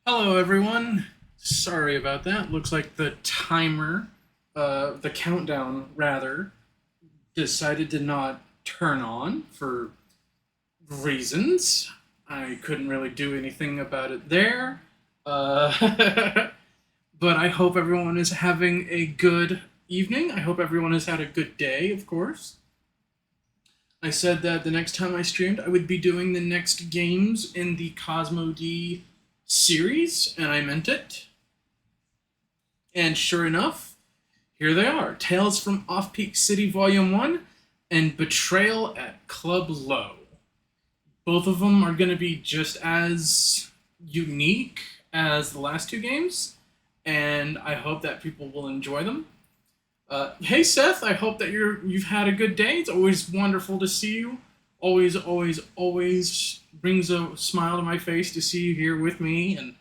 Hello, everyone. Sorry about that. Looks like the timer, the countdown rather, decided to not turn on for reasons. I couldn't really do anything about it there. Uh, but I hope everyone is having a good evening. I hope everyone has had a good day, of course. I said that the next time I streamed, I would be doing the next games in the Cosmo D series, and I meant it. And sure enough, here they are: Tales from Off Peak City Vol.1 and Betrayal at Club Low. Both of them are going to be just as unique as the last two games, and I hope that people will enjoy them. Hey Seth, I hope that you've had a good day. It's always wonderful to see you. Always brings a smile to my face to see you here with me. And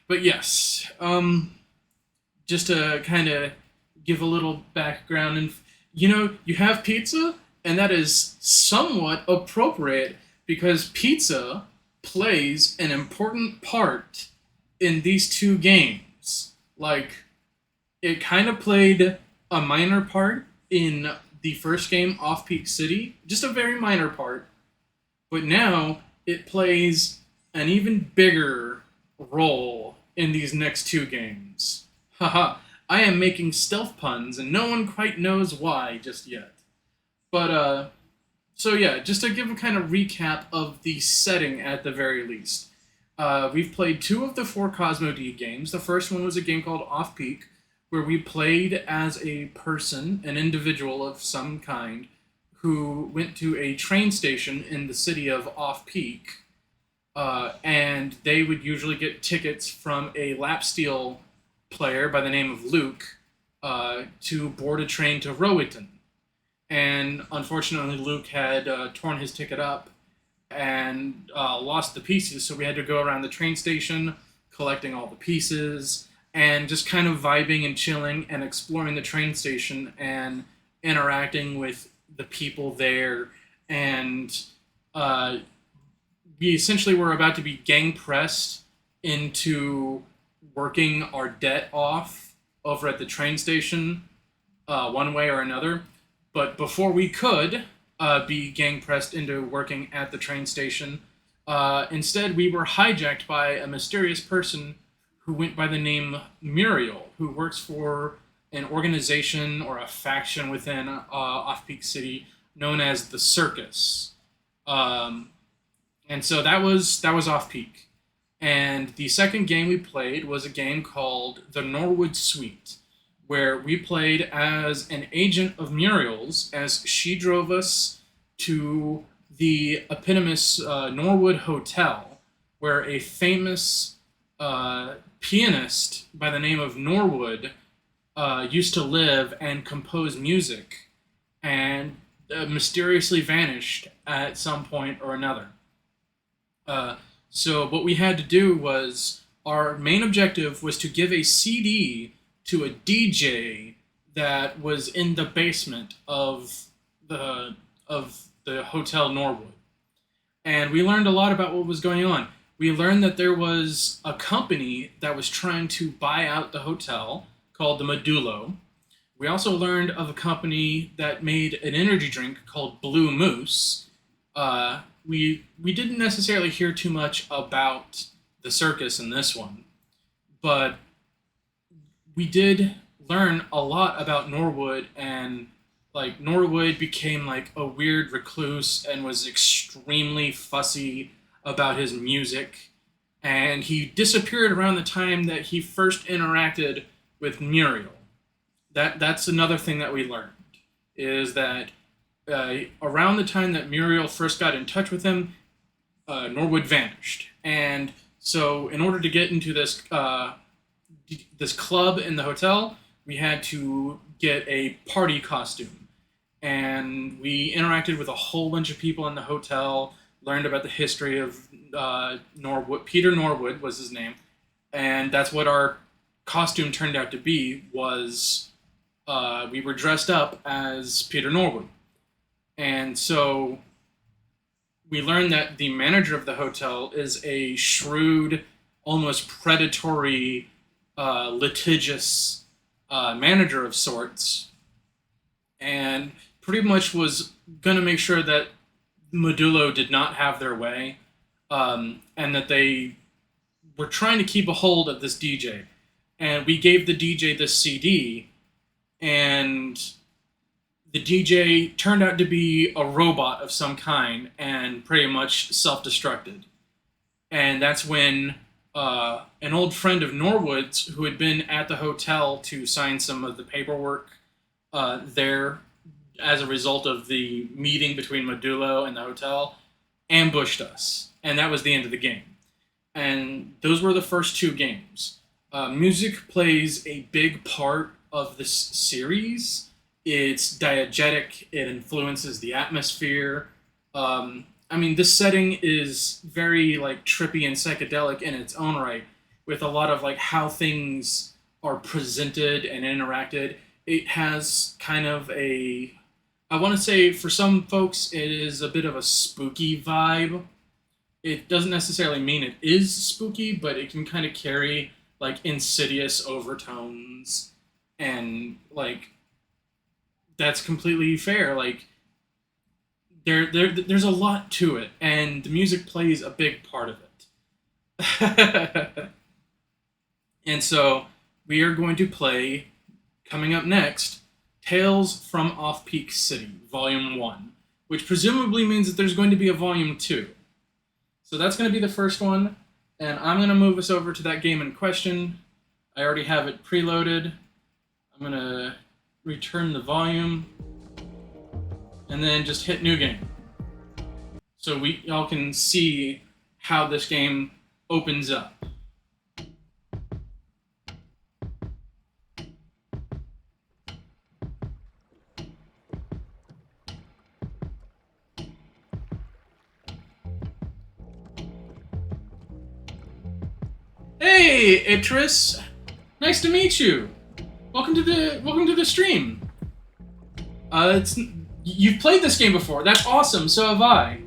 but yes, just to kind of give a little background, and you have pizza, and that is somewhat appropriate because pizza plays an important part in these two games. Like, it kind of played a minor part in the first game, Off Peak City, just a very minor part, but now it plays an even bigger role in these next two games. Haha, I am making stealth puns and no one quite knows why just yet. But, so yeah, just to give a kind of recap of the setting at the very least. We've played two of the four Cosmo D games. The first one was a game called Off Peak, where we played as a person, an individual of some kind, who went to a train station in the city of Off Peak, and they would usually get tickets from a lap steel player by the name of Luke to board a train to Rowington. And unfortunately, Luke had torn his ticket up and lost the pieces, so we had to go around the train station collecting all the pieces and just kind of vibing and chilling and exploring the train station and interacting with the people there. And we essentially were about to be gang pressed into working our debt off over at the train station, one way or another. But before we could be gang pressed into working at the train station, instead we were hijacked by a mysterious person who went by the name Muriel, who works for an organization or a faction within Off Peak City known as the Circus. And so that was Off Peak. And the second game we played was a game called the Norwood Suite, where we played as an agent of Muriel's as she drove us to the eponymous Norwood Hotel, where a famous pianist by the name of Norwood used to live and compose music, and mysteriously vanished at some point or another. So what we had to do was, our main objective was to give a CD to a DJ that was in the basement of the Hotel Norwood. And we learned a lot about what was going on. We learned that there was a company that was trying to buy out the hotel called the Medulo. We also learned of a company that made an energy drink called Blue Moose. We didn't necessarily hear too much about the circus in this one, but we did learn a lot about Norwood, and like Norwood became like a weird recluse and was extremely fussy about his music, and he disappeared around the time that he first interacted with Muriel. That's another thing that we learned, is that around the time that Muriel first got in touch with him, Norwood vanished. And so, in order to get into this club in the hotel, we had to get a party costume. And we interacted with a whole bunch of people in the hotel, learned about the history of Norwood. Peter Norwood was his name. And that's what our costume turned out to be, was we were dressed up as Peter Norwood. And so we learn that the manager of the hotel is a shrewd, almost predatory, litigious manager of sorts, and pretty much was going to make sure that Modulo did not have their way, and that they were trying to keep a hold of this DJ. And we gave the DJ this CD, and the DJ turned out to be a robot of some kind and pretty much self-destructed. And that's when an old friend of Norwood's, who had been at the hotel to sign some of the paperwork there as a result of the meeting between Modulo and the hotel, ambushed us. And that was the end of the game. And those were the first two games. Music plays a big part of this series. It's diegetic. It influences the atmosphere. I mean, this setting is very like trippy and psychedelic in its own right, with a lot of like how things are presented and interacted. It has kind of a, I want to say for some folks, it is a bit of a spooky vibe. It doesn't necessarily mean it is spooky, but it can kind of carry like insidious overtones, and like that's completely fair. Like there's a lot to it, and the music plays a big part of it. And so we are going to play, coming up next, Tales from Off-Peak City, Volume 1, which presumably means that there's going to be a Volume 2. So that's going to be the first one, and I'm going to move us over to that game in question. I already have it preloaded. I'm going to return the volume, and then just hit New Game. So y'all can see how this game opens up. Hey, Itris! Nice to meet you. Welcome to the stream. You've played this game before. That's awesome. So have I.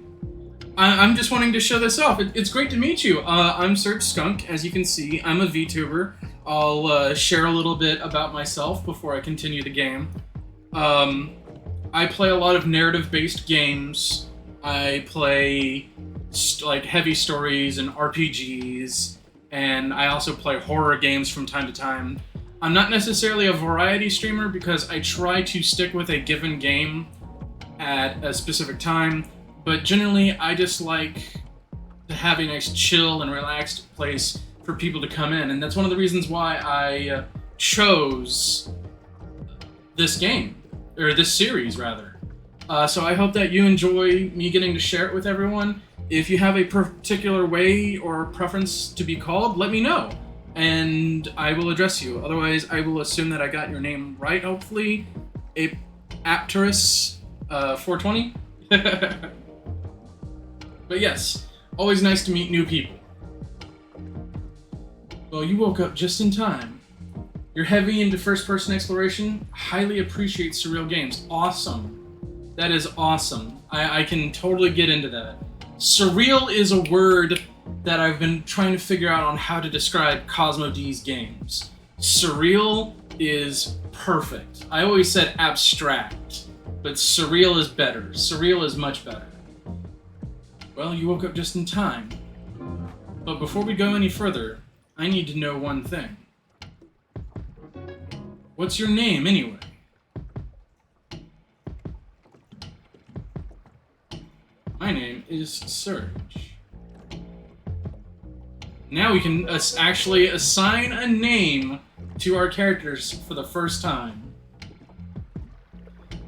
I'm just wanting to show this off. It's great to meet you. I'm Serge Skunk. As you can see, I'm a VTuber. I'll share a little bit about myself before I continue the game. I play a lot of narrative-based games. I play like heavy stories and RPGs, and I also play horror games from time to time. I'm not necessarily a variety streamer because I try to stick with a given game at a specific time, but generally I just like to have a nice chill and relaxed place for people to come in, and that's one of the reasons why I chose this game, or this series rather. So I hope that you enjoy me getting to share it with everyone. If you have a particular way or preference to be called, let me know, and I will address you. Otherwise, I will assume that I got your name right, hopefully. Apterus 420? But yes, always nice to meet new people. Well, you woke up just in time. You're heavy into first-person exploration. Highly appreciate surreal games. Awesome. That is awesome. I can totally get into that. Surreal is a word that I've been trying to figure out on how to describe Cosmo D's games. Surreal is perfect. I always said abstract, but surreal is better. Surreal is much better. Well, you woke up just in time. But before we go any further, I need to know one thing. What's your name, anyway? My name is Serge. Now we can actually assign a name to our characters for the first time.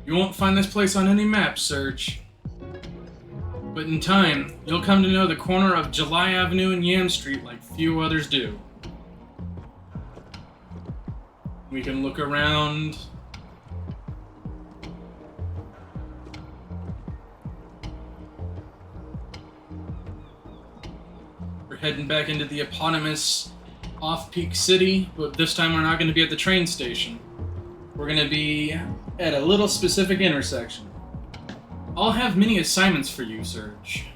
You won't find this place on any map, Serge. But in time, you'll come to know the corner of July Avenue and Yam Street like few others do. We can look around. We're heading back into the eponymous Off-Peak City, but this time we're not going to be at the train station. We're going to be at a little specific intersection. I'll have many assignments for you, Serge.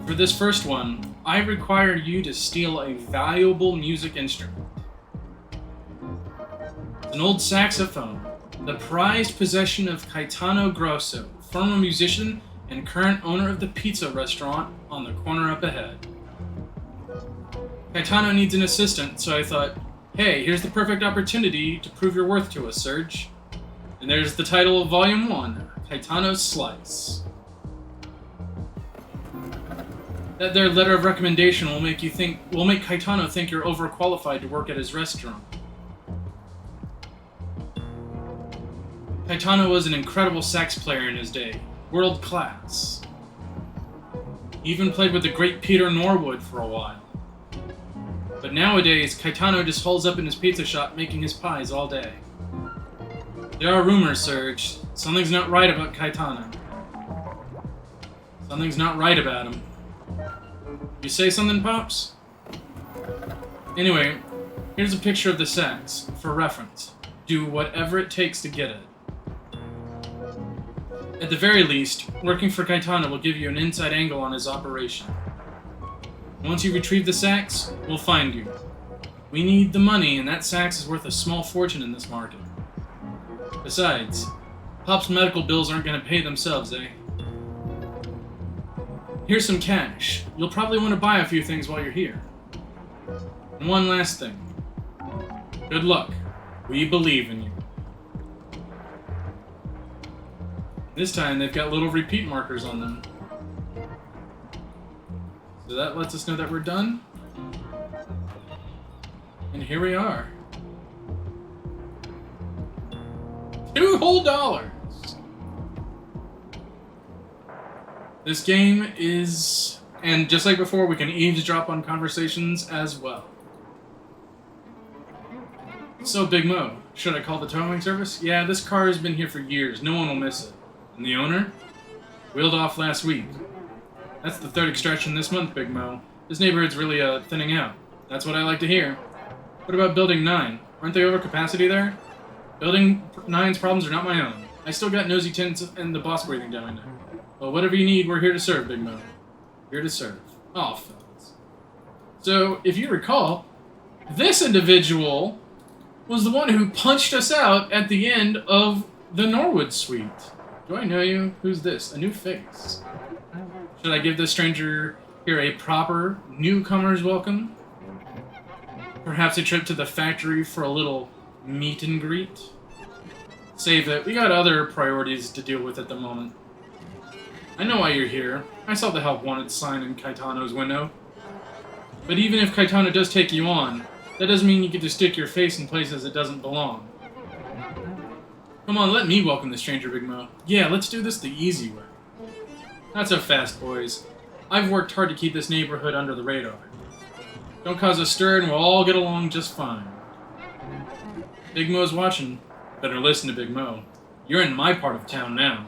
For this first one, I require you to steal a valuable music instrument. An old saxophone, the prized possession of Caetano Grosso, former musician and current owner of the pizza restaurant on the corner up ahead. Caetano needs an assistant, so I thought, hey, here's the perfect opportunity to prove your worth to us, Serge. And there's the title of Volume 1, Caetano's Slice. That there letter of recommendation will make Caetano think you're overqualified to work at his restaurant. Caetano was an incredible sax player in his day, world class. He even played with the great Peter Norwood for a while. But nowadays, Caetano just holds up in his pizza shop making his pies all day. There are rumors, Serge. Something's not right about Caetano. Something's not right about him. You say something, Pops? Anyway, here's a picture of the sax, for reference. Do whatever it takes to get it. At the very least, working for Caetano will give you an inside angle on his operation. Once you retrieve the sax, we'll find you. We need the money, and that sax is worth a small fortune in this market. Besides, Pop's medical bills aren't going to pay themselves, eh? Here's some cash. You'll probably want to buy a few things while you're here. And one last thing. Good luck. We believe in you. This time they've got little repeat markers on them. So that lets us know that we're done. And here we are. $2 whole. This game is, and just like before, we can eavesdrop on conversations as well. So, Big Mo, should I call the towing service? Yeah, this car has been here for years. No one will miss it. And the owner? Wheeled off last week. That's the third extraction this month, Big Mo. This neighborhood's really thinning out. That's what I like to hear. What about Building 9? Aren't they over capacity there? Building 9's problems are not my own. I still got nosy tints and the boss breathing down there. Well, whatever you need, we're here to serve, Big Mo. Here to serve. Oh, fellas. So, if you recall, this individual was the one who punched us out at the end of the Norwood suite. Do I know you? Who's this? A new face. Should I give this stranger here a proper newcomer's welcome? Perhaps a trip to the factory for a little meet and greet? Save it. We got other priorities to deal with at the moment. I know why you're here. I saw the help wanted sign in Caetano's window. But even if Caetano does take you on, that doesn't mean you get to stick your face in places it doesn't belong. Come on, let me welcome the stranger, Big Mo. Yeah, let's do this the easy way. Not so fast, boys. I've worked hard to keep this neighborhood under the radar. Don't cause a stir and we'll all get along just fine. Big Mo's watching. Better listen to Big Mo. You're in my part of town now.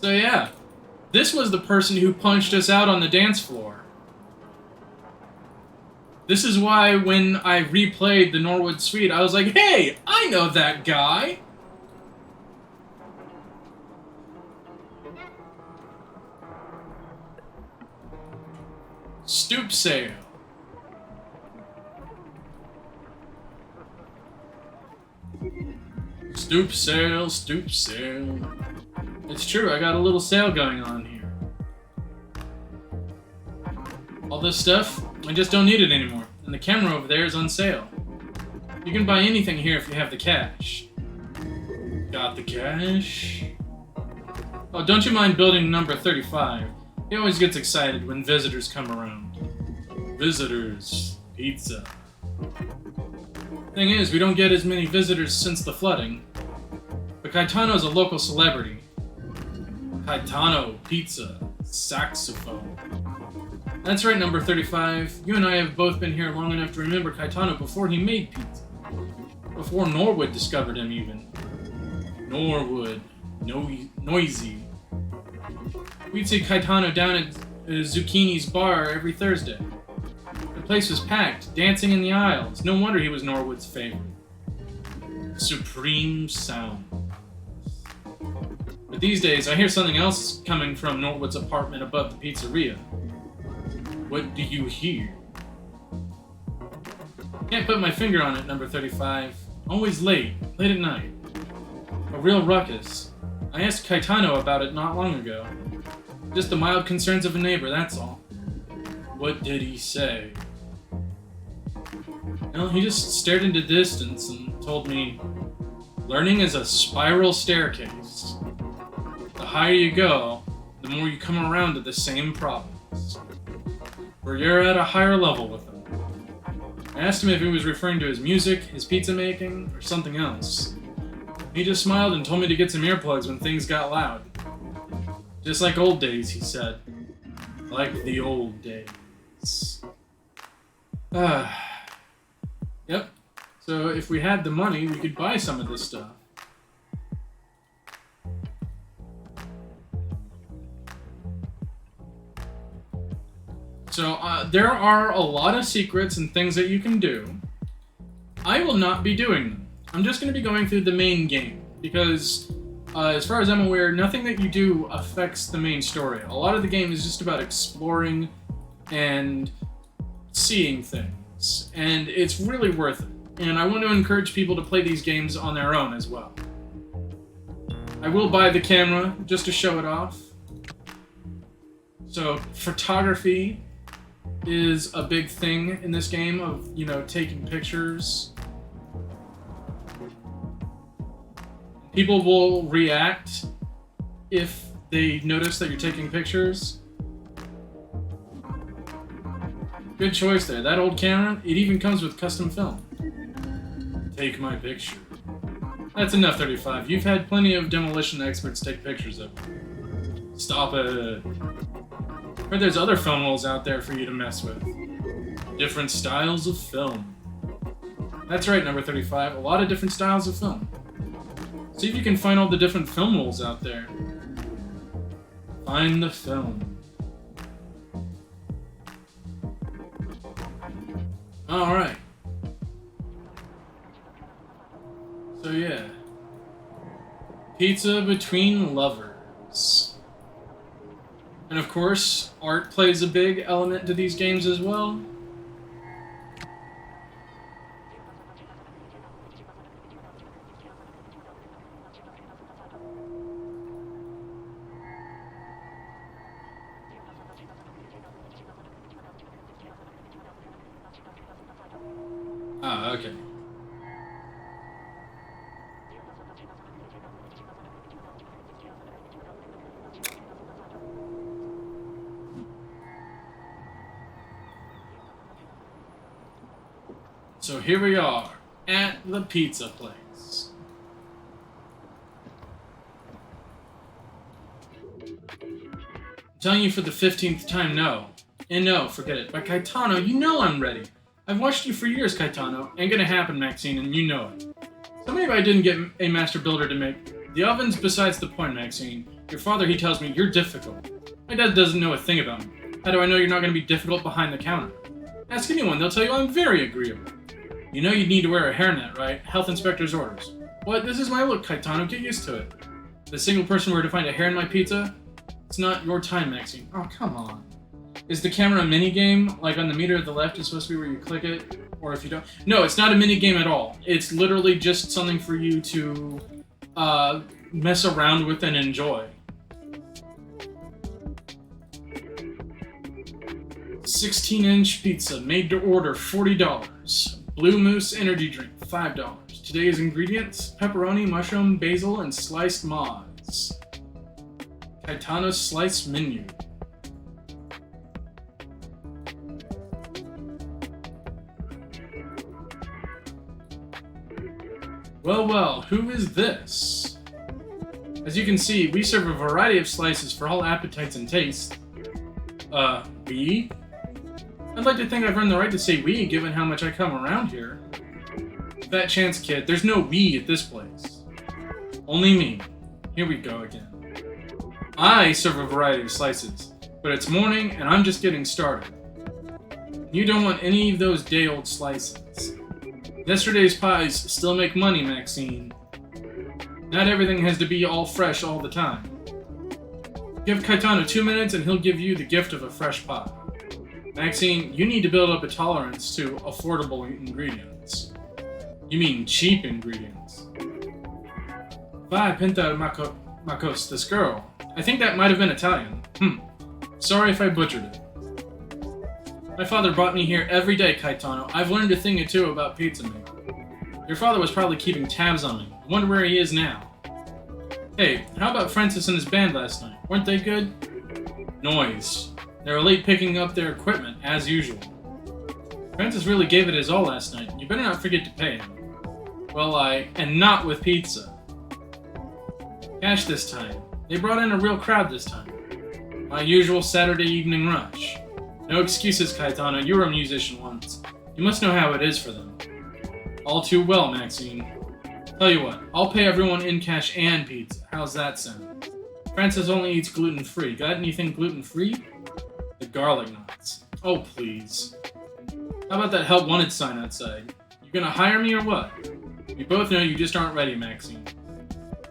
So yeah, this was the person who punched us out on the dance floor. This is why when I replayed the Norwood Suite, I was like, hey, I know that guy! Stoop sale. Stoop sale, stoop sale. It's true, I got a little sale going on here. All this stuff, I just don't need it anymore. And the camera over there is on sale. You can buy anything here if you have the cash. Got the cash? Oh, don't you mind building number 35. He always gets excited when visitors come around. Visitors. Pizza. Thing is, we don't get as many visitors since the flooding. But Caetano's a local celebrity. Caetano, pizza, saxophone. That's right, number 35. You and I have both been here long enough to remember Caetano before he made pizza. Before Norwood discovered him, even. Norwood. Noisy. We'd see Caetano down at Zucchini's bar every Thursday. The place was packed, dancing in the aisles. No wonder he was Norwood's favorite. Supreme sound. But these days, I hear something else coming from Norwood's apartment above the pizzeria. What do you hear? Can't put my finger on it, number 35. Always late at night. A real ruckus. I asked Caetano about it not long ago. Just the mild concerns of a neighbor, that's all. What did he say? Well, he just stared into distance and told me, learning is a spiral staircase. The higher you go, the more you come around to the same problems. Where you're at a higher level with them. I asked him if he was referring to his music, his pizza making, or something else. He just smiled and told me to get some earplugs when things got loud. Just like old days, he said. Like the old days. Yep. So if we had the money, we could buy some of this stuff. So there are a lot of secrets and things that you can do. I will not be doing them. I'm just going to be going through the main game because as far as I'm aware, nothing that you do affects the main story. A lot of the game is just about exploring and seeing things, and it's really worth it. And I want to encourage people to play these games on their own as well. I will buy the camera just to show it off. So photography is a big thing in this game of, you know, taking pictures. People will react if they notice that you're taking pictures. Good choice there. That old camera, it even comes with custom film. Take my picture. That's enough, 35. You've had plenty of demolition experts take pictures of you. Stop it. But there's other film rolls out there for you to mess with. Different styles of film. That's right, number 35. A lot of different styles of film. See if you can find all the different film rolls out there. Find the film. Alright. So yeah. Pizza between lovers. And of course, art plays a big element to these games as well. Ah, okay. So here we are, at the pizza place. I'm telling you for the 15th time, no. And no, forget it. But Caetano, you know I'm ready. I've watched you for years, Caetano. Ain't gonna happen, Maxine, and you know it. So maybe I didn't get a master builder to make. The oven's besides the point, Maxine. Your father, he tells me, you're difficult. My dad doesn't know a thing about me. How do I know you're not gonna be difficult behind the counter? Ask anyone, they'll tell you I'm very agreeable. You know you'd need to wear a hairnet, right? Health inspector's orders. What? This is my look, Caetano. Get used to it. If a single person were to find a hair in my pizza, it's not your time, Maxine. Oh, come on. Is the camera a mini-game? Like on the meter at the left is supposed to be where you click it? Or if you don't? No, it's not a mini-game at all. It's literally just something for you to mess around with and enjoy. 16-inch pizza, made to order, $40. Blue Moose energy drink, $5. Today's ingredients, pepperoni, mushroom, basil, and sliced mods. Caetano's slice menu. Well, well, who is this? As you can see, we serve a variety of slices for all appetites and tastes. We? I'd like to think I've earned the right to say we, given how much I come around here. Fat chance, kid. There's no we at this place. Only me. Here we go again. I serve a variety of slices, but it's morning and I'm just getting started. You don't want any of those day-old slices. Yesterday's pies still make money, Maxine. Not everything has to be all fresh all the time. Give Caetano 2 minutes and he'll give you the gift of a fresh pot. Maxine, you need to build up a tolerance to affordable ingredients. You mean cheap ingredients. Vai, Pinta Macos, this girl. I think that might have been Italian. Sorry if I butchered it. My father brought me here every day, Caetano. I've learned a thing or two about pizza making. Your father was probably keeping tabs on me. I wonder where he is now. Hey, how about Francis and his band last night? Weren't they good? Noise. They were late picking up their equipment, as usual. Francis really gave it his all last night. You better not forget to pay him. Well, and not with pizza. Cash this time. They brought in a real crowd this time. My usual Saturday evening rush. No excuses, Caetano. You were a musician once. You must know how it is for them. All too well, Maxine. Tell you what, I'll pay everyone in cash and pizza. How's that sound? Francis only eats gluten-free. Got anything gluten-free? The garlic knots. Oh, please. How about that help wanted sign outside? You gonna hire me or what? We both know you just aren't ready, Maxine.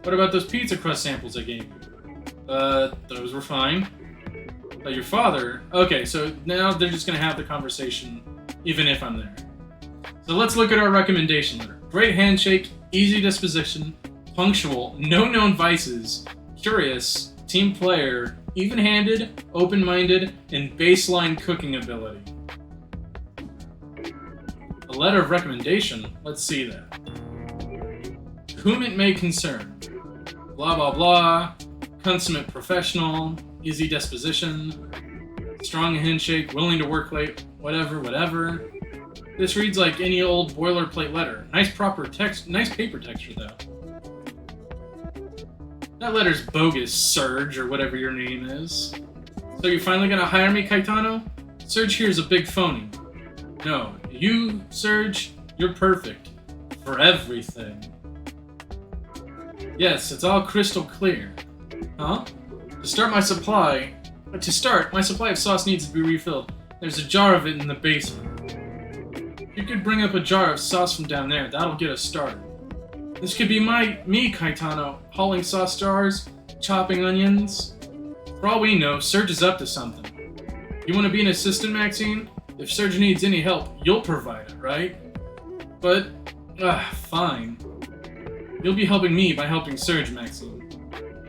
What about those pizza crust samples I gave you? Those were fine. But your father... Okay, so now they're just gonna have the conversation, even if I'm there. So let's look at our recommendation letter. Great handshake, easy disposition, punctual, no known vices, curious, team player, even-handed, open-minded, and baseline cooking ability. A letter of recommendation? Let's see that. Whom it may concern. Blah blah blah, consummate professional, easy disposition, strong handshake, willing to work late, whatever. This reads like any old boilerplate letter. Nice proper text, nice paper texture though. That letter's bogus, Serge, or whatever your name is. So you're finally gonna hire me, Caetano? Serge here's a big phony. No, you, Serge, you're perfect. For everything. Yes, it's all crystal clear. Huh? To start, my supply of sauce needs to be refilled. There's a jar of it in the basement. If you could bring up a jar of sauce from down there, that'll get us started. This could be me, Caetano, hauling sauce jars, chopping onions. For all we know, Serge is up to something. You want to be an assistant, Maxine? If Serge needs any help, you'll provide it, right? But, fine. You'll be helping me by helping Serge, Maxine.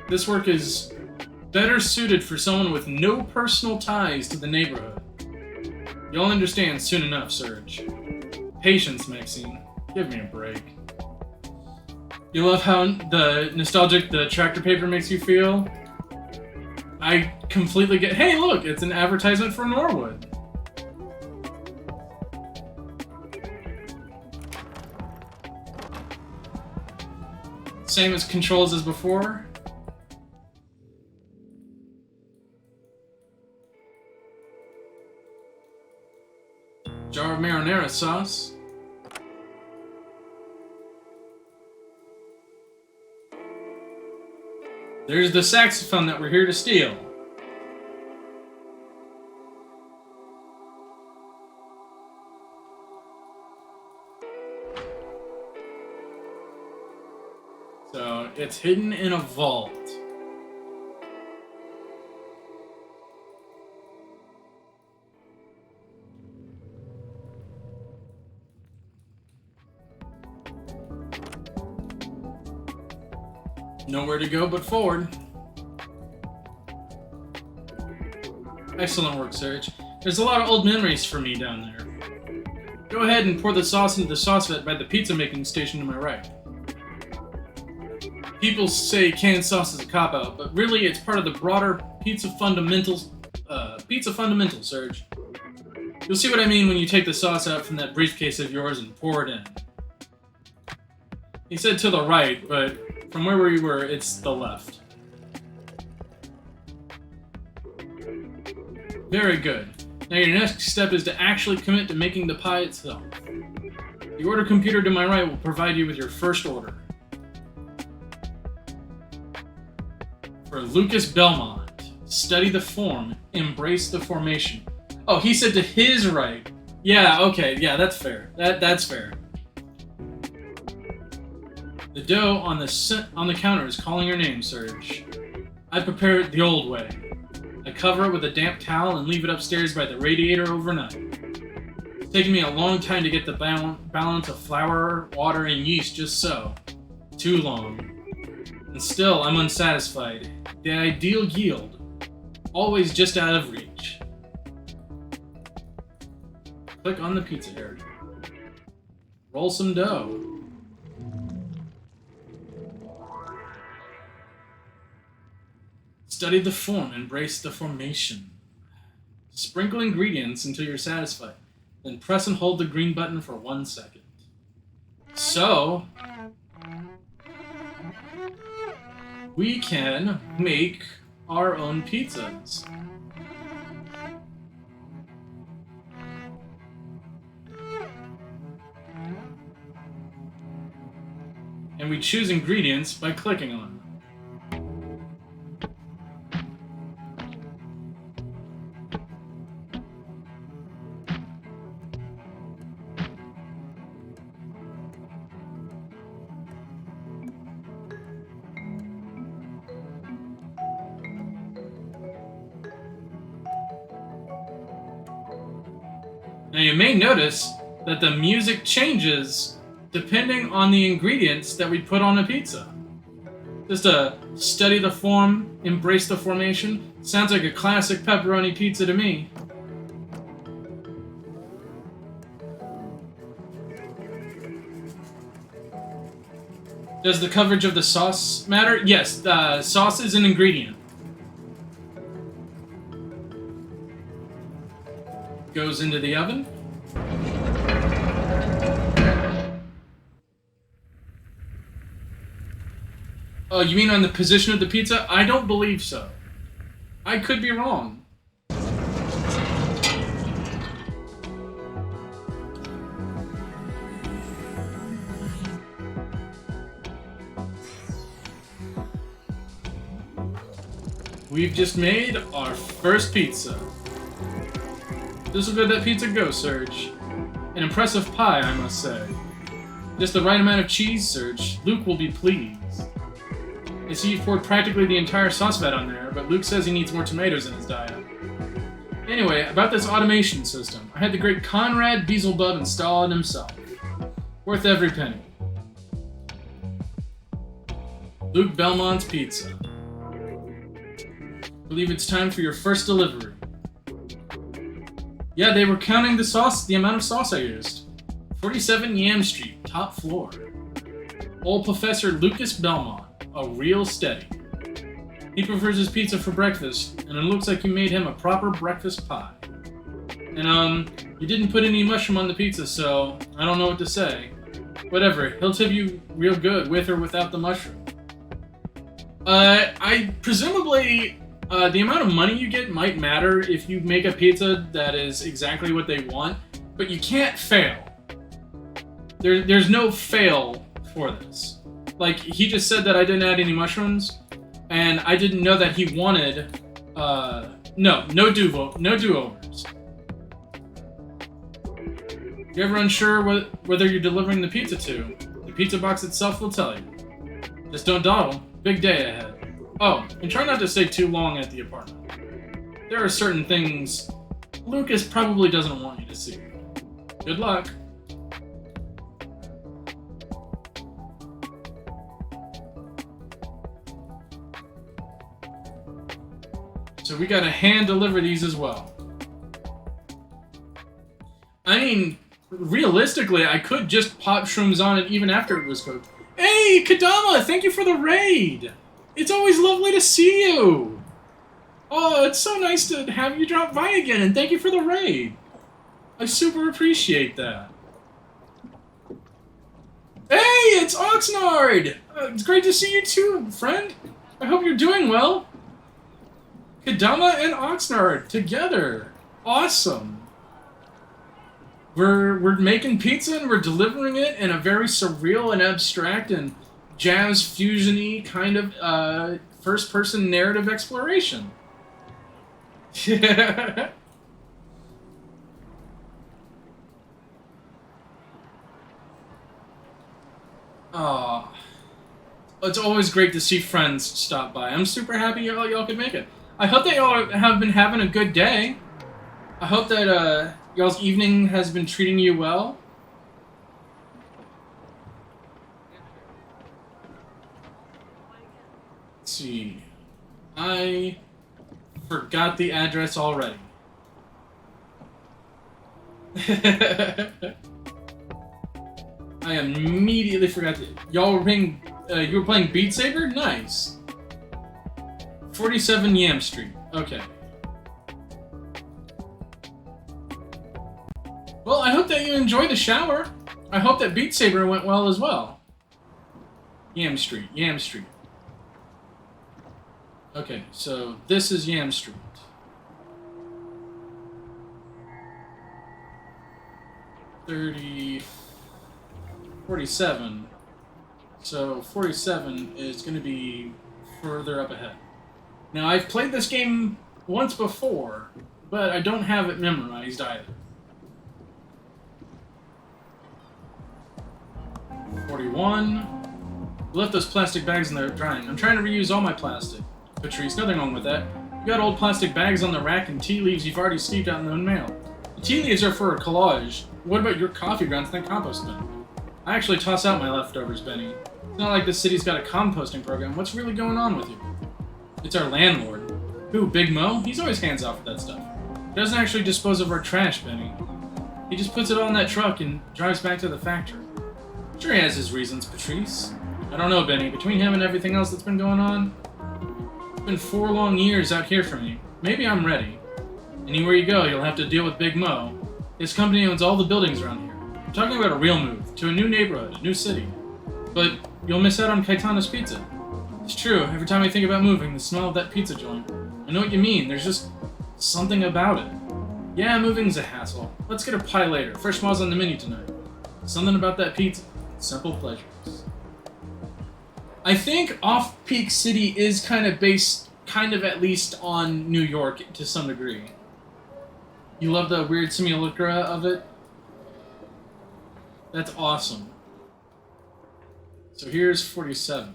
This work is better suited for someone with no personal ties to the neighborhood. You'll understand soon enough, Serge. Patience, Maxine. Give me a break. You love how nostalgic the tractor paper makes you feel? I completely get... Hey, look! It's an advertisement for Norwood. Same as controls as before. Jar of marinara sauce. There's the saxophone that we're here to steal. So, it's hidden in a vault. Nowhere to go but forward. Excellent work, Serge. There's a lot of old memories for me down there. Go ahead and pour the sauce into the sauce vat by the pizza making station to my right. People say canned sauce is a cop-out, but really it's part of the broader pizza fundamentals, Serge. You'll see what I mean when you take the sauce out from that briefcase of yours and pour it in. He said to the right, but from where we were, it's the left. Very good. Now your next step is to actually commit to making the pie itself. The order computer to my right will provide you with your first order. For Lucas Belmont, study the form, embrace the formation. Oh, he said to his right. Yeah, okay, yeah, that's fair. That's fair. The dough on the counter is calling your name, Serge. I prepare it the old way. I cover it with a damp towel and leave it upstairs by the radiator overnight. It's taken me a long time to get the balance of flour, water, and yeast just so. Too long. And still, I'm unsatisfied. The ideal yield. Always just out of reach. Click on the pizza area. Roll some dough. Study the form, embrace the formation. Sprinkle ingredients until you're satisfied. Then press and hold the green button for 1 second. So, we can make our own pizzas. And we choose ingredients by clicking on them. Now you may notice that the music changes depending on the ingredients that we put on a pizza. Just a study the form, embrace the formation. Sounds like a classic pepperoni pizza to me. Does the coverage of the sauce matter? Yes, the sauce is an ingredient. Goes into the oven. Oh, you mean on the position of the pizza? I don't believe so. I could be wrong. We've just made our first pizza. This will good that pizza go, Serge. An impressive pie, I must say. Just the right amount of cheese, Serge. Luke will be pleased. I see you've poured practically the entire sauce vat on there, but Luke says he needs more tomatoes in his diet. Anyway, about this automation system. I had the great Conrad Beelzebub install it himself. Worth every penny. Luke Belmont's Pizza. Believe it's time for your first delivery. Yeah, they were counting the amount of sauce I used. 47 Yam Street, top floor. Old Professor Lucas Belmont, a real steady. He prefers his pizza for breakfast, and it looks like you made him a proper breakfast pie. And, you didn't put any mushroom on the pizza, so I don't know what to say. Whatever, he'll tip you real good, with or without the mushroom. Presumably, the amount of money you get might matter if you make a pizza that is exactly what they want, but you can't fail. There's no fail for this. Like, he just said that I didn't add any mushrooms, and I didn't know that he wanted, no do-overs. If you're ever unsure whether you're delivering the pizza to, the pizza box itself will tell you. Just don't dawdle. Big day ahead. Oh, and try not to stay too long at the apartment. There are certain things Lucas probably doesn't want you to see. Good luck. So we gotta hand deliver these as well. I mean, realistically, I could just pop shrooms on it even after it was cooked. Hey, Kadama, thank you for the raid! It's always lovely to see you! Oh, it's so nice to have you drop by again, and thank you for the raid! I super appreciate that. Hey, it's Oxnard! It's great to see you too, friend. I hope you're doing well. Kadama and Oxnard together. Awesome. We're making pizza and we're delivering it in a very surreal and abstract and jazz fusion-y kind of first-person narrative exploration. Yeah. Aw. It's always great to see friends stop by. I'm super happy y'all could make it. I hope that y'all have been having a good day. I hope that y'all's evening has been treating you well. Let's see. I forgot the address already. I immediately forgot that y'all were playing. You were playing Beat Saber? Nice. 47 Yam Street. Okay. Well, I hope that you enjoy the shower. I hope that Beat Saber went well as well. Yam Street. Yam Street. Okay, so this is Yam Street. 47. So 47 is going to be further up ahead. Now, I've played this game once before, but I don't have it memorized either. 41. Left those plastic bags in there drying. I'm trying to reuse all my plastic. Patrice, nothing wrong with that. You got old plastic bags on the rack and tea leaves you've already steeped out in the mail. The tea leaves are for a collage. What about your coffee grounds in the compost bin? I actually toss out my leftovers, Benny. It's not like the city's got a composting program. What's really going on with you? It's our landlord. Who, Big Mo? He's always hands off with that stuff. He doesn't actually dispose of our trash, Benny. He just puts it all in that truck and drives back to the factory. Sure he has his reasons, Patrice. I don't know, Benny. Between him and everything else that's been going on, it's been 4 long years out here for me. Maybe I'm ready. Anywhere you go, you'll have to deal with Big Mo. His company owns all the buildings around here. I'm talking about a real move, to a new neighborhood, a new city. But you'll miss out on Caetano's pizza. It's true, every time I think about moving, the smell of that pizza joint. I know what you mean, there's just something about it. Yeah, moving's a hassle. Let's get a pie later. Fresh smiles on the menu tonight. Something about that pizza. Simple pleasures. I think Off-Peak City is kind of based, at least on New York to some degree. You love the weird simulacra of it? That's awesome. So here's 47.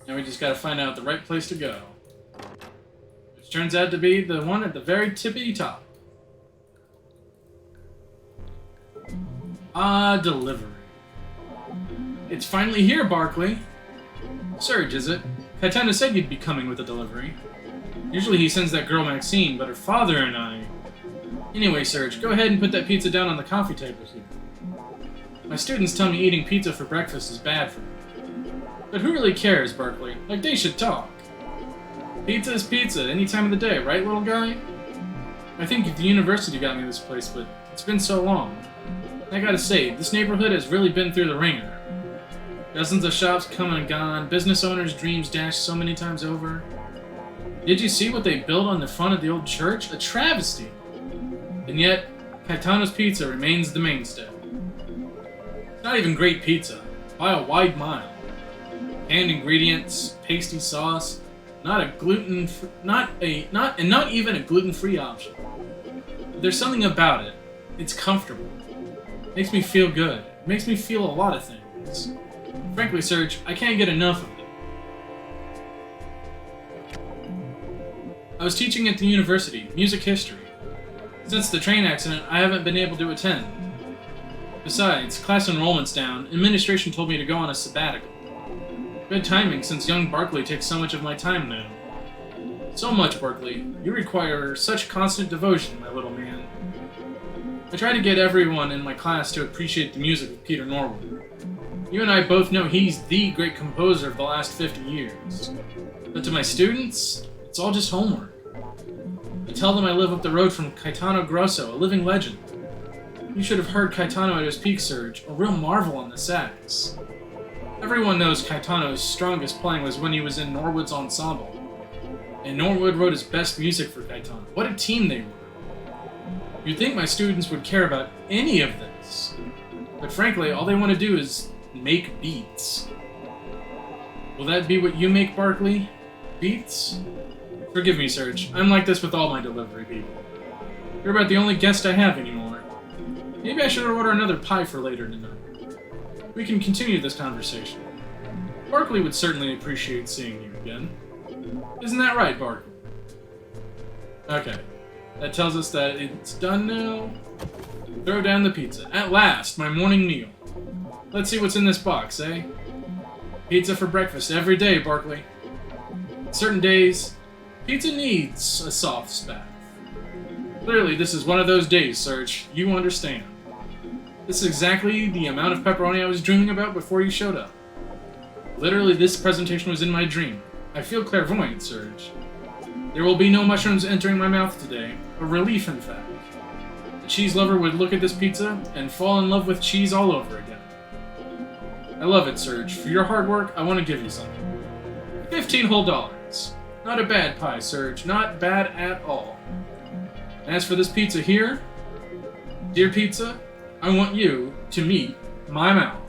Now we just gotta find out the right place to go. Which turns out to be the one at the very tippity top. Delivery. It's finally here, Barkley. Serge, is it? Caetano said you'd be coming with a delivery. Usually he sends that girl Maxine, but her father and I... Anyway, Serge, go ahead and put that pizza down on the coffee table here. My students tell me eating pizza for breakfast is bad for me. But who really cares, Barkley? Like, they should talk. Pizza is pizza, any time of the day, right, little guy? I think the university got me this place, but it's been so long. I gotta say, this neighborhood has really been through the ringer. Dozens of shops come and gone, business owners' dreams dashed so many times over. Did you see what they built on the front of the old church? A travesty! And yet, Caetano's Pizza remains the mainstay. It's not even great pizza, by a wide mile. Canned ingredients, pasty sauce, not even a gluten-free option. But there's something about it. It's comfortable. It makes me feel good. It makes me feel a lot of things. Frankly, Serge, I can't get enough of it. I was teaching at the university, music history. Since the train accident, I haven't been able to attend. Besides, class enrollment's down. Administration told me to go on a sabbatical. Good timing, since young Barkley takes so much of my time now. So much, Barkley. You require such constant devotion, my little man. I try to get everyone in my class to appreciate the music of Peter Norwood. You and I both know he's the great composer of the last 50 years. But to my students, it's all just homework. I tell them I live up the road from Caetano Grosso, a living legend. You should have heard Caetano at his peak, Serge, a real marvel on the sax. Everyone knows Caetano's strongest playing was when he was in Norwood's ensemble. And Norwood wrote his best music for Caetano. What a team they were. You'd think my students would care about any of this. But frankly, all they want to do is make beats. Will that be what you make, Barkley? Beats? Forgive me, Serge. I'm like this with all my delivery people. You're about the only guest I have anymore. Maybe I should order another pie for later tonight. We can continue this conversation. Barkley would certainly appreciate seeing you again. Isn't that right, Barkley? Okay. That tells us that it's done now. Throw down the pizza. At last, my morning meal. Let's see what's in this box, eh? Pizza for breakfast every day, Barkley. Certain days, pizza needs a soft bath. Clearly, this is one of those days, Serge. You understand. This is exactly the amount of pepperoni I was dreaming about before you showed up. Literally, this presentation was in my dream. I feel clairvoyant, Serge. There will be no mushrooms entering my mouth today. A relief, in fact. The cheese lover would look at this pizza and fall in love with cheese all over again. I love it, Serge. For your hard work, I want to give you something. $15 whole. Not a bad pie, Serge. Not bad at all. As for this pizza here, dear pizza, I want you to meet my mouth.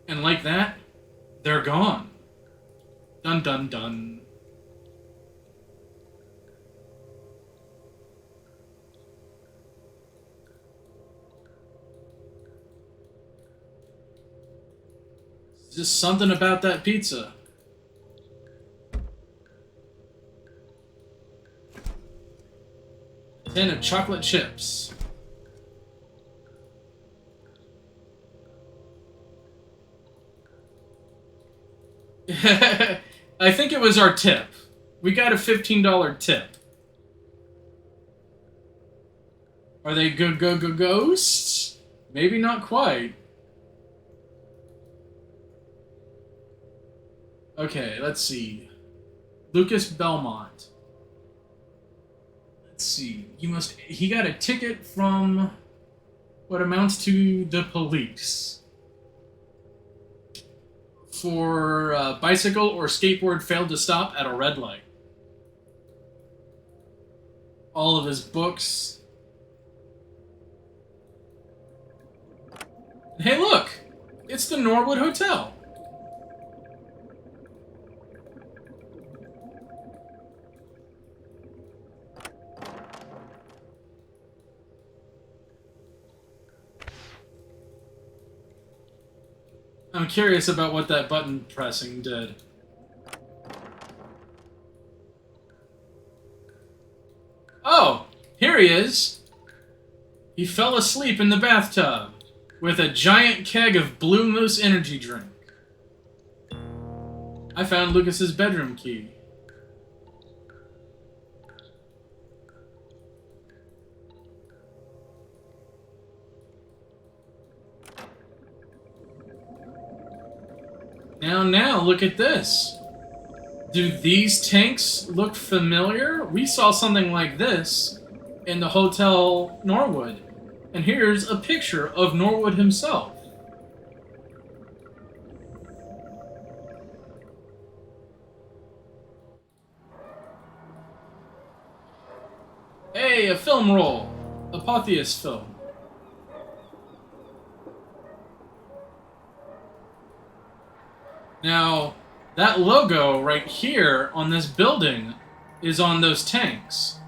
And like that, they're gone. Dun dun dun. Just something about that pizza. A tin of chocolate chips. I think it was our tip. We got a $15 tip. Are they ghosts? Maybe not quite. Okay, let's see. Lucas Belmont. Let's see. He got a ticket from what amounts to the police for bicycle or skateboard failed to stop at a red light. All of his books. Hey, look! It's the Norwood Hotel. I'm curious about what that button pressing did. Oh, here he is. He fell asleep in the bathtub with a giant keg of Blue Moose energy drink. I found Lucas's bedroom key. Now, look at this. Do these tanks look familiar? We saw something like this in the Hotel Norwood. And here's a picture of Norwood himself. Hey, a film roll. Apotheos film. Now, that logo right here on this building is on those tanks.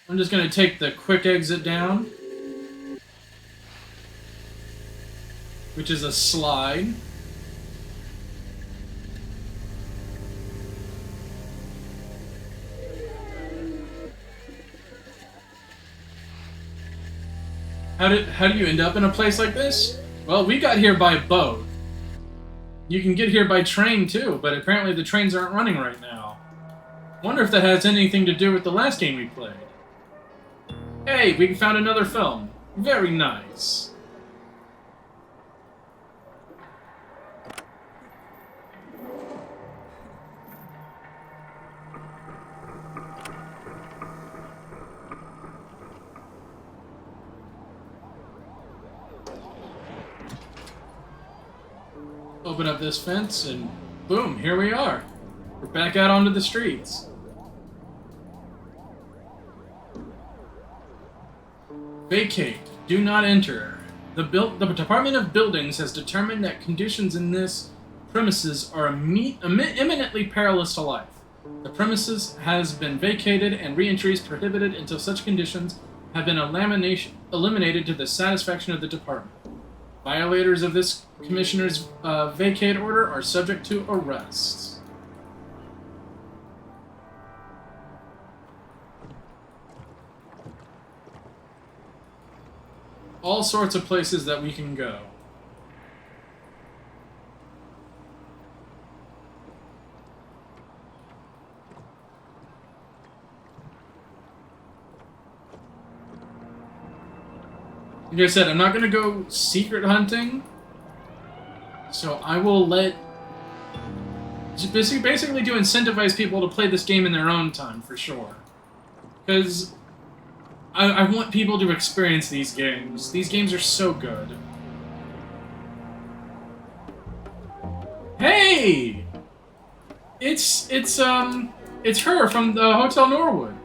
I'm just going to take the quick exit down, which is a slide. How do you end up in a place like this? Well, we got here by boat. You can get here by train too, but apparently the trains aren't running right now. Wonder if that has anything to do with the last game we played. Hey, we found another film. Very nice. open up this fence, and boom, here we are. We're back out onto the streets. Vacate. Do not enter. The Department of Buildings has determined that conditions in this premises are imminently perilous to life. The premises has been vacated and re-entry is prohibited until such conditions have been eliminated to the satisfaction of the department. Violators of this commissioner's vacate order are subject to arrest. All sorts of places that we can go. Like I said, I'm not going to go secret hunting, so I will just basically to incentivize people to play this game in their own time, for sure. Because I want people to experience these games. These games are so good. Hey! It's her from the Hotel Norwood.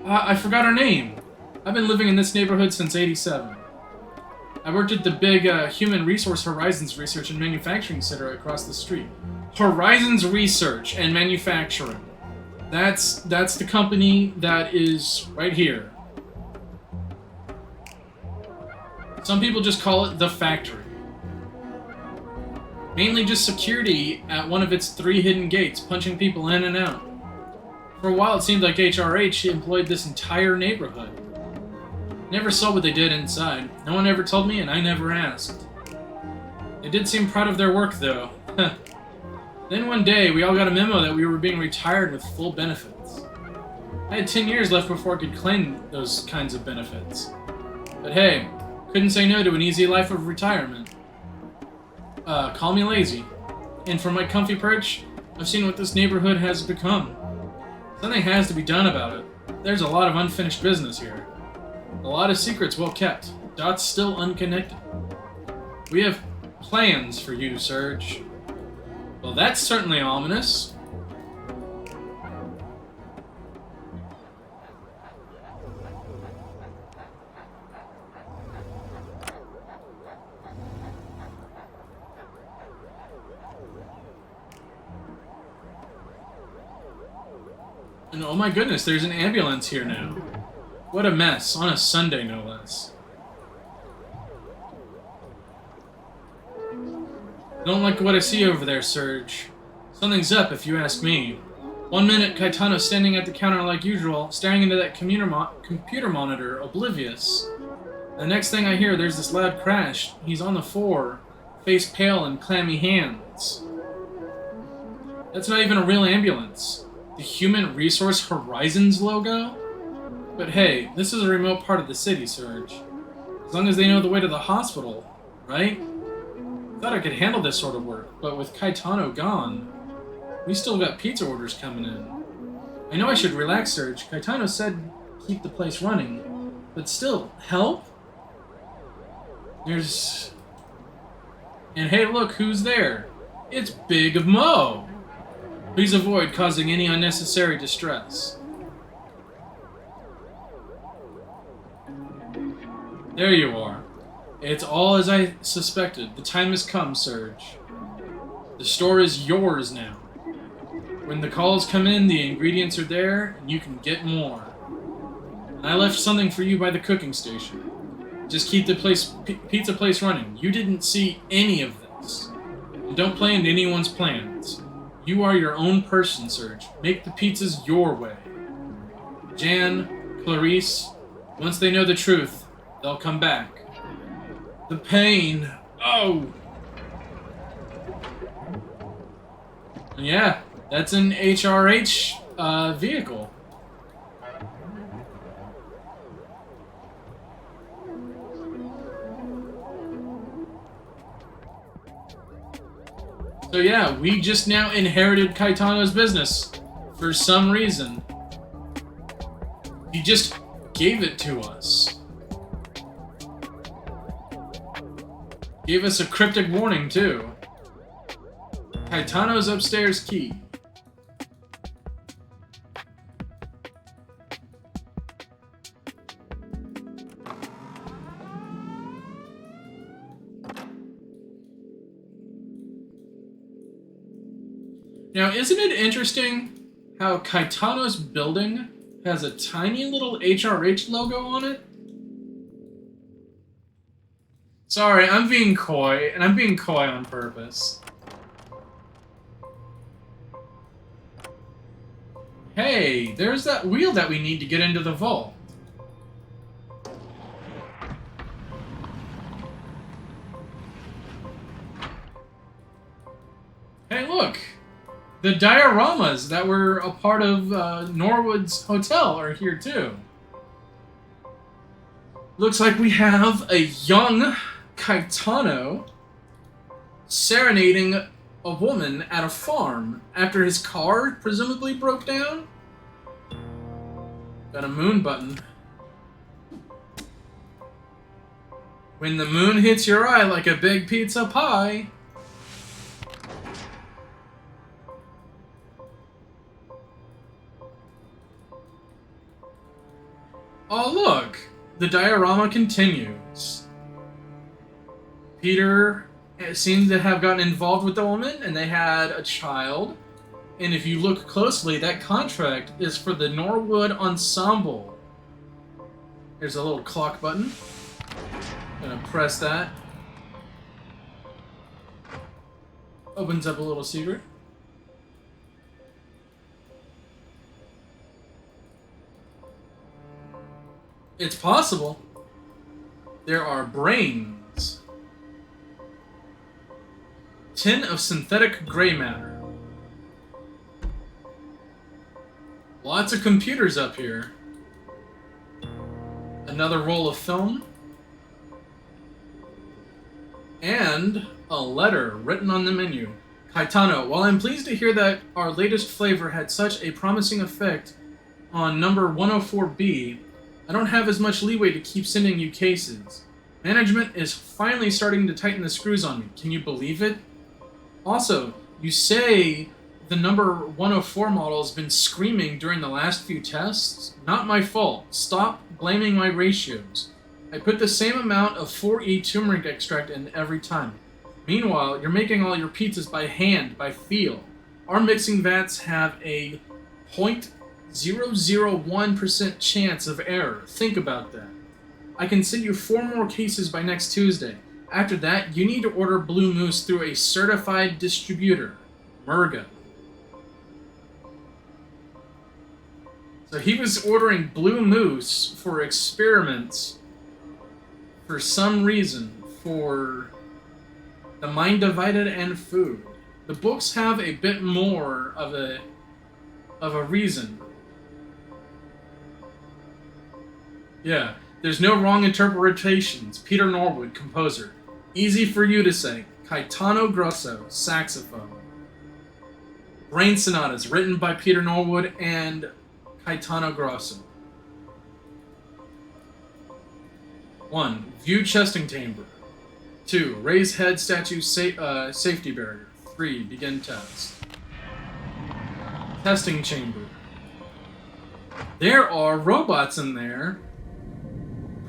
I forgot her name. I've been living in this neighborhood since '87. I worked at the big Human Resource Horizons Research and Manufacturing Center across the street. Horizons Research and Manufacturing. That's the company that is right here. Some people just call it the factory. Mainly just security at one of its 3 hidden gates, punching people in and out. For a while it seemed like HRH employed this entire neighborhood. Never saw what they did inside. No one ever told me, and I never asked. They did seem proud of their work, though. Then one day, we all got a memo that we were being retired with full benefits. I had 10 years left before I could claim those kinds of benefits. But hey, couldn't say no to an easy life of retirement. Call me lazy. And from my comfy perch, I've seen what this neighborhood has become. Something has to be done about it. There's a lot of unfinished business here. A lot of secrets well kept. Dots still unconnected. We have plans for you, Serge. Well, that's certainly ominous. And oh my goodness, there's an ambulance here now. What a mess, on a Sunday no less. I don't like what I see over there, Serge. Something's up, if you ask me. 1 minute, Caetano's standing at the counter like usual, staring into that computer monitor, oblivious. The next thing I hear, there's this loud crash. He's on the floor, face pale and clammy hands. That's not even a real ambulance. The Human Resource Horizons logo? But hey, this is a remote part of the city, Serge. As long as they know the way to the hospital, right? I thought I could handle this sort of work, but with Caetano gone, we still got pizza orders coming in. I know I should relax, Serge. Caetano said keep the place running, but still, help? And hey, look, who's there? It's Big Mo! Please avoid causing any unnecessary distress. There you are. It's all as I suspected. The time has come, Serge. The store is yours now. When the calls come in, the ingredients are there, and you can get more. And I left something for you by the cooking station. Just keep the pizza place running. You didn't see any of this. And don't play into anyone's plans. You are your own person, Serge. Make the pizzas your way. Jan, Clarice, once they know the truth, they'll come back. The pain. Oh! And yeah, that's an HRH vehicle. So yeah, we just now inherited Caetano's business for some reason. He just gave it to us. Gave us a cryptic warning too. Kaitano's upstairs key. Now, isn't it interesting how Kaitano's building has a tiny little HRH logo on it? Sorry, I'm being coy, and I'm being coy on purpose. Hey, there's that wheel that we need to get into the vault. Hey, look! The dioramas that were a part of Norwood's hotel are here too. Looks like we have a young Kaitano serenading a woman at a farm after his car presumably broke down. Got a moon button. When the moon hits your eye like a big pizza pie. Oh look! The diorama continues. Peter seems to have gotten involved with the woman, and they had a child. And if you look closely, that contract is for the Norwood Ensemble. There's a little clock button. Gonna press that. Opens up a little secret. It's possible. There are brains. Tin of synthetic gray matter. Lots of computers up here. Another roll of film. And a letter written on the menu. Kaitano, while I'm pleased to hear that our latest flavor had such a promising effect on number 104B, I don't have as much leeway to keep sending you cases. Management is finally starting to tighten the screws on me. Can you believe it? Also, you say the number 104 model has been screaming during the last few tests? Not my fault. Stop blaming my ratios. I put the same amount of 4E turmeric extract in every time. Meanwhile, you're making all your pizzas by hand, by feel. Our mixing vats have a 0.001% chance of error. Think about that. I can send you 4 more cases by next Tuesday. After that, you need to order Blue Moose through a certified distributor, Murga. So he was ordering Blue Moose for experiments for some reason for the Mind Divided and food. The books have a bit more of a reason. Yeah, there's no wrong interpretations. Peter Norwood, composer. Easy for you to say. Caetano Grosso, saxophone. Rain Sonatas, written by Peter Norwood and Caetano Grosso. 1. View chesting chamber. 2. Raise head statue safety barrier. 3. Begin test. Testing chamber. There are robots in there,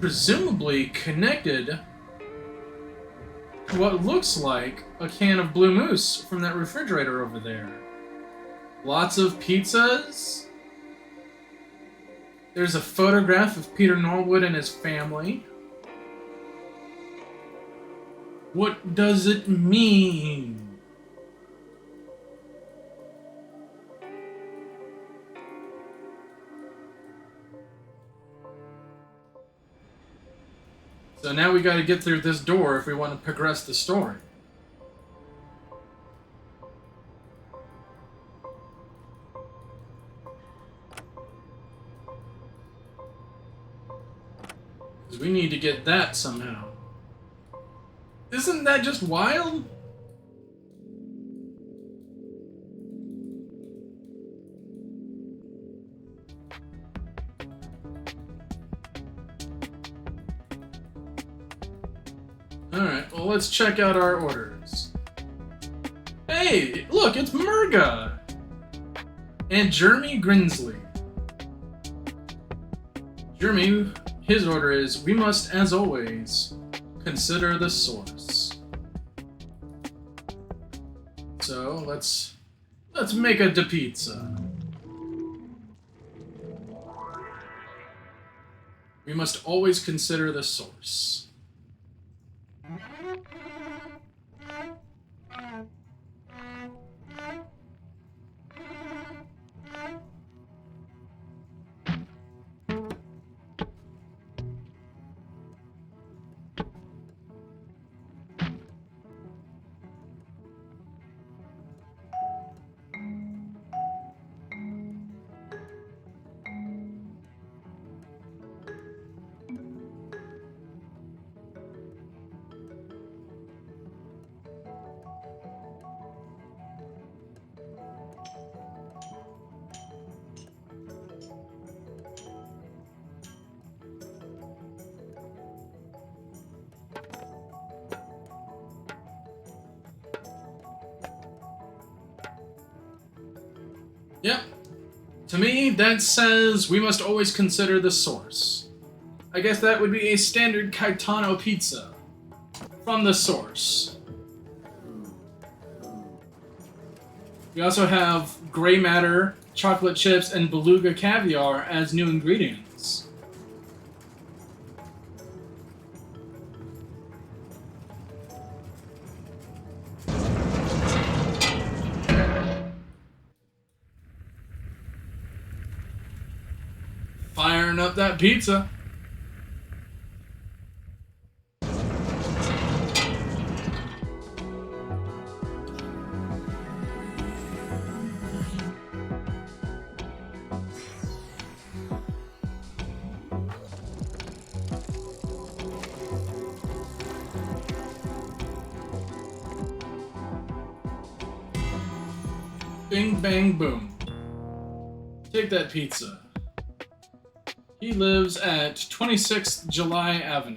presumably connected to what looks like a can of Blue Moose from that refrigerator over there. Lots of pizzas. There's a photograph of Peter Norwood and his family. What does it mean? So now we gotta get through this door if we want to progress the story. Because we need to get that somehow. Isn't that just wild? Alright, well let's check out our orders. Hey, Hey, look, it's Murga! And Jeremy Grinsley. Jeremy, his order is, we must, as always, consider the source. So, let's make a da pizza. We must always consider the source. Yep. To me, that says we must always consider the source. I guess that would be a standard Caetano pizza. From the source. We also have gray matter, chocolate chips, and beluga caviar as new ingredients. Firing up that pizza. Bing, bang, boom. Take that pizza. He lives at 26th July Avenue.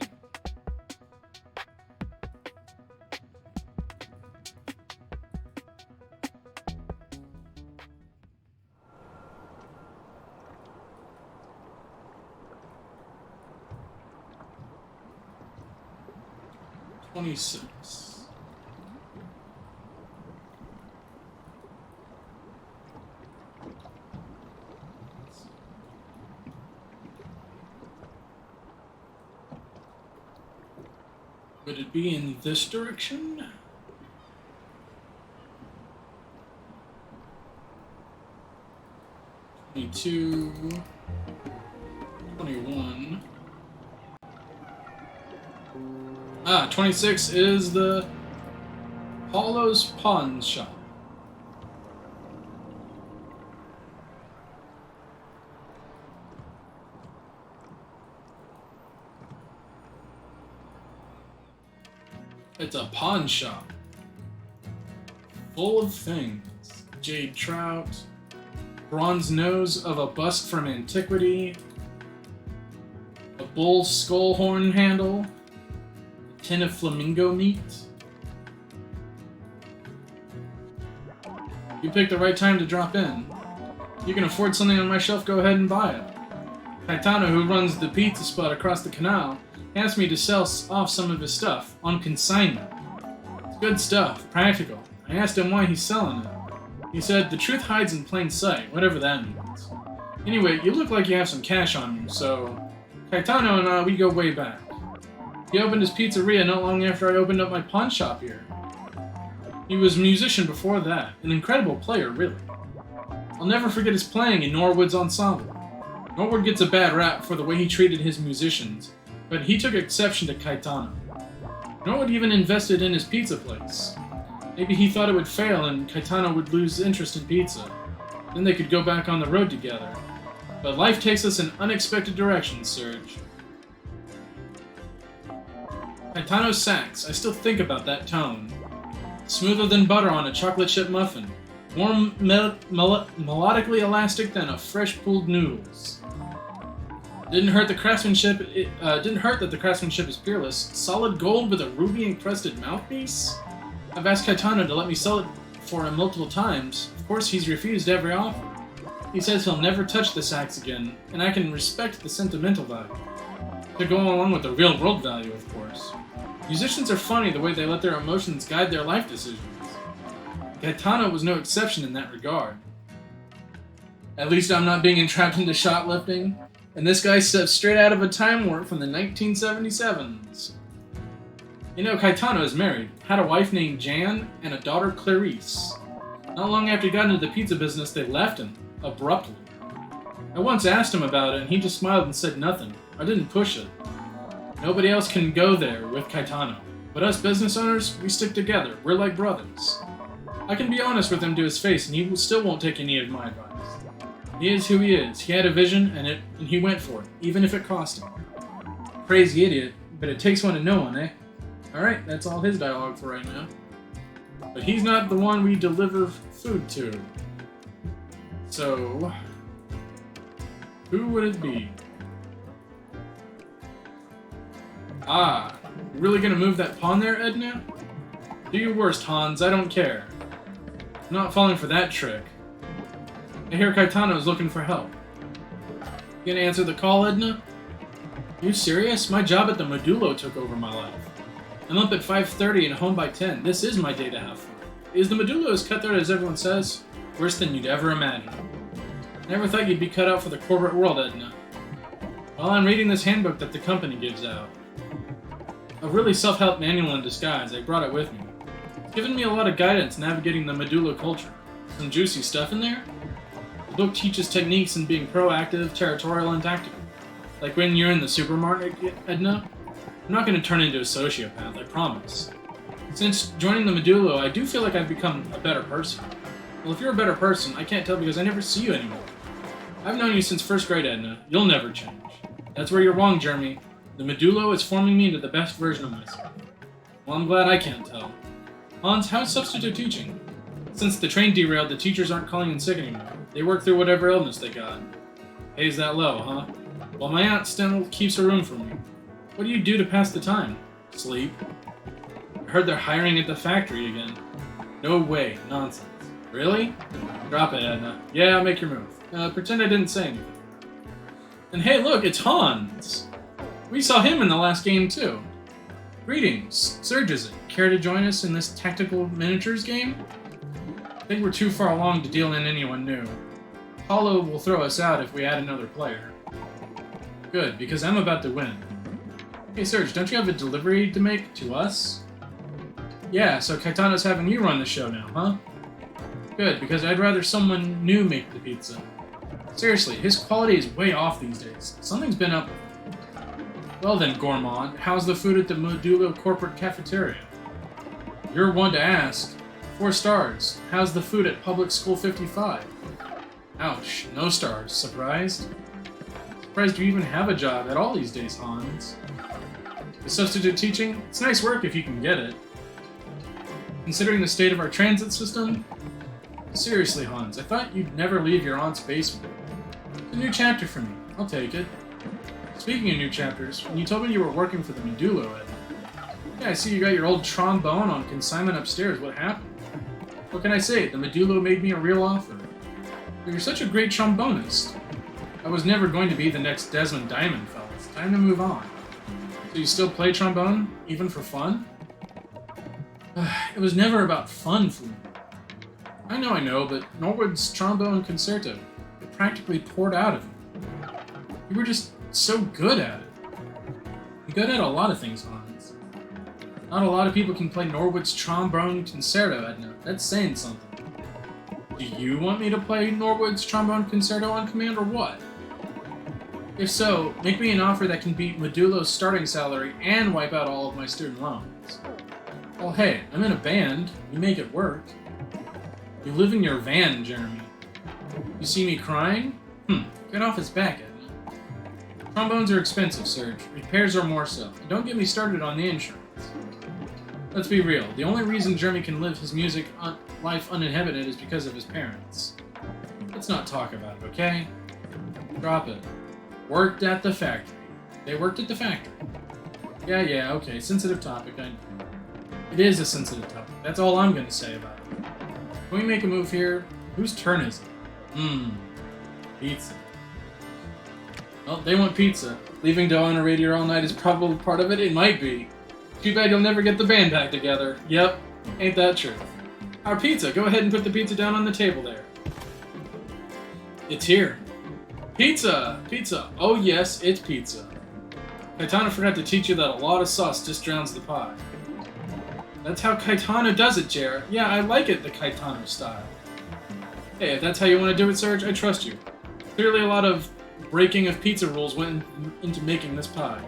Would it be in this direction? (22) 21. 26 is the Paulo's Pawn Shop. It's a pawn shop. Full of things. Jade trout, bronze nose of a bust from antiquity, a bull skull horn handle, a tin of flamingo meat. You picked the right time to drop in. You can afford something on my shelf, go ahead and buy it. Caetano, who runs the pizza spot across the canal, asked me to sell off some of his stuff on consignment. It's good stuff, practical. I asked him why he's selling it. He said, the truth hides in plain sight, whatever that means. Anyway, you look like you have some cash on you, so Caetano and I, we go way back. He opened his pizzeria not long after I opened up my pawn shop here. He was a musician before that, an incredible player, really. I'll never forget his playing in Norwood's ensemble. Norwood gets a bad rap for the way he treated his musicians, but he took exception to Caetano. Norwood even invested in his pizza place. Maybe he thought it would fail and Caetano would lose interest in pizza. Then they could go back on the road together. But life takes us in unexpected directions, Serge. Caetano's sax, I still think about that tone. Smoother than butter on a chocolate chip muffin. More melodically elastic than a fresh pulled noodles. Didn't hurt the craftsmanship. Didn't hurt that the craftsmanship is peerless. Solid gold with a ruby encrusted mouthpiece. I've asked Caetano to let me sell it for him multiple times. Of course, he's refused every offer. He says he'll never touch the sax again, and I can respect the sentimental value. To go along with the real-world value, of course. Musicians are funny the way they let their emotions guide their life decisions. Gaetano was no exception in that regard. At least I'm not being entrapped into shoplifting, and this guy steps straight out of a time warp from the 1977s. You know, Gaetano is married, had a wife named Jan, and a daughter Clarice. Not long after he got into the pizza business, they left him, abruptly. I once asked him about it, and he just smiled and said nothing. I didn't push it. Nobody else can go there with Gaetano, but us business owners, we stick together. We're like brothers. I can be honest with him to his face, and he still won't take any of my advice. He is who he is. He had a vision, and he went for it, even if it cost him. Crazy idiot, but it takes one to know one, eh? Alright, that's all his dialogue for right now. But he's not the one we deliver food to. So, who would it be? Ah, you really gonna move that pawn there, Edna? Do your worst, Hans, I don't care. I'm not falling for that trick. I hear Gaetano's looking for help. You gonna answer the call, Edna? You serious? My job at the Modulo took over my life. I'm up at 5:30 and home by 10. This is my day to have fun. Is the Modulo as cutthroat as everyone says? Worse than you'd ever imagine. Never thought you'd be cut out for the corporate world, Edna. Well, I'm reading this handbook that the company gives out. A really self-help manual in disguise. I brought it with me. It's given me a lot of guidance navigating the Modulo culture. Some juicy stuff in there. The book teaches techniques in being proactive, territorial, and tactical. Like when you're in the supermarket, Edna. I'm not going to turn into a sociopath, I promise. Since joining the Modulo, I do feel like I've become a better person. Well, if you're a better person, I can't tell because I never see you anymore. I've known you since first grade, Edna. You'll never change. That's where you're wrong, Jeremy. The Modulo is forming me into the best version of myself. Well, I'm glad I can't tell. Hans, how's substitute teaching? Since the train derailed, the teachers aren't calling in sick anymore. They work through whatever illness they got. Pays that low, huh? Well, my aunt still keeps her room for me. What do you do to pass the time? Sleep. I heard they're hiring at the factory again. No way. Nonsense. Really? Drop it, Edna. Yeah, make your move. Pretend I didn't say anything. And hey, look, it's Hans! We saw him in the last game, too. Greetings. Serge is it? Care to join us in this tactical miniatures game? I think we're too far along to deal in anyone new. Paulo will throw us out if we add another player. Good, because I'm about to win. Hey Serge, don't you have a delivery to make to us? Yeah, so Gaetano's having you run the show now, huh? Good, because I'd rather someone new make the pizza. Seriously, his quality is way off these days. Something's been up with him. Well then, Gourmand, how's the food at the Modulo corporate cafeteria? You're one to ask. 4 stars. How's the food at Public School 55? Ouch, no stars. Surprised? Surprised you even have a job at all these days, Hans. The substitute teaching? It's nice work if you can get it. Considering the state of our transit system? Seriously, Hans, I thought you'd never leave your aunt's basement. It's a new chapter for me. I'll take it. Speaking of new chapters, when you told me you were working for the Modulo, yeah, I see you got your old trombone on consignment upstairs. What happened? What can I say? The Modulo made me a real offer. You're such a great trombonist. I was never going to be the next Desmond Diamond, fellas. Time to move on. So you still play trombone, even for fun? It was never about fun for me. I know, but Norwood's trombone concerto, it practically poured out of you. You were just so good at it. You're good at a lot of things, Hans. Not a lot of people can play Norwood's trombone concerto, Edna. That's saying something. Do you want me to play Norwood's trombone concerto on command, or what? If so, make me an offer that can beat Modulo's starting salary and wipe out all of my student loans. Well, hey, I'm in a band. We make it work. You live in your van, Jeremy. You see me crying? Get off his back, Edna. Trombones are expensive, Serge. Repairs are more so. And don't get me started on the insurance. Let's be real. The only reason Jeremy can live his music life uninhibited is because of his parents. Let's not talk about it, okay? Drop it. Worked at the factory. They worked at the factory. Yeah, okay. Sensitive topic. It is a sensitive topic. That's all I'm going to say about it. Can we make a move here? Whose turn is it? Pizza. Well, they want pizza. Leaving dough on a radiator all night is probably part of it. It might be. Too bad you'll never get the band back together. Yep, ain't that true. Our pizza. Go ahead and put the pizza down on the table there. It's here. Pizza! Pizza. Oh yes, it's pizza. Caetano forgot to teach you that a lot of sauce just drowns the pie. That's how Caetano does it, Jer. Yeah, I like it, the Caetano style. Hey, if that's how you want to do it, Serge, I trust you. Clearly a lot of breaking of pizza rules went into making this pie.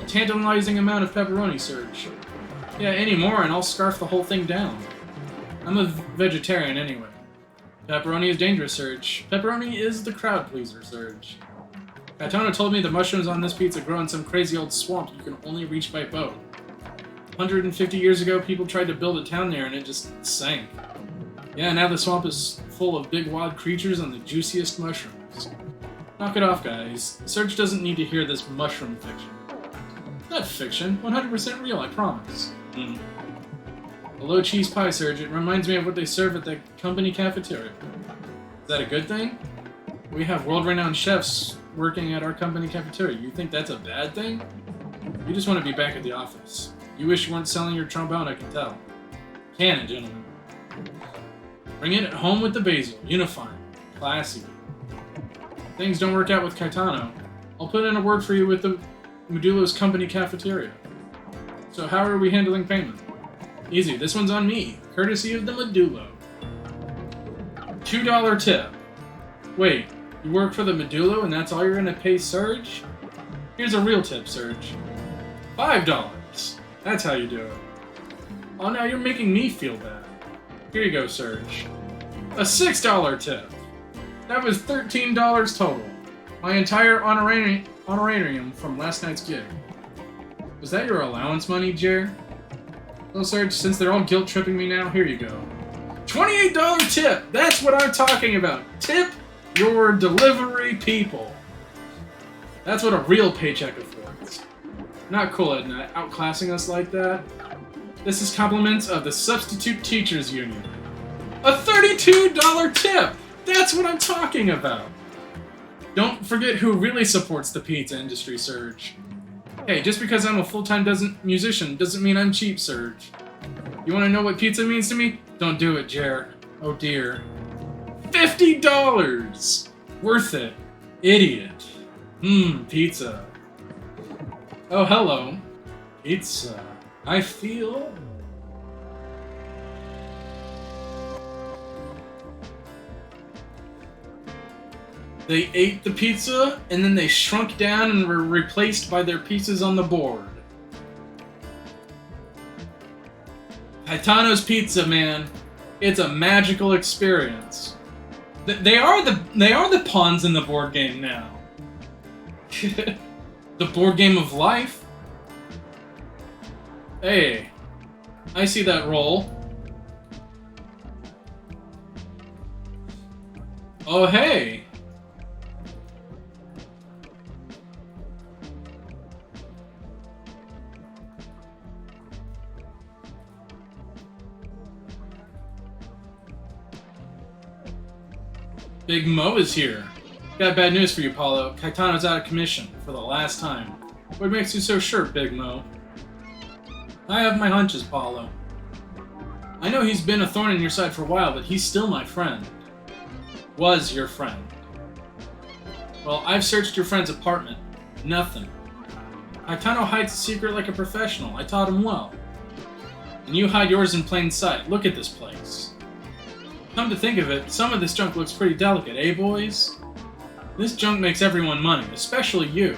A tantalizing amount of pepperoni, Serge. Yeah, any more and I'll scarf the whole thing down. I'm a vegetarian anyway. Pepperoni is dangerous, Serge. Pepperoni is the crowd pleaser, Serge. Caetano told me the mushrooms on this pizza grow in some crazy old swamp you can only reach by boat. 150 years ago, people tried to build a town there and it just sank. Yeah, now the swamp is full of big wild creatures and the juiciest mushrooms. Knock it off, guys. Serge doesn't need to hear this mushroom fiction. Not fiction, 100% real, I promise. A low cheese pie, Serge. It reminds me of what they serve at the company cafeteria. Is that a good thing? We have world-renowned chefs working at our company cafeteria. You think that's a bad thing? You just want to be back at the office. You wish you weren't selling your trombone, I can tell. Can it, gentlemen? Bring it home with the basil. Unifying. Classy. If things don't work out with Caetano, I'll put in a word for you with the Modulo's company cafeteria. So how are we handling payment? Easy, this one's on me, courtesy of the Modulo. $2 tip. Wait, you work for the Modulo and that's all you're gonna pay Serge? Here's a real tip, Serge. $5. That's how you do it. Oh, now you're making me feel bad. Here you go, Serge. A $6 tip. That was $13 total. My entire honorarium from last night's gig. Was that your allowance money, Jer? Well, Serge, since they're all guilt-tripping me now, here you go. $28 tip! That's what I'm talking about! Tip your delivery people. That's what a real paycheck affords. Not cool, Edna, outclassing us like that. This is compliments of the Substitute Teachers Union. A $32 tip! That's what I'm talking about! Don't forget who really supports the pizza industry, Serge. Hey, just because I'm a full-time musician doesn't mean I'm cheap, Serge. You want to know what pizza means to me? Don't do it, Jer. Oh dear. $50! Worth it. Idiot. Pizza. Oh, hello. Pizza. I feel... They ate the pizza, and then they shrunk down and were replaced by their pieces on the board. Caetano's Pizza, man. It's a magical experience. They are the pawns in the board game now. The board game of life. Hey, I see that roll. Oh, hey. Big Mo is here. Got bad news for you, Paulo. Caetano's out of commission for the last time. What makes you so sure, Big Mo? I have my hunches, Paulo. I know he's been a thorn in your side for a while, but he's still my friend. Was your friend. Well, I've searched your friend's apartment. Nothing. Caetano hides a secret like a professional. I taught him well. And you hide yours in plain sight. Look at this place. Come to think of it, some of this junk looks pretty delicate, eh, boys? This junk makes everyone money, especially you.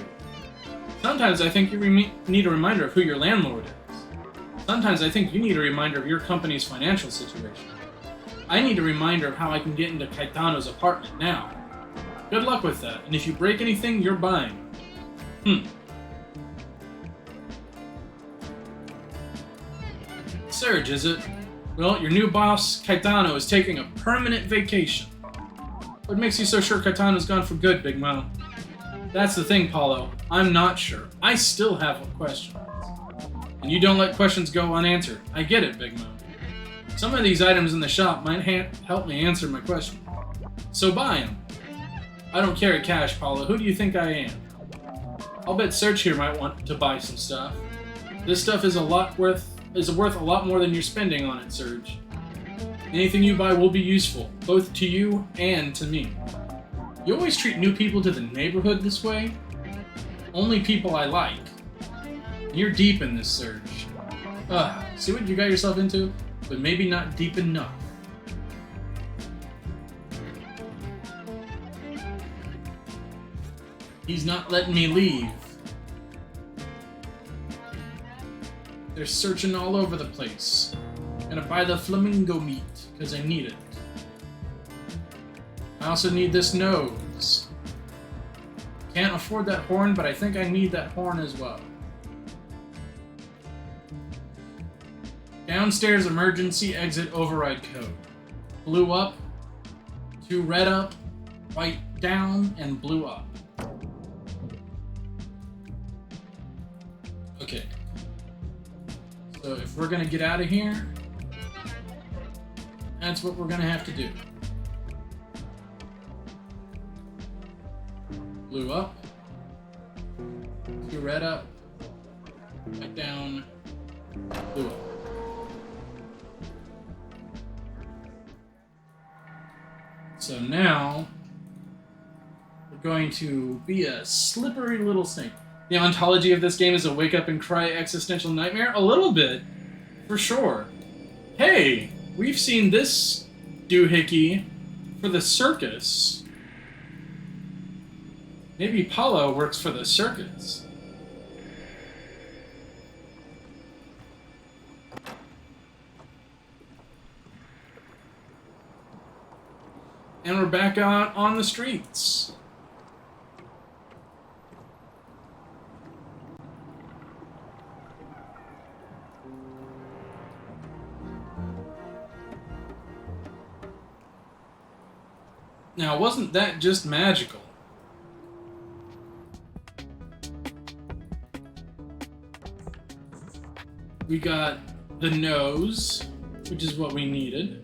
Sometimes I think you need a reminder of who your landlord is. Sometimes I think you need a reminder of your company's financial situation. I need a reminder of how I can get into Caetano's apartment now. Good luck with that, and if you break anything, you're buying. Serge, is it? Well, your new boss, Caetano, is taking a permanent vacation. What makes you so sure Caetano's gone for good, Big Mo? That's the thing, Paulo. I'm not sure. I still have questions. And you don't let questions go unanswered. I get it, Big Mo. Some of these items in the shop might help me answer my question. So buy them. I don't carry cash, Paula. Who do you think I am? I'll bet Serge here might want to buy some stuff. This stuff is worth a lot more than you're spending on it, Serge. Anything you buy will be useful, both to you and to me. You always treat new people to the neighborhood this way? Only people I like. You're deep in this, Serge. See what you got yourself into? But maybe not deep enough. He's not letting me leave. They're searching all over the place. Gonna buy the flamingo meat, because I need it. I also need this nose. Can't afford that horn, but I think I need that horn as well. Downstairs emergency exit override code. Blue up, 2 red up, white down, and blue up. Okay. So if we're gonna get out of here, that's what we're gonna have to do. Blue up, 2 red up, white down, blue up. So now, we're going to be a slippery little snake. The ontology of this game is a wake up and cry existential nightmare? A little bit, for sure. Hey, we've seen this doohickey for the circus. Maybe Paula works for the circus. And we're back out on the streets. Now, wasn't that just magical? We got the nose, which is what we needed.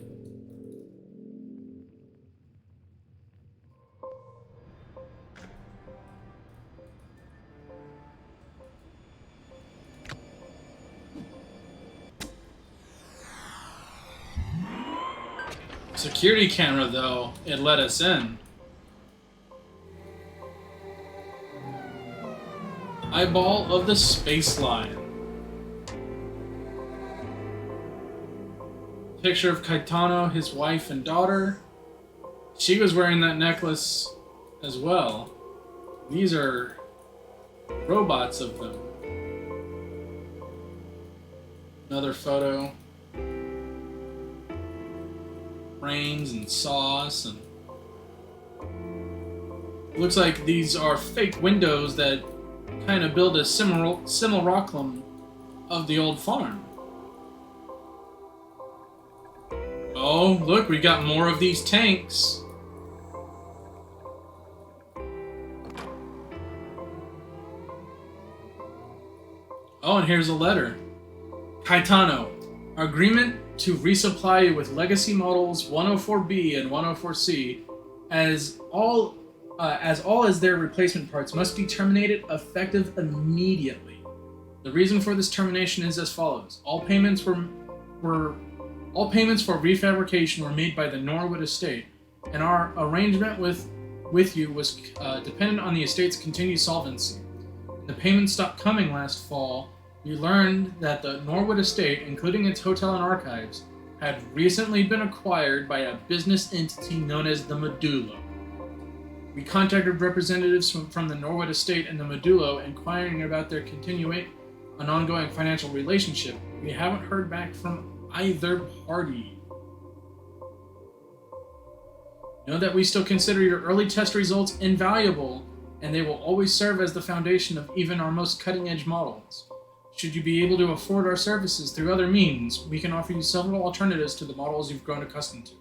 Security camera, though, it let us in. Eyeball of the space line. Picture of Caetano, his wife and daughter. She was wearing that necklace as well. These are robots of them. Another photo. Brains and sauce, and looks like these are fake windows that kind of build a simulacrum of the old farm. Oh, look, we got more of these tanks. Oh, and here's a letter. Caetano, agreement to resupply you with legacy models 104B and 104C, as all as their replacement parts must be terminated effective immediately. The reason for this termination is as follows: all payments for refabrication were made by the Norwood estate, and our arrangement with you was dependent on the estate's continued solvency. The payments stopped coming last fall. We learned that the Norwood estate, including its hotel and archives, had recently been acquired by a business entity known as the Modulo. We contacted representatives from the Norwood estate and the Modulo, inquiring about their continuing an ongoing financial relationship. We haven't heard back from either party. Know that we still consider your early test results invaluable, and they will always serve as the foundation of even our most cutting-edge models. Should you be able to afford our services through other means, we can offer you several alternatives to the models you've grown accustomed to.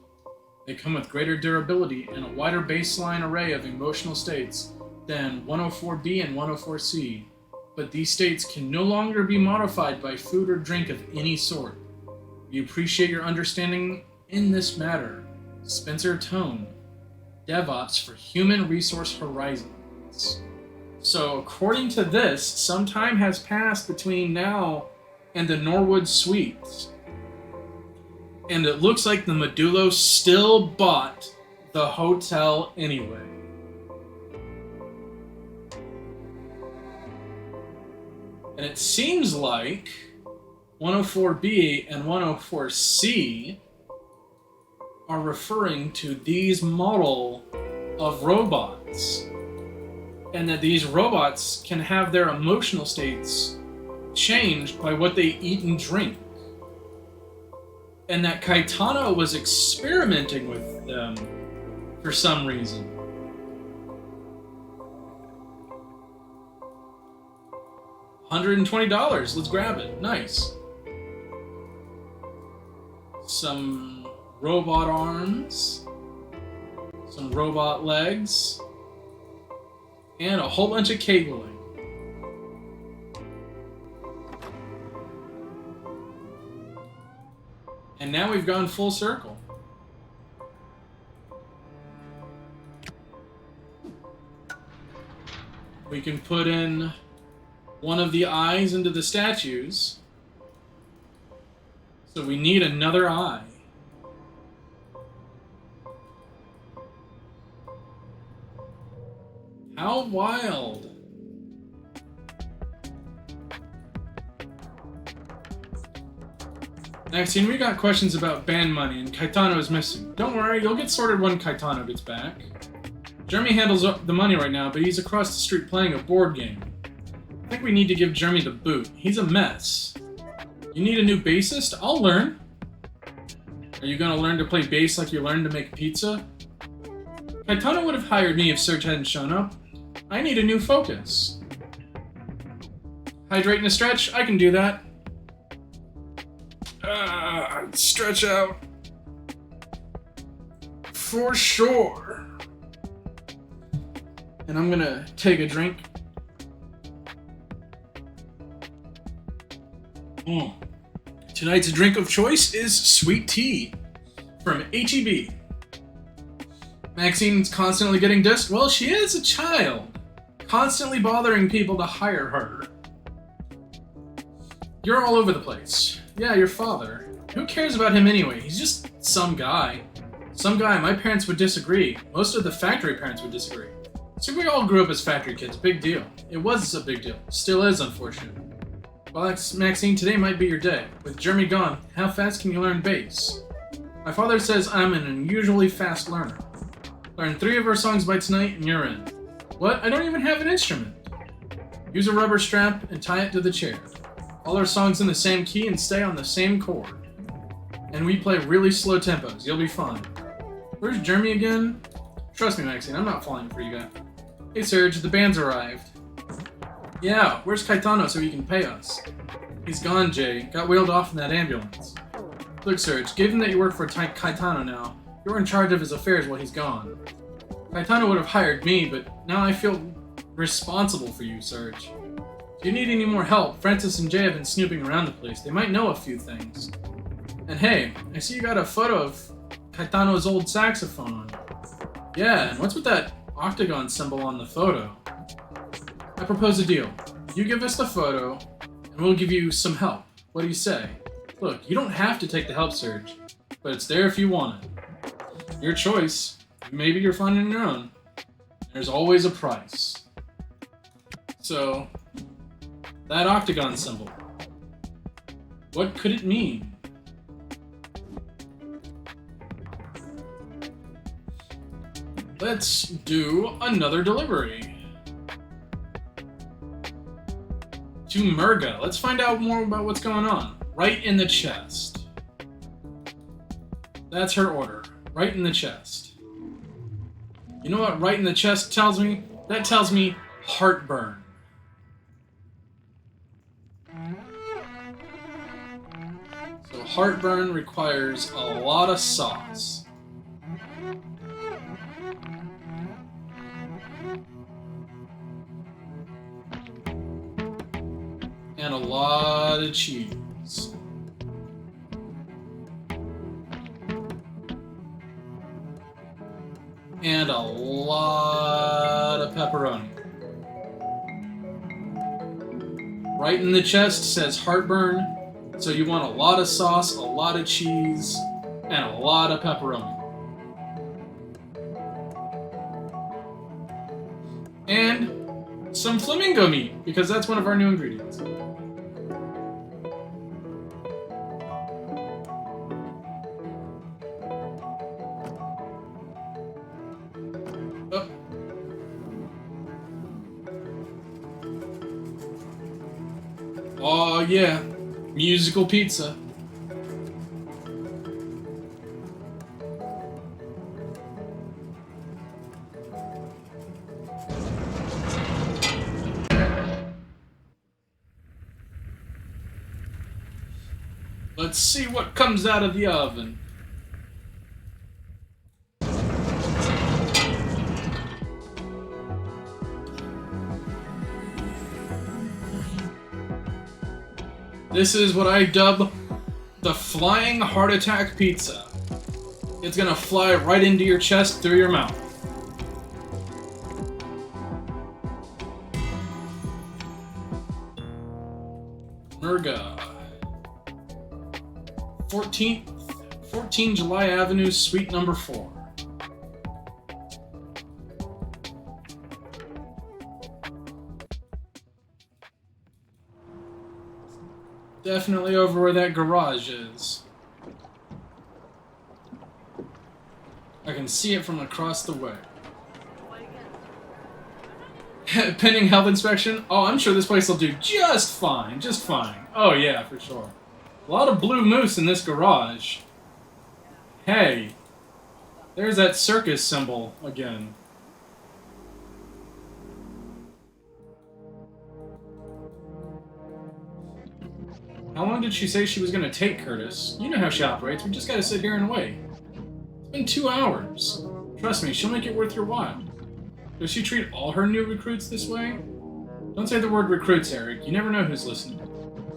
They come with greater durability and a wider baseline array of emotional states than 104B and 104C, but these states can no longer be modified by food or drink of any sort. We appreciate your understanding in this matter. Spencer Tone, DevOps for Human Resource Horizons. So, according to this, some time has passed between now and the Norwood Suites. And it looks like the Medulo still bought the hotel anyway. And it seems like 104B and 104C are referring to these model of robots. And that these robots can have their emotional states changed by what they eat and drink. And that Caetano was experimenting with them for some reason. $120. Let's grab it. Nice. Some robot arms. Some robot legs. And a whole bunch of cabling. And now we've gone full circle. We can put in one of the eyes into the statues. So we need another eye. How wild. Maxine, we got questions about band money and Caetano is missing. Don't worry, you'll get sorted when Caetano gets back. Jeremy handles the money right now, but he's across the street playing a board game. I think we need to give Jeremy the boot. He's a mess. You need a new bassist? I'll learn. Are you gonna learn to play bass like you learned to make pizza? Caetano would have hired me if Serge hadn't shown up. I need a new focus. Hydrate and a stretch? I can do that. Stretch out. For sure. And I'm gonna take a drink. Tonight's drink of choice is sweet tea from HEB. Maxine's constantly getting dissed. Well, she is a child. Constantly bothering people to hire her. You're all over the place. Yeah, your father. Who cares about him anyway? He's just some guy. Some guy. My parents would disagree. Most of the factory parents would disagree. See, we all grew up as factory kids. Big deal. It was a big deal. Still is, unfortunately. Well, Maxine, today might be your day. With Jeremy gone, how fast can you learn bass? My father says I'm an unusually fast learner. Learn 3 of our songs by tonight and you're in. What? I don't even have an instrument. Use a rubber strap and tie it to the chair. All our songs in the same key and stay on the same chord. And we play really slow tempos. You'll be fine. Where's Jeremy again? Trust me, Maxine, I'm not falling for you guys. Hey, Serge, the band's arrived. Yeah, where's Caetano so he can pay us? He's gone, Jay. Got wheeled off in that ambulance. Look, Serge, given that you work for Caetano now, you're in charge of his affairs while he's gone. Caetano would have hired me, but now I feel responsible for you, Serge. If you need any more help, Francis and Jay have been snooping around the place. They might know a few things. And hey, I see you got a photo of Caetano's old saxophone on you. Yeah, and what's with that octagon symbol on the photo? I propose a deal. You give us the photo, and we'll give you some help. What do you say? Look, you don't have to take the help, Serge, but it's there if you want it. Your choice. Maybe you're finding your own. There's always a price. So, that octagon symbol. What could it mean? Let's do another delivery. To Murga. Let's find out more about what's going on. Right in the chest. That's her order. Right in the chest. You know what right in the chest tells me? That tells me heartburn. So heartburn requires a lot of sauce. And a lot of cheese. And a lot of pepperoni. Right in the chest says heartburn, so you want a lot of sauce, a lot of cheese, and a lot of pepperoni. And some flamingo meat, because that's one of our new ingredients. Oh yeah, musical pizza. Let's see what comes out of the oven. This is what I dub the flying heart attack pizza. It's gonna fly right into your chest through your mouth. Murga. 14 July Avenue, Suite number 4. Definitely over where that garage is. I can see it from across the way. Pending health inspection? Oh, I'm sure this place will do just fine, just fine. Oh yeah, for sure. A lot of blue moose in this garage. Hey, there's that circus symbol again. How long did she say she was gonna take, Curtis? You know how she operates, we just gotta sit here and wait. It's been 2 hours. Trust me, she'll make it worth your while. Does she treat all her new recruits this way? Don't say the word recruits, Eric. You never know who's listening.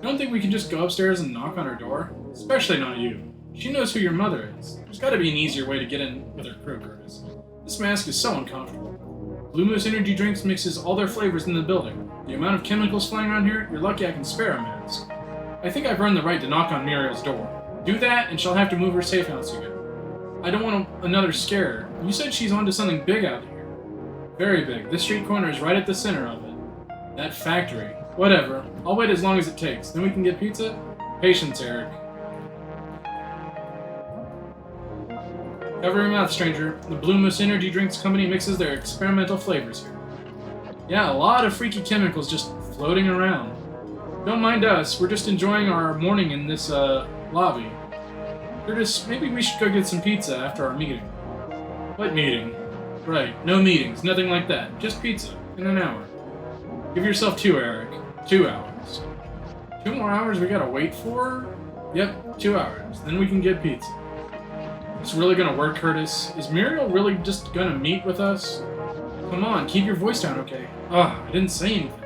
I don't think we can just go upstairs and knock on her door. Especially not you. She knows who your mother is. There's gotta be an easier way to get in with her crew, Curtis. This mask is so uncomfortable. Blue Moose Energy Drinks mixes all their flavors in the building. The amount of chemicals flying around here, you're lucky I can spare a mask. I think I've earned the right to knock on Muriel's door. Do that, and she'll have to move her safe house again. I don't want another scare. You said she's onto something big out here. Very big. This street corner is right at the center of it. That factory. Whatever. I'll wait as long as it takes. Then we can get pizza? Patience, Eric. Cover your mouth, stranger. The Blue Moose Energy Drinks Company mixes their experimental flavors here. Yeah, a lot of freaky chemicals just floating around. Don't mind us. We're just enjoying our morning in this, lobby. Curtis, maybe we should go get some pizza after our meeting. What meeting? Right, no meetings, nothing like that. Just pizza, in an hour. Give yourself 2, Eric. 2 hours. 2 more hours we gotta wait for? Yep, 2 hours. Then we can get pizza. It's really gonna work, Curtis? Is Muriel really just gonna meet with us? Come on, keep your voice down, okay? Ugh, I didn't say anything.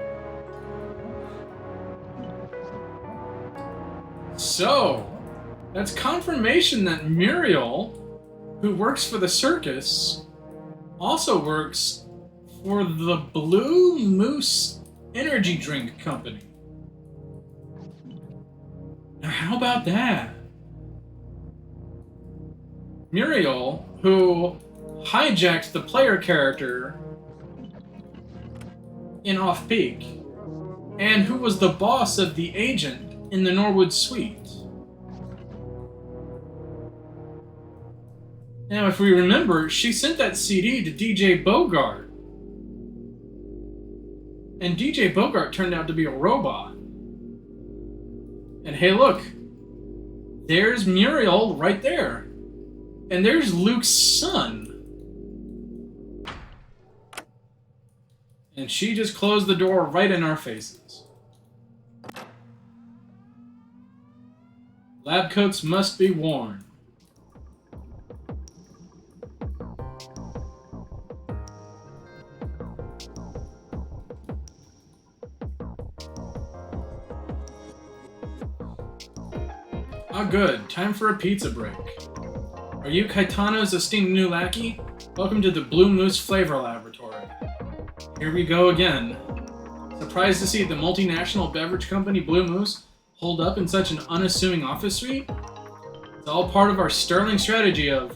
So, that's confirmation that Muriel, who works for the circus, also works for the Blue Moose Energy Drink Company. Now, how about that? Muriel, who hijacked the player character in Off-Peak, and who was the boss of the agent in the Norwood Suite. Now, if we remember, she sent that CD to DJ Bogart. And DJ Bogart turned out to be a robot. And hey, look. There's Muriel right there. And there's Luke's son. And she just closed the door right in our faces. Lab coats must be worn. Ah, good. Time for a pizza break. Are you Caetano's esteemed new lackey? Welcome to the Blue Moose Flavor Laboratory. Here we go again. Surprised to see the multinational beverage company Blue Moose hold up in such an unassuming office suite? It's all part of our sterling strategy of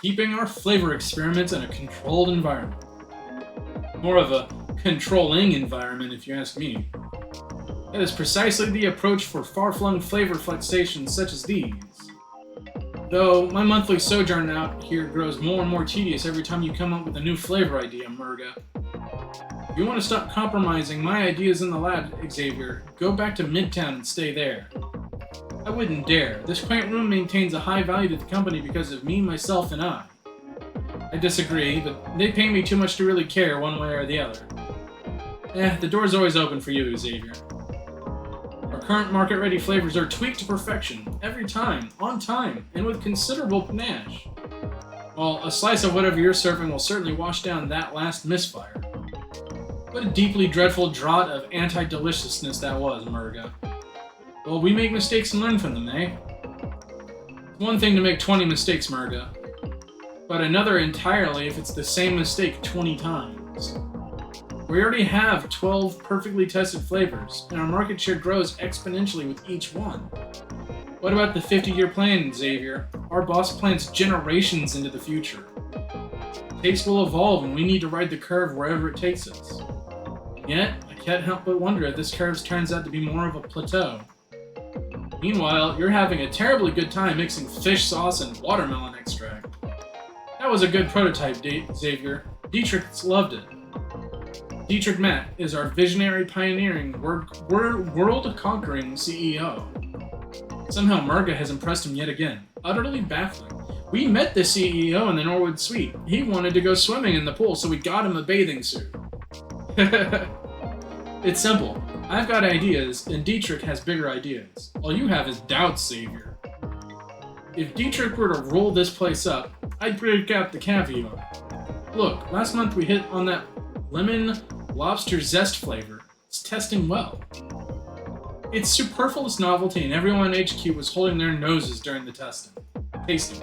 keeping our flavor experiments in a controlled environment. More of a controlling environment, if you ask me. That is precisely the approach for far-flung flavor flex stations such as these. Though, my monthly sojourn out here grows more and more tedious every time you come up with a new flavor idea, Murga. If you want to stop compromising my ideas in the lab, Xavier, go back to Midtown and stay there. I wouldn't dare. This quaint room maintains a high value to the company because of me, myself, and I. I disagree, but they pay me too much to really care one way or the other. The door's always open for you, Xavier. Our current market-ready flavors are tweaked to perfection, every time, on time, and with considerable panache. While a slice of whatever you're serving will certainly wash down that last misfire. What a deeply dreadful draught of anti-deliciousness that was, Murga. Well, we make mistakes and learn from them, eh? It's one thing to make 20 mistakes, Murga, but another entirely if it's the same mistake 20 times. We already have 12 perfectly tested flavors, and our market share grows exponentially with each one. What about the 50-year plan, Xavier? Our boss plans generations into the future. Tastes will evolve, and we need to ride the curve wherever it takes us. Yet, I can't help but wonder if this curve turns out to be more of a plateau. Meanwhile, you're having a terribly good time mixing fish sauce and watermelon extract. That was a good prototype, Xavier. Dietrich's loved it. Dietrich Matt is our visionary, pioneering, world-conquering CEO. Somehow Murga has impressed him yet again. Utterly baffling. We met the CEO in the Norwood Suite. He wanted to go swimming in the pool, so we got him a bathing suit. It's simple. I've got ideas, and Dietrich has bigger ideas. All you have is doubts, Xavier. If Dietrich were to roll this place up, I'd break out the caviar. Look, last month we hit on that lemon lobster zest flavor. It's testing well. It's superfluous novelty, and everyone at HQ was holding their noses during the tasting.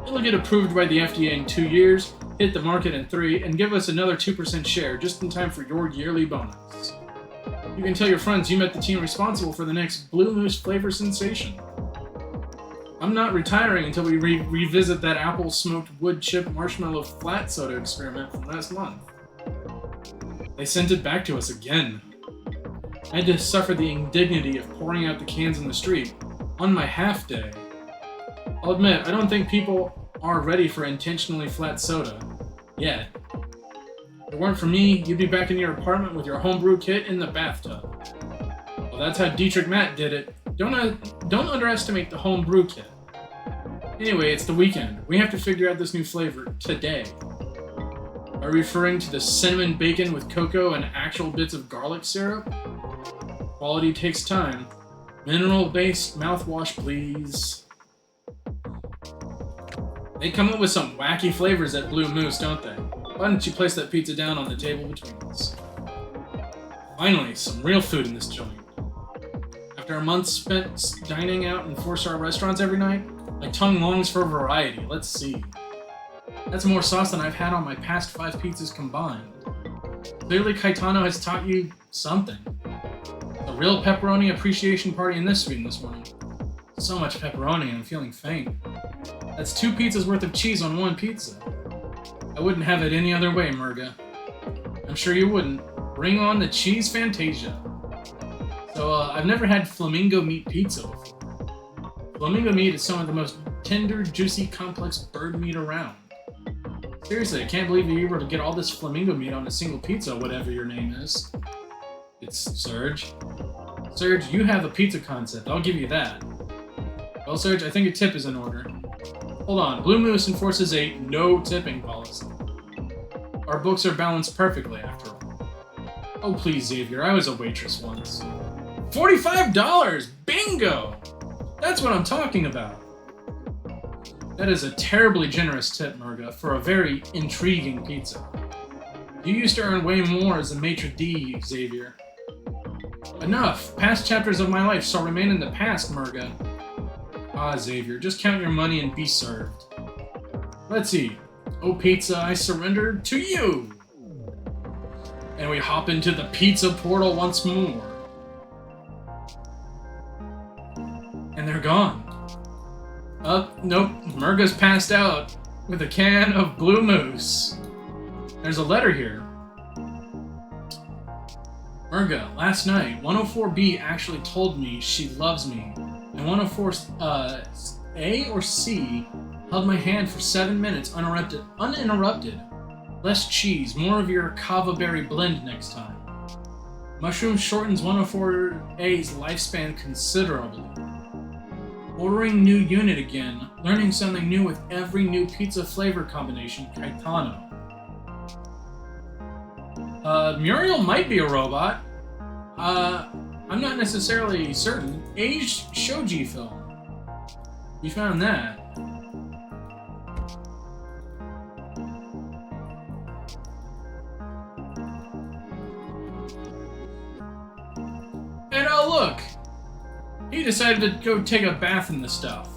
It'll get approved by the FDA in 2 years, hit the market in 3, and give us another 2% share just in time for your yearly bonus. You can tell your friends you met the team responsible for the next Blue Moose flavor sensation. I'm not retiring until we revisit that apple smoked wood chip marshmallow flat soda experiment from last month. They sent it back to us again. I had to suffer the indignity of pouring out the cans in the street on my half day. I'll admit, I don't think people are ready for intentionally flat soda yet. If it weren't for me, you'd be back in your apartment with your homebrew kit in the bathtub. Well, that's how Dietrich Matt did it. Don't underestimate the homebrew kit. Anyway, it's the weekend. We have to figure out this new flavor today. Are you referring to the cinnamon bacon with cocoa and actual bits of garlic syrup? Quality takes time. Mineral-based mouthwash, please. They come up with some wacky flavors at Blue Moose, don't they? Why don't you place that pizza down on the table between us? Finally, some real food in this joint. After a month spent dining out in 4-star restaurants every night, my tongue longs for variety. Let's see. That's more sauce than I've had on my past 5 pizzas combined. Clearly, Caetano has taught you something. A real pepperoni appreciation party in this suite this morning. So much pepperoni, I'm feeling faint. That's 2 pizzas worth of cheese on 1 pizza. I wouldn't have it any other way, Murga. I'm sure you wouldn't. Bring on the cheese fantasia. So, I've never had flamingo meat pizza before. Flamingo meat is some of the most tender, juicy, complex bird meat around. Seriously, I can't believe you were able to get all this flamingo meat on a single pizza, whatever your name is. It's Serge. Serge, you have a pizza concept, I'll give you that. Well, Serge, I think a tip is in order. Hold on, Blue Moose enforces a no tipping policy. Our books are balanced perfectly, after all. Oh please, Xavier, I was a waitress once. $45! Bingo! That's what I'm talking about. That is a terribly generous tip, Murga, for a very intriguing pizza. You used to earn way more as a maitre d', Xavier. Enough! Past chapters of my life shall remain in the past, Ah, Xavier, just count your money and be served. Let's see. Oh, pizza, I surrender to you! And we hop into the pizza portal once more. And they're gone. Nope, Murga's passed out with a can of Blue Moose. There's a letter here. Murga, last night, 104B actually told me she loves me, and 104 A or C held my hand for 7 minutes uninterrupted. Less cheese, more of your kava berry blend next time. Mushroom shortens 104A's lifespan considerably. Ordering new unit again, learning something new with every new pizza flavor combination, Caetano. Muriel might be a robot. I'm not necessarily certain. Aged shoji film. We found that. And oh look! He decided to go take a bath in the stuff.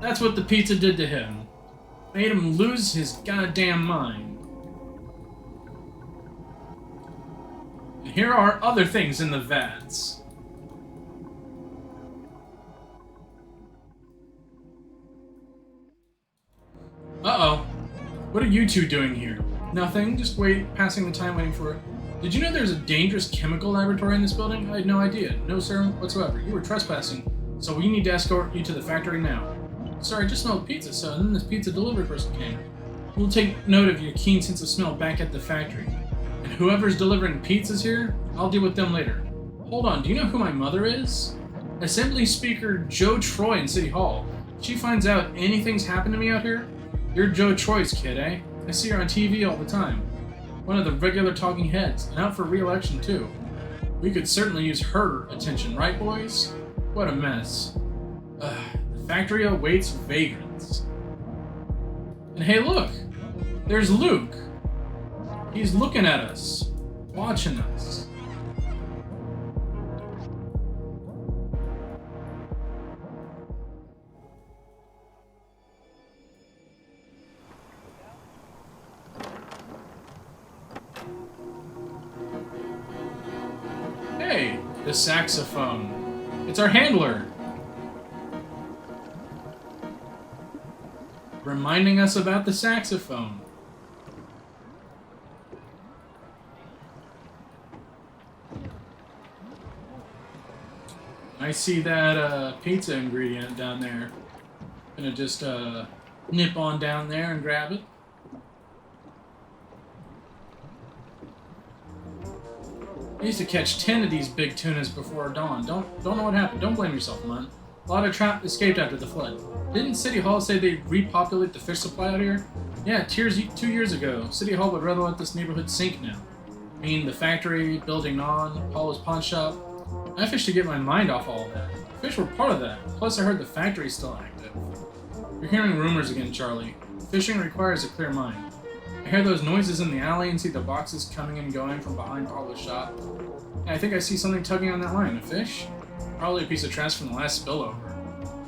That's what the pizza did to him. Made him lose his goddamn mind. And here are other things in the vats. Uh-oh. What are you two doing here? Nothing, just passing the time waiting for it. Did you know there's a dangerous chemical laboratory in this building? I had no idea. No, sir, whatsoever. You were trespassing, so we need to escort you to the factory now. Sorry, I just smelled pizza, so then this pizza delivery person came. We'll take note of your keen sense of smell back at the factory. And whoever's delivering pizzas here, I'll deal with them later. Hold on, do you know who my mother is? Assembly Speaker Joe Troy in City Hall. If she finds out anything's happened to me out here, you're Joe Troy's kid, eh? I see her on TV all the time. One of the regular talking heads, and out for re-election too. We could certainly use her attention, right boys? What a mess. The factory awaits vagrants. And hey look! There's Luke! He's looking at us. Watching us. Hey, the saxophone. It's our handler. Reminding us about the saxophone. I see that pizza ingredient down there. Gonna just nip on down there and grab it. I used to catch 10 of these big tunas before dawn. Don't know what happened. Don't blame yourself, man. A lot of trout escaped after the flood. Didn't City Hall say they'd repopulate the fish supply out here? Yeah, 2 years ago. City Hall would rather let this neighborhood sink now. I mean, the factory, building on, Paula's pawn shop. I fished to get my mind off all of that. Fish were part of that. Plus, I heard the factory's still active. You're hearing rumors again, Charlie. Fishing requires a clear mind. I hear those noises in the alley and see the boxes coming and going from behind Paula's shop. Yeah, I think I see something tugging on that line. A fish? Probably a piece of trash from the last spillover.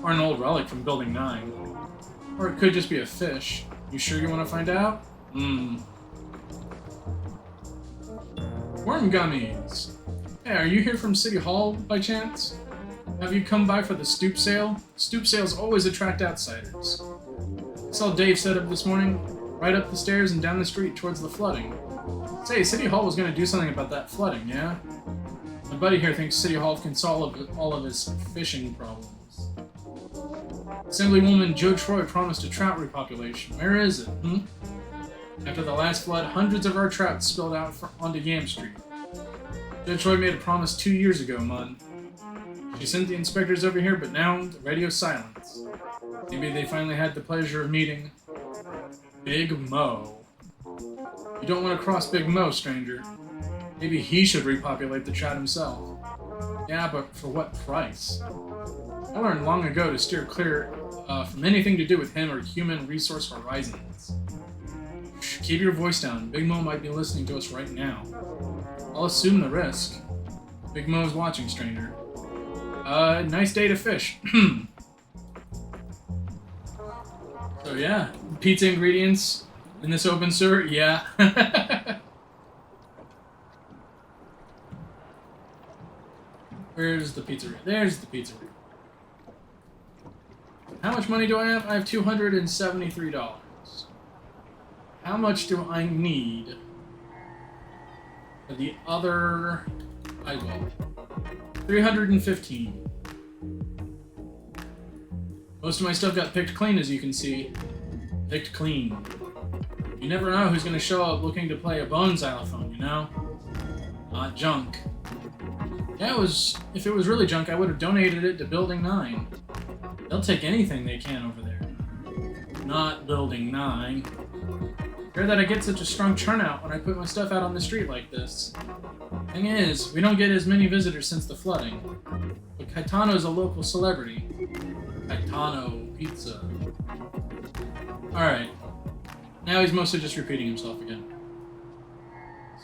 Or an old relic from Building 9. Or it could just be a fish. You sure you want to find out? Worm gummies! Hey, are you here from City Hall, by chance? Have you come by for the stoop sale? Stoop sales always attract outsiders. I saw Dave set up this morning, right up the stairs and down the street towards the flooding. Say, City Hall was going to do something about that flooding, yeah? My buddy here thinks City Hall can solve all of his fishing problems. Assemblywoman Joe Troy promised a trout repopulation. Where is it, After the last flood, hundreds of our trout spilled out onto Yam Street. Joe Troy made a promise 2 years ago, Mun. She sent the inspectors over here, but now the radio's silence. Maybe they finally had the pleasure of meeting Big Mo. You don't want to cross Big Mo, stranger. Maybe he should repopulate the trout himself. Yeah, but for what price? I learned long ago to steer clear from anything to do with him or human resource horizons. Shh, keep your voice down. Big Mo might be listening to us right now. I'll assume the risk. Big Mo's watching, stranger. Nice day to fish. So yeah, pizza ingredients in this open sewer? Yeah. Where's the pizzeria? There's the pizzeria. How much money do I have? I have $273. How much do I need for the other eyeball? 315. Most of my stuff got picked clean, as you can see. Picked clean. You never know who's going to show up looking to play a bone xylophone, you know? Not junk. Yeah, if it was really junk, I would have donated it to Building 9. They'll take anything they can over there. Not Building 9. Rare that I get such a strong turnout when I put my stuff out on the street like this. Thing is, we don't get as many visitors since the flooding. But Caetano's a local celebrity. Caetano Pizza. Alright. Now he's mostly just repeating himself again.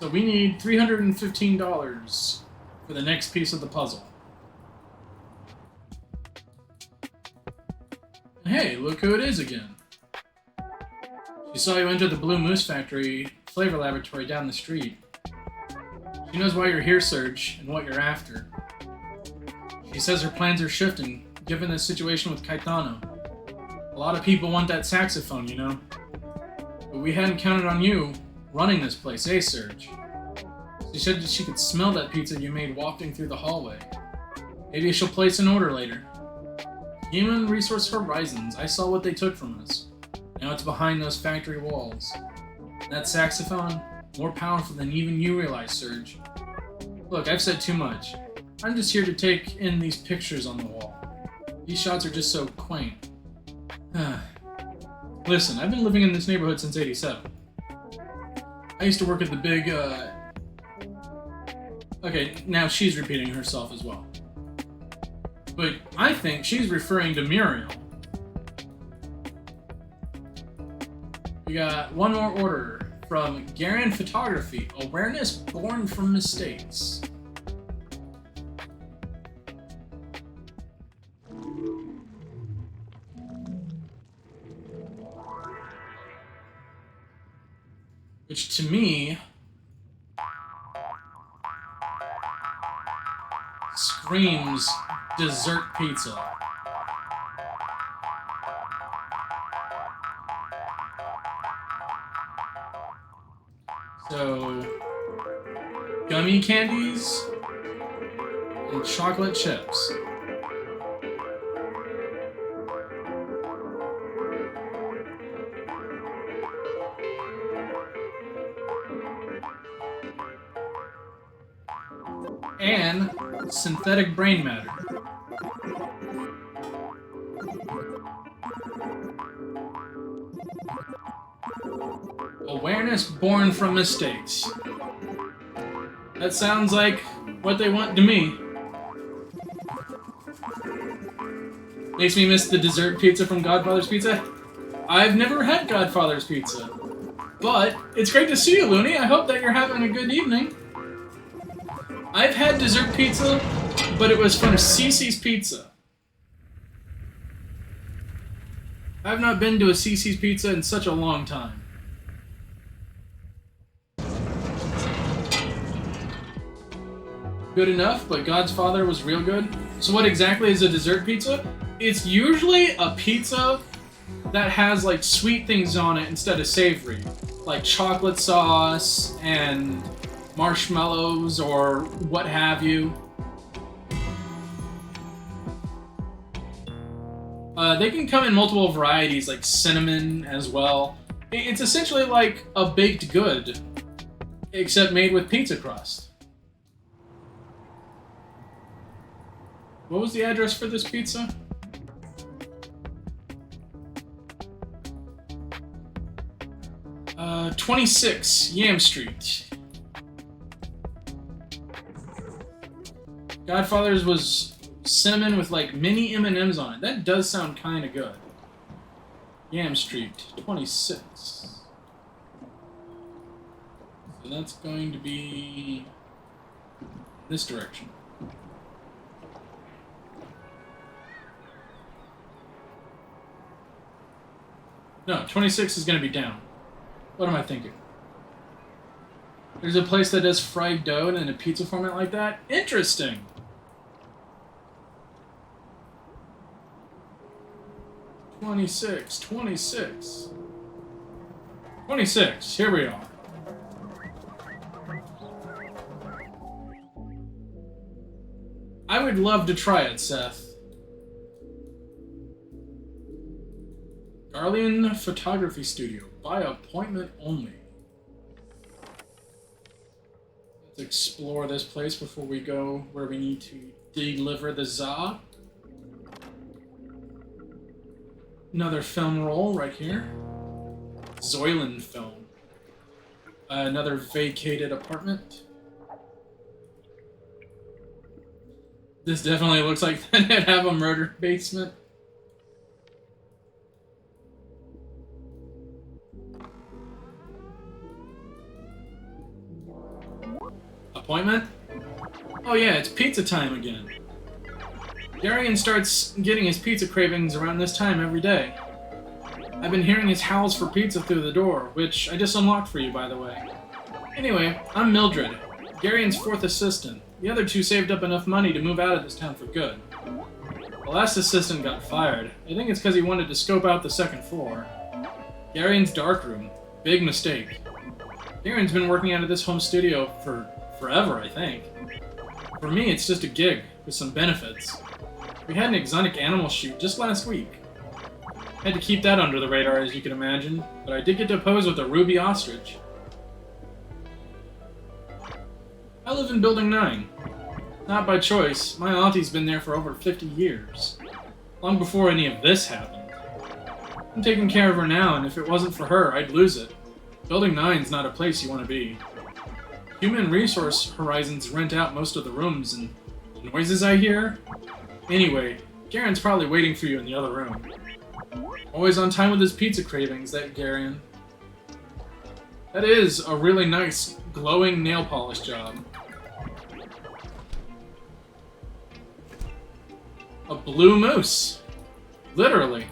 So we need $315 for the next piece of the puzzle. Hey, look who it is again. She saw you enter the Blue Moose Factory flavor laboratory down the street. She knows why you're here, Serge, and what you're after. She says her plans are shifting, given the situation with Caetano. A lot of people want that saxophone, you know. But we hadn't counted on you running this place, eh, Serge? She said that she could smell that pizza you made walking through the hallway. Maybe she'll place an order later. Human Resource Horizons, I saw what they took from us. Now it's behind those factory walls. That saxophone, more powerful than even you realize, Serge. Look, I've said too much. I'm just here to take in these pictures on the wall. These shots are just so quaint. Listen, I've been living in this neighborhood since '87. I used to work at the big, Okay, now she's repeating herself as well. But I think she's referring to Muriel. We got one more order from Garin Photography. Awareness born from mistakes. Which to me screams dessert pizza. So, gummy candies and chocolate chips. And synthetic brain matter. Awareness born from mistakes. That sounds like what they want to me. Makes me miss the dessert pizza from Godfather's Pizza. I've never had Godfather's Pizza. But it's great to see you, Looney. I hope that you're having a good evening. I've had dessert pizza, but it was from Cece's Pizza. I've not been to a Cece's Pizza in such a long time. Good enough, but God's Father was real good. So what exactly is a dessert pizza? It's usually a pizza that has like sweet things on it instead of savory. Like chocolate sauce and marshmallows or what have you. They can come in multiple varieties, like cinnamon as well. It's essentially like a baked good, except made with pizza crust. What was the address for this pizza? Uh, 26 Yam Street. Godfather's was cinnamon with like mini M&Ms on it. That does sound kind of good. Yam Street, 26. So that's going to be this direction. No, 26 is going to be down. What am I thinking? There's a place that does fried dough in a pizza format like that? Interesting! $26, $26. $26, here we are. I would love to try it, Seth. Garlean Photography Studio, by appointment only. Let's explore this place before we go where we need to deliver the za. Another film roll right here. Zoyland film. Another vacated apartment. This definitely looks like they'd have a murder basement. Appointment? Oh yeah, it's pizza time again. Darian starts getting his pizza cravings around this time every day. I've been hearing his howls for pizza through the door, which I just unlocked for you, by the way. Anyway, I'm Mildred, Darian's fourth assistant. The other two saved up enough money to move out of this town for good. The last assistant got fired. I think it's because he wanted to scope out the second floor. Darian's darkroom. Big mistake. Darian's been working out of this home studio for forever, I think. For me, it's just a gig, with some benefits. We had an exotic animal shoot just last week. Had to keep that under the radar, as you can imagine, but I did get to pose with a ruby ostrich. I live in Building 9. Not by choice, my auntie's been there for over 50 years. Long before any of this happened. I'm taking care of her now, and if it wasn't for her, I'd lose it. Building 9's not a place you want to be. Human Resource Horizons rent out most of the rooms, and the noises I hear? Anyway, Garen's probably waiting for you in the other room. Always on time with his pizza cravings, that Garen. That is a really nice, glowing nail polish job. A blue moose. Literally.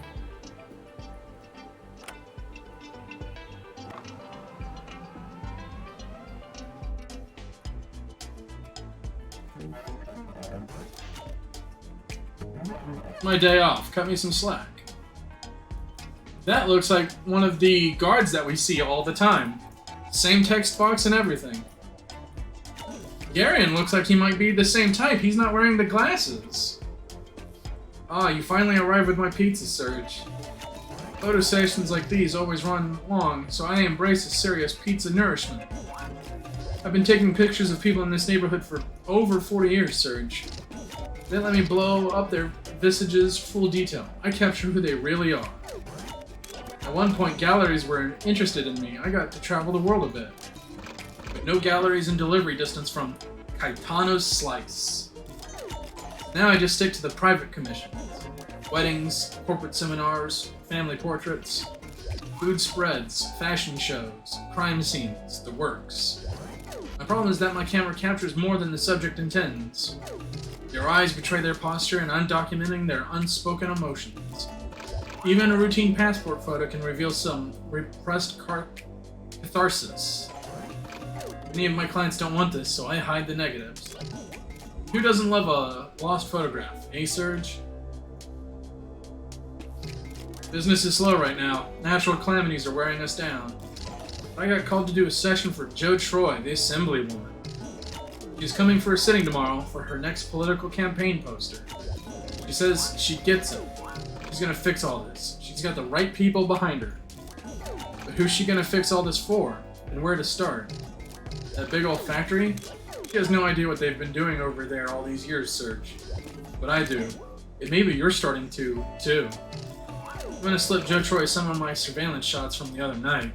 It's my day off. Cut me some slack. That looks like one of the guards that we see all the time. Same text box and everything. Garion looks like he might be the same type. He's not wearing the glasses. Ah, you finally arrived with my pizza, Serge. Photo sessions like these always run long, so I embrace a serious pizza nourishment. I've been taking pictures of people in this neighborhood for over 40 years, Serge. They let me blow up their visages full detail. I capture who they really are. At one point, galleries were interested in me. I got to travel the world a bit. But no galleries in delivery distance from Caetano's Slice. Now I just stick to the private commissions. Weddings, corporate seminars, family portraits, food spreads, fashion shows, crime scenes, the works. My problem is that my camera captures more than the subject intends. Their eyes betray their posture and I'm documenting their unspoken emotions. Even a routine passport photo can reveal some repressed catharsis. Many of my clients don't want this, so I hide the negatives. Who doesn't love a lost photograph, eh, Serge? Business is slow right now. Natural calamities are wearing us down. I got called to do a session for Joe Troy, the Assemblywoman. She's coming for a sitting tomorrow for her next political campaign poster. She says she gets it. She's gonna fix all this. She's got the right people behind her. But who's she gonna fix all this for? And where to start? That big old factory? She has no idea what they've been doing over there all these years, Serge. But I do. And maybe you're starting to, too. I'm gonna slip Joe Troy some of my surveillance shots from the other night.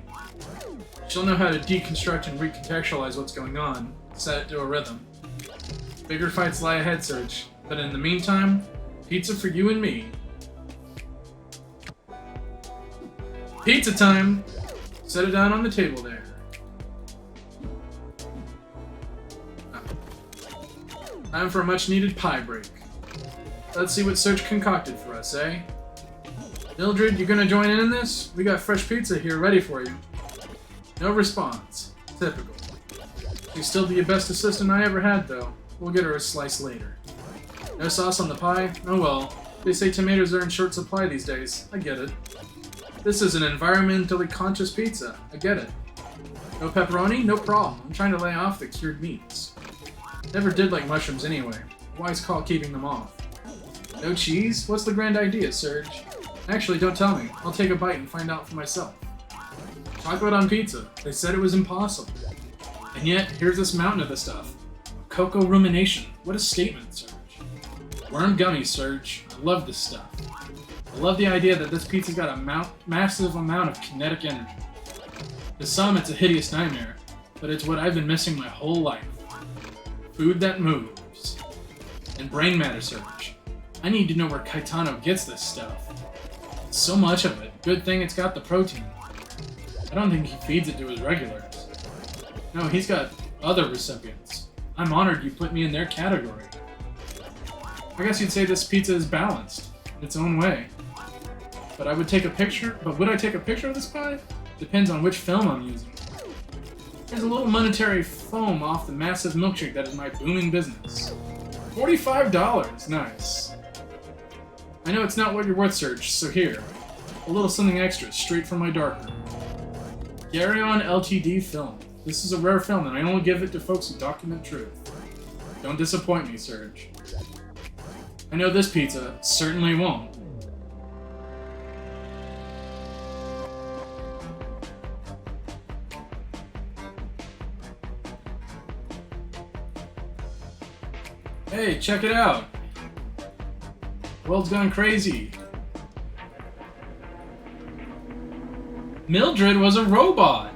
She'll know how to deconstruct and recontextualize what's going on, set it to a rhythm. Bigger fights lie ahead, Serge. But in the meantime, pizza for you and me. Pizza time! Set it down on the table there. Time for a much-needed pie break. Let's see what Serge concocted for us, eh? Mildred, you gonna join in this? We got fresh pizza here ready for you. No response. Typical. She's still the best assistant I ever had, though. We'll get her a slice later. No sauce on the pie? Oh well. They say tomatoes are in short supply these days. I get it. This is an environmentally conscious pizza. I get it. No pepperoni? No problem. I'm trying to lay off the cured meats. Never did like mushrooms anyway. Wise call keeping them off. No cheese? What's the grand idea, Serge? Actually, don't tell me. I'll take a bite and find out for myself. Chocolate on pizza. They said it was impossible. And yet, here's this mountain of the stuff. Cocoa rumination. What a statement, Serge. Worm gummies, Serge. I love this stuff. I love the idea that this pizza's got a massive amount of kinetic energy. To some, it's a hideous nightmare, but it's what I've been missing my whole life. Food that moves. And brain matter, Serge. I need to know where Caetano gets this stuff. So much of it. Good thing it's got the protein. I don't think he feeds it to his regulars. No, he's got other recipients. I'm honored you put me in their category. I guess you'd say this pizza is balanced, in its own way. But would I take a picture of this pie? Depends on which film I'm using. There's a little monetary foam off the massive milkshake that is my booming business. $45! Nice. I know it's not what you're worth, Serge, so here. A little something extra, straight from my darkroom. Carry On LTD film. This is a rare film, and I only give it to folks who document truth. Don't disappoint me, Serge. I know this pizza certainly won't. Hey, check it out! World's gone crazy. Mildred was a robot!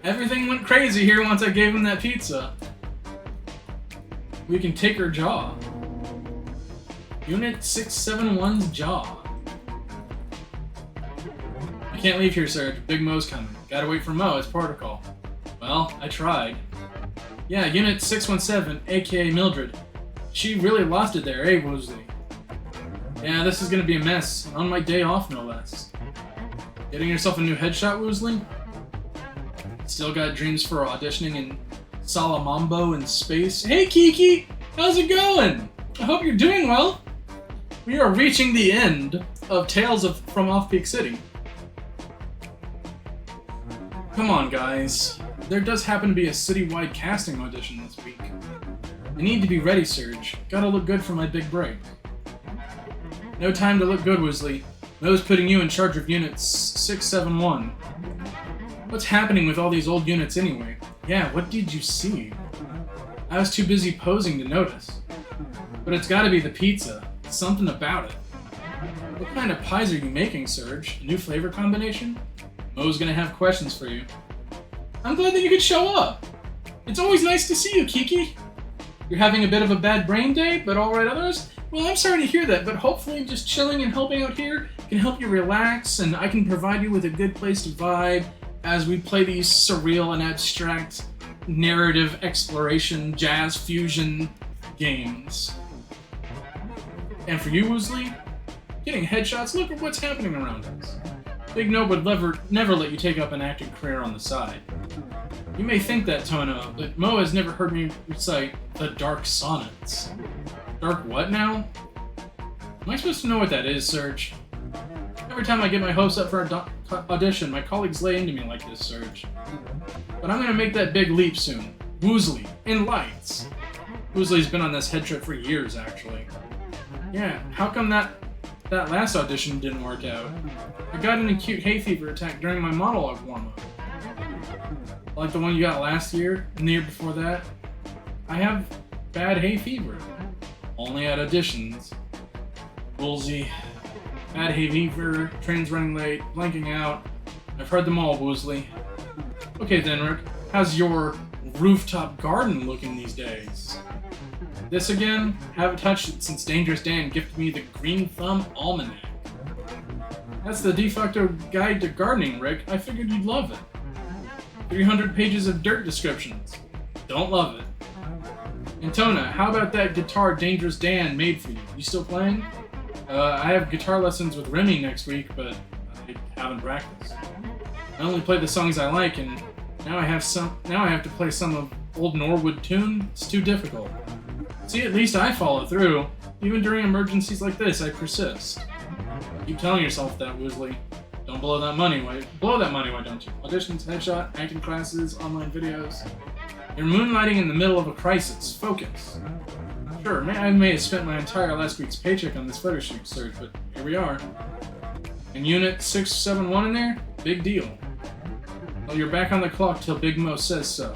Everything went crazy here once I gave him that pizza. We can take her jaw. Unit 671's jaw. I can't leave here, Serge. Big Mo's coming. Gotta wait for Mo as protocol. Well, I tried. Yeah, Unit 617, aka Mildred. She really lost it there, eh, Woosley? Yeah, this is gonna be a mess. On my day off, no less. Getting yourself a new headshot, Woosley? Still got dreams for auditioning in Salamambo in space. Hey, Kiki! How's it going? I hope you're doing well. We are reaching the end of Tales from Off-Peak City. Come on, guys. There does happen to be a citywide casting audition this week. I need to be ready, Serge. Gotta look good for my big break. No time to look good, Woosley. Mo's putting you in charge of Unit 671. What's happening with all these old units anyway? Yeah, what did you see? I was too busy posing to notice. But it's gotta be the pizza. Something about it. What kind of pies are you making, Serge? A new flavor combination? Mo's gonna have questions for you. I'm glad that you could show up. It's always nice to see you, Kiki. You're having a bit of a bad brain day, but alright others? Well, I'm sorry to hear that, but hopefully just chilling and helping out here can help you relax, and I can provide you with a good place to vibe as we play these surreal and abstract narrative exploration jazz fusion games. And for you, Woosley, getting headshots, look at what's happening around us. Big No would never let you take up an acting career on the side. You may think that, Tono, but Mo has never heard me recite the Dark Sonnets. Dark what now? Am I supposed to know what that is, Serge? Every time I get my hopes up for an audition, my colleagues lay into me like this, Serge. But I'm gonna make that big leap soon. Woosley, in lights. Woosley's been on this head trip for years, actually. Yeah, how come that last audition didn't work out? I got an acute hay fever attack during my monologue warm-up. Like the one you got last year, and the year before that. I have bad hay fever. Only at auditions. Woolsey. Bad hay fever, trains running late, blanking out. I've heard them all, Woosley. Okay then, Rick. How's your rooftop garden looking these days? This again? Haven't touched it since Dangerous Dan gifted me the Green Thumb Almanac. That's the de facto guide to gardening, Rick. I figured you'd love it. 300 pages of dirt descriptions. Don't love it. Antona, how about that guitar Dangerous Dan made for you? You still playing? I have guitar lessons with Remy next week, but I haven't practiced. I only play the songs I like, and now I have to play some of old Norwood tune. It's too difficult. See, at least I follow through. Even during emergencies like this, I persist. Keep telling yourself that, Woosley. Don't blow that money. Why don't you? Auditions, headshot, acting classes, online videos. You're moonlighting in the middle of a crisis. Focus. Sure, I may have spent my entire last week's paycheck on this photo shoot, Serge, but here we are. And Unit 671 in there? Big deal. Well, you're back on the clock till Big Mo says so.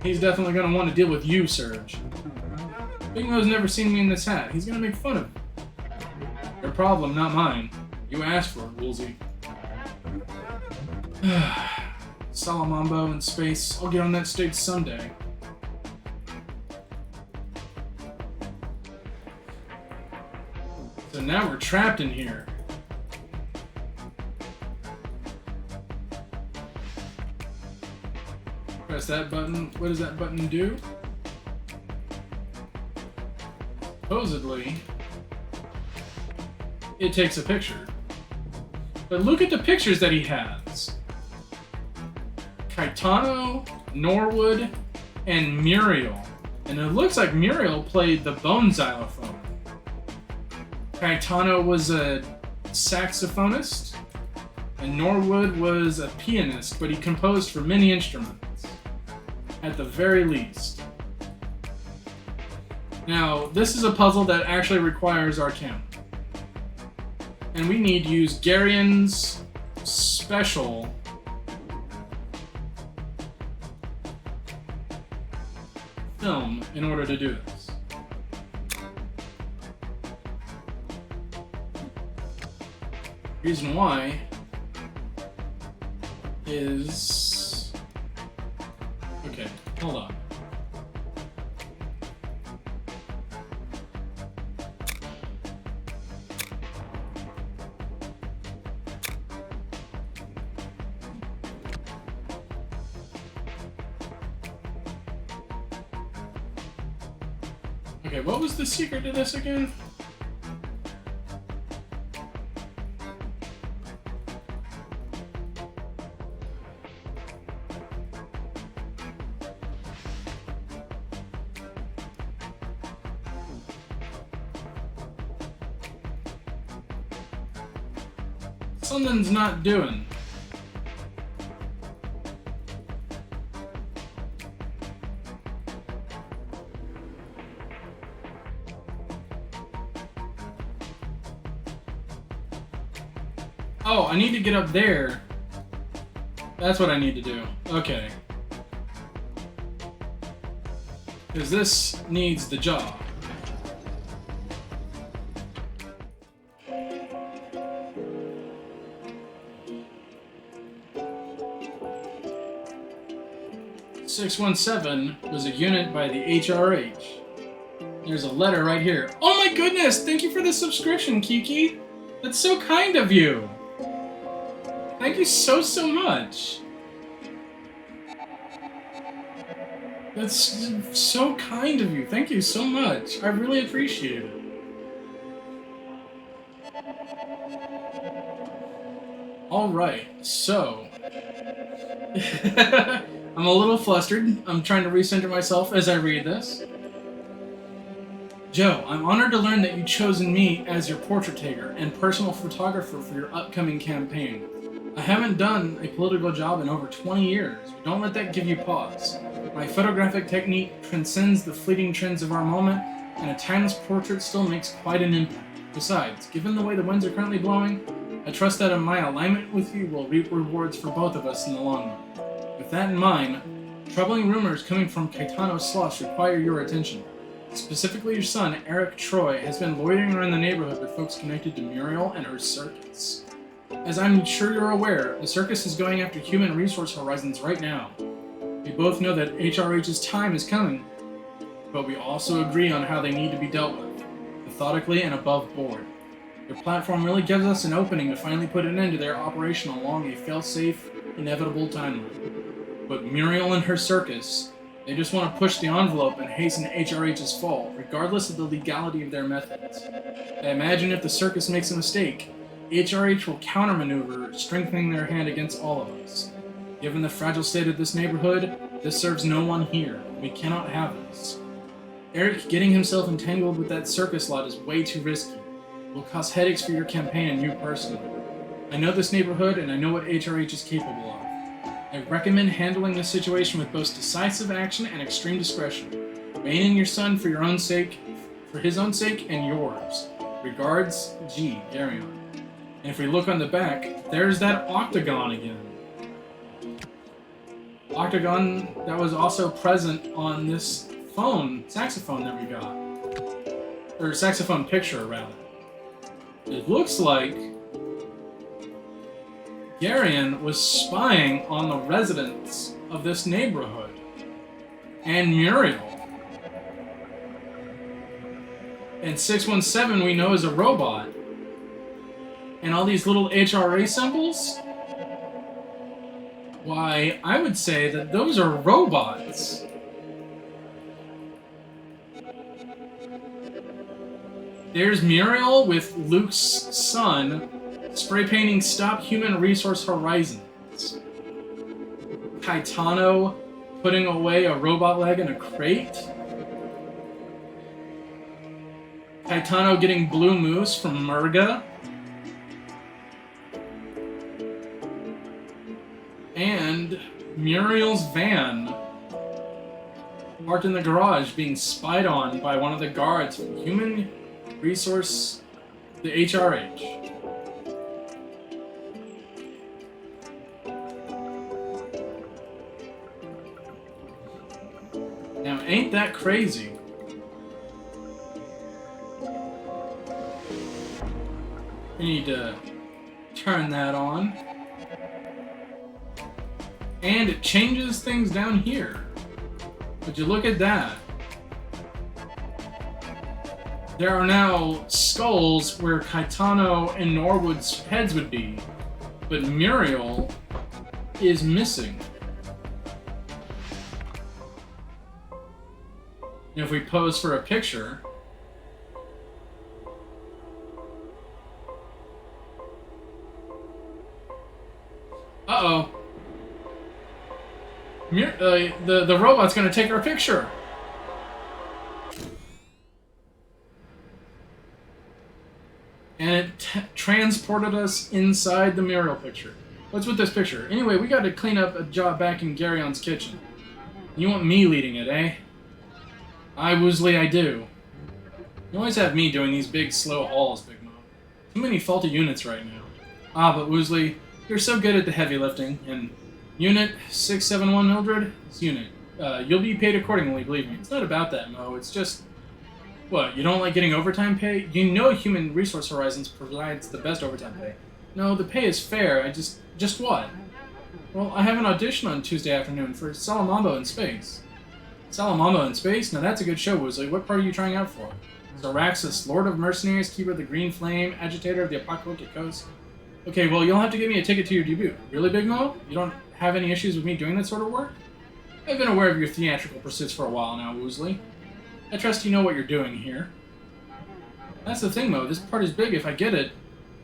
He's definitely going to want to deal with you, Serge. Big Mo's never seen me in this hat. He's going to make fun of me. Your problem, not mine. You asked for it, Woolsey. Salamambo in space. I'll get on that stage someday. So now we're trapped in here. Press that button. What does that button do? Supposedly, it takes a picture. But look at the pictures that he has. Caetano, Norwood, and Muriel. And it looks like Muriel played the bone xylophone. Caetano was a saxophonist, and Norwood was a pianist, but he composed for many instruments, at the very least. Now, this is a puzzle that actually requires our camera. And we need to use Garion's special film in order to do this. Reason why is... Okay, hold on. Okay, what was the secret to this again? Something's not doing. Oh, I need to get up there. That's what I need to do. Okay. Because this needs the jaw. .617 was a unit by the HRH. There's a letter right here. Oh my goodness! Thank you for the subscription, Kiki! That's so kind of you! Thank you so much! That's so kind of you. Thank you so much. I really appreciate it. Alright, so... I'm a little flustered. I'm trying to recenter myself as I read this. Joe, I'm honored to learn that you've chosen me as your portrait taker and personal photographer for your upcoming campaign. I haven't done a political job in over 20 years, but don't let that give you pause. My photographic technique transcends the fleeting trends of our moment, and a timeless portrait still makes quite an impact. Besides, given the way the winds are currently blowing, I trust that my alignment with you will reap rewards for both of us in the long run. With that in mind, troubling rumors coming from Caetano Slush require your attention. Specifically, your son, Eric Troy, has been loitering around the neighborhood with folks connected to Muriel and her circus. As I'm sure you're aware, the circus is going after human resource horizons right now. We both know that HRH's time is coming, but we also agree on how they need to be dealt with, methodically and above board. Your platform really gives us an opening to finally put an end to their operation along a fail-safe, inevitable timeline. But Muriel and her circus, They just want to push the envelope and hasten HRH's fall, regardless of the legality of their methods. I imagine if the circus makes a mistake, HRH will countermaneuver, strengthening their hand against all of us. Given the fragile state of this neighborhood, this serves no one here. We cannot have this. Eric getting himself entangled with that circus lot is way too risky. It will cause headaches for your campaign and you personally. I know this neighborhood and I know what HRH is capable of. I recommend handling this situation with both decisive action and extreme discretion. Rein in your son for your own sake, for his own sake and yours. Regards, G. Garion. And if we look on the back, there's that octagon again. Octagon that was also present on this saxophone that we got. Or saxophone picture, rather. It looks like Garion was spying on the residents of this neighborhood. And Muriel. And 617 we know is a robot. And all these little HRA symbols? Why, I would say that those are robots. There's Muriel with Luke's son, spray painting Stop Human Resource Horizons. Caetano putting away a robot leg in a crate. Caetano getting Blue Moose from Murga. And Muriel's van parked in the garage being spied on by one of the guards from Human Resource, the HRH. Now, ain't that crazy? We need to turn that on. And it changes things down here. Would you look at that? There are now skulls where Caetano and Norwood's heads would be, but Muriel is missing. And if we pose for a picture, uh-oh. The robot's gonna take our picture. And it transported us inside the Muriel picture. What's with this picture? Anyway, we gotta clean up a job back in Garion's kitchen. You want me leading it, eh? Aye, Woosley, I do. You always have me doing these big, slow hauls, Big Mo. Too many faulty units right now. Ah, but Woosley, you're so good at the heavy lifting, and Unit 671 Mildred, this unit. You'll be paid accordingly, believe me. It's not about that, Mo. It's just... What, you don't like getting overtime pay? You know Human Resource Horizons provides the best overtime pay. No, the pay is fair. Just what? Well, I have an audition on Tuesday afternoon for Salamambo in Space. Salamambo in Space? Now that's a good show, Woosley. What part are you trying out for? Zaraxus, Lord of Mercenaries, Keeper of the Green Flame, Agitator of the Apocalyptic Coast. Okay, well, you'll have to give me a ticket to your debut. Really, Big Mo? You don't have any issues with me doing that sort of work? I've been aware of your theatrical pursuits for a while now, Woosley. I trust you know what you're doing here. That's the thing, Mo. This part is big. If I get it,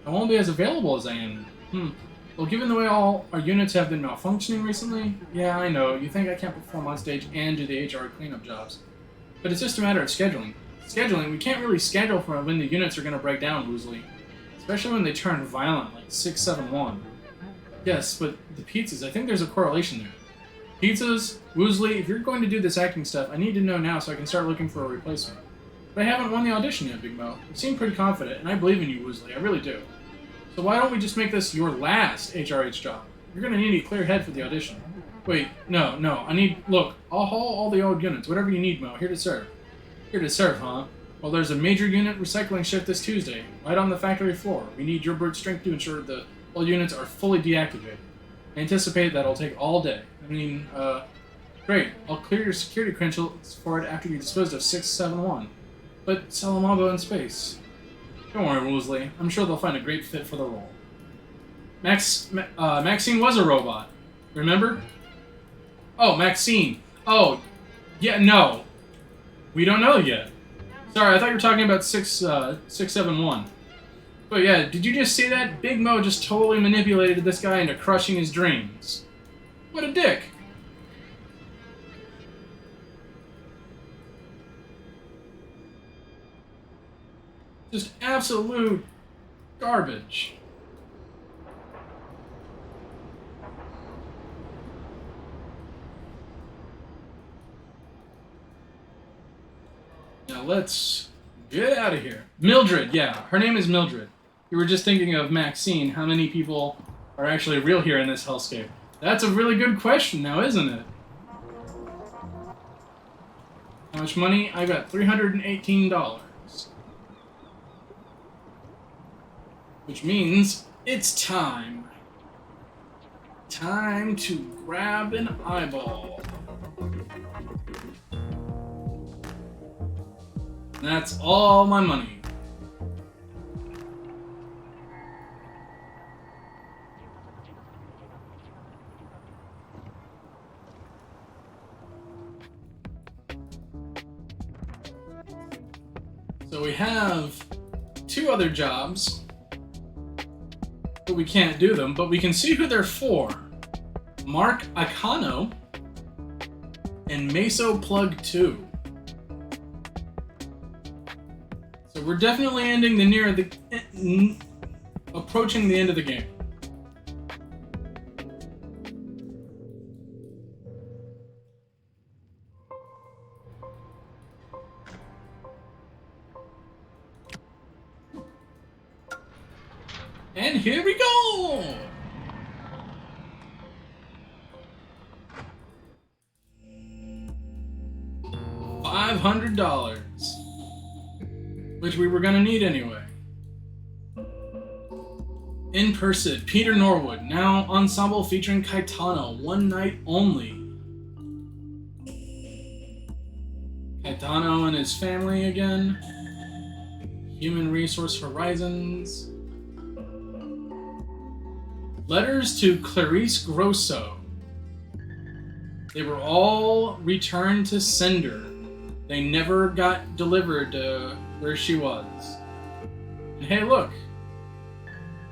I won't be as available as I am. Well, given the way all our units have been malfunctioning recently, yeah, I know. You think I can't perform on stage and do the HR cleanup jobs. But it's just a matter of scheduling. Scheduling? We can't really schedule for when the units are going to break down, Woosley. Especially when they turn violent, like 671. Yes, but the pizzas, I think there's a correlation there. Pizzas, Woosley, if you're going to do this acting stuff, I need to know now so I can start looking for a replacement. But I haven't won the audition yet, Big Mo. You seem pretty confident, and I believe in you, Woosley. I really do. So why don't we just make this your last HRH job? You're going to need a clear head for the audition. Wait, no. Look, I'll haul all the old units. Whatever you need, Mo. Here to serve. Here to serve, huh? Well, there's a major unit recycling shift this Tuesday, right on the factory floor. We need your brute strength to ensure the all units are fully deactivated. I anticipate that'll take all day. Great. I'll clear your security credentials for it after you disposed of 671. But Salamambo in space. Don't worry, Woosley. I'm sure they'll find a great fit for the role. Maxine was a robot. Remember? Oh, Maxine. Oh, Yeah, no. We don't know yet. Sorry, I thought you were talking about 671. But yeah, did you just see that? Big Mo just totally manipulated this guy into crushing his dreams. What a dick. Just absolute garbage. Now let's get out of here. Mildred, yeah, her name is Mildred. You were just thinking of Maxine. How many people are actually real here in this hellscape? That's a really good question now, isn't it? How much money? I got $318. Which means it's time. Time to grab an eyeball. That's all my money. So we have 2 other jobs, but we can't do them, but we can see who they're for. Mark Akano and Meso Plug 2. So we're definitely approaching the end of the game. And here we go! $500. Which we were gonna need anyway. In person, Peter Norwood, now ensemble featuring Caetano, one night only. Caetano and his family again. Human Resource Horizons. Letters to Clarice Grosso. They were all returned to sender. They never got delivered to where she was. And hey, look.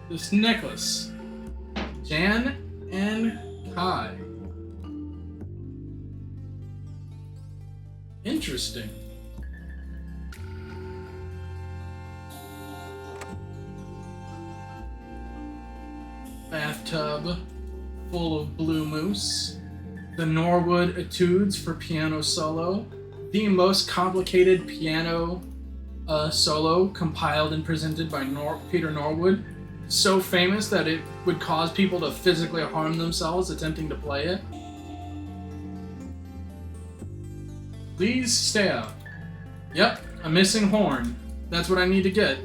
This necklace. Jan and Kai. Interesting. Bathtub full of blue mousse. The Norwood Etudes for piano solo. The most complicated piano solo compiled and presented by Peter Norwood. So famous that it would cause people to physically harm themselves attempting to play it. Please stay out. Yep, a missing horn. That's what I need to get.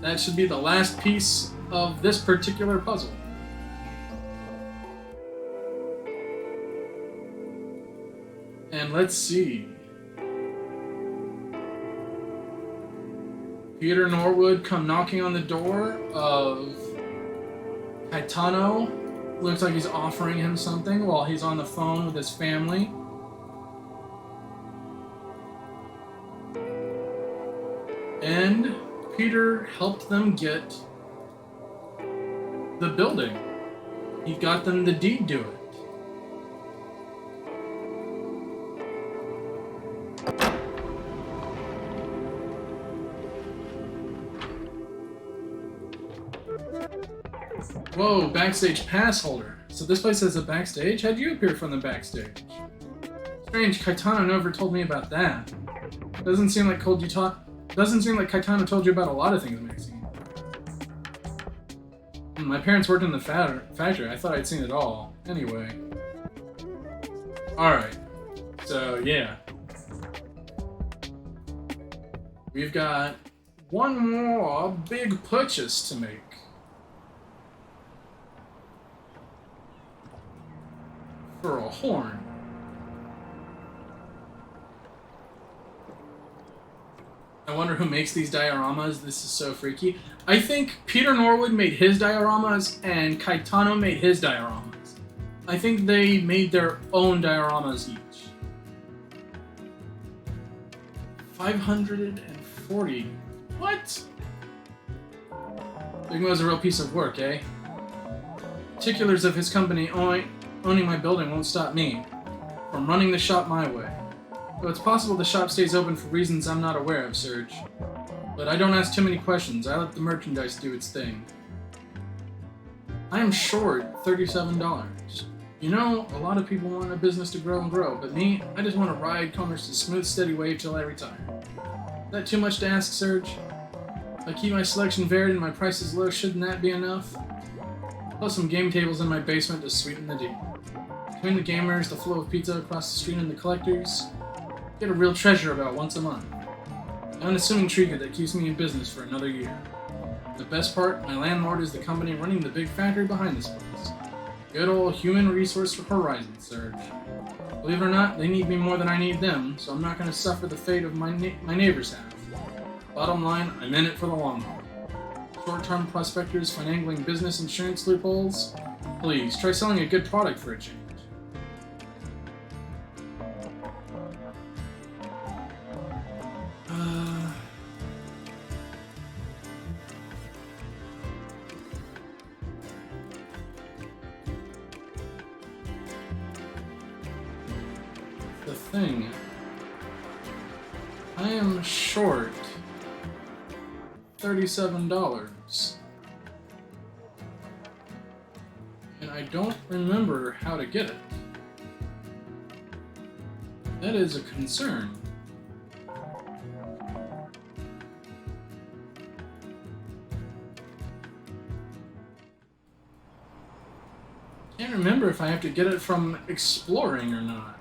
That should be the last piece of this particular puzzle. And let's see. Peter Norwood come knocking on the door of Caetano. Looks like he's offering him something while he's on the phone with his family. And Peter helped them get the building. He got them the deed to it. Whoa, backstage pass holder. So this place has a backstage? How'd you appear from the backstage? Strange, Caetano never told me about that. Doesn't seem like Caetano told you about a lot of things, Maxine. My parents worked in the factory. I thought I'd seen it all. Anyway. Alright. So, yeah. We've got one more big purchase to make. For a horn. I wonder who makes these dioramas. This is so freaky. I think Peter Norwood made his dioramas and Caetano made his dioramas. I think they made their own dioramas each. 540. What? Big Mo's a real piece of work, eh? Particulars of his company owning my building won't stop me from running the shop my way. Though it's possible the shop stays open for reasons I'm not aware of, Serge. But I don't ask too many questions. I let the merchandise do its thing. I am short $37. You know, a lot of people want a business to grow and grow, but me, I just want to ride Commerce's smooth, steady wave till I retire. Is that too much to ask, Serge? If I keep my selection varied and my prices low, shouldn't that be enough? Plus some game tables in my basement to sweeten the deal. Between the gamers, the flow of pizza across the street, and the collectors, get a real treasure about once a month. An unassuming trinket that keeps me in business for another year. The best part, my landlord is the company running the big factory behind this place. Good old human resource for Horizon, Serge. Believe it or not, they need me more than I need them, so I'm not going to suffer the fate of my neighbors have. Bottom line, I'm in it for the long haul. Short-term prospectors finagling business insurance loopholes? Please, try selling a good product for a change. The thing. I am short $37. And I don't remember how to get it. That is a concern. Can't remember if I have to get it from exploring or not.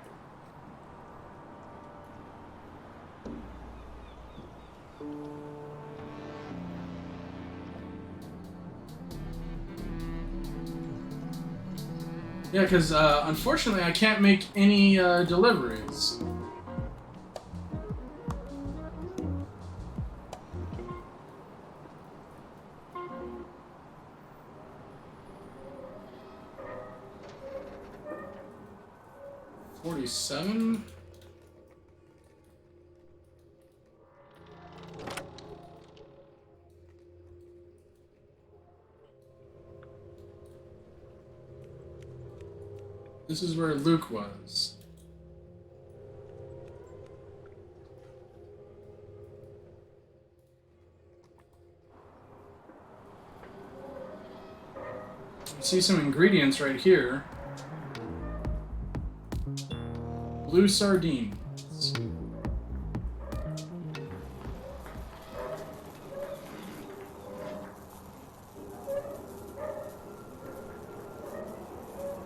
Yeah, because unfortunately I can't make any deliveries. $47? This is where Luke was. I see some ingredients right here. Blue sardines.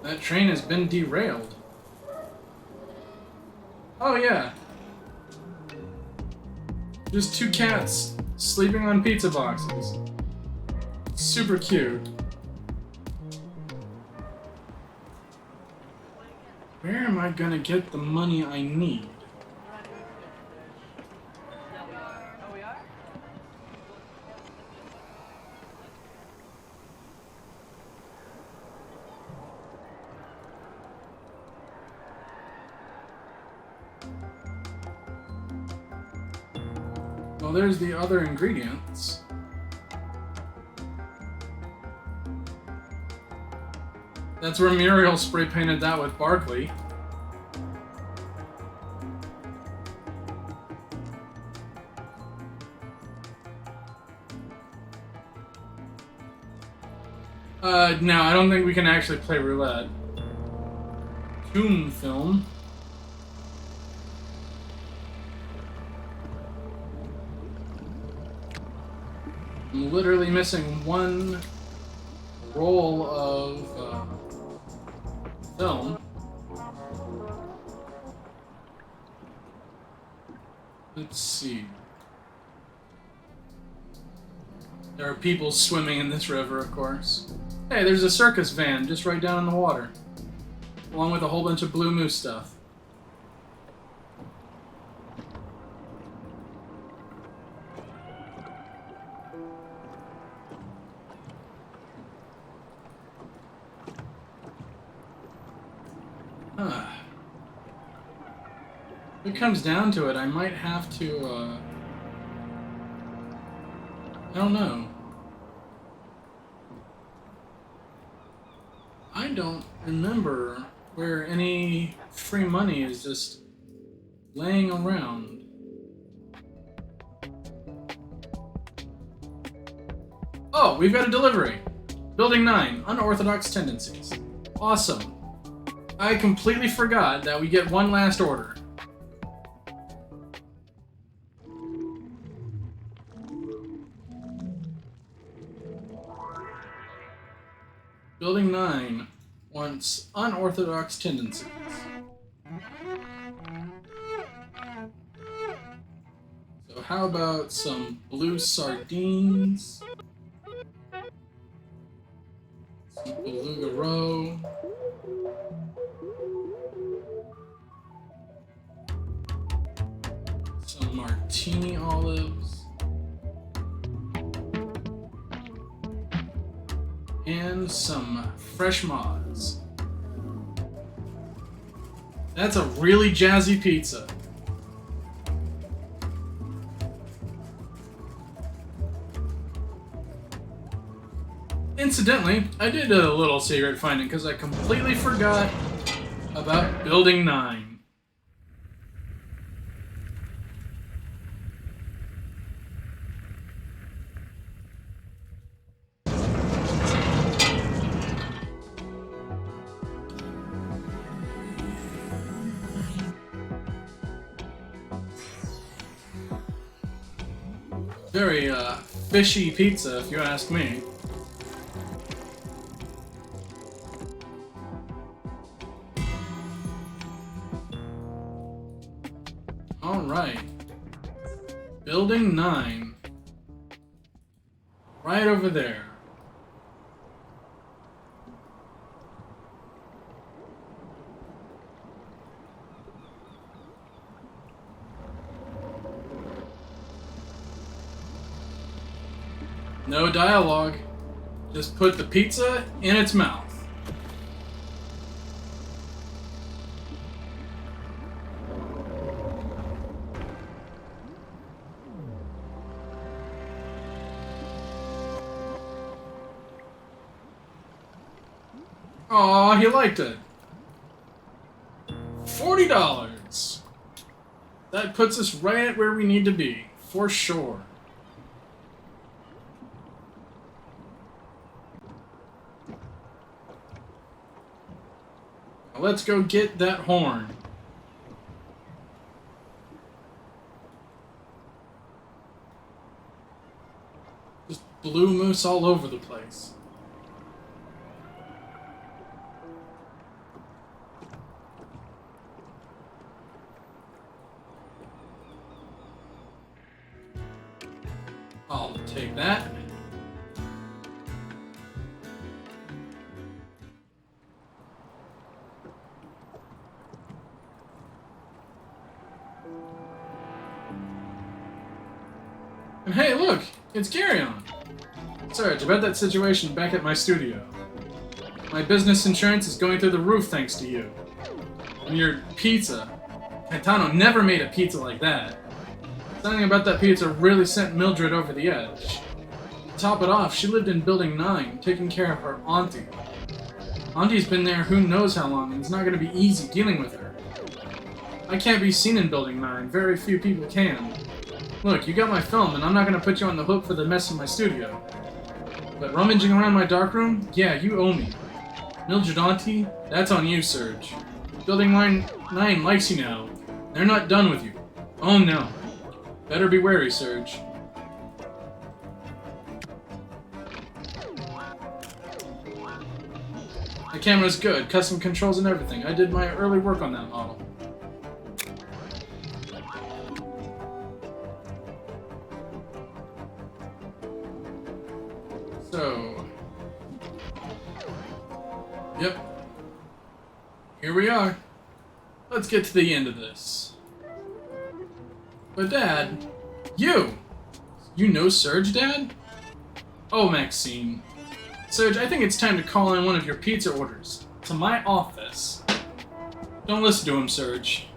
That train has been derailed. Oh yeah. Just two cats sleeping on pizza boxes. Super cute. Where am I gonna get the money I need? Well, there's the other ingredients. That's where Muriel spray painted that with Barkley. No, I don't think we can actually play roulette. Toon film. I'm literally missing one roll of film. Let's see. There are people swimming in this river, of course. Hey, there's a circus van just right down in the water, along with a whole bunch of Blue Moose stuff. If it comes down to it, I might have to, I don't know. I don't remember where any free money is just laying around. Oh, we've got a delivery. Building 9, unorthodox tendencies. Awesome. I completely forgot that we get one last order. Building 9 wants unorthodox tendencies. So how about some blue sardines? Some beluga roe. Some martini olives. And some fresh mods. That's a really jazzy pizza. Incidentally, I did a little secret finding because I completely forgot about Building 9. Very, fishy pizza, if you ask me. Alright. Building 9. Right over there. No dialogue. Just put the pizza in its mouth. Aw, he liked it. $40. That puts us right at where we need to be, for sure. Now let's go get that horn. Just blue moose all over the place. I'll take that. And hey, look! It's Carry-On! Serge, about that situation back at my studio. My business insurance is going through the roof thanks to you. And your pizza. Caetano never made a pizza like that. Something about that pizza really sent Mildred over the edge. To top it off, she lived in Building 9, taking care of her auntie. Auntie's been there who knows how long, and it's not going to be easy dealing with her. I can't be seen in Building 9, very few people can. Look, you got my film, and I'm not going to put you on the hook for the mess in my studio. But rummaging around my darkroom? Yeah, you owe me. Mildred auntie? That's on you, Serge. Building 9 likes you now. They're not done with you. Oh no. Better be wary, Serge. The camera's good, custom controls and everything. I did my early work on that model. So... Yep. Here we are. Let's get to the end of this. But Dad, you know Serge, Dad? Oh, Maxine. Serge, I think it's time to call in one of your pizza orders to my office. Don't listen to him, Serge.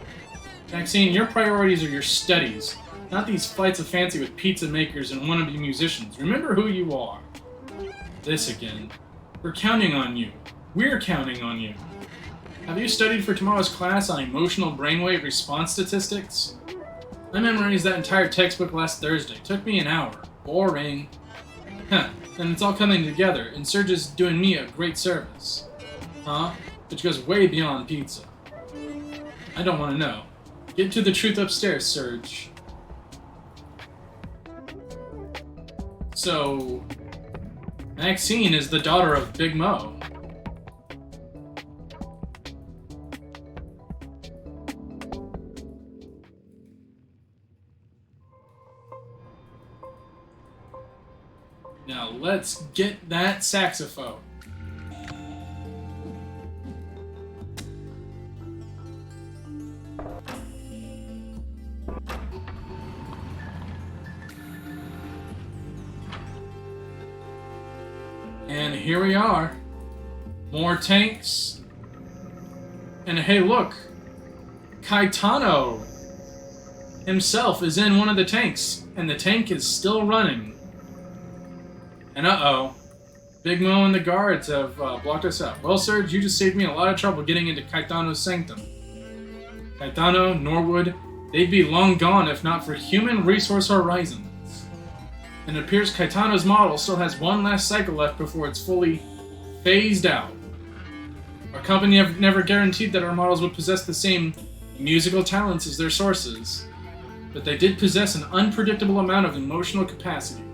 Maxine, your priorities are your studies, not these flights of fancy with pizza makers and wannabe musicians. Remember who you are. This again. We're counting on you. We're counting on you. Have you studied for tomorrow's class on emotional brainwave response statistics? I memorized that entire textbook last Thursday. Took me an hour. Boring. Huh. Then it's all coming together, and Serge is doing me a great service. Huh? Which goes way beyond pizza. I don't want to know. Get to the truth upstairs, Serge. So, Maxine is the daughter of Big Mo. Now let's get that saxophone. And here we are. More tanks. And hey, look. Caetano himself is in one of the tanks, and the tank is still running. And uh-oh. Big Mo and the guards have blocked us out. Well, Serge, you just saved me a lot of trouble getting into Caetano's sanctum. Caetano, Norwood, they'd be long gone if not for Human Resource Horizons. And it appears Caetano's model still has one last cycle left before it's fully phased out. Our company never guaranteed that our models would possess the same musical talents as their sources, but they did possess an unpredictable amount of emotional capacity.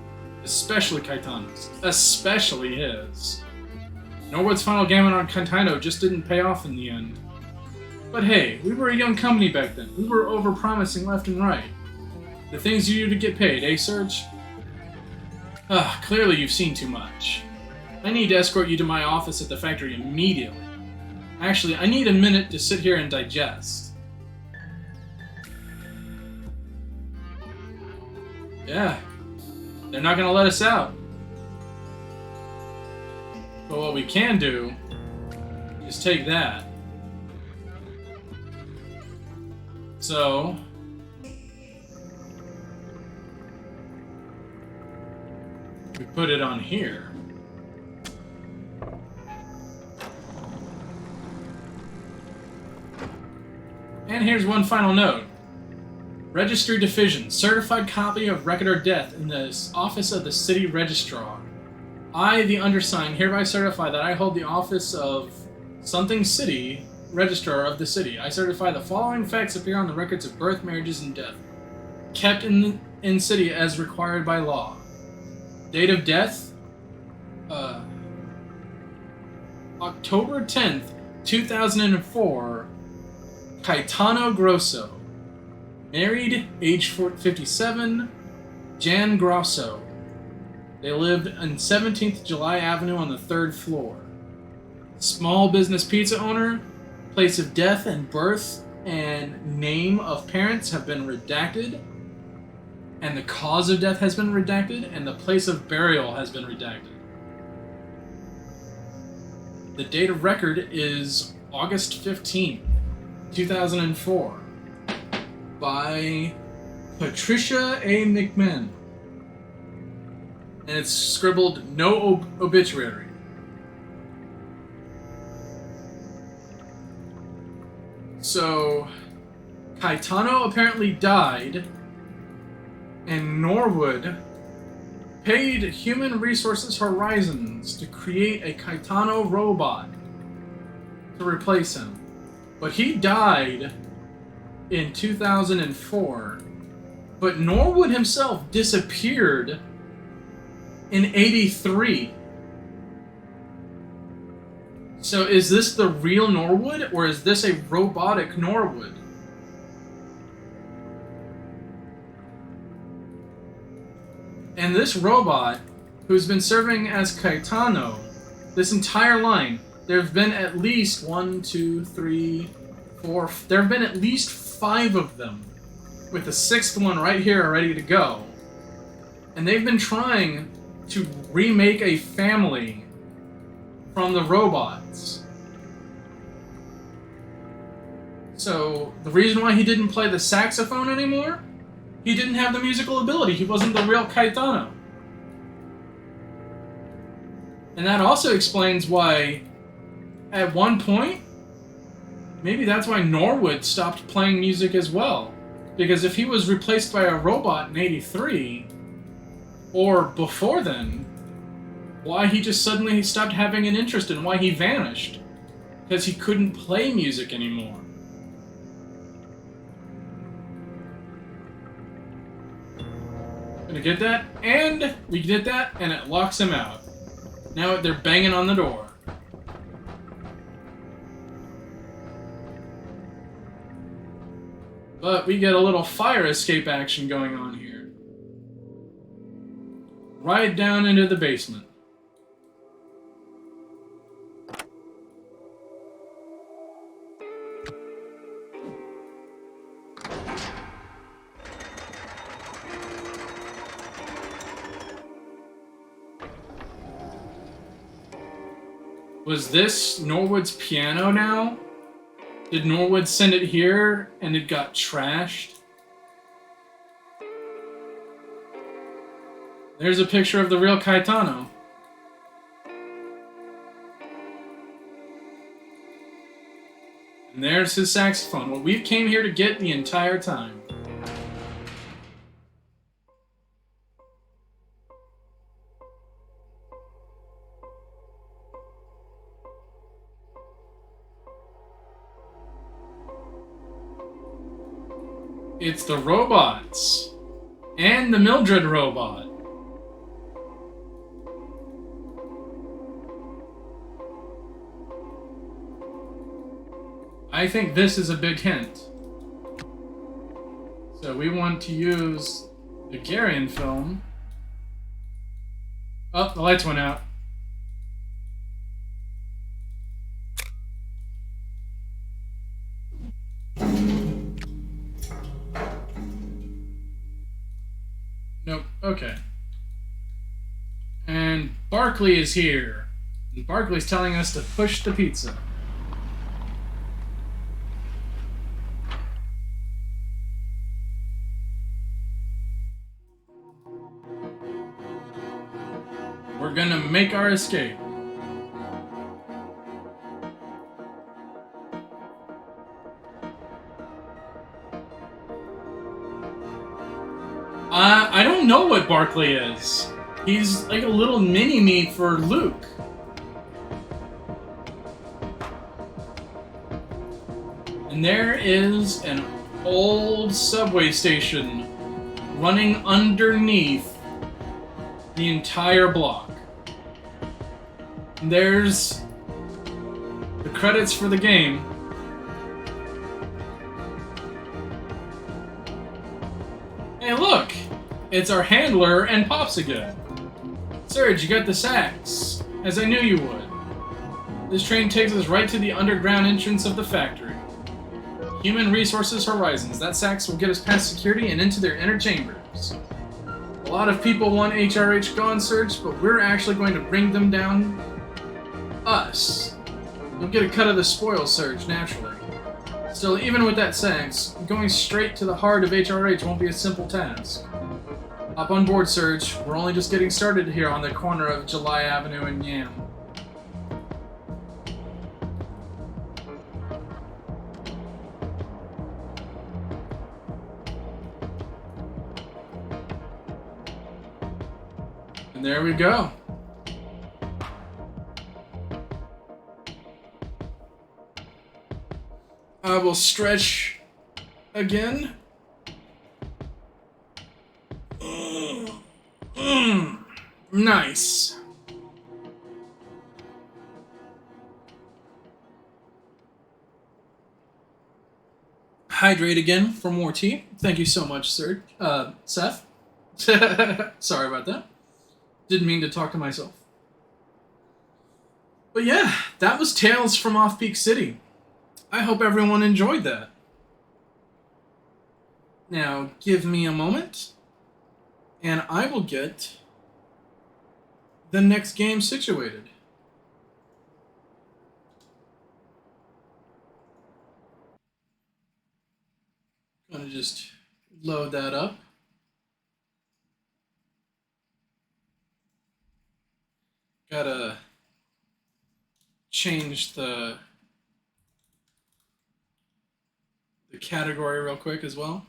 Especially Caetano's. Especially his. Norwood's final gamut on Caetano just didn't pay off in the end. But hey, we were a young company back then. We were over-promising left and right. The things you do to get paid, eh, Serge? Clearly you've seen too much. I need to escort you to my office at the factory immediately. Actually, I need a minute to sit here and digest. Yeah. They're not gonna let us out. But what we can do is take that. So we put it on here. And here's one final note. Registry Division, certified copy of record of death in the office of the city registrar. I, the undersigned, hereby certify that I hold the office of something city registrar of the city. I certify the following facts appear on the records of birth, marriages, and death, kept in city as required by law. Date of death, October 10th, 2004, Caetano Grosso. Married, age 57, Jan Grosso. They lived on 17th July Avenue on the 3rd floor. Small business pizza owner, place of death and birth and name of parents have been redacted, and the cause of death has been redacted, and the place of burial has been redacted. The date of record is August 15th, 2004. By Patricia A. McMahon. And it's scribbled no obituary. So, Caetano apparently died, and Norwood paid Human Resources Horizons to create a Caetano robot to replace him. But he died in 2004, but Norwood himself disappeared in 83. So is this the real Norwood, or is this a robotic Norwood? And this robot, who's been serving as Caetano, this entire line, there have been at least 1, 2, 3, 4, there have been at least 5 of them, with the 6th one right here ready to go. And they've been trying to remake a family from the robots. So, the reason why he didn't play the saxophone anymore? He didn't have the musical ability. He wasn't the real Caetano. And that also explains why, at one point, maybe that's why Norwood stopped playing music as well. Because if he was replaced by a robot in '83, or before then, why he just suddenly stopped having an interest and why he vanished. Because he couldn't play music anymore. Gonna get that, and we did that, and it locks him out. Now they're banging on the door. But we get a little fire escape action going on here. Right down into the basement. Was this Norwood's piano now? Did Norwood send it here and it got trashed? There's a picture of the real Caetano. And there's his saxophone. What we came here to get the entire time. It's the robots. And the Mildred robot. I think this is a big hint. So we want to use the Garion film. Oh, the lights went out. Nope, okay. And Barkley is here. And Barkley's telling us to push the pizza. We're gonna make our escape. I don't know what Barkley is. He's like a little mini-me for Luke. And there is an old subway station running underneath the entire block. And there's the credits for the game. Hey, look! It's our handler and Pops again. Serge, you got the sax, as I knew you would. This train takes us right to the underground entrance of the factory. Human Resources Horizons. That sax will get us past security and into their inner chambers. A lot of people want HRH gone, Serge, but we're actually going to bring them down. Us. You'll get a cut of the spoils, Serge, naturally. Still, even with that sax, going straight to the heart of HRH won't be a simple task. Hop on board, Serge. We're only just getting started here on the corner of July Avenue and Yam. And there we go. I will stretch again. Nice. Hydrate again for more tea. Thank you so much, sir. Seth. Sorry about that. Didn't mean to talk to myself. But yeah, that was Tales from Off-Peak City. I hope everyone enjoyed that. Now, give me a moment, and I will get the next game situated. I'm gonna just load that up. Gotta change the category real quick as well.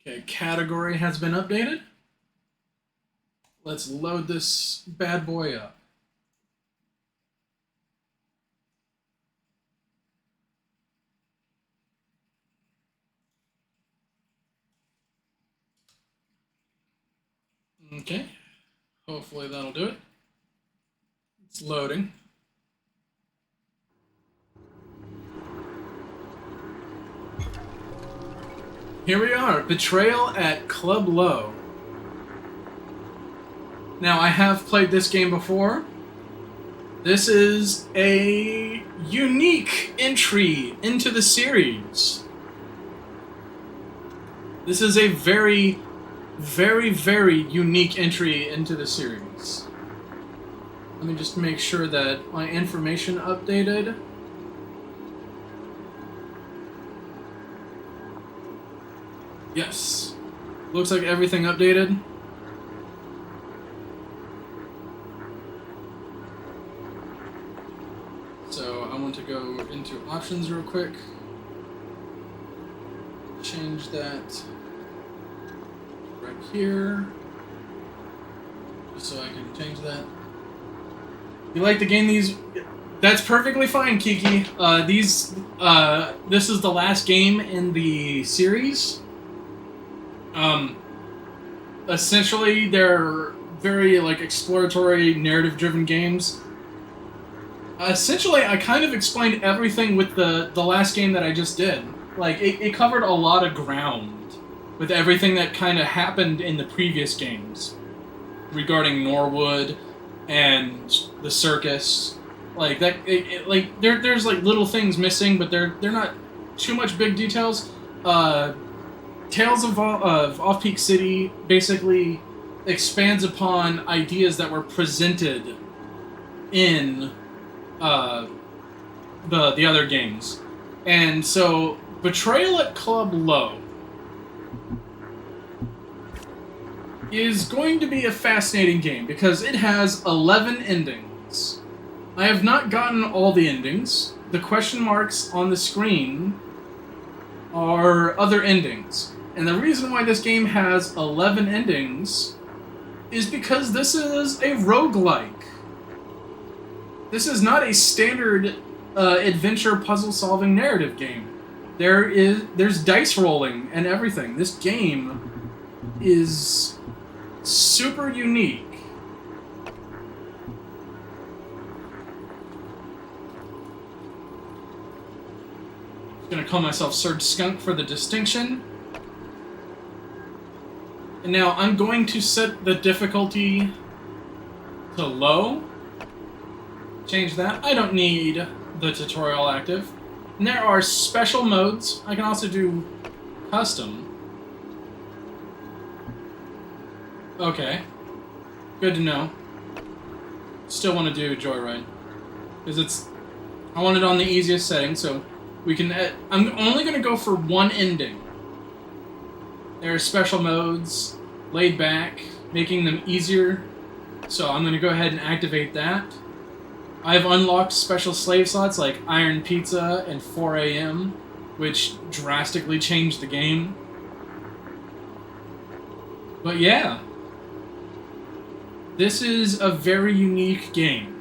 Okay, category has been updated. Let's load this bad boy up. Okay, hopefully that'll do it. It's loading. Here we are, Betrayal at Club Low. Now, I have played this game before. This is a unique entry into the series. This is a very, very, very unique entry into the series. Let me just make sure that my information updated. Yes. Looks like everything updated. So I want to go into options real quick. Change that right here. Just so I can change that. You like the game these... That's perfectly fine, Kiki. This is the last game in the series. Essentially, they're very, like, exploratory, narrative-driven games. Essentially, I kind of explained everything with the last game that I just did. Like, it covered a lot of ground with everything that kind of happened in the previous games regarding Norwood and the circus. Like, that, there's, like, little things missing, but they're not too much big details. Tales of Off-Peak City basically expands upon ideas that were presented in the other games. And so, Betrayal at Club Low is going to be a fascinating game because it has 11 endings. I have not gotten all the endings. The question marks on the screen are other endings. And the reason why this game has 11 endings is because this is a roguelike. This is not a standard adventure puzzle-solving narrative game. There's dice rolling and everything. This game is super unique. I'm gonna call myself Serge Skunk for the distinction. And now I'm going to set the difficulty to low. Change that. I don't need the tutorial active. And there are special modes. I can also do custom. Okay. Good to know. Still want to do Joyride. Because I want it on the easiest setting, so we can... I'm only going to go for one ending. There are special modes, laid back, making them easier. So I'm going to go ahead and activate that. I've unlocked special slave slots like Iron Pizza and 4 a.m., which drastically changed the game. But yeah, this is a very unique game.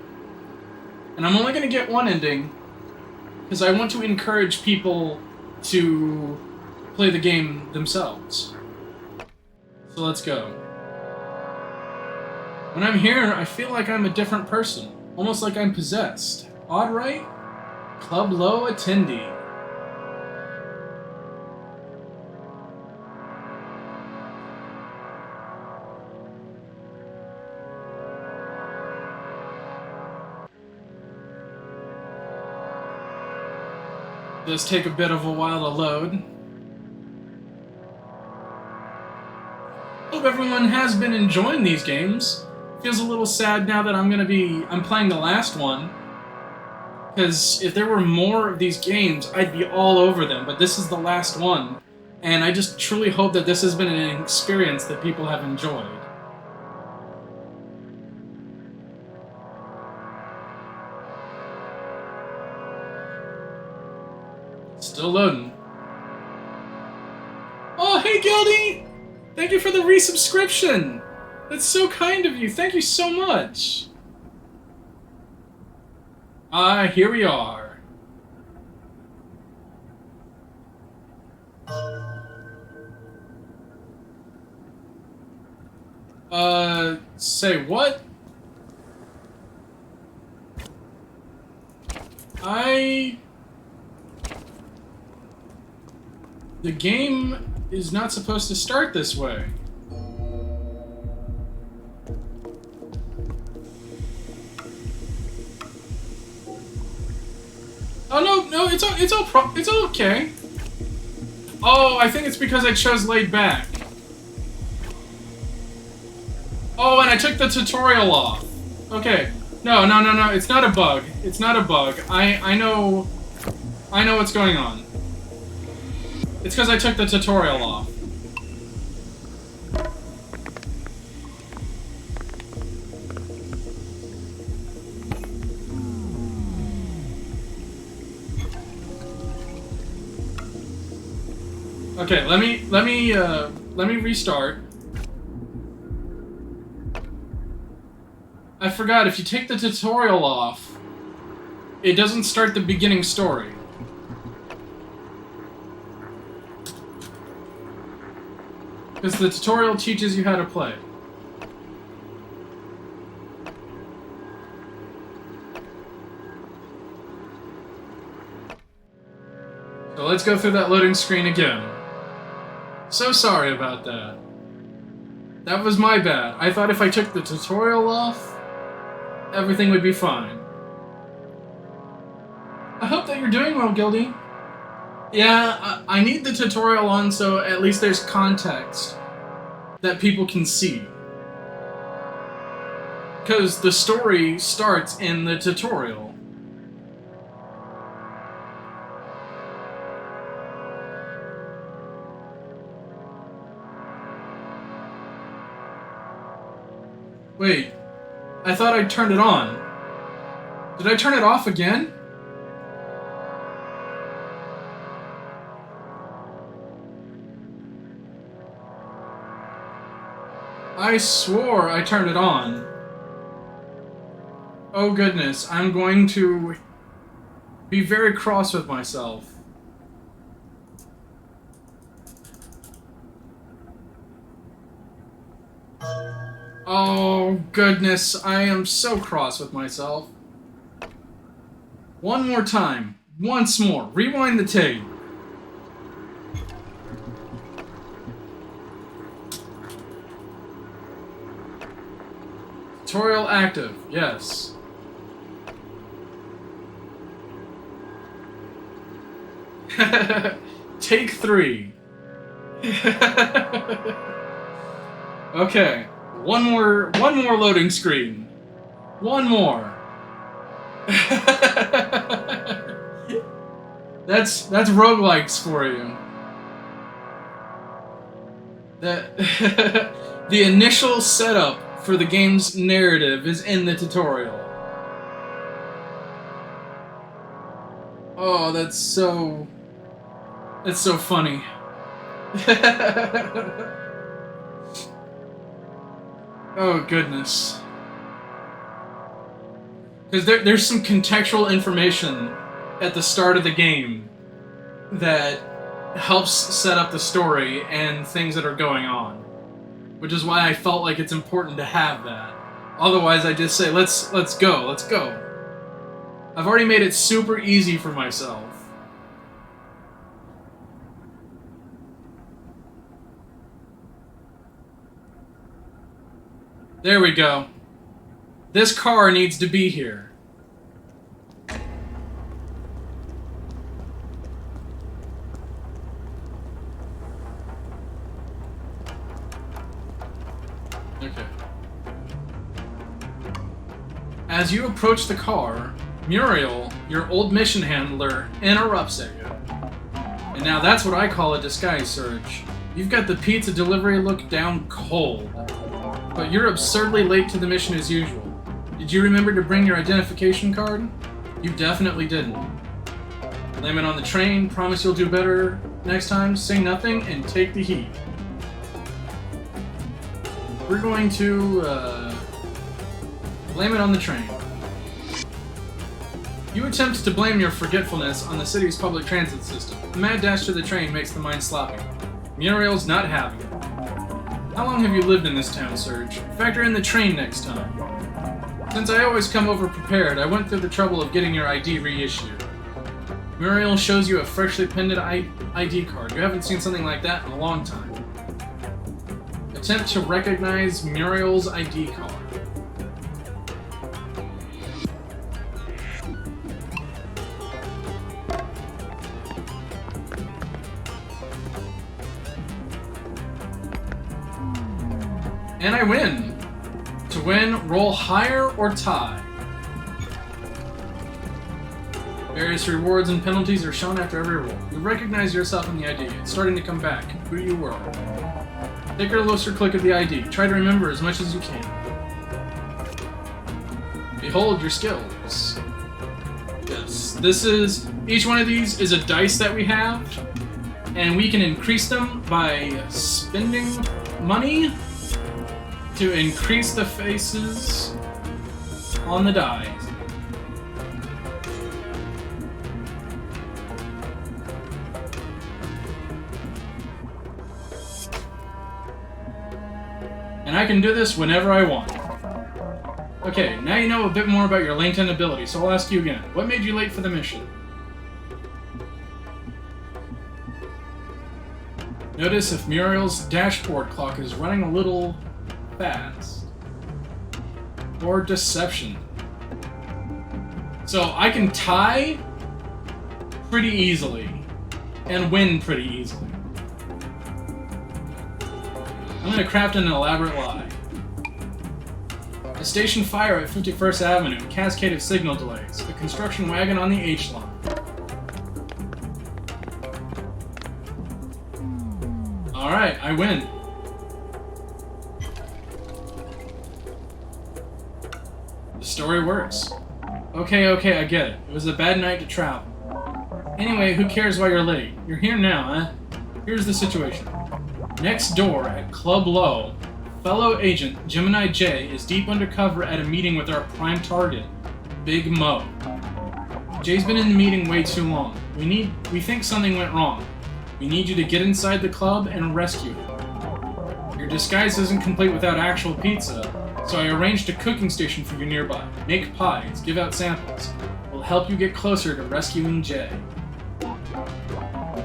And I'm only going to get one ending, because I want to encourage people to play the game themselves. So let's go. When I'm here, I feel like I'm a different person. Almost like I'm possessed. Odd, right? Club Low attendee. Does take a bit of a while to load. Hope everyone has been enjoying these games. Feels a little sad now that I'm playing the last one. Because if there were more of these games, I'd be all over them, but this is the last one. And I just truly hope that this has been an experience that people have enjoyed. Still loading. Oh, hey, Gildy! Thank you for the resubscription! That's so kind of you. Thank you so much. Here we are. Say what? The game is not supposed to start this way. Oh no, it's all okay. Oh, I think it's because I chose laid back. Oh, and I took the tutorial off. Okay. No, it's not a bug. It's not a bug. I know what's going on. It's because I took the tutorial off. Okay, let me restart. I forgot, if you take the tutorial off, it doesn't start the beginning story. Because the tutorial teaches you how to play. So let's go through that loading screen again. So sorry about that. That was my bad. I thought if I took the tutorial off, everything would be fine. I hope that you're doing well, Gildy. Yeah, I need the tutorial on so at least there's context that people can see. Because the story starts in the tutorial. Wait, I thought I turned it on. Did I turn it off again? I swore I turned it on. Oh goodness, I'm going to be very cross with myself. Oh goodness, I am so cross with myself. One more time. Once more. Rewind the tape. Tutorial active. Yes. Take 3. Okay. One more loading screen. One more. That's roguelikes for you. The initial setup for the game's narrative is in the tutorial. Oh, that's so funny. Oh goodness. Because there's some contextual information at the start of the game that helps set up the story and things that are going on. Which is why I felt like it's important to have that. Otherwise I just say, let's go. I've already made it super easy for myself. There we go. This car needs to be here. Okay. As you approach the car, Muriel your old mission handler interrupts at you. And now that's what I call a disguise, Serge. You've got the pizza delivery look down cold. But you're absurdly late to the mission as usual. Did you remember to bring your identification card? You definitely didn't. Blame it on the train, promise you'll do better next time, say nothing, and take the heat. We're going to blame it on the train. You attempt to blame your forgetfulness on the city's public transit system. A mad dash to the train makes the mind sloppy. Muriel's not having it. How long have you lived in this town, Serge? Factor in the train next time. Since I always come over prepared, I went through the trouble of getting your ID reissued. Muriel shows you a freshly penned ID card. You haven't seen something like that in a long time. Attempt to recognize Muriel's ID card. And I win! To win, roll higher or tie. Various rewards and penalties are shown after every roll. You recognize yourself in the ID. It's starting to come back. Who you were. Take a closer click at the ID. Try to remember as much as you can. Behold your skills. Yes, this is... Each one of these is a dice that we have, and we can increase them by spending money to increase the faces on the die. And I can do this whenever I want. Okay, now you know a bit more about your LinkedIn ability, so I'll ask you again. What made you late for the mission? Notice if Muriel's dashboard clock is running a little fast. Or deception. So I can tie pretty easily and win pretty easily. I'm going to craft an elaborate lie. A station fire at 51st Avenue, cascade of signal delays, a construction wagon on the H line. Alright, I win. The story works. Okay, I get it. It was a bad night to travel. Anyway, who cares why you're late? You're here now, huh? Here's the situation. Next door at Club Low, fellow agent Gemini J is deep undercover at a meeting with our prime target, Big Mo. Jay's been in the meeting way too long. We think something went wrong. We need you to get inside the club and rescue him. Your disguise isn't complete without actual pizza, so I arranged a cooking station for you nearby. Make pies, give out samples. We'll help you get closer to rescuing Jay.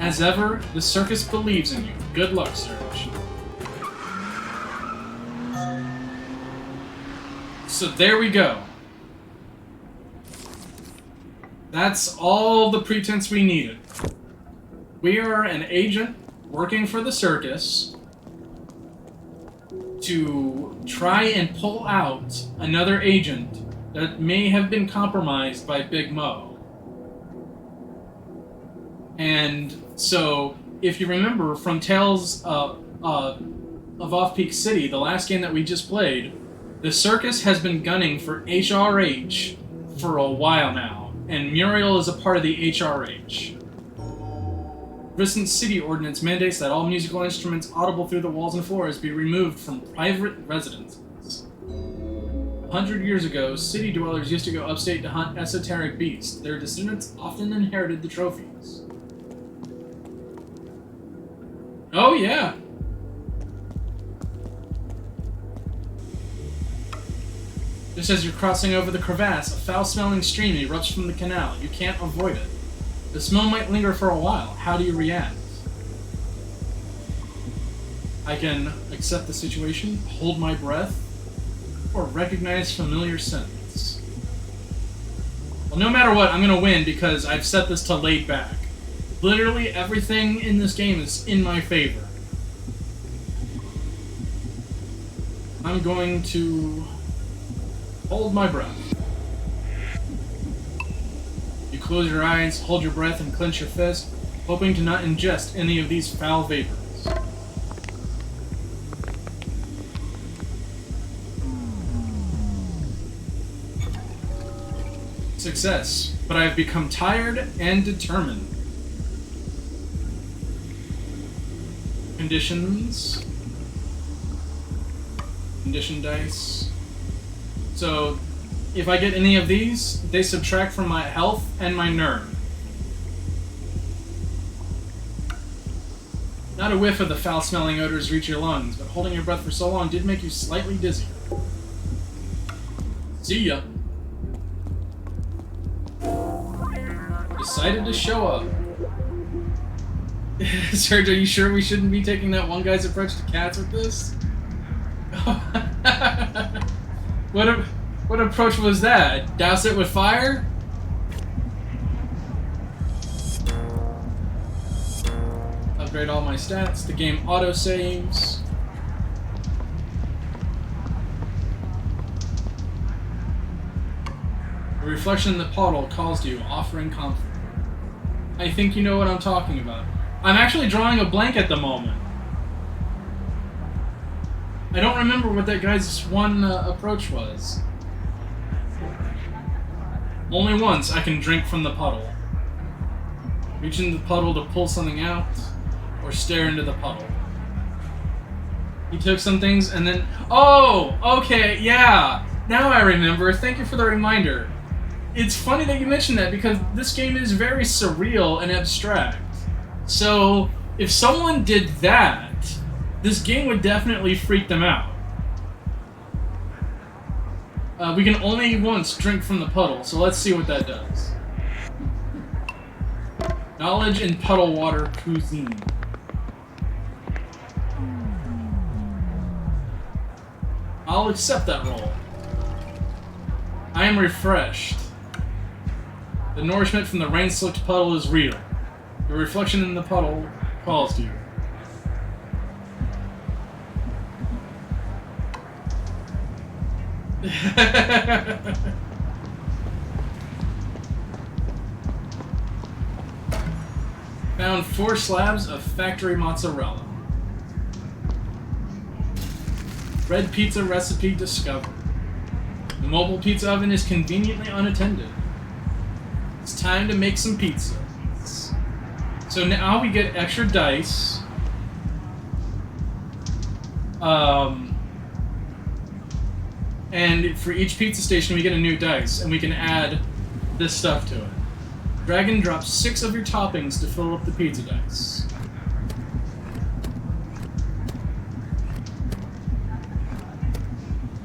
As ever, the circus believes in you. Good luck, Serge. So there we go. That's all the pretense we needed. We are an agent working for the circus to try and pull out another agent that may have been compromised by Big Mo. And so, if you remember from Tales of Off-Peak City, the last game that we just played, the circus has been gunning for HRH for a while now, and Muriel is a part of the HRH. Recent city ordinance mandates that all musical instruments audible through the walls and floors be removed from private residences. 100 years ago, city dwellers used to go upstate to hunt esoteric beasts. Their descendants often inherited the trophies. Oh, yeah. Just as you're crossing over the crevasse, a foul-smelling stream erupts from the canal. You can't avoid it. The smell might linger for a while. How do you react? I can accept the situation, hold my breath, or recognize familiar scents. Well, no matter what, I'm going to win because I've set this to laid back. Literally everything in this game is in my favor. I'm going to hold my breath. You close your eyes, hold your breath, and clench your fist, hoping to not ingest any of these foul vapors. Success, but I have become tired and determined. Conditions. Condition dice. So, if I get any of these, they subtract from my health and my nerve. Not a whiff of the foul-smelling odors reach your lungs, but holding your breath for so long did make you slightly dizzy. See ya. Decided to show up. Serge, are you sure we shouldn't be taking that one guy's approach to cats with this? What approach was that? Douse it with fire? Upgrade all my stats. The game auto-saves. A reflection in the puddle calls to you, offering comfort. I think you know what I'm talking about. I'm actually drawing a blank at the moment. I don't remember what that guy's one approach was. Only once I can drink from the puddle. Reach into the puddle to pull something out, or stare into the puddle. He took some things and then... Oh! Okay, yeah! Now I remember. Thank you for the reminder. It's funny that you mentioned that, because this game is very surreal and abstract. So, if someone did that, this game would definitely freak them out. We can only once drink from the puddle, so let's see what that does. Knowledge in puddle water cuisine. I'll accept that roll. I am refreshed. The nourishment from the rain-slicked puddle is real. The reflection in the puddle calls to you. Found 4 slabs of factory mozzarella. Bread pizza recipe discovered. The mobile pizza oven is conveniently unattended. It's time to make some pizza. So now we get extra dice. And for each pizza station we get a new dice, and we can add this stuff to it. Drag and drop 6 of your toppings to fill up the pizza dice.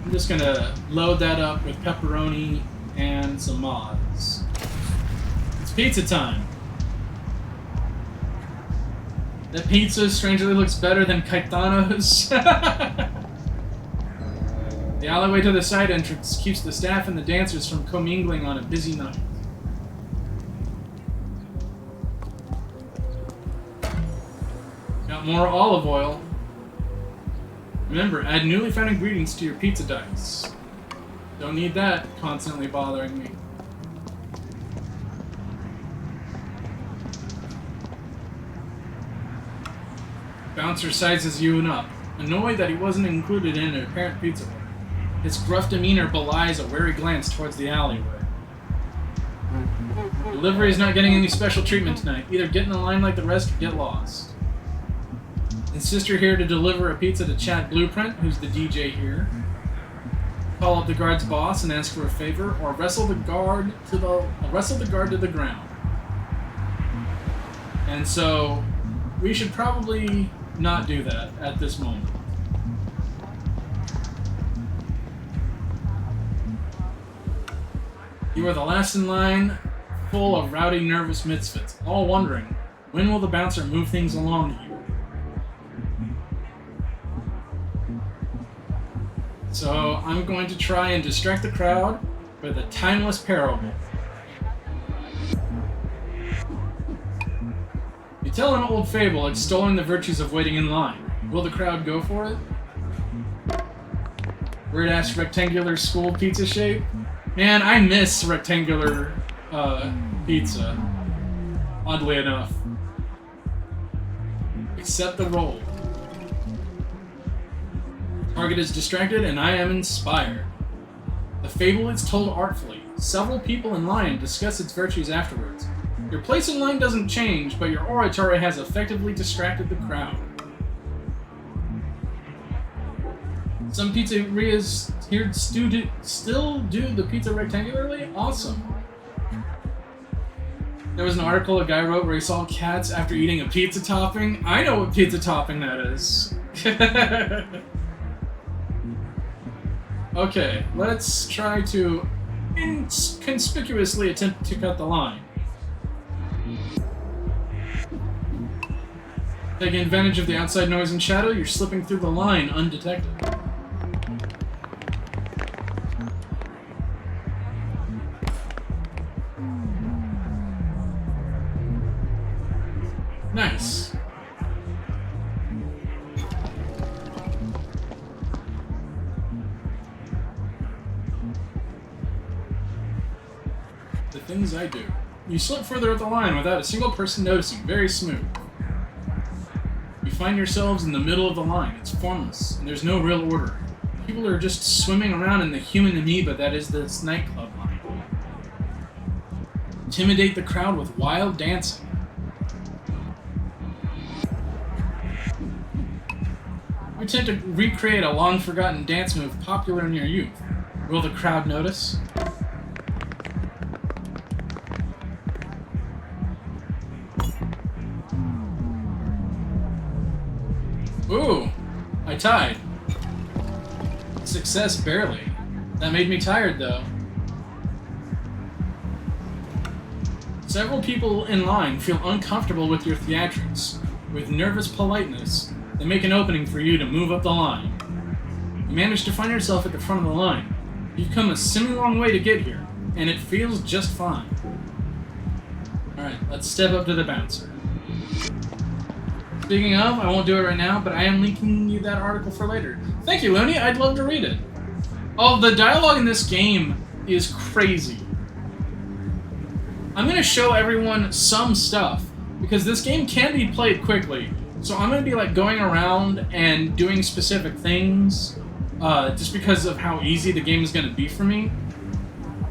I'm just gonna load that up with pepperoni and some mods. It's pizza time. That pizza strangely looks better than Caetano's. The alleyway to the side entrance keeps the staff and the dancers from commingling on a busy night. Got more olive oil. Remember, add newly found ingredients to your pizza dice. Don't need that constantly bothering me. Bouncer sizes you and up, annoyed that he wasn't included in an apparent pizza order. His gruff demeanor belies a wary glance towards the alleyway. Delivery is not getting any special treatment tonight. Either get in the line like the rest or get lost. Insist you're here to deliver a pizza to Chad Blueprint, who's the DJ here. Call up the guard's boss and ask for a favor, or wrestle the guard to the ground. And so, we should probably not do that at this moment. You are the last in line, full of rowdy, nervous misfits, all wondering, when will the bouncer move things along here? So, I'm going to try and distract the crowd with a timeless parable. You tell an old fable extolling the virtues of waiting in line. Will the crowd go for it? Weird-ass rectangular school pizza shape? Man, I miss rectangular pizza. Oddly enough. Accept the role. Target is distracted and I am inspired. The fable is told artfully. Several people in line discuss its virtues afterwards. Your place in line doesn't change, but your oratory has effectively distracted the crowd. Some pizzerias here still do the pizza rectangularly? Awesome. There was an article a guy wrote where he saw cats after eating a pizza topping. I know what pizza topping that is. Okay, let's try to inconspicuously attempt to cut the line. Taking advantage of the outside noise and shadow, you're slipping through the line undetected. Nice. The things I do. You slip further up the line without a single person noticing. Very smooth. You find yourselves in the middle of the line. It's formless, and there's no real order. People are just swimming around in the human amoeba that is this nightclub line. Intimidate the crowd with wild dancing. You attempt to recreate a long-forgotten dance move popular in your youth. Will the crowd notice? Ooh, I tied. Success barely. That made me tired, though. Several people in line feel uncomfortable with your theatrics. With nervous politeness, they make an opening for you to move up the line. You manage to find yourself at the front of the line. You've come a semi-long way to get here, and it feels just fine. Alright, let's step up to the bouncer. Speaking of, I won't do it right now, but I am linking you that article for later. Thank you, Looney. I'd love to read it. Oh, the dialogue in this game is crazy. I'm going to show everyone some stuff, because this game can be played quickly. So I'm going to be like going around and doing specific things, just because of how easy the game is going to be for me.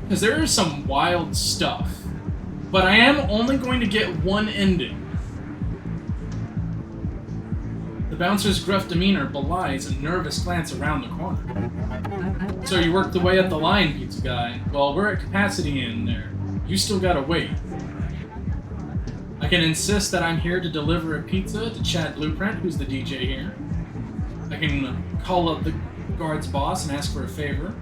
Because there is some wild stuff. But I am only going to get one ending. The bouncer's gruff demeanor belies a nervous glance around the corner. So you work the way up the line, pizza guy. Well, we're at capacity in there. You still gotta wait. I can insist that I'm here to deliver a pizza to Chad Blueprint, who's the DJ here. I can call up the guard's boss and ask for a favor.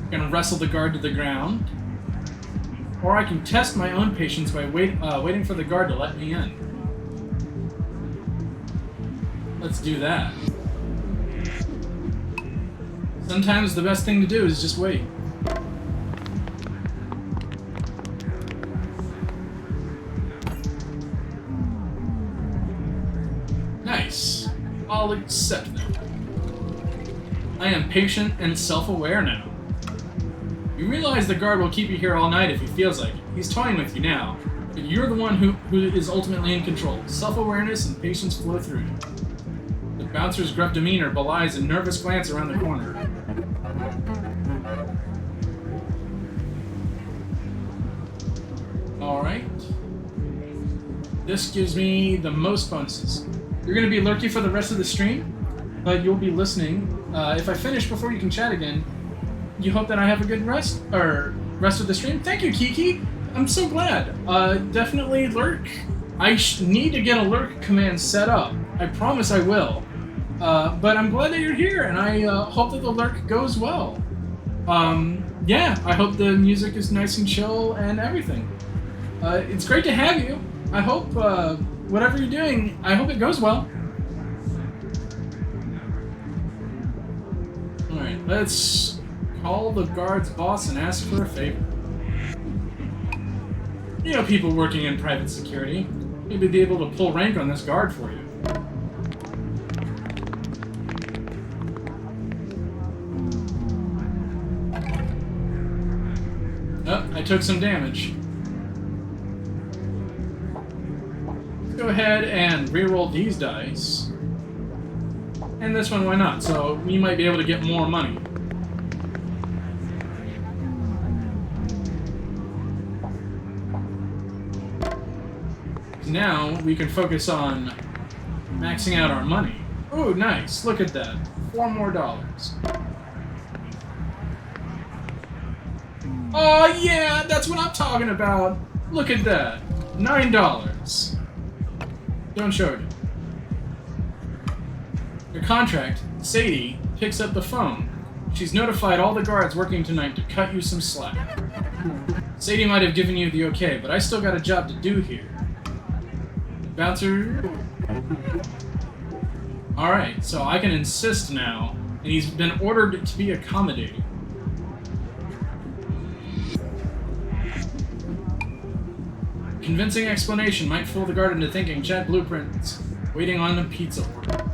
I can wrestle the guard to the ground. Or I can test my own patience by waiting for the guard to let me in. Let's do that. Sometimes the best thing to do is just wait. Nice. I'll accept that. I am patient and self-aware now. You realize the guard will keep you here all night if he feels like it. He's toying with you now, but you're the one who is ultimately in control. Self-awareness and patience flow through you. The bouncer's gruff demeanor belies a nervous glance around the corner. Alright. This gives me the most bonuses. You're going to be lurky for the rest of the stream, but you'll be listening. If I finish before you can chat again, you hope that I have a good rest of the stream. Thank you, Kiki. I'm so glad. Definitely lurk. I need to get a lurk command set up. I promise I will. But I'm glad that you're here, and I hope that the lurk goes well. Yeah, I hope the music is nice and chill and everything. It's great to have you. I hope whatever you're doing, I hope it goes well. Alright, let's call the guard's boss and ask for a favor. You know, people working in private security. Maybe be able to pull rank on this guard for you. Oh, I It took some damage. Let's go ahead and re-roll these dice. And this one, why not? So we might be able to get more money. Now we can focus on maxing out our money. Ooh, nice. Look at that. $4 more. Oh, yeah, that's what I'm talking about. Look at that. $9. Don't show it. Your contract, Sadie, picks up the phone. She's notified all the guards working tonight to cut you some slack. Sadie might have given you the okay, but I still got a job to do here. Bouncer. Alright, so I can insist now, and he's been ordered to be accommodating. Convincing explanation might fool the guard into thinking Chad Blueprint's waiting on the pizza order.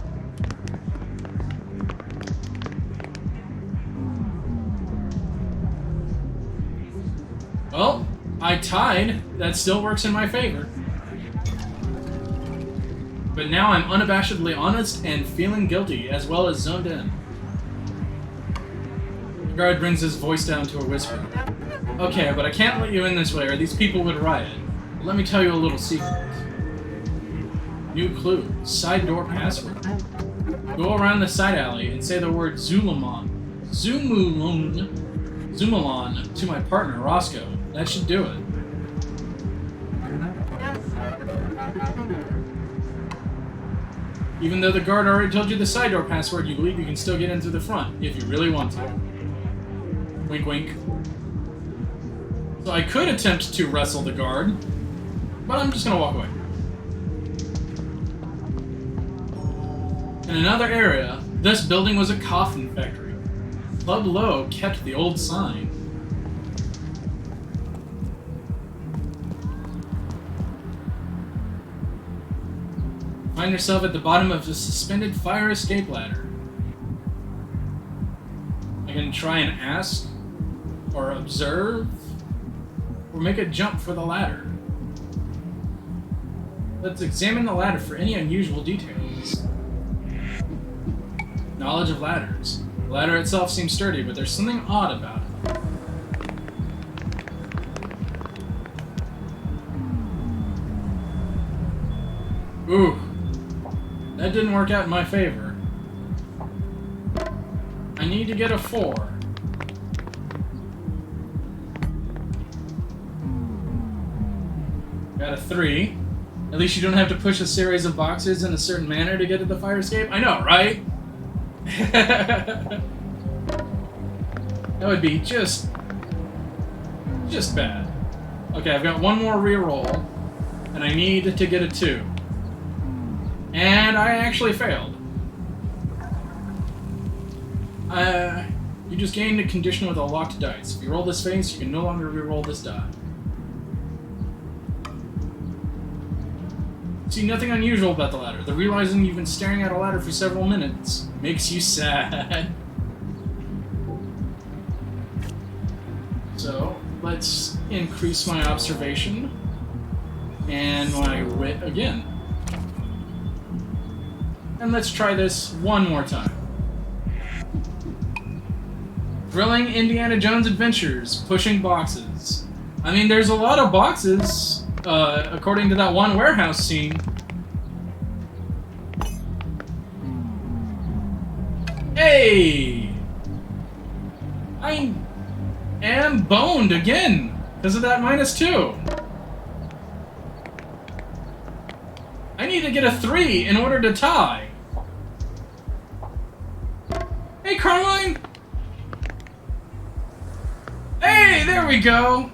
Well, I tied. That still works in my favor. But now I'm unabashedly honest and feeling guilty, as well as zoned in. The guard brings his voice down to a whisper. Okay, but I can't let you in this way, or these people would riot. But let me tell you a little secret. New clue. Side door password. Go around the side alley and say the word Zulumon to my partner, Roscoe. That should do it. Even though the guard already told you the side door password, you believe you can still get in through the front, if you really want to. Wink, wink. So I could attempt to wrestle the guard, but I'm just gonna walk away. In another area, this building was a coffin factory. Club Low kept the old sign. Find yourself at the bottom of a suspended fire escape ladder. I can try and ask, or observe, or make a jump for the ladder. Let's examine the ladder for any unusual details. Knowledge of ladders. The ladder itself seems sturdy, but there's something odd about it. Ooh. That didn't work out in my favor. I need to get a 4. Got a 3. At least you don't have to push a series of boxes in a certain manner to get to the fire escape. I know, right? That would be just bad. Okay, I've got one more reroll, and I need to get a 2. And I actually failed. You just gained a condition with a locked dice. If you roll this face, you can no longer reroll this die. See, nothing unusual about the ladder. The realizing you've been staring at a ladder for several minutes makes you sad. So, let's increase my observation and my wit again. And let's try this one more time. Thrilling Indiana Jones adventures, pushing boxes. I mean, there's a lot of boxes, according to that one warehouse scene. Hey! I am boned again, because of that -2. I need to get a 3 in order to tie. Hey, Carmine! Hey, there we go!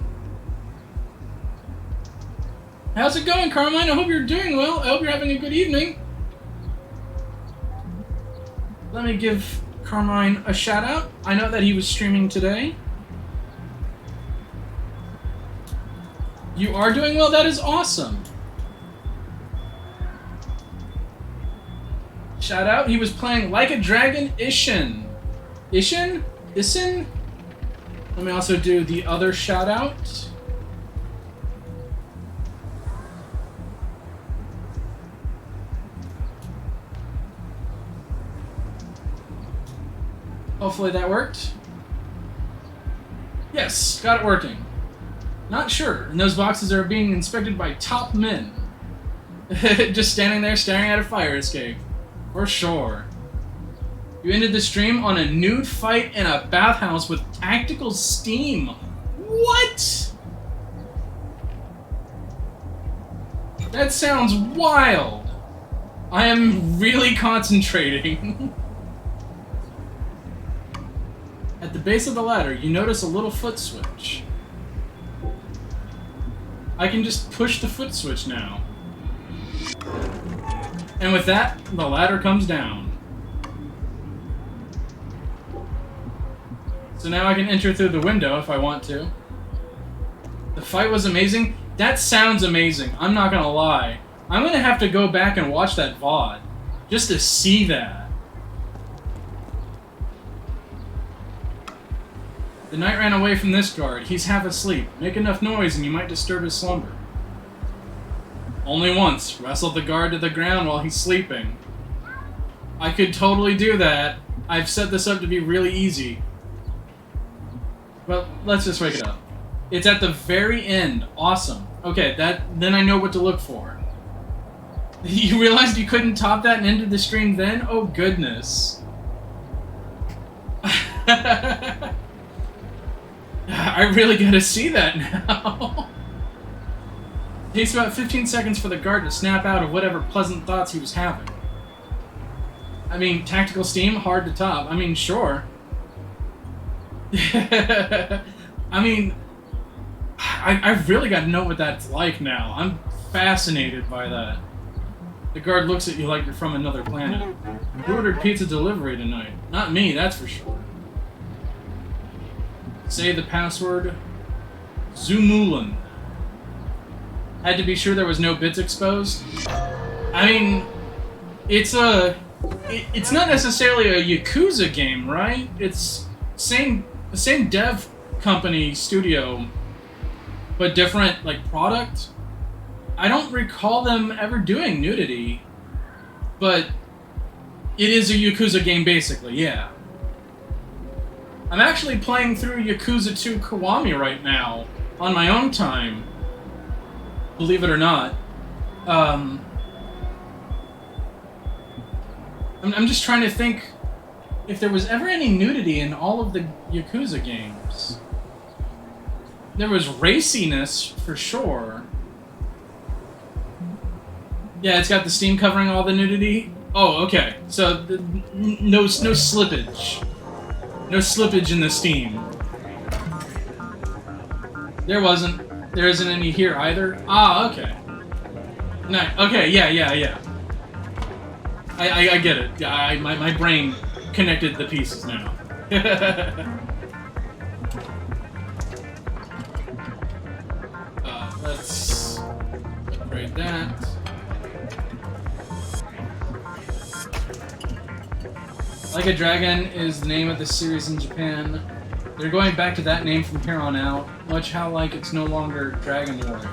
How's it going, Carmine? I hope you're doing well. I hope you're having a good evening. Let me give Carmine a shout out. I know that he was streaming today. You are doing well? That is awesome. Shout out. He was playing Like a Dragon Ishin. Ishin? Ishin? Let me also do the other shout out. Hopefully that worked. Yes, got it working. Not sure, and those boxes are being inspected by top men. Just standing there staring at a fire escape. For sure. You ended the stream on a nude fight in a bathhouse with tactical steam. What? That sounds wild. I am really concentrating. At the base of the ladder, you notice a little foot switch. I can just push the foot switch now. And with that, the ladder comes down. So now I can enter through the window if I want to. The fight was amazing. That sounds amazing. I'm not gonna lie. I'm gonna have to go back and watch that VOD just to see that. The knight ran away from this guard. He's half asleep. Make enough noise and you might disturb his slumber. Only once. Wrestle the guard to the ground while he's sleeping. I could totally do that. I've set this up to be really easy. Well, let's just wake it up. It's at the very end. Awesome. Okay, then I know what to look for. You realized you couldn't top that and ended the stream then? Oh, goodness. I really gotta see that now. It takes about 15 seconds for the guard to snap out of whatever pleasant thoughts he was having. I mean, tactical steam, hard to top. I mean, sure. I mean, I've really got to know what that's like now. I'm fascinated by that. The guard looks at you like you're from another planet. Who ordered pizza delivery tonight? Not me, that's for sure. Say the password. Zumulan. Had to be sure there was no bits exposed. I mean, it's not necessarily a Yakuza game, right? It's same dev company studio, but different like product. I don't recall them ever doing nudity, but it is a Yakuza game basically, yeah. I'm actually playing through Yakuza 2 Kiwami right now, on my own time. Believe it or not. I'm just trying to think if there was ever any nudity in all of the Yakuza games. There was raciness, for sure. Yeah, it's got the Steam covering all the nudity. Oh, okay. So, no slippage. No slippage in the Steam. There wasn't. There isn't any here either. Ah, okay. Nice. Okay, yeah. I get it. Yeah, my brain connected the pieces now. Let's upgrade that. Like a Dragon is the name of the series in Japan. They're going back to that name from here on out, much how like it's no longer Dragon Warrior.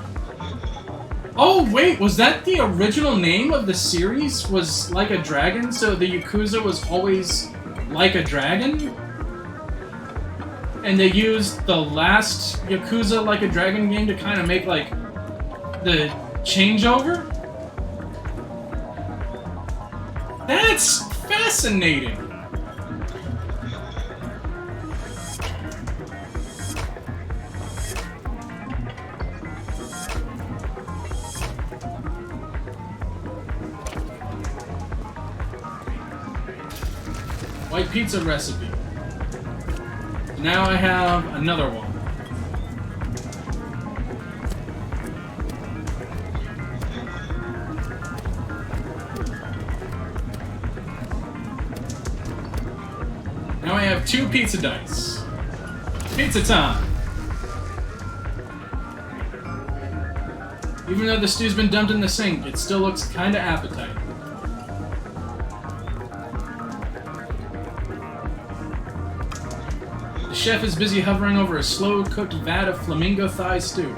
Oh wait, was that the original name of the series? Was Like a Dragon? So the Yakuza was always Like a Dragon? And they used the last Yakuza Like a Dragon game to kind of make like the changeover? That's fascinating. White pizza recipe. Now I have another one. Now I have 2 pizza dice. Pizza time! Even though the stew's been dumped in the sink, it still looks kinda appetizing. chef is busy hovering over a slow-cooked vat of flamingo thigh stew.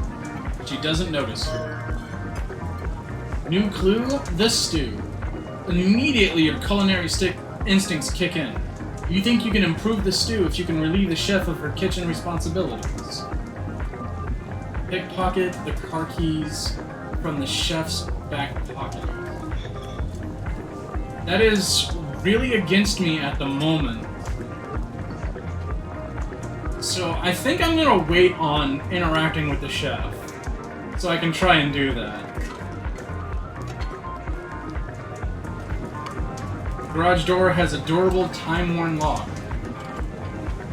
She doesn't notice. New clue? The stew. Immediately your culinary instincts kick in. You think you can improve the stew if you can relieve the chef of her kitchen responsibilities. Pickpocket the car keys from the chef's back pocket. That is really against me at the moment. So I think I'm gonna wait on interacting with the chef, so I can try and do that. Garage door has a durable, time-worn lock.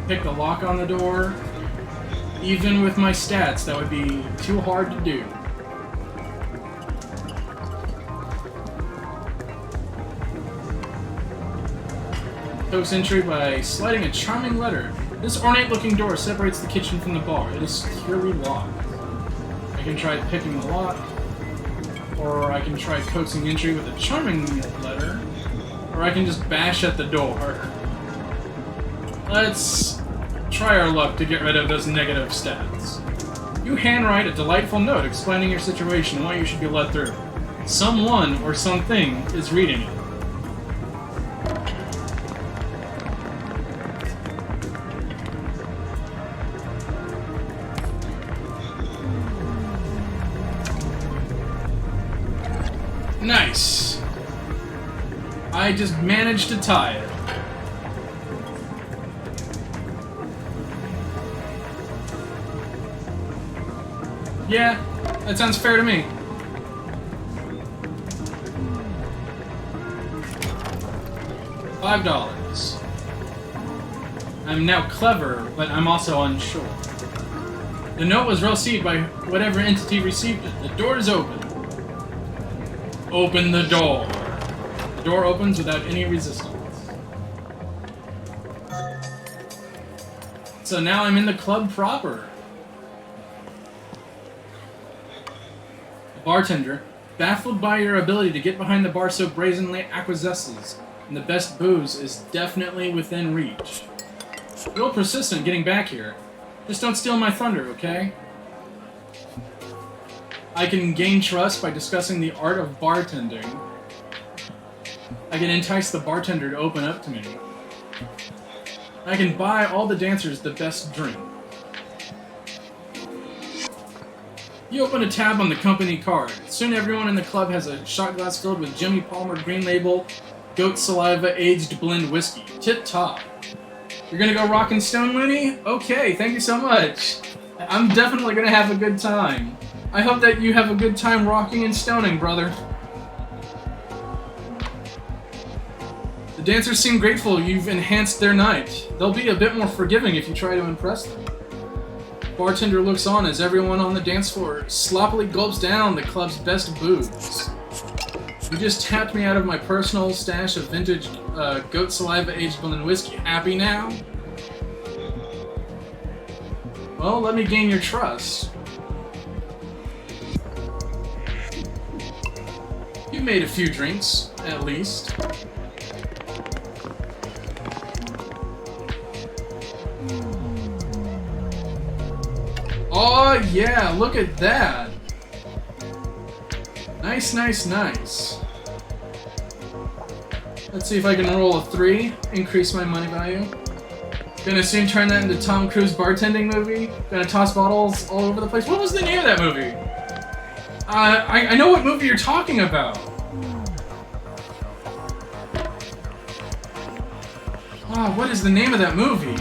Pick the lock on the door. Even with my stats, that would be too hard to do. Coax entry by sliding a charming letter. This ornate-looking door separates the kitchen from the bar. It is securely locked. I can try picking the lock, or I can try coaxing entry with a charming letter, or I can just bash at the door. Let's try our luck to get rid of those negative stats. You handwrite a delightful note explaining your situation and why you should be let through. Someone or something is reading it. Nice. I just managed to tie it. Yeah, that sounds fair to me. $5. I'm now clever, but I'm also unsure. The note was received by whatever entity received it. The door is open. Open the door. The door opens without any resistance. So now I'm in the club proper. The bartender, baffled by your ability to get behind the bar so brazenly, acquiesces, and the best booze is definitely within reach. Real persistent getting back here. Just don't steal my thunder, okay? I can gain trust by discussing the art of bartending. I can entice the bartender to open up to me. I can buy all the dancers the best drink. You open a tab on the company card. Soon everyone in the club has a shot glass filled with Jimmy Palmer Green Label Goat Saliva Aged Blend Whiskey. Tip top. You're gonna go rock and stone, Looney? Okay, thank you so much. I'm definitely gonna have a good time. I hope that you have a good time rocking and stoning, brother. The dancers seem grateful you've enhanced their night. They'll be a bit more forgiving if you try to impress them. Bartender looks on as everyone on the dance floor sloppily gulps down the club's best booze. You just tapped me out of my personal stash of vintage goat saliva aged blend whiskey. Happy now? Well, let me gain your trust. You made a few drinks, at least. Oh yeah, look at that! Nice, nice, nice. Let's see if I can roll a 3, increase my money value. Gonna soon turn that into Tom Cruise bartending movie. Gonna toss bottles all over the place. What was the name of that movie? I know what movie you're talking about. Oh, what is the name of that movie?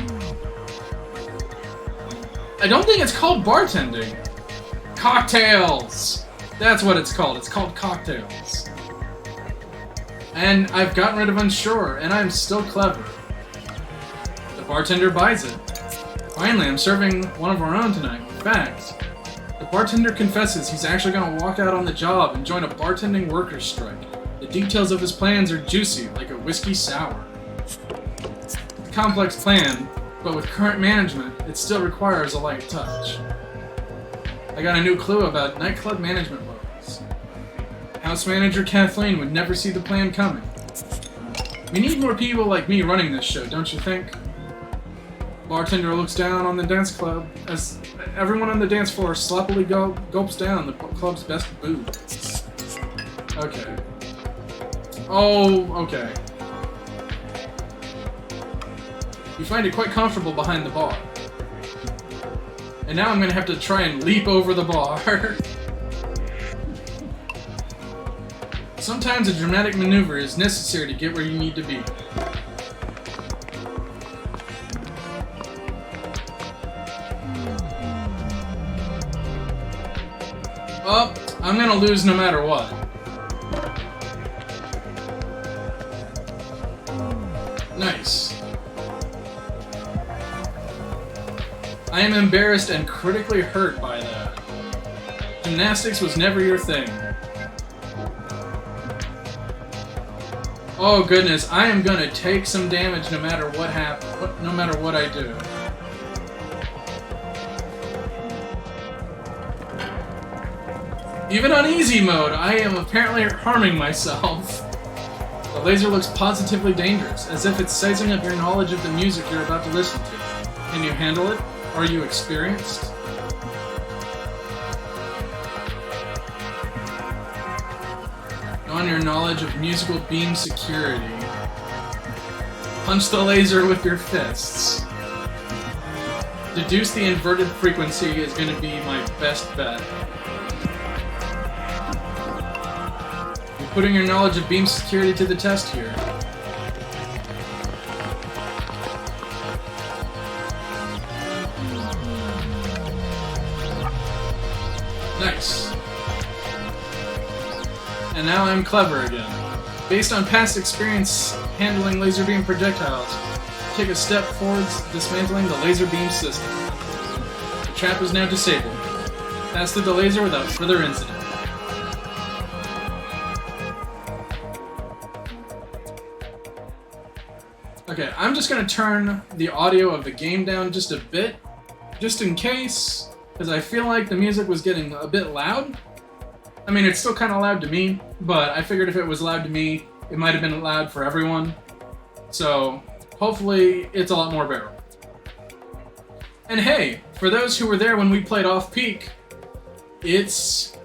I don't think it's called bartending. Cocktails! That's what it's called. It's called Cocktails. And I've gotten rid of Unsure, and I'm still clever. The bartender buys it. Finally, I'm serving one of our own tonight. In fact, the bartender confesses he's actually going to walk out on the job and join a bartending workers' strike. The details of his plans are juicy, like a whiskey sour. It's a complex plan, but with current management, it still requires a light touch. I got a new clue about nightclub management levels. House manager Kathleen would never see the plan coming. We need more people like me running this show, don't you think? Bartender looks down on the dance club as everyone on the dance floor sloppily gulps down the club's best booze. Okay. Oh, okay. You find it quite comfortable behind the bar. And now I'm gonna have to try and leap over the bar. Sometimes a dramatic maneuver is necessary to get where you need to be. Oh, I'm gonna lose no matter what. Nice. I am embarrassed and critically hurt by that. Gymnastics was never your thing. Oh goodness, I am gonna take some damage no matter what no matter what I do. Even on easy mode, I am apparently harming myself. The laser looks positively dangerous, as if it's sizing up your knowledge of the music you're about to listen to. Can you handle it? Are you experienced? On your knowledge of musical beam security. Punch the laser with your fists. Deduce the inverted frequency is going to be my best bet. You're putting your knowledge of beam security to the test here. Nice. And now I'm clever again. Based on past experience handling laser beam projectiles, take a step towards dismantling the laser beam system. The trap is now disabled. Pass through the laser without further incident. Okay, I'm just going to turn the audio of the game down just a bit, just in case, because I feel like the music was getting a bit loud. I mean, it's still kind of loud to me, but I figured if it was loud to me, it might have been loud for everyone. So, hopefully, it's a lot more bearable. And hey, for those who were there when we played Off-Peak, it's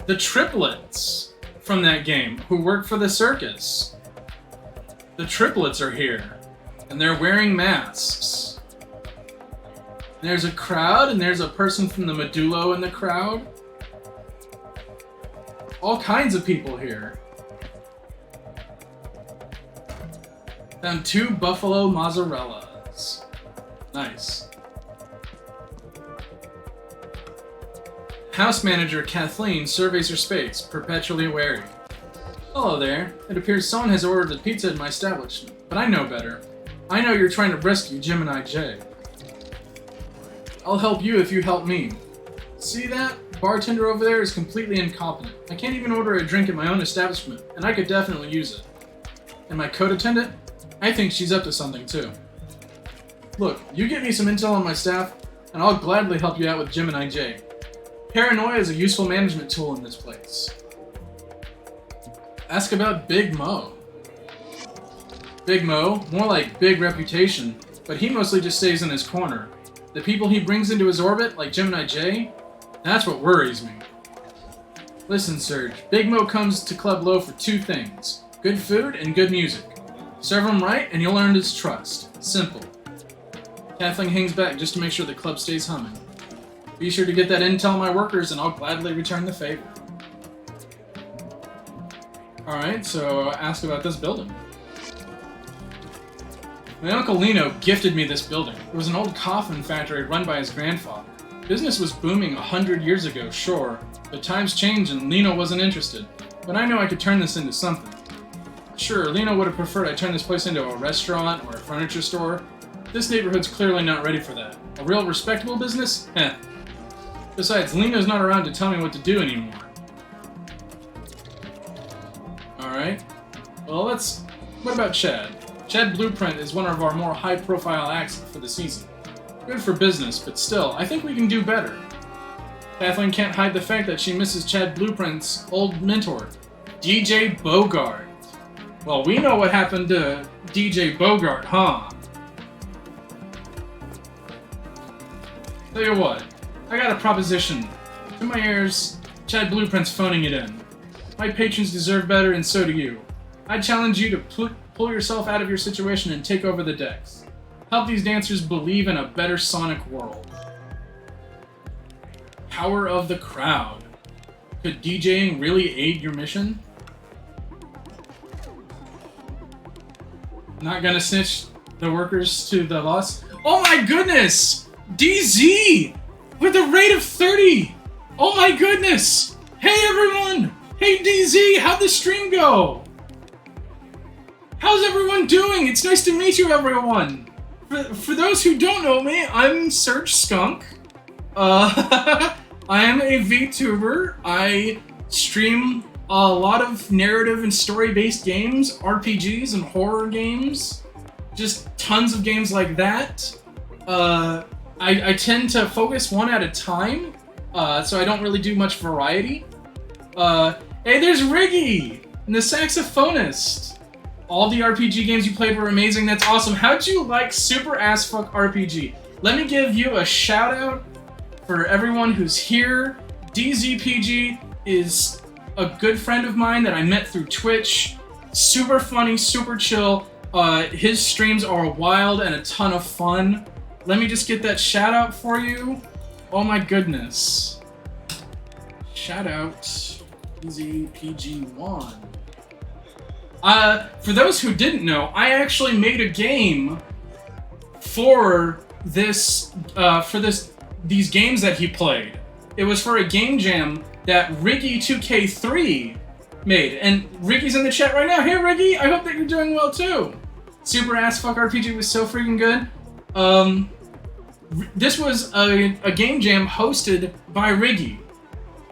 the triplets from that game who work for the circus. The triplets are here, and they're wearing masks. There's a crowd, and there's a person from the Medulo in the crowd. All kinds of people here. Found 2 buffalo mozzarellas. Nice. House manager Kathleen surveys her space, perpetually wary. Hello there. It appears someone has ordered a pizza in my establishment, but I know better. I know you're trying to rescue Gemini J. I'll help you if you help me. See that? Bartender over there is completely incompetent. I can't even order a drink at my own establishment, and I could definitely use it. And my code attendant? I think she's up to something too. Look, you get me some intel on my staff, and I'll gladly help you out with Gemini J. Paranoia is a useful management tool in this place. Ask about Big Mo. Big Mo, more like big reputation, but he mostly just stays in his corner. The people he brings into his orbit, like Gemini J, that's what worries me. Listen, Serge, Big Mo comes to Club Low for 2 things. Good food and good music. Serve him right and you'll earn his trust. Simple. Kathleen hangs back just to make sure the club stays humming. Be sure to get that intel on my workers and I'll gladly return the favor. Alright, so ask about this building. My Uncle Lino gifted me this building. It was an old coffin factory run by his grandfather. Business was booming 100 years ago, sure, but times changed and Lino wasn't interested. But I knew I could turn this into something. Sure, Lino would have preferred I turn this place into a restaurant or a furniture store. This neighborhood's clearly not ready for that. A real respectable business? Heh. Besides, Lino's not around to tell me what to do anymore. Alright. Well, what about Chad? Chad Blueprint is one of our more high-profile acts for the season. Good for business, but still, I think we can do better. Kathleen can't hide the fact that she misses Chad Blueprint's old mentor, DJ Bogart. Well, we know what happened to DJ Bogart, huh? Tell you what, I got a proposition. To my ears, Chad Blueprint's phoning it in. My patrons deserve better, and so do you. I challenge you to pull yourself out of your situation and take over the decks. Help these dancers believe in a better Sonic world. Power of the crowd. Could DJing really aid your mission? Not gonna snitch the workers to the loss? Oh my goodness! DZ! With a rate of 30! Oh my goodness! Hey everyone! Hey DZ, how'd the stream go? How's everyone doing? It's nice to meet you, everyone! For those who don't know me, I'm Serge Skunk. I am a VTuber. I stream a lot of narrative and story-based games, RPGs and horror games. Just tons of games like that. I tend to focus one at a time, so I don't really do much variety. Hey, there's Riggy, the saxophonist. All the RPG games you played were amazing. That's awesome. How'd you like Super Ass Fuck RPG? Let me give you a shout out for everyone who's here. DZPG is a good friend of mine that I met through Twitch. Super funny, super chill. His streams are wild and a ton of fun. Let me just get that shout out for you. Oh my goodness. Shout out DZPG1. For those who didn't know, I actually made a game for this, these games that he played. It was for a game jam that Riggy2K3 made, and Riggy's in the chat right now. Hey Riggy, I hope that you're doing well too. Super Ass Fuck RPG was so freaking good. This was a game jam hosted by Riggy,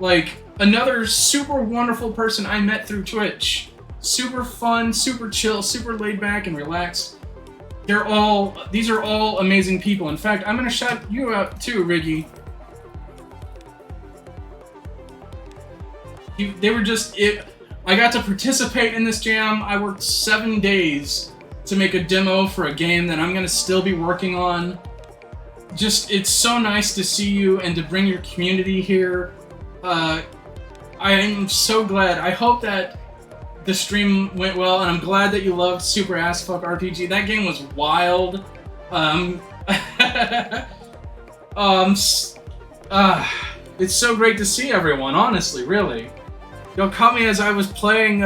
like another super wonderful person I met through Twitch. Super fun, super chill, super laid back and relaxed. These are all amazing people. In fact, I'm gonna shout you out too, Riggy. They were just it. I got to participate in this jam. I worked 7 days to make a demo for a game that I'm gonna still be working on. Just, it's so nice to see you and to bring your community here. I am so glad. I hope that the stream went well, and I'm glad that you loved Super Ass Fuck RPG. That game was wild. It's so great to see everyone, honestly, really. Y'all caught me as I was playing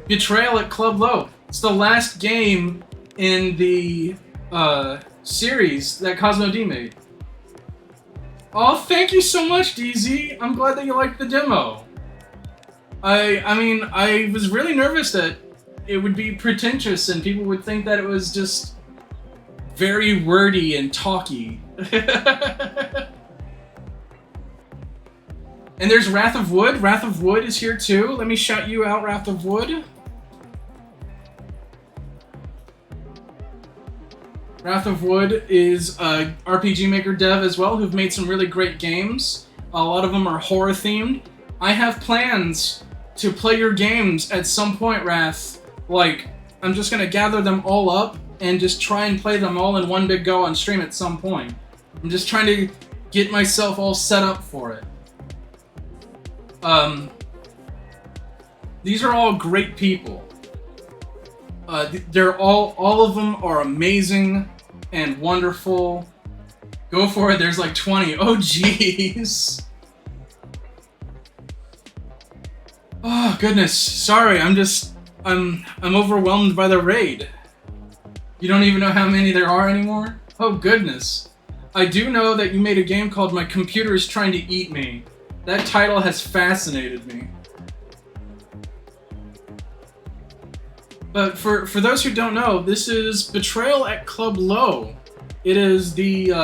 Betrayal at Club Low. It's the last game in the series that Cosmo D made. Oh, thank you so much, DZ. I'm glad that you liked the demo. I mean, I was really nervous that it would be pretentious and people would think that it was just very wordy and talky. And there's Wrath of Wood. Wrath of Wood is here too. Let me shout you out, Wrath of Wood. Wrath of Wood is a RPG Maker dev as well who've made some really great games. A lot of them are horror themed. I have plans to play your games at some point, Wrath. Like, I'm just gonna gather them all up and just try and play them all in one big go on stream at some point. I'm just trying to get myself all set up for it. These are all great people. They're all of them are amazing and wonderful. Go for it, there's like 20. Oh jeez. Oh goodness, sorry, I'm overwhelmed by the raid. You don't even know how many there are anymore? Oh goodness. I do know that you made a game called My Computer is Trying to Eat Me. That title has fascinated me. But for those who don't know, this is Betrayal at Club Low. It is the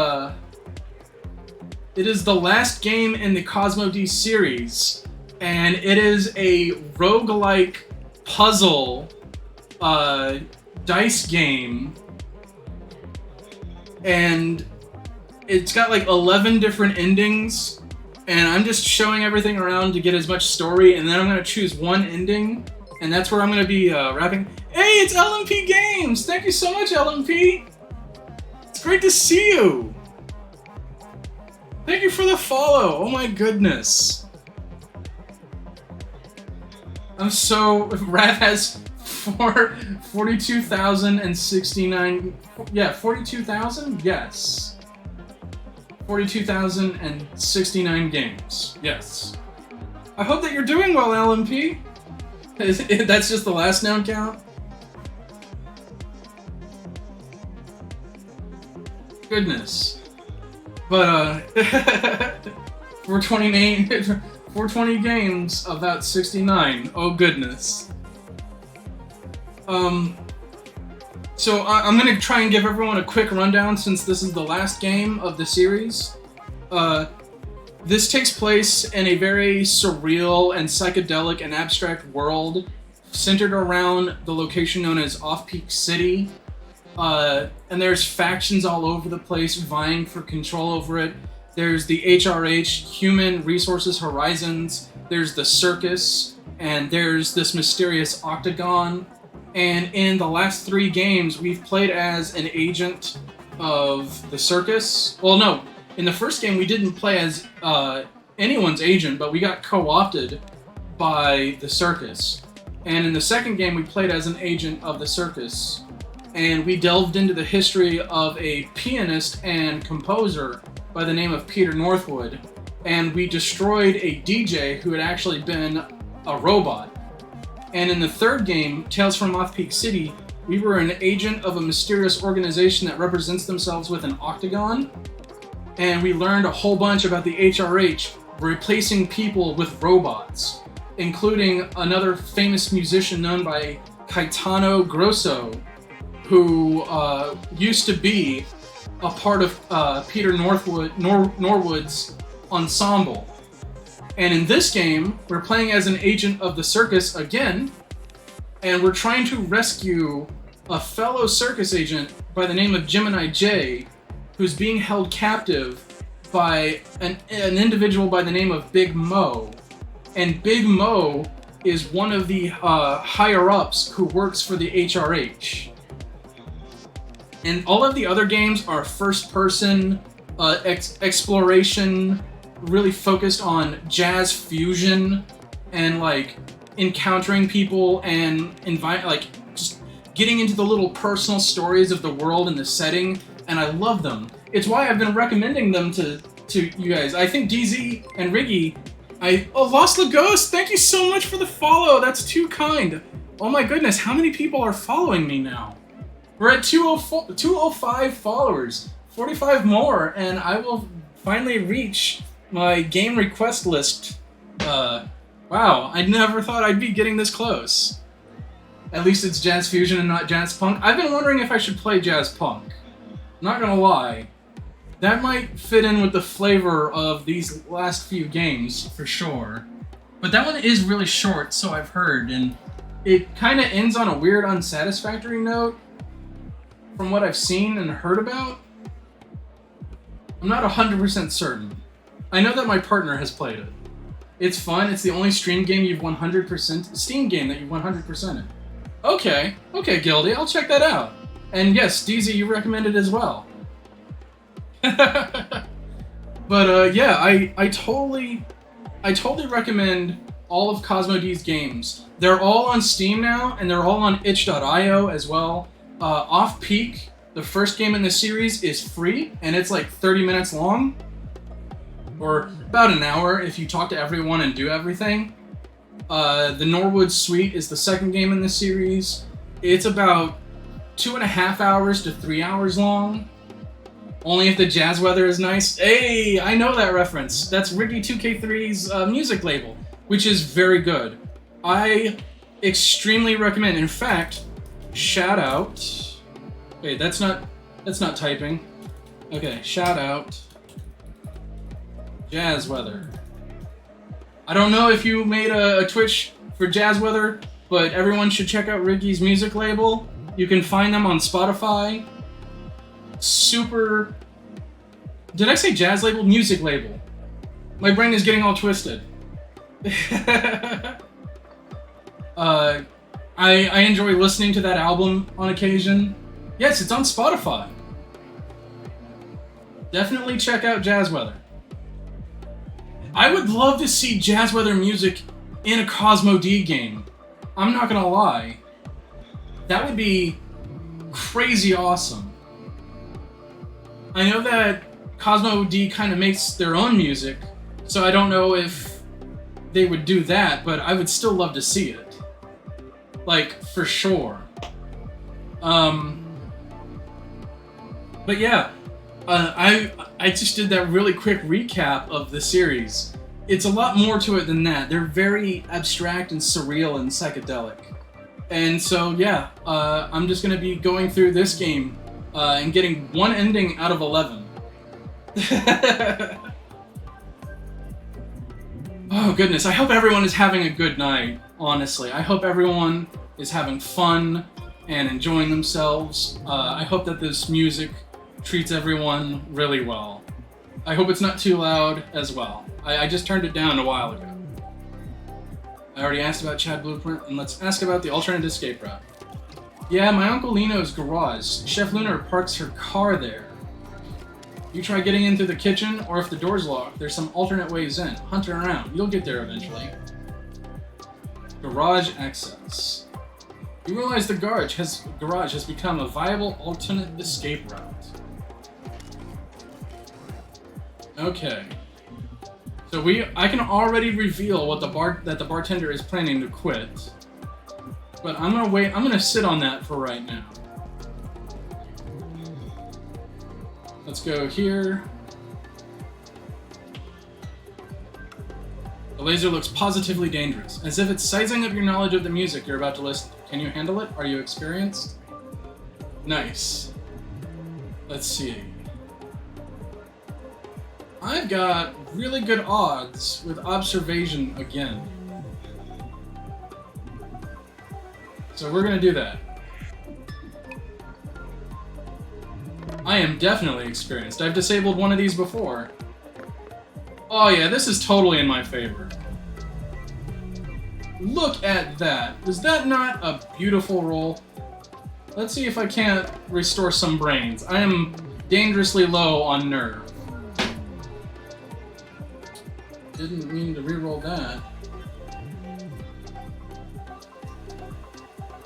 last game in the Cosmo D series, and it is a roguelike puzzle dice game, and it's got like 11 different endings. And I'm just showing everything around to get as much story, and then I'm gonna choose one ending, and that's where I'm gonna be wrapping. Hey, it's LMP Games! Thank you so much, LMP! It's great to see you! Thank you for the follow. Oh my goodness. I'm so... Rav has 42,069... Yeah, 42,000? Yes. 42,069 games. Yes. I hope that you're doing well, LMP. That's just the last known count? Goodness. But, 420 games, about 69. Oh, goodness. So I'm gonna try and give everyone a quick rundown since this is the last game of the series. This takes place in a very surreal and psychedelic and abstract world centered around the location known as Off-Peak City. And there's factions all over the place vying for control over it. There's the HRH, Human Resources Horizons, there's the Circus, and there's this mysterious Octagon. And in the last 3 games, we've played as an agent of the Circus. Well, no, in the first game we didn't play as anyone's agent, but we got co-opted by the Circus. And in the second game we played as an agent of the Circus. And we delved into the history of a pianist and composer by the name of Peter Northwood. And we destroyed a DJ who had actually been a robot. And in the third game, Tales from Off-Peak City, we were an agent of a mysterious organization that represents themselves with an octagon. And we learned a whole bunch about the HRH, replacing people with robots, including another famous musician known by Caetano Grosso, who used to be a part of Peter Norwood's ensemble. And in this game, we're playing as an agent of the Circus again, and we're trying to rescue a fellow Circus agent by the name of Gemini J, who's being held captive by an individual by the name of Big Mo. And Big Mo is one of the higher-ups who works for the HRH. And all of the other games are first-person exploration, really focused on jazz fusion and like encountering people and just getting into the little personal stories of the world and the setting, and I love them. It's why I've been recommending them to you guys. I think DZ and Riggy, Lost the Ghost, thank you so much for the follow. That's too kind. Oh my goodness, how many people are following me now? We're at 205 followers, 45 more, and I will finally reach my game request list. Wow, I never thought I'd be getting this close. At least it's jazz fusion and not jazz punk. I've been wondering if I should play jazz punk. Not gonna lie. That might fit in with the flavor of these last few games, for sure. But that one is really short, so I've heard, and it kinda ends on a weird, unsatisfactory note, from what I've seen and heard about. I'm not 100% certain. I know that my partner has played it. It's fun. It's the only Steam game you've 100%ed. Okay, Gildy, I'll check that out. And yes, DZ, you recommend it as well. But yeah, I totally recommend all of Cosmo D's games. They're all on Steam now, and they're all on itch.io as well. Off-Peak, the first game in the series, is free, and it's like 30 minutes long. Or about an hour if you talk to everyone and do everything. The Norwood Suite is the second game in the series. It's about 2.5 hours to 3 hours long. Only if the jazz weather is nice. Hey, I know that reference. That's Ricky2K3's music label, which is very good. I extremely recommend. In fact, shout out. Wait, that's not typing. Okay, shout out Jazz Weather. I don't know if you made a Twitch for Jazz Weather, but everyone should check out Ricky's music label. You can find them on Spotify. Super... Did I say jazz label? Music label. My brain is getting all twisted. I enjoy listening to that album on occasion. Yes, it's on Spotify. Definitely check out Jazz Weather. I would love to see jazz weather music in a Cosmo D game. I'm not gonna lie. That would be crazy awesome. I know that Cosmo D kind of makes their own music, so I don't know if they would do that, but I would still love to see it. Like, for sure. But yeah, I just did that really quick recap of the series. It's a lot more to it than that. They're very abstract and surreal and psychedelic. And so yeah, I'm just gonna be going through this game and getting one ending out of 11. Oh goodness, I hope everyone is having a good night, honestly. I hope everyone is having fun and enjoying themselves. I hope that this music treats everyone really well. I hope it's not too loud as well. I just turned it down a while ago. I already asked about Chad Blueprint, and let's ask about the alternate escape route. Yeah, my Uncle Lino's garage. Chef Lunar parks her car there. You try getting into the kitchen, or if the door's locked, there's some alternate ways in. Hunt around. You'll get there eventually. Garage access. You realize the garage has become a viable alternate escape route. Okay. So I can already reveal what that the bartender is planning to quit. But I'm gonna wait. I'm gonna sit on that for right now. Let's go here. The laser looks positively dangerous, as if it's sizing up your knowledge of the music you're about to listen. Can you handle it? Are you experienced? Nice. Let's see. I've got really good odds with observation again. So we're gonna do that. I am definitely experienced. I've disabled one of these before. Oh yeah, this is totally in my favor. Look at that. Was that not a beautiful roll? Let's see if I can't restore some brains. I am dangerously low on nerve. Didn't mean to reroll that.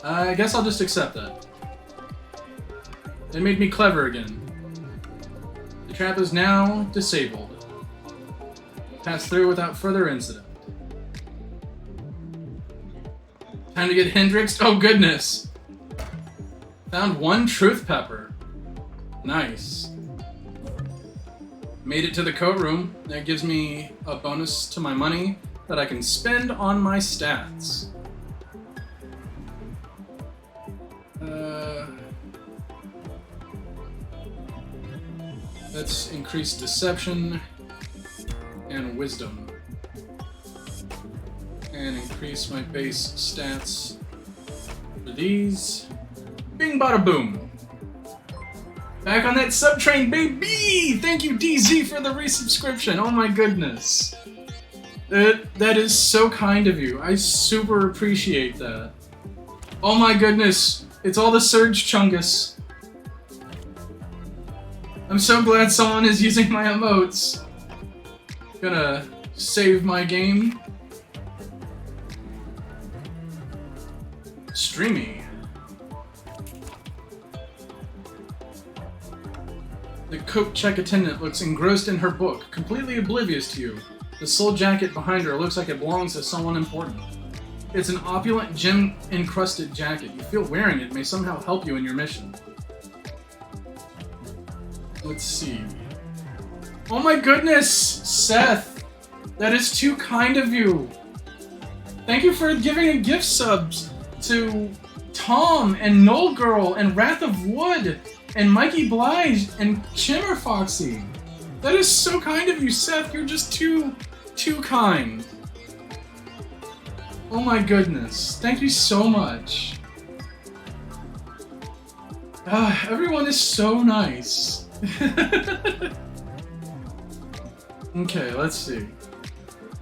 I guess I'll just accept that. It made me clever again. The trap is now disabled. Pass through without further incident. Time to get Hendrixed? Oh goodness! Found one truth pepper. Nice. Made it to the coat room. That gives me a bonus to my money that I can spend on my stats. Let's increase deception and wisdom. And increase my base stats for these. Bing bada boom. Back on that subtrain, baby! Thank you, DZ, for the resubscription. Oh my goodness. That is so kind of you. I super appreciate that. Oh my goodness. It's all the Serge Chungus. I'm so glad someone is using my emotes. Gonna save my game. Streamy. The coat check attendant looks engrossed in her book, completely oblivious to you. The sole jacket behind her looks like it belongs to someone important. It's an opulent, gem-encrusted jacket. You feel wearing it may somehow help you in your mission. Let's see. Oh my goodness, Seth! That is too kind of you! Thank you for giving a gift subs to Tom and Null Girl and Wrath of Wood and Mikey Blige and Shimmer Foxy. That is so kind of you, Seth. You're just too kind. Oh my goodness. Thank you so much. Everyone is so nice. Okay, let's see.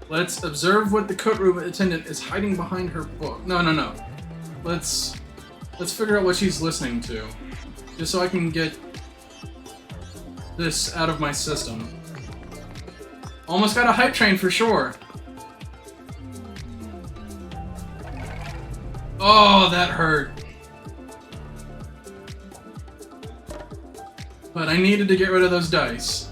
Let's observe what the coat room attendant is hiding behind her book. No. Let's figure out what she's listening to. Just so I can get this out of my system. Almost got a hype train for sure. Oh, that hurt. But I needed to get rid of those dice.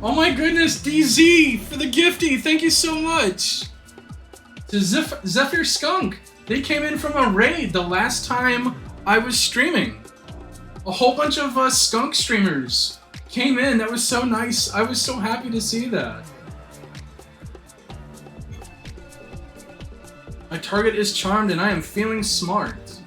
Oh my goodness, DZ for the gifty, thank you so much. To Serge Skunk, they came in from a raid the last time I was streaming. A whole bunch of skunk streamers came in, that was so nice. I was so happy to see that. My target is charmed and I am feeling smart.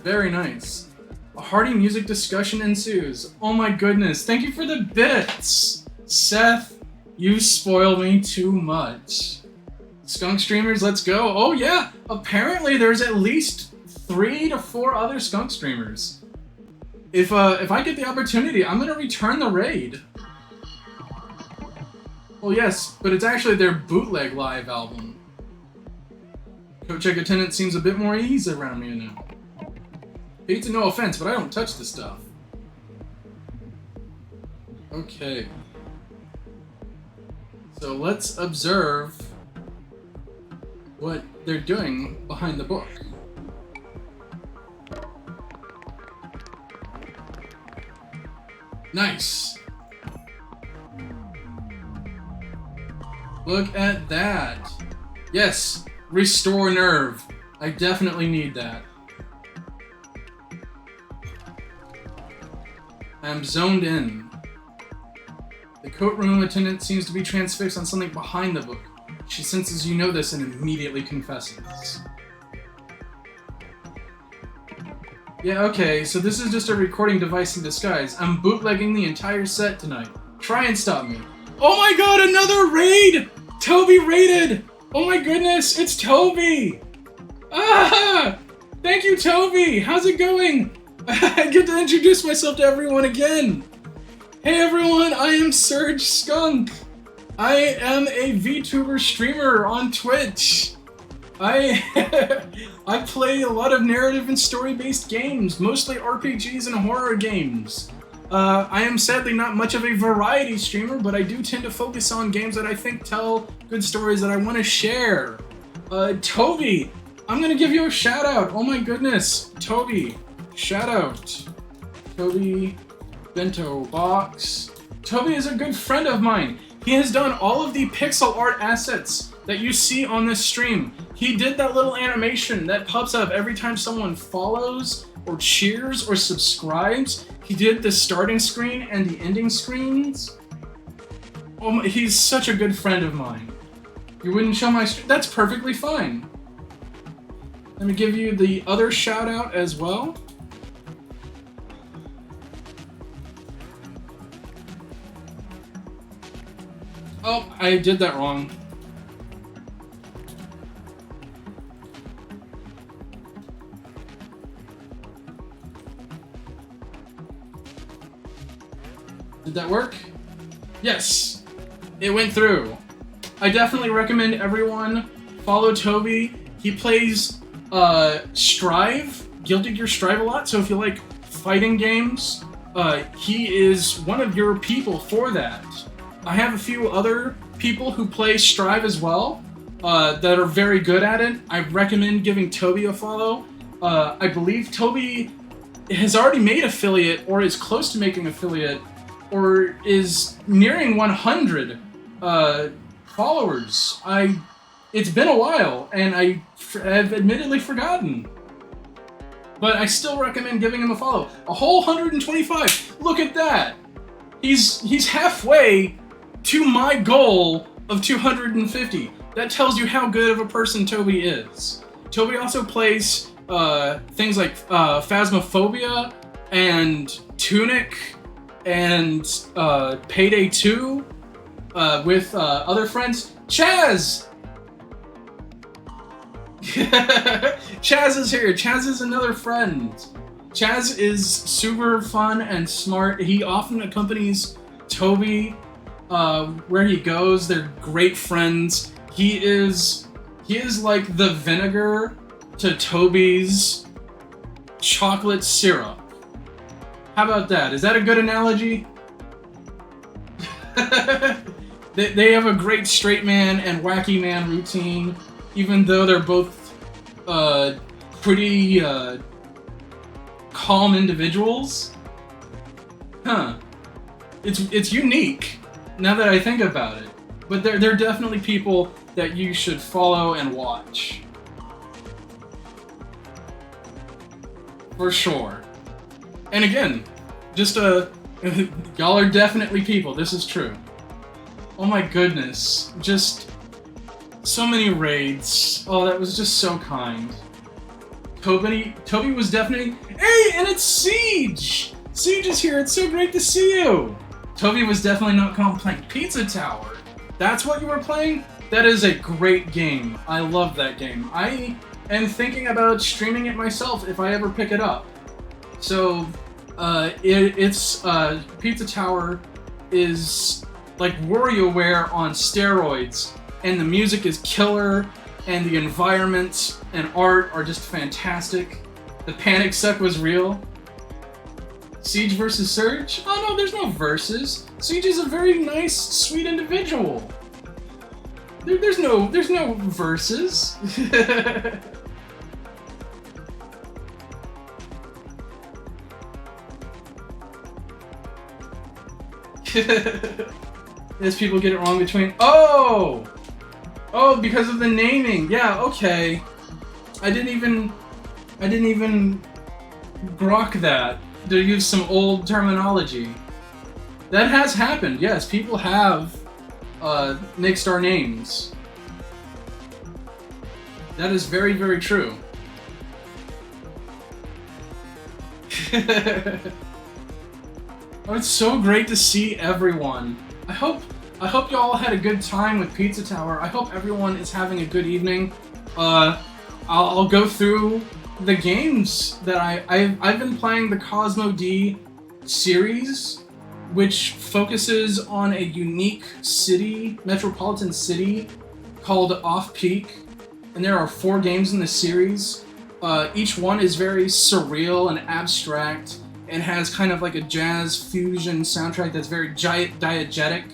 Very nice. A hearty music discussion ensues. Oh my goodness, thank you for the bits! Seth, you spoil me too much. Skunk streamers, let's go. Oh yeah, apparently there's at least 3 to 4 other skunk streamers. If I get the opportunity, I'm gonna return the raid. Well yes, but it's actually their bootleg live album. Coach Check Attendant seems a bit more ease around me now. Pizza, no offense, but I don't touch this stuff. Okay. So let's observe what they're doing behind the book. Nice. Look at that. Yes, restore nerve. I definitely need that. I'm zoned in. The coat room attendant seems to be transfixed on something behind the book. She senses you know this and immediately confesses. Yeah, okay, so this is just a recording device in disguise. I'm bootlegging the entire set tonight. Try and stop me. Oh my god, another raid! Toby raided! Oh my goodness, it's Toby! Ah! Thank you, Toby! How's it going? I get to introduce myself to everyone again! Hey everyone, I am Serge Skunk. I am a VTuber streamer on Twitch. I play a lot of narrative and story-based games, mostly RPGs and horror games. I am sadly not much of a variety streamer, but I do tend to focus on games that I think tell good stories that I want to share. Toby, I'm gonna give you a shout out. Oh my goodness, Toby, shout out. Toby Bento Box. Toby is a good friend of mine. He has done all of the pixel art assets that you see on this stream. He did that little animation that pops up every time someone follows or cheers or subscribes. He did the starting screen and the ending screens. Oh my, he's such a good friend of mine. You wouldn't show my stream? That's perfectly fine. Let me give you the other shout out as well. Oh, I did that wrong. Did that work? Yes, it went through. I definitely recommend everyone follow Toby. He plays Strive, Guilty Gear Strive a lot, so if you like fighting games, he is one of your people for that. I have a few other people who play Strive as well, that are very good at it. I recommend giving Toby a follow. I believe Toby has already made affiliate, or is close to making affiliate, or is nearing 100 followers. It's been a while, and I have admittedly forgotten. But I still recommend giving him a follow. A whole 125! Look at that! He's halfway to my goal of 250. That tells you how good of a person Toby is. Toby also plays things like Phasmophobia and Tunic and Payday 2 with other friends. Chaz! Chaz is here. Chaz is another friend. Chaz is super fun and smart. He often accompanies Toby where he goes. They're great friends. He is like the vinegar to Toby's chocolate syrup. How about that? Is that a good analogy? They have a great straight man and wacky man routine, even though they're both pretty calm individuals. Huh. It's unique, now that I think about it. But they're definitely people that you should follow and watch. For sure. And again, just y'all are definitely people, this is true. Oh my goodness, just so many raids. Oh, that was just so kind. Toby was definitely... Hey, and it's Siege! Siege is here, it's so great to see you! Toby was definitely not calm playing Pizza Tower. That's what you were playing? That is a great game. I love that game. I am thinking about streaming it myself if I ever pick it up. So, it's Pizza Tower is like WarioWare on steroids, and the music is killer, and the environments and art are just fantastic. The panic suck was real. Siege versus Serge? Oh no, there's no versus. Siege is a very nice, sweet individual. There's no versus. As people get it wrong between... Oh! Oh, because of the naming. Yeah, okay. I didn't even grok that, to use some old terminology. That has happened, yes. People have mixed our names. That is very, very true. Oh, it's so great to see everyone. I hope y'all had a good time with Pizza Tower. I hope everyone is having a good evening. I'll go through the games that I've been playing the Cosmo D series, which focuses on a unique city, metropolitan city, called Off Peak. And there are 4 games in the series. Each one is very surreal and abstract, and has kind of like a jazz fusion soundtrack that's very diegetic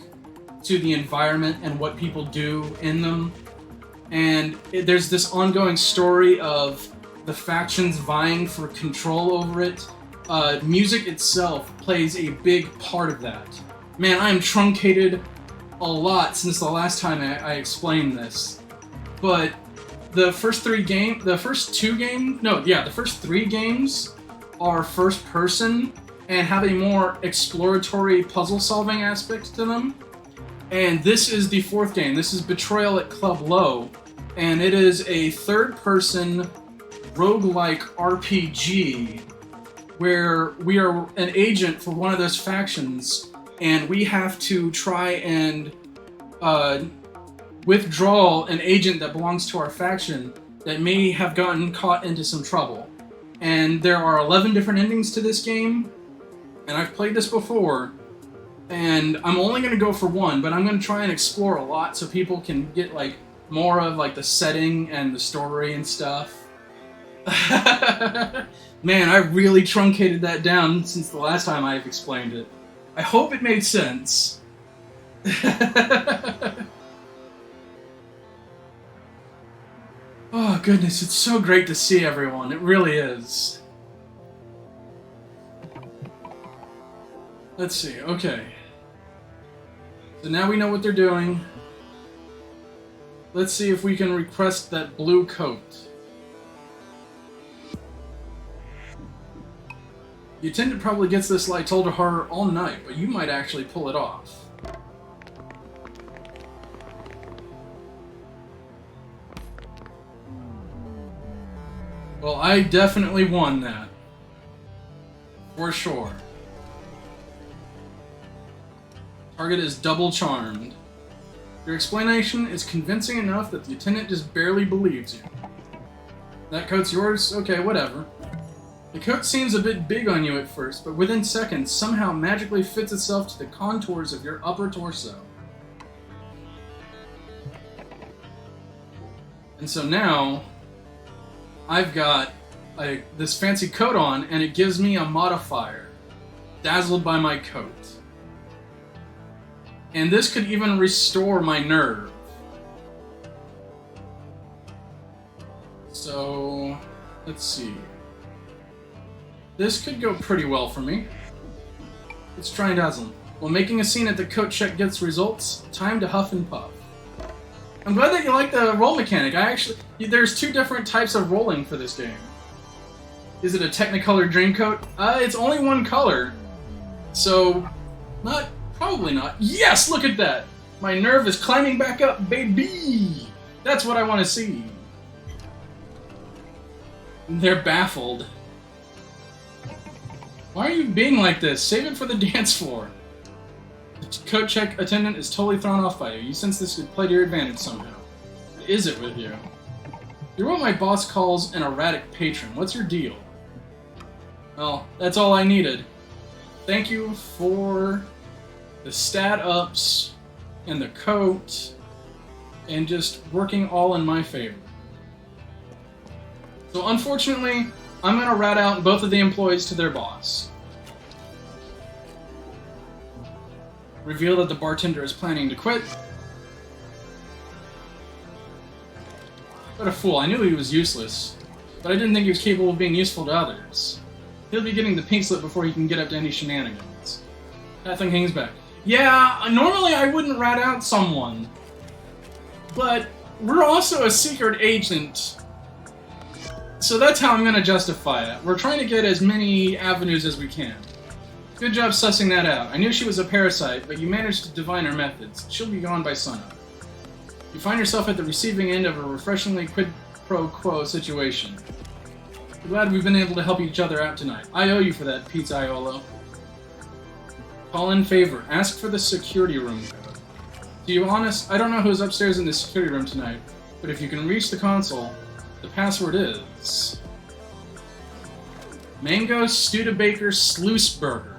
to the environment and what people do in them. And there's this ongoing story of the factions vying for control over it. Music itself plays a big part of that. Man, I am truncated a lot since the last time I explained this. But the first 3 games are first person and have a more exploratory puzzle-solving aspect to them. And this is the 4th game. This is Betrayal at Club Low, and it is a third-person roguelike RPG where we are an agent for one of those factions, and we have to try and withdraw an agent that belongs to our faction that may have gotten caught into some trouble. And there are 11 different endings to this game, and I've played this before, and I'm only going to go for one, but I'm going to try and explore a lot so people can get like more of like the setting and the story and stuff. Man, I really truncated that down since the last time I've explained it. I hope it made sense. Oh goodness, it's so great to see everyone. It really is. Let's see, okay. So now we know what they're doing. Let's see if we can request that blue coat. The attendant probably gets this lie told to her all night, but you might actually pull it off. Well, I definitely won that. For sure. Target is double charmed. Your explanation is convincing enough that the attendant just barely believes you. That coat's yours? Okay, whatever. The coat seems a bit big on you at first, but within seconds somehow magically fits itself to the contours of your upper torso. And so now, I've got this fancy coat on, and it gives me a modifier. Dazzled by my coat. And this could even restore my nerve. So, let's see. This could go pretty well for me. Let's try and dazzle. While making a scene at the coat check gets results, time to huff and puff. I'm glad that you like the roll mechanic. There's two different types of rolling for this game. Is it a Technicolor Dreamcoat? It's only one color. So, probably not. Yes, look at that! My nerve is climbing back up, baby! That's what I want to see. They're baffled. Why are you being like this? Save it for the dance floor. The coat check attendant is totally thrown off by you. You sense this could play to your advantage somehow. What is it with you? You're what my boss calls an erratic patron. What's your deal? Well, that's all I needed. Thank you for the stat ups and the coat and just working all in my favor. So unfortunately, I'm going to rat out both of the employees to their boss. Reveal that the bartender is planning to quit. What a fool. I knew he was useless, but I didn't think he was capable of being useful to others. He'll be getting the pink slip before he can get up to any shenanigans. That thing hangs back. Yeah, normally I wouldn't rat out someone, but we're also a secret agent. So that's how I'm going to justify it. We're trying to get as many avenues as we can. Good job sussing that out. I knew she was a parasite, but you managed to divine her methods. She'll be gone by sunup. You find yourself at the receiving end of a refreshingly quid pro quo situation. I'm glad we've been able to help each other out tonight. I owe you for that, Pizza Iolo. Call in favor. Ask for the security room code. To be honest, I don't know who's upstairs in the security room tonight, but if you can reach the console, the password is... Mango Studebaker Sluice Burger.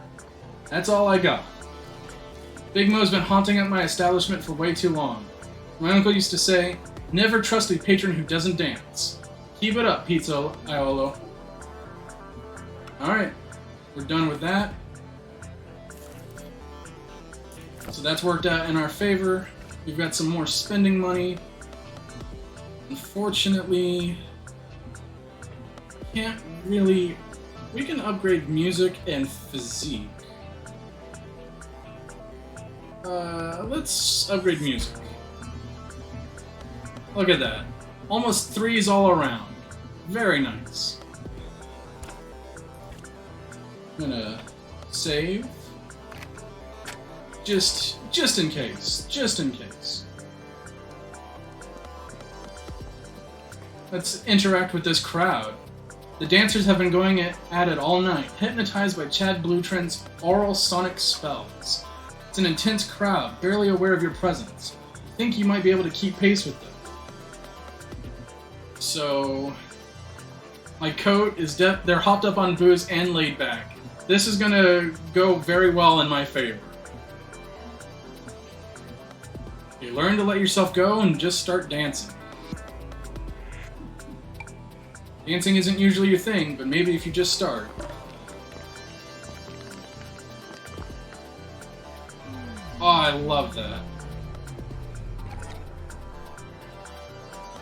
That's all I got. Big Mo's been haunting at my establishment for way too long. My uncle used to say, never trust a patron who doesn't dance. Keep it up, Pizza Iolo. Alright, we're done with that. So that's worked out in our favor. We've got some more spending money. Unfortunately, can't really... We can upgrade music and physique. Let's upgrade music. Look at that. Almost threes all around. Very nice. I'm gonna save. Just in case. Just in case. Let's interact with this crowd. The dancers have been going at it all night, hypnotized by Chad Bluetrent's oral sonic spells. It's an intense crowd, barely aware of your presence. You think you might be able to keep pace with them. So, my coat is they're hopped up on booze and laid back. This is gonna go very well in my favor. You learn to let yourself go and just start dancing. Dancing isn't usually your thing, but maybe if you just start. Oh, I love that.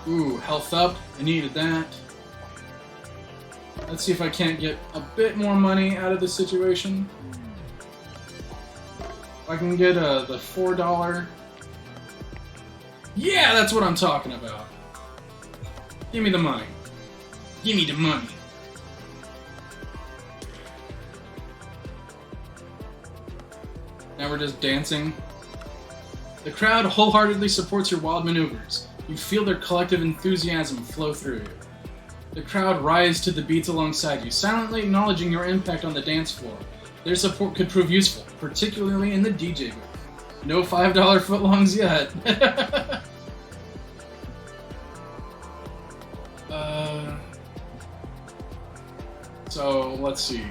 Ooh, health up. I needed that. Let's see if I can't get a bit more money out of this situation. If I can get the $4. Yeah, that's what I'm talking about. Give me the money. Give me the money. Now we're just dancing. The crowd wholeheartedly supports your wild maneuvers. You feel their collective enthusiasm flow through you. The crowd rise to the beats alongside you, silently acknowledging your impact on the dance floor. Their support could prove useful, particularly in the DJ booth. No $5 footlongs yet. So, let's see.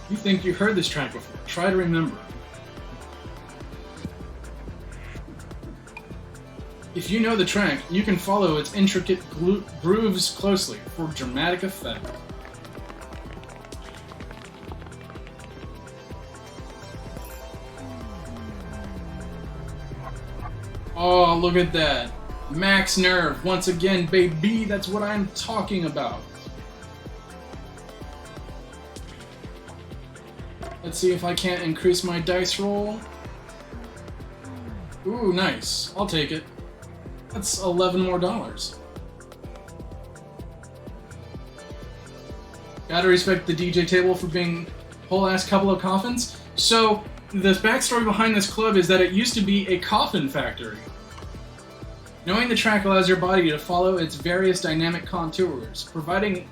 You think you heard this track before. Try to remember. If you know the track, you can follow its intricate grooves closely for dramatic effect. Oh, look at that. Max nerve, once again, baby. That's what I'm talking about. Let's see if I can't increase my dice roll. Ooh, nice. I'll take it. That's $11 more. Gotta respect the DJ table for being a whole ass couple of coffins. So, the backstory behind this club is that it used to be a coffin factory. Knowing the track allows your body to follow its various dynamic contours, providing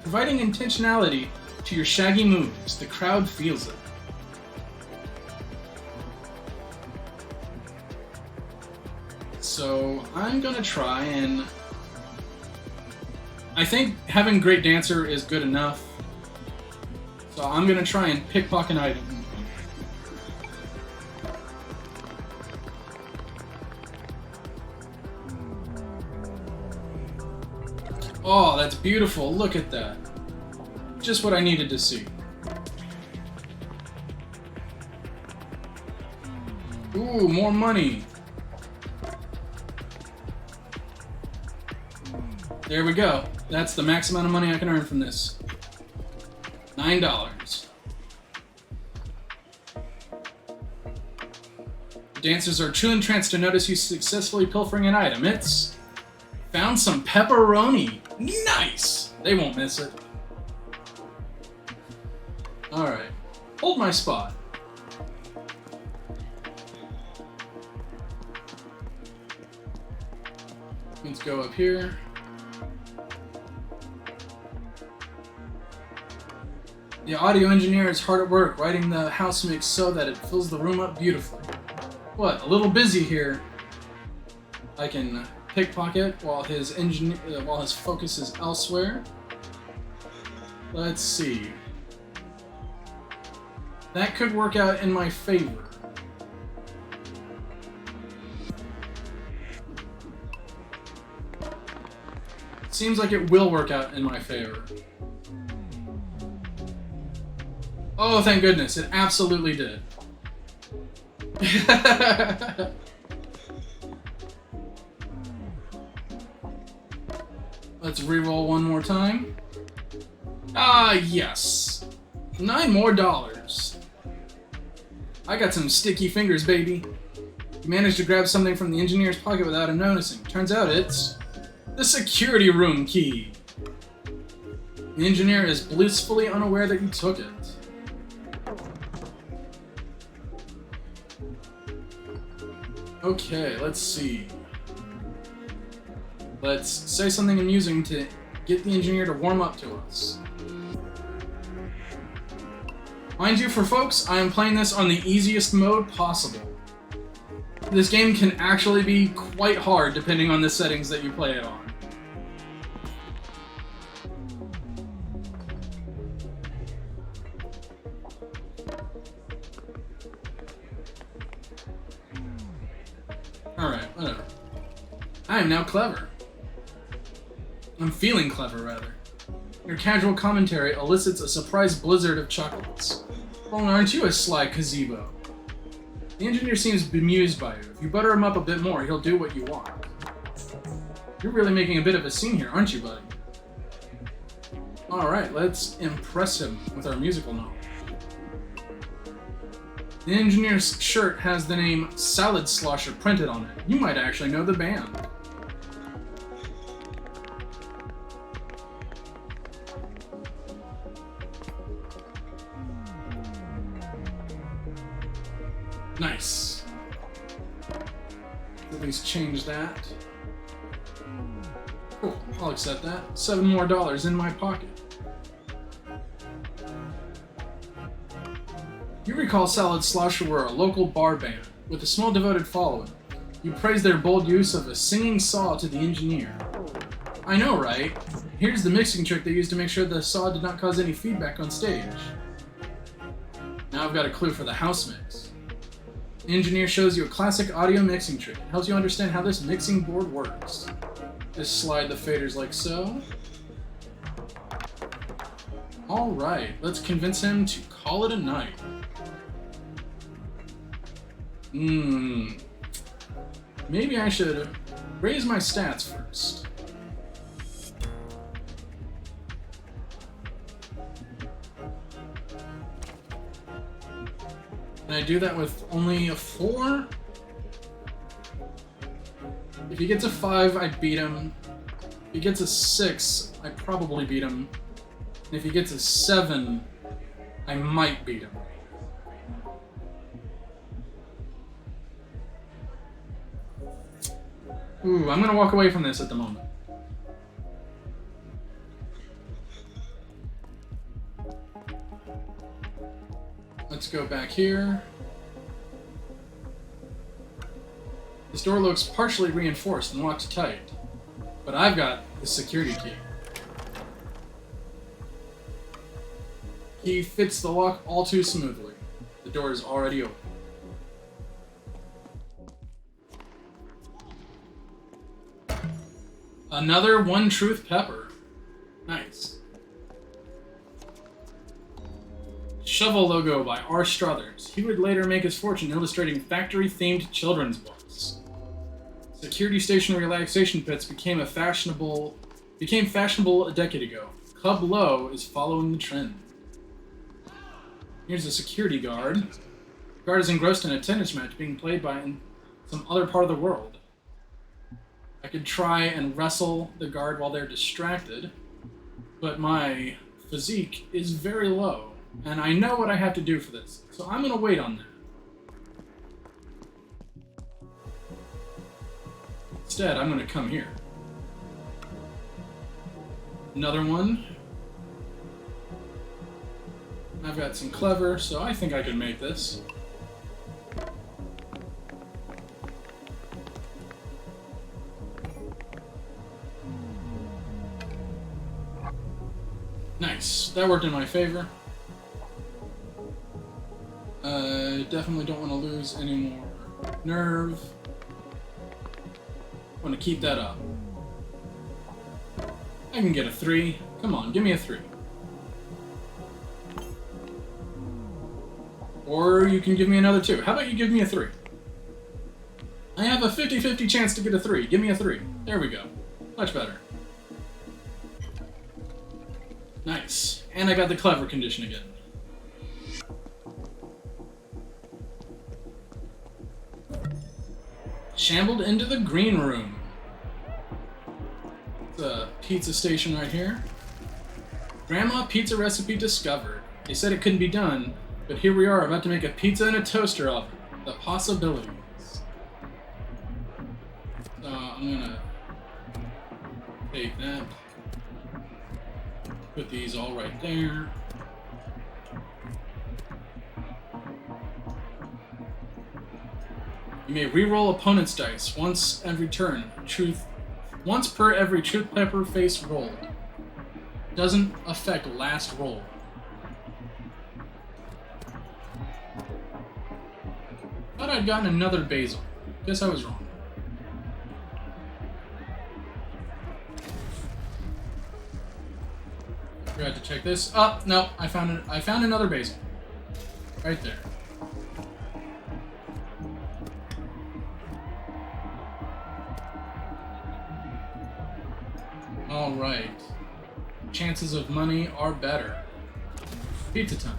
intentionality to your shaggy moves. The crowd feels it. So I'm gonna try and... I think having Great Dancer is good enough. So I'm gonna try and pickpocket an item. Oh, that's beautiful. Look at that. Just what I needed to see. Ooh, more money. There we go. That's the max amount of money I can earn from this. $9. Dancers are too entranced to notice you successfully pilfering an item. It's... found some pepperoni. Nice! They won't miss it. Alright. Hold my spot. Let's go up here. The audio engineer is hard at work writing the house mix so that it fills the room up beautifully. What, a little busy here. I can pickpocket while his focus is elsewhere. Let's see. That could work out in my favor. Seems like it will work out in my favor. Oh, thank goodness, it absolutely did. Let's reroll one more time. Ah, yes. $9 more. I got some sticky fingers, baby. You managed to grab something from the engineer's pocket without him noticing. Turns out it's the security room key. The engineer is blissfully unaware that you took it. Okay, let's see. Let's say something amusing to get the engineer to warm up to us. Mind you, for folks, I am playing this on the easiest mode possible. This game can actually be quite hard depending on the settings that you play it on. Alright, whatever. I am now clever. I'm feeling clever, rather. Your casual commentary elicits a surprise blizzard of chocolates. Well, aren't you a sly gazebo? The engineer seems bemused by you. If you butter him up a bit more, he'll do what you want. You're really making a bit of a scene here, aren't you, buddy? Alright, let's impress him with our musical knowledge. The engineer's shirt has the name Salad Slosher printed on it. You might actually know the band. Nice. At least change that. Cool, I'll accept that. $7 more in my pocket. You recall Salad Slosher were a local bar band with a small devoted following. You praise their bold use of a singing saw to the engineer. I know, right? Here's the mixing trick they used to make sure the saw did not cause any feedback on stage. Now I've got a clue for the house mix. The Engineer shows you a classic audio mixing trick. It helps you understand how this mixing board works. Just slide the faders like so. Alright, let's convince him to call it a night. Maybe I should raise my stats first. Can I do that with only a 4? If he gets a 5, I beat him. If he gets a 6, I probably beat him. And if he gets a 7, I might beat him. Ooh, I'm gonna walk away from this at the moment. Let's go back here. This door looks partially reinforced and locked tight, but I've got the security key. He fits the lock all too smoothly. The door is already open. Another One Truth Pepper. Nice. Shovel logo by R. Struthers. He would later make his fortune illustrating factory-themed children's books. Security station relaxation pits became fashionable a decade ago. Cub Low is following the trend. Here's a security guard. The guard is engrossed in a tennis match being played by in some other part of the world. I could try and wrestle the guard while they're distracted, but my physique is very low, and I know what I have to do for this, so I'm gonna wait on that. Instead, I'm gonna come here. Another one. I've got some clever, so I think I can make this. Nice. That worked in my favor. Definitely don't want to lose any more nerve. Want to keep that up. I can get a 3. Come on, give me a 3. Or you can give me another 2. How about you give me a 3? I have a 50-50 chance to get a 3. Give me a 3. There we go. Much better. Nice. And I got the clever condition again. Shambled into the green room. It's a pizza station right here. Grandma pizza recipe discovered. They said it couldn't be done, but here we are about to make a pizza in a toaster oven. The possibilities. So I'm gonna take that. Put these all right there. You may re-roll opponent's dice once every turn. Once per every truth pepper face rolled. Doesn't affect last roll. Thought I'd gotten another basil. Guess I was wrong. Forgot to check this. Oh, no, I found another basil. Right there. Alright. Chances of money are better. Pizza time.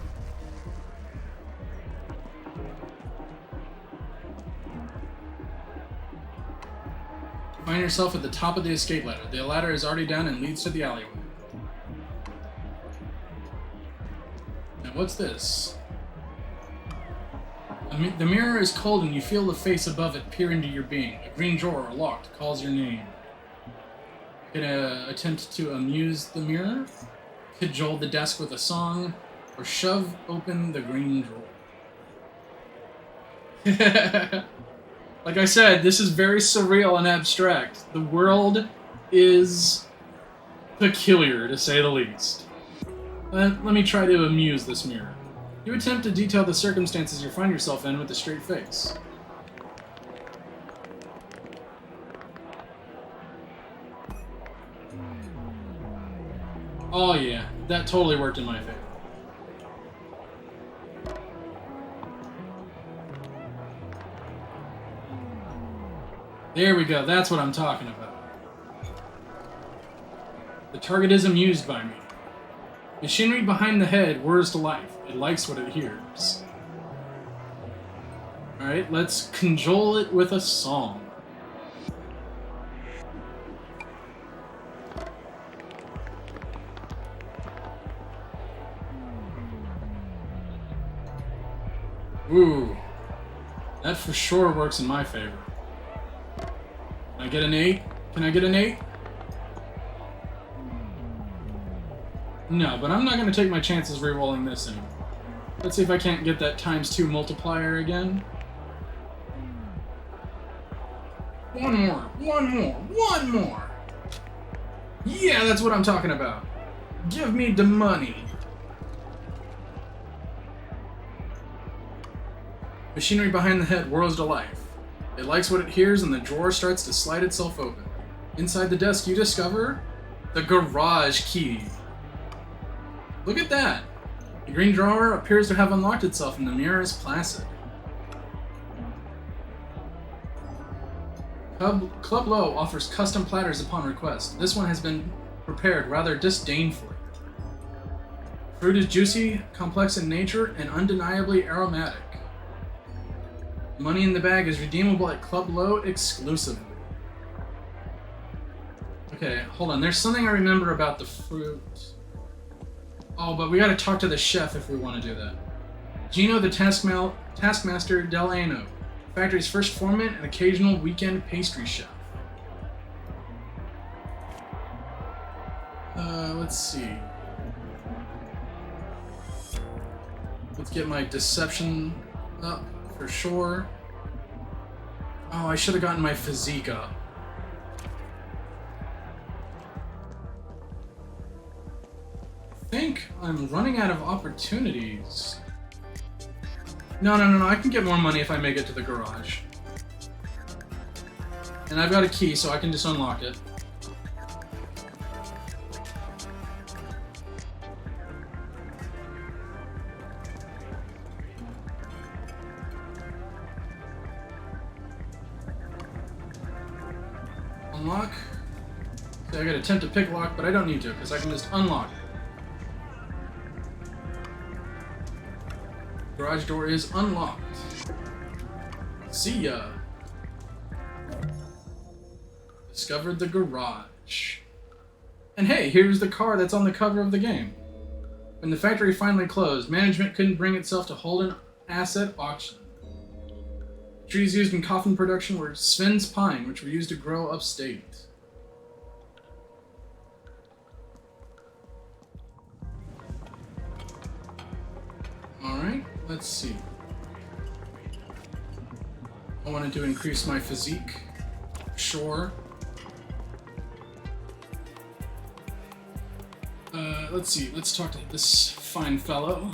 Find yourself at the top of the escape ladder. The ladder is already down and leads to the alleyway. Now what's this? The mirror is cold and you feel the face above it peer into your being. A green drawer, locked, calls your name. Gonna attempt to amuse the mirror, cajole the desk with a song, or shove open the green drawer. Like I said, this is very surreal and abstract. The world is peculiar, to say the least. Let me try to amuse this mirror. You attempt to detail the circumstances you find yourself in with a straight face. Oh yeah, that totally worked in my favor. There we go, that's what I'm talking about. The target is amused by me. Machinery behind the head whirs to life. It likes what it hears. Alright, let's cajole it with a song. Ooh, that for sure works in my favor. Can I get an 8? Can I get an 8? No, but I'm not going to take my chances re-rolling this anymore. Let's see if I can't get that ×2 multiplier again. One more, one more, one more! Yeah, that's what I'm talking about. Give me the money. Machinery behind the head whirls to life. It likes what it hears and the drawer starts to slide itself open. Inside the desk you discover the garage key. Look at that! The green drawer appears to have unlocked itself and the mirror is placid. Club Low offers custom platters upon request. This one has been prepared rather disdainfully. Fruit is juicy, complex in nature, and undeniably aromatic. Money in the bag is redeemable at Club Low exclusively. Okay, hold on. There's something I remember about the fruit. Oh, but we gotta talk to the chef if we want to do that. Gino the Taskmaster Delano, factory's first foreman and occasional weekend pastry chef. Let's see. Let's get my deception up for sure. Oh, I should have gotten my physique up. I think I'm running out of opportunities. No, I can get more money if I make it to the garage. And I've got a key, so I can just unlock it. Unlock. So I gotta attempt to pick lock, but I don't need to, because I can just unlock it. Garage door is unlocked. See ya. Discovered the garage. And hey, here's the car that's on the cover of the game. When the factory finally closed, management couldn't bring itself to hold an asset auction. Trees used in coffin production were Sven's pine, which were used to grow upstate. Alright, let's see. I wanted to increase my physique. Sure. Let's see, let's talk to this fine fellow.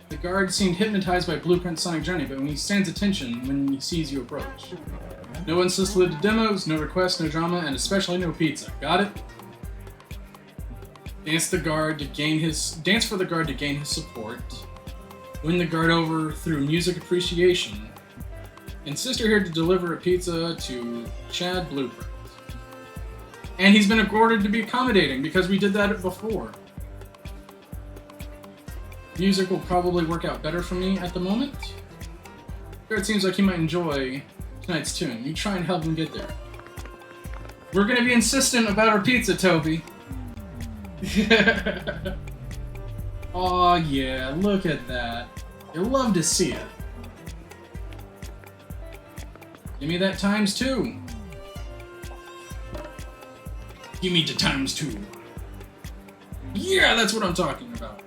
The guard seemed hypnotized by Blueprint's Sonic Journey, but when he stands attention when he sees you approach. No unsolicited demos, no requests, no drama, and especially no pizza. Got it? Dance for the guard to gain his support. Win the guard over through music appreciation. Insist you're here to deliver a pizza to Chad Blueprint. And he's been ordered to be accommodating because we did that before. Music will probably work out better for me at the moment. It seems like he might enjoy tonight's tune. You try and help him get there. We're gonna be insistent about our pizza, Toby. Aw, yeah, look at that. You'll love to see it. Give me that ×2. Give me the ×2. Yeah, that's what I'm talking about.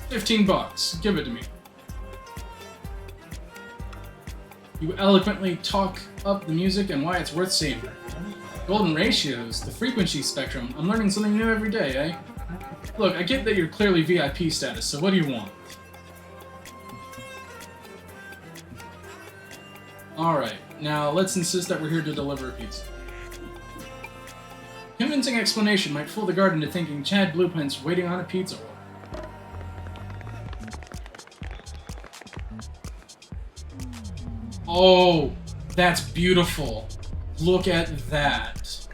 $15. Give it to me. You eloquently talk up the music and why it's worth saving. Golden ratios, the frequency spectrum. I'm learning something new every day, eh? Look, I get that you're clearly VIP status, so what do you want? Alright, now let's insist that we're here to deliver a pizza. Convincing explanation might fool the guard into thinking Chad Blueprint's waiting on a pizza order. Oh, that's beautiful. Look at that.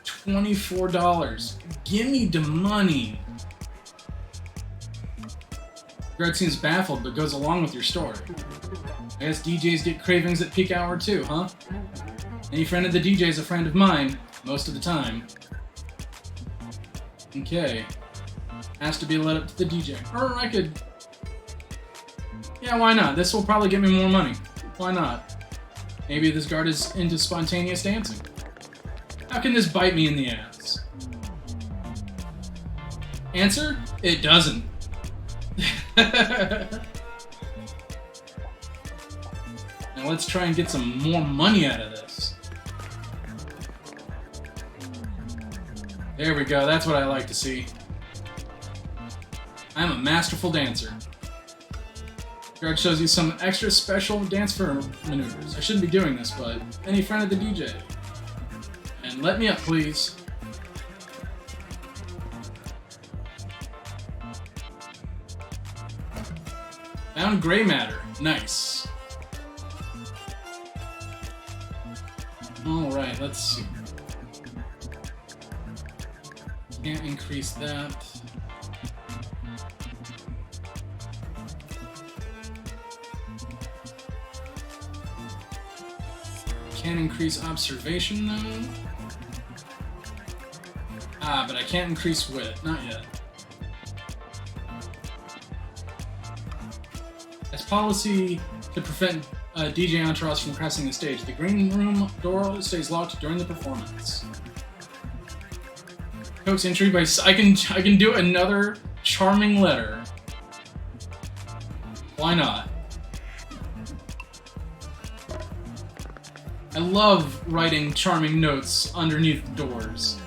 $24. Gimme the money. Guard seems baffled, but goes along with your story. I guess DJs get cravings at peak hour too, huh? Any friend of the DJ is a friend of mine, most of the time. Okay. Has to be led up to the DJ. Or I could... Yeah, why not? This will probably get me more money. Why not? Maybe this guard is into spontaneous dancing. How can this bite me in the ass? Answer? It doesn't. Now let's try and get some more money out of this. There we go, that's what I like to see. I'm a masterful dancer. Guard shows you some extra special dance maneuvers. I shouldn't be doing this, but any friend of the DJ. And let me up, please. Found gray matter. Nice. Alright, let's see. Can't increase that. Can increase observation though. Ah, but I can't increase wit. Not yet. As policy to prevent DJ entourage from crossing the stage, the green room door stays locked during the performance. Coax entry by I can do another charming letter. Why not? I love writing charming notes underneath doors.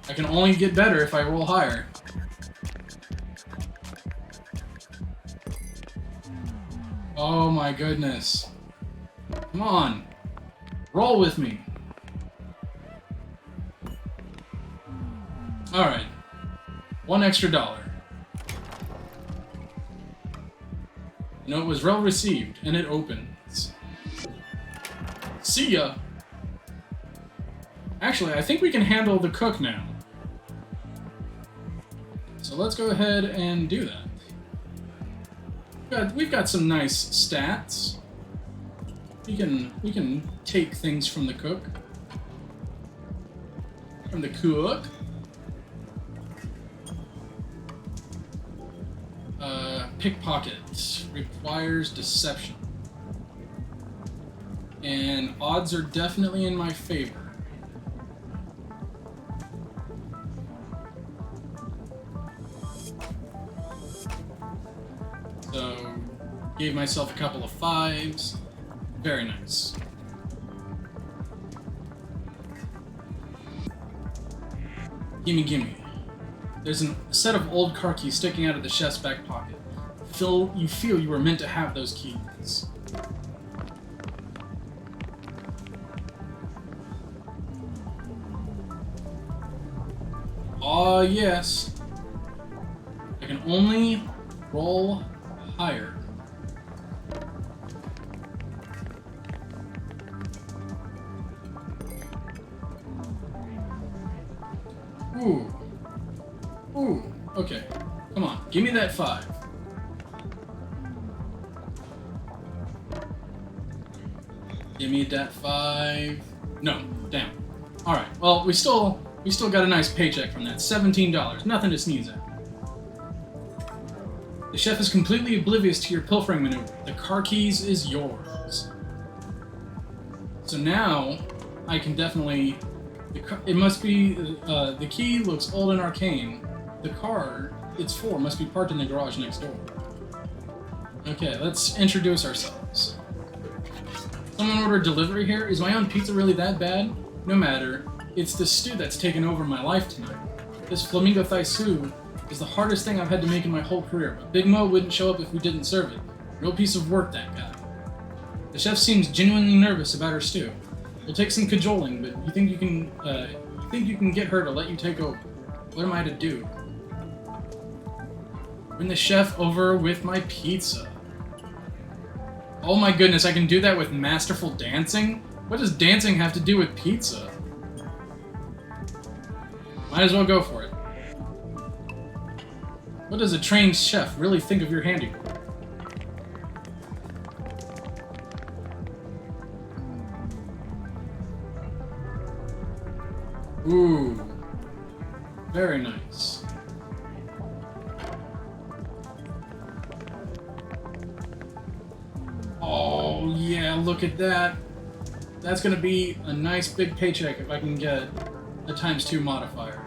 I can only get better if I roll higher. Oh my goodness. Come on. Roll with me. Alright. $1 extra. You know, it was well received, and it opens. See ya! Actually, I think we can handle the cook now. So let's go ahead and do that. We've got some nice stats. We can take things from the cook. From the cook. Pickpocket requires deception. And odds are definitely in my favor. So, gave myself a couple of 5s. Very nice. Gimme, gimme. There's a set of old car keys sticking out of the chef's back pocket. You feel you were meant to have those keys. Aw, yes. I can only roll higher. Ooh. Ooh, okay. Come on, give me that 5. Give me that 5. No, damn. Alright, well, we still got a nice paycheck from that. $17. Nothing to sneeze at. The chef is completely oblivious to your pilfering maneuver. The car keys is yours. So now, I can definitely... It must be... the key looks old and arcane. The card it's for must be parked in the garage next door. Okay, let's introduce ourselves. Someone ordered delivery here? Is my own pizza really that bad? No matter. It's the stew that's taken over my life tonight. This flamingo thigh stew is the hardest thing I've had to make in my whole career, but Big Mo wouldn't show up if we didn't serve it. Real piece of work, that guy. The chef seems genuinely nervous about her stew. It'll take some cajoling, but you think you can get her to let you take over. What am I to do? Bring the chef over with my pizza. Oh my goodness, I can do that with masterful dancing? What does dancing have to do with pizza? Might as well go for it. What does a trained chef really think of your handiwork? Ooh. Very nice. Oh, yeah, look at that. That's gonna be a nice big paycheck if I can get a ×2 modifier.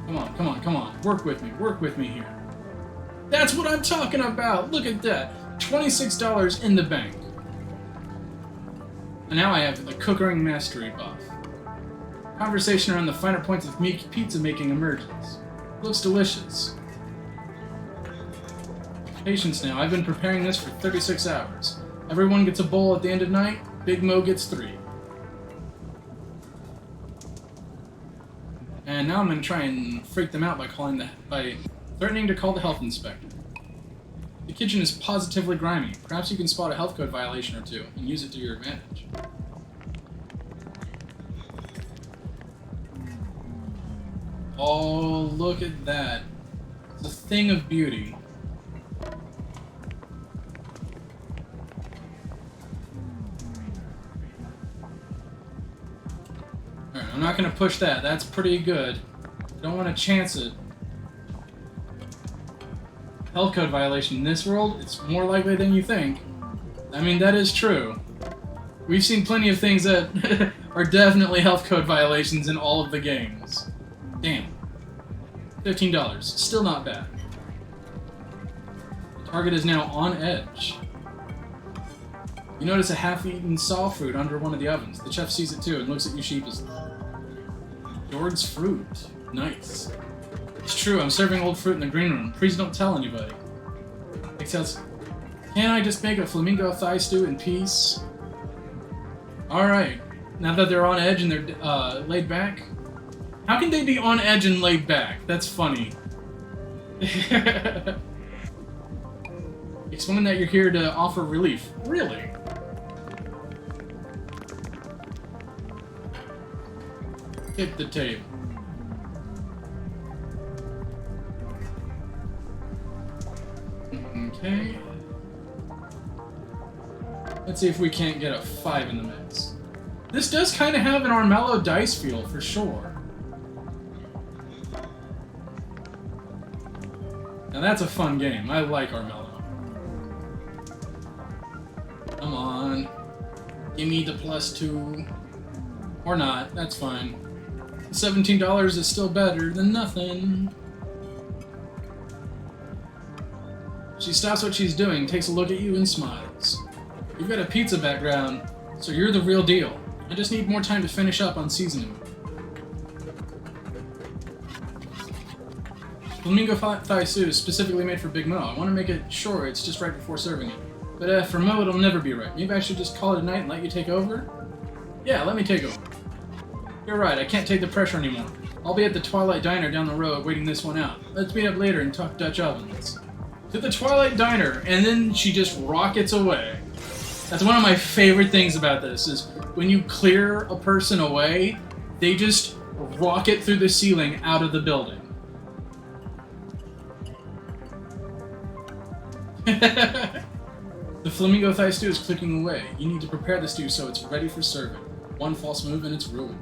Come on, come on, come on. Work with me here. That's what I'm talking about! Look at that! $26 in the bank. And now I have the Cookering Mastery buff. Conversation around the finer points of pizza making emerges. Looks delicious. Patience now, I've been preparing this for 36 hours. Everyone gets a bowl at the end of night, Big Mo gets 3. And now I'm gonna try and freak them out by threatening to call the health inspector. The kitchen is positively grimy. Perhaps you can spot a health code violation or two and use it to your advantage. Oh, look at that. It's a thing of beauty. Alright, I'm not gonna push that. That's pretty good. I don't want to chance it. Health code violation in this world, it's more likely than you think. I mean, that is true. We've seen plenty of things that are definitely health code violations in all of the games. Damn. $15. Still not bad. The target is now on edge. You notice a half-eaten saw fruit under one of the ovens. The chef sees it too and looks at you sheepishly. George's fruit. Nice. It's true, I'm serving old fruit in the green room. Please don't tell anybody. Except, can't I just make a flamingo thigh stew in peace? Alright. Now that they're on edge and they're laid back. How can they be on edge and laid back? That's funny. Explain that you're here to offer relief. Really? Kick the table. Okay. Let's see if we can't get a 5 in the mix. This does kind of have an Armello dice feel, for sure. Now that's a fun game. I like Armello. Come on. Give me the +2. Or not. That's fine. $17 is still better than nothing. She stops what she's doing, takes a look at you, and smiles. You've got a pizza background, so you're the real deal. I just need more time to finish up on seasoning. Flamingo thigh stew is specifically made for Big Mo. I want to make it sure it's just right before serving it. But for Mo, it'll never be right. Maybe I should just call it a night and let you take over? Yeah, let me take over. You're right, I can't take the pressure anymore. I'll be at the Twilight Diner down the road waiting this one out. Let's meet up later and talk Dutch ovens. To the Twilight Diner, and then she just rockets away. That's one of my favorite things about this, is when you clear a person away, they just rocket through the ceiling out of the building. The flamingo thigh stew is clicking away. You need to prepare the stew so it's ready for serving. One false move and it's ruined.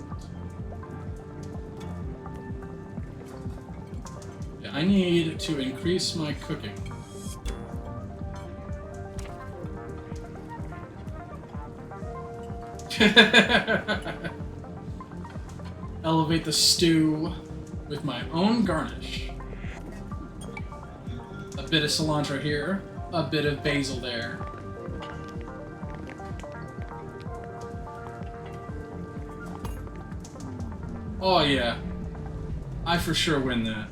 Yeah, I need to increase my cooking. Elevate the stew. with my own garnish. A bit of cilantro here, a bit of basil there. Oh yeah, I for sure win that.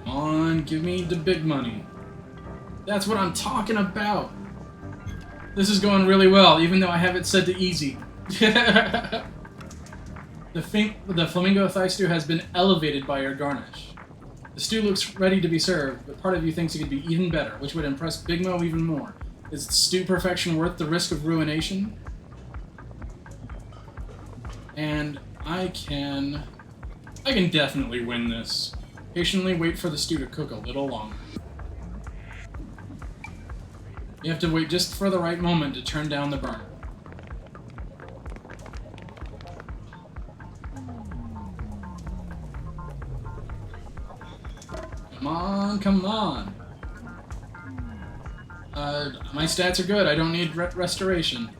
Come on, give me the big money. That's what I'm talking about. This is going really well, even though I have it set to easy. The flamingo thigh stew has been elevated by your garnish. The stew looks ready to be served, but part of you thinks it could be even better, which would impress Big Mo even more. Is stew perfection worth the risk of ruination? And I can definitely win this. Patiently wait for the stew to cook a little longer. You have to wait just for the right moment to turn down the burner. Come on, come on. My stats are good. I don't need restoration.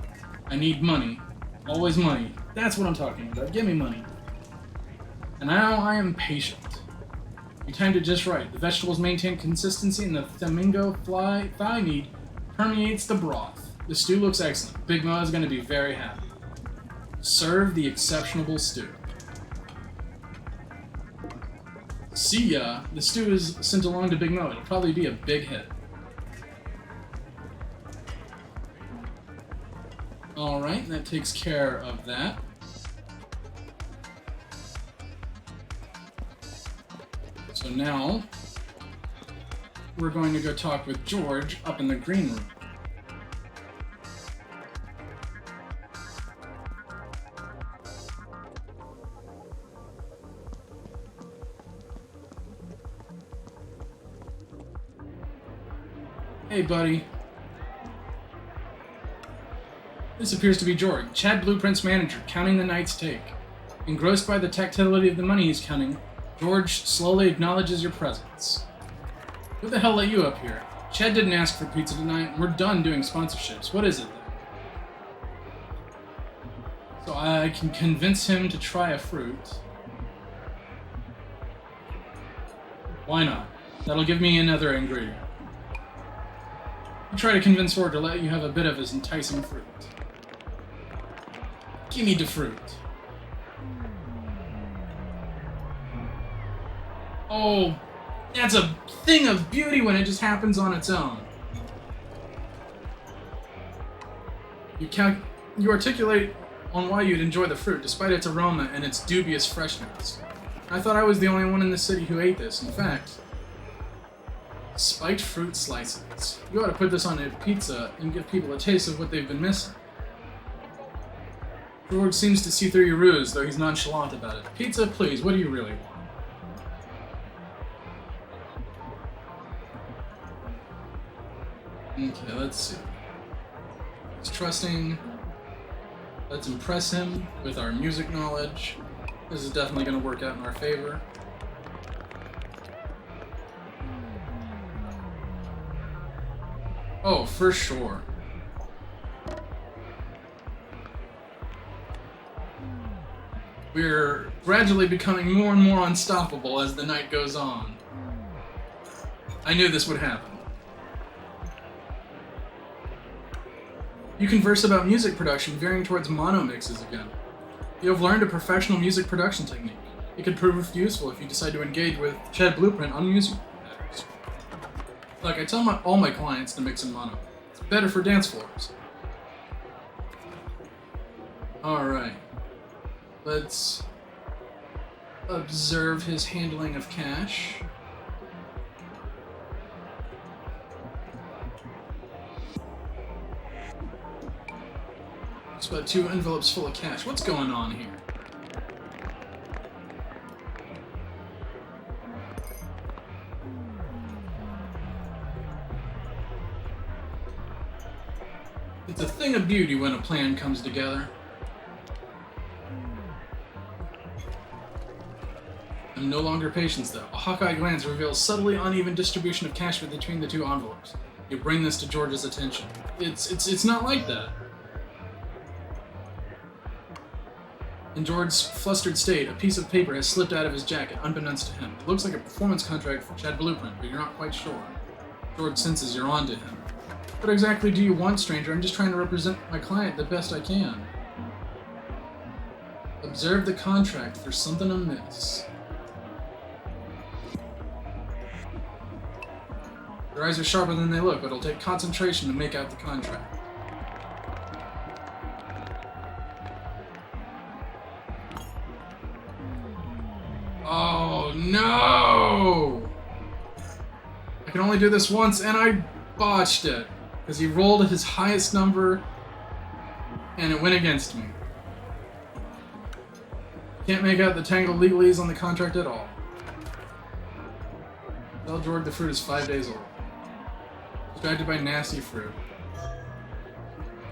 I need money. Always money. That's what I'm talking about. Give me money. And now I am patient. You timed it just right. The vegetables maintain consistency and the flamingo thigh meat permeates the broth. The stew looks excellent. Big Mo is going to be very happy. Serve the exceptional stew. See ya. The stew is sent along to Big Mo. It'll probably be a big hit. Alright, that takes care of that. So now, we're going to go talk with George up in the green room. Hey, buddy. This appears to be George, Chad Blueprint's manager, counting the night's take. Engrossed by the tactility of the money he's counting, George slowly acknowledges your presence. Who the hell let you up here? Chad didn't ask for pizza tonight, and we're done doing sponsorships. What is it then? So I can convince him to try a fruit. Why not? That'll give me another ingredient. You try to convince Ford to let you have a bit of his enticing fruit. Give me the fruit. Oh, that's a thing of beauty when it just happens on its own. You articulate on why you'd enjoy the fruit, despite its aroma and its dubious freshness. I thought I was the only one in the city who ate this. In fact, spiked fruit slices. You ought to put this on a pizza and give people a taste of what they've been missing. George seems to see through your ruse, though he's nonchalant about it. Pizza, please, what do you really want? Okay, let's see. He's trusting. Let's impress him with our music knowledge. This is definitely going to work out in our favor. Oh, for sure. We're gradually becoming more and more unstoppable as the night goes on. I knew this would happen. You converse about music production, veering towards mono mixes again. You have learned a professional music production technique. It could prove useful if you decide to engage with Chad Blueprint on music matters. Like, I tell all my clients to mix in mono. It's better for dance floors. Alright. Let's observe his handling of cash. It's about 2 envelopes full of cash. What's going on here? It's a thing of beauty when a plan comes together. I'm no longer patient, though. A hawkeye glance reveals subtly uneven distribution of cash between the two envelopes. You bring this to George's attention. It's not like that. In George's flustered state, a piece of paper has slipped out of his jacket, unbeknownst to him. It looks like a performance contract for Chad Blueprint, but you're not quite sure. George senses you're on to him. What exactly do you want, stranger? I'm just trying to represent my client the best I can. Observe the contract. There's something amiss. Your eyes are sharper than they look, but it'll take concentration to make out the contract. Oh, no! I can only do this once, and I botched it. Because he rolled his highest number, and it went against me. Can't make out the tangled legalese on the contract at all. Tell George the fruit is 5 days old. Distracted by nasty fruit.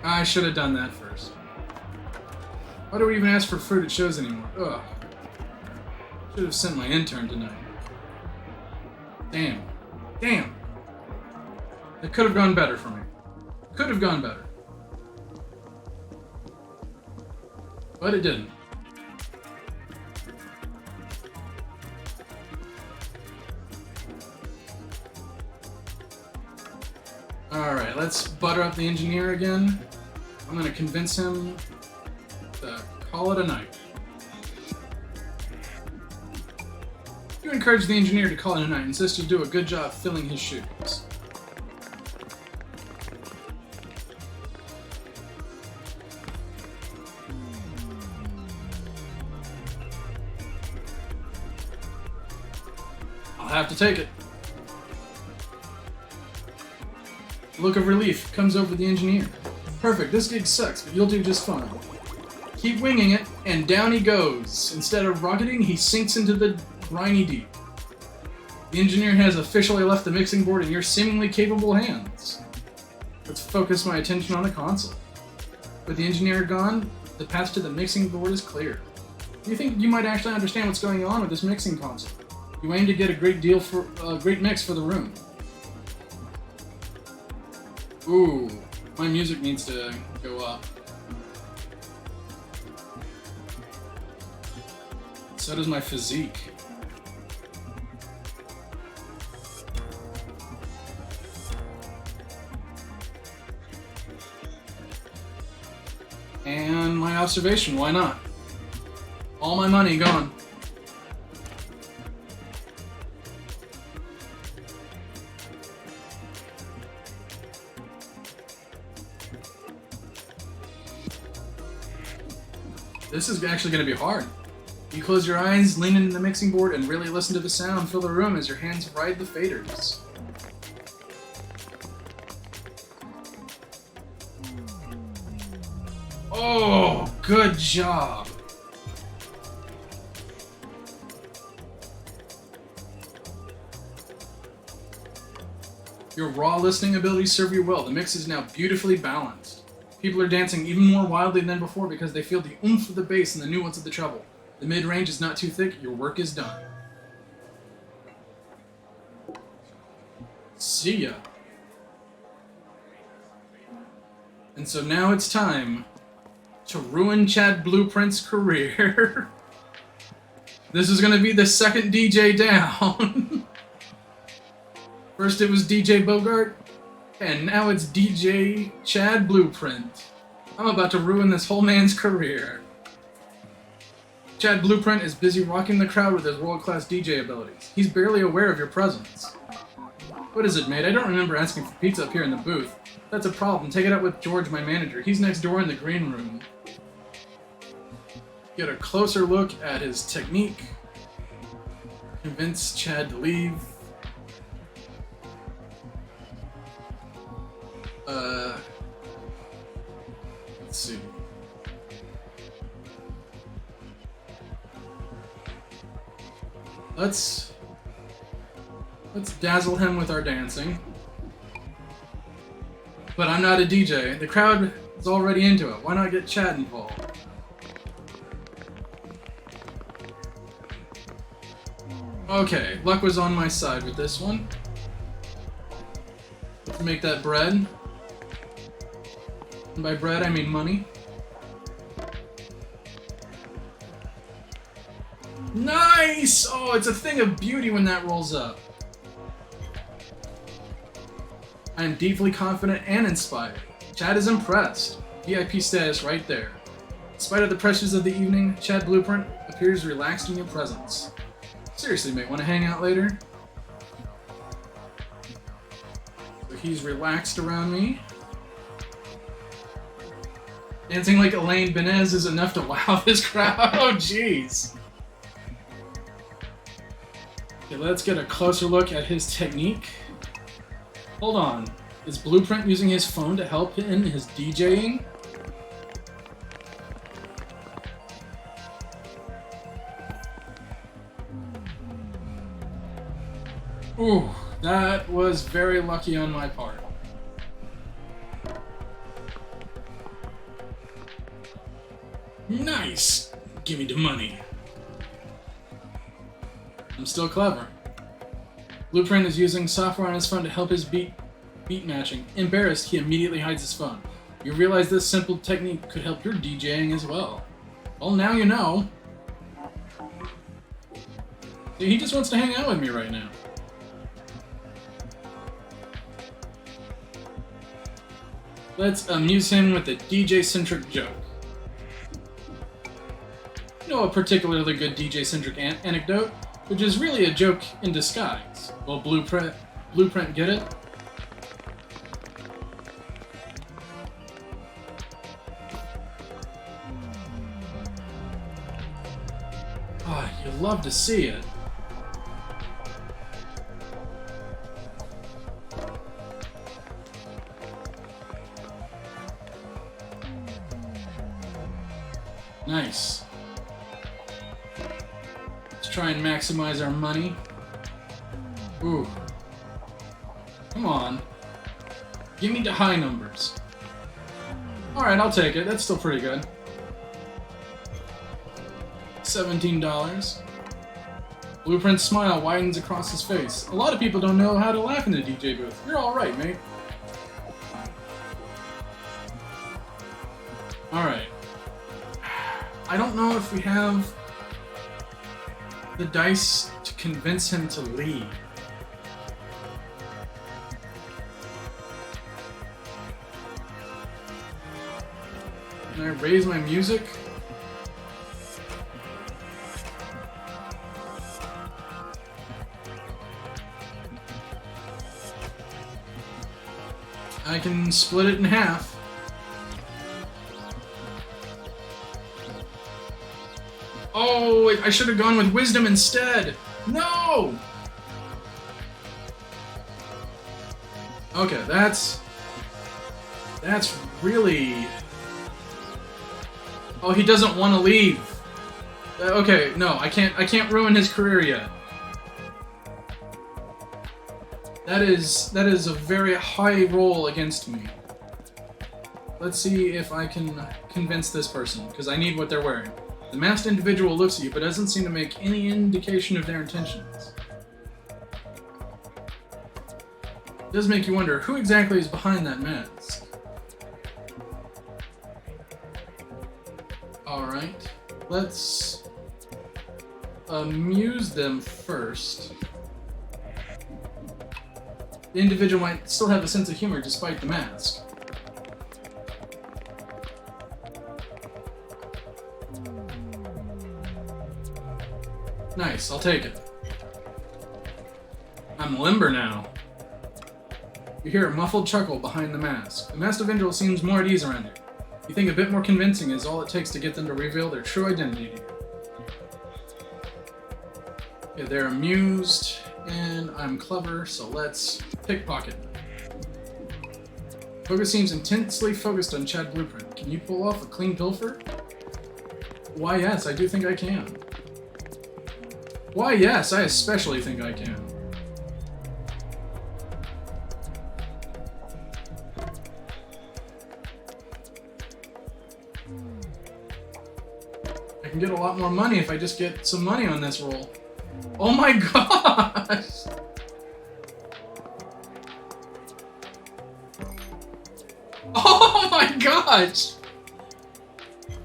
I should have done that first. Why do we even ask for fruit at shows anymore? Ugh. Should have sent my intern tonight. Damn. Damn! It could have gone better for me. Could have gone better. But it didn't. Alright, let's butter up the engineer again. I'm gonna convince him to call it a night. You encourage the engineer to call it a night, insist you do a good job filling his shoes. I'll have to take it. A look of relief comes over the engineer. Perfect, this gig sucks, but you'll do just fine. Keep winging it, and down he goes. Instead of rocketing, he sinks into the briny deep. The engineer has officially left the mixing board in your seemingly capable hands. Let's focus my attention on the console. With the engineer gone, the path to the mixing board is clear. Do you think you might actually understand what's going on with this mixing console? You aim to get a great mix for the room. Ooh, my music needs to go up. So does my physique. And my observation, why not? All my money gone. This is actually going to be hard. You close your eyes, lean into the mixing board, and really listen to the sound fill the room as your hands ride the faders. Oh, good job. Your raw listening abilities serve you well. The mix is now beautifully balanced. People are dancing even more wildly than before because they feel the oomph of the bass and the nuance of the treble. The mid-range is not too thick, your work is done. See ya. And so now it's time to ruin Chad Blueprint's career. This is gonna be the second DJ down. First it was DJ Bogart, and now it's DJ Chad Blueprint. I'm about to ruin this whole man's career. Chad Blueprint is busy rocking the crowd with his world-class DJ abilities. He's barely aware of your presence. What is it, mate? I don't remember asking for pizza up here in the booth. That's a problem. Take it up with George, my manager. He's next door in the green room. Get a closer look at his technique. Convince Chad to leave. Let's see. Let's dazzle him with our dancing. But I'm not a DJ. The crowd is already into it. Why not get Chad involved? Okay, luck was on my side with this one. Let's make that bread. And by bread, I mean money. Nice! Oh, it's a thing of beauty when that rolls up. I am deeply confident and inspired. Chad is impressed. VIP status right there. In spite of the pressures of the evening, Chad Blueprint appears relaxed in your presence. Seriously, mate, want to hang out later? So he's relaxed around me. Dancing like Elaine Benez is enough to wow this crowd. Oh, jeez. Okay, let's get a closer look at his technique. Hold on. Is Blueprint using his phone to help in his DJing? Ooh, that was very lucky on my part. Nice! Give me the money. I'm still clever. Blueprint is using software on his phone to help his beat matching. Embarrassed, he immediately hides his phone. You realize this simple technique could help your DJing as well. Well, now you know. See, he just wants to hang out with me right now. Let's amuse him with a DJ-centric joke. You know a particularly good DJ-centric anecdote, which is really a joke in disguise. Will Blueprint get it? Ah, you love to see it. Nice. Let's try and maximize our money. Ooh. Come on. Give me the high numbers. Alright, I'll take it. That's still pretty good. $17. Blueprint's smile widens across his face. A lot of people don't know how to laugh in the DJ booth. You're alright, mate. Alright. I don't know if we have the dice to convince him to leave. Can I raise my music? I can split it in half. Oh, I should have gone with wisdom instead. No! Okay, that's really... Oh, he doesn't want to leave. Okay, no, I can't ruin his career yet. That is a very high roll against me. Let's see if I can convince this person, because I need what they're wearing. The masked individual looks at you, but doesn't seem to make any indication of their intentions. It does make you wonder, who exactly is behind that mask? Alright, let's amuse them first. The individual might still have a sense of humor despite the mask. Nice, I'll take it. I'm limber now. You hear a muffled chuckle behind the mask. The masked individual seems more at ease around you. You think a bit more convincing is all it takes to get them to reveal their true identity to you. Okay, they're amused, and I'm clever, so let's pickpocket. Focus seems intensely focused on Chad Blueprint. Can you pull off a clean pilfer? Why, yes, I do think I can. Why, yes, I especially think I can. I can get a lot more money if I just get some money on this roll. Oh my gosh! Oh my gosh!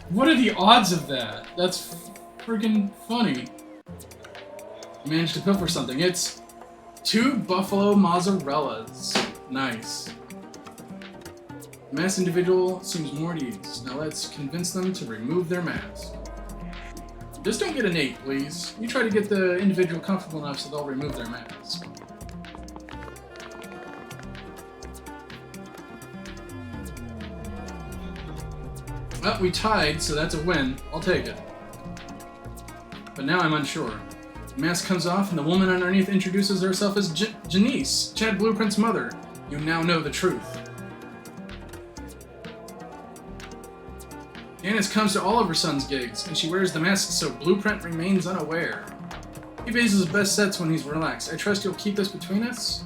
What are the odds of that? That's freaking funny. You managed to pilfer something. It's 2 buffalo mozzarellas. Nice. The masked individual seems more at ease. Now let's convince them to remove their mask. Just don't get an 8, please. You try to get the individual comfortable enough so they'll remove their mask. Well, we tied, so that's a win. I'll take it. But now I'm unsure. The mask comes off, and the woman underneath introduces herself as Janice, Chad Blueprint's mother. You now know the truth. Janice comes to all of her son's gigs, and she wears the mask so Blueprint remains unaware. He bases his best sets when he's relaxed. I trust you'll keep this between us?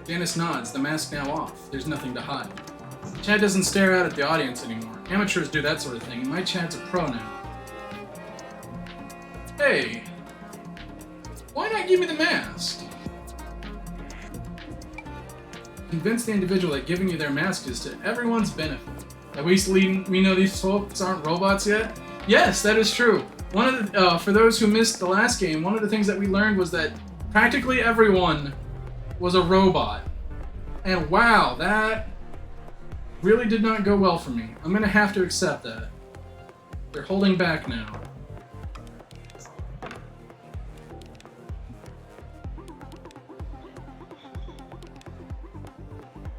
Janice nods, the mask now off. There's nothing to hide. Chad doesn't stare out at the audience anymore. Amateurs do that sort of thing, and my Chad's a pro now. Hey! Why not give me the mask? Convince the individual that giving you their mask is to everyone's benefit. At least we know these folks aren't robots yet? Yes, that is true. One of the, for those who missed the last game, one of the things that we learned was that practically everyone was a robot. And wow, that really did not go well for me. I'm gonna have to accept that. They're holding back now.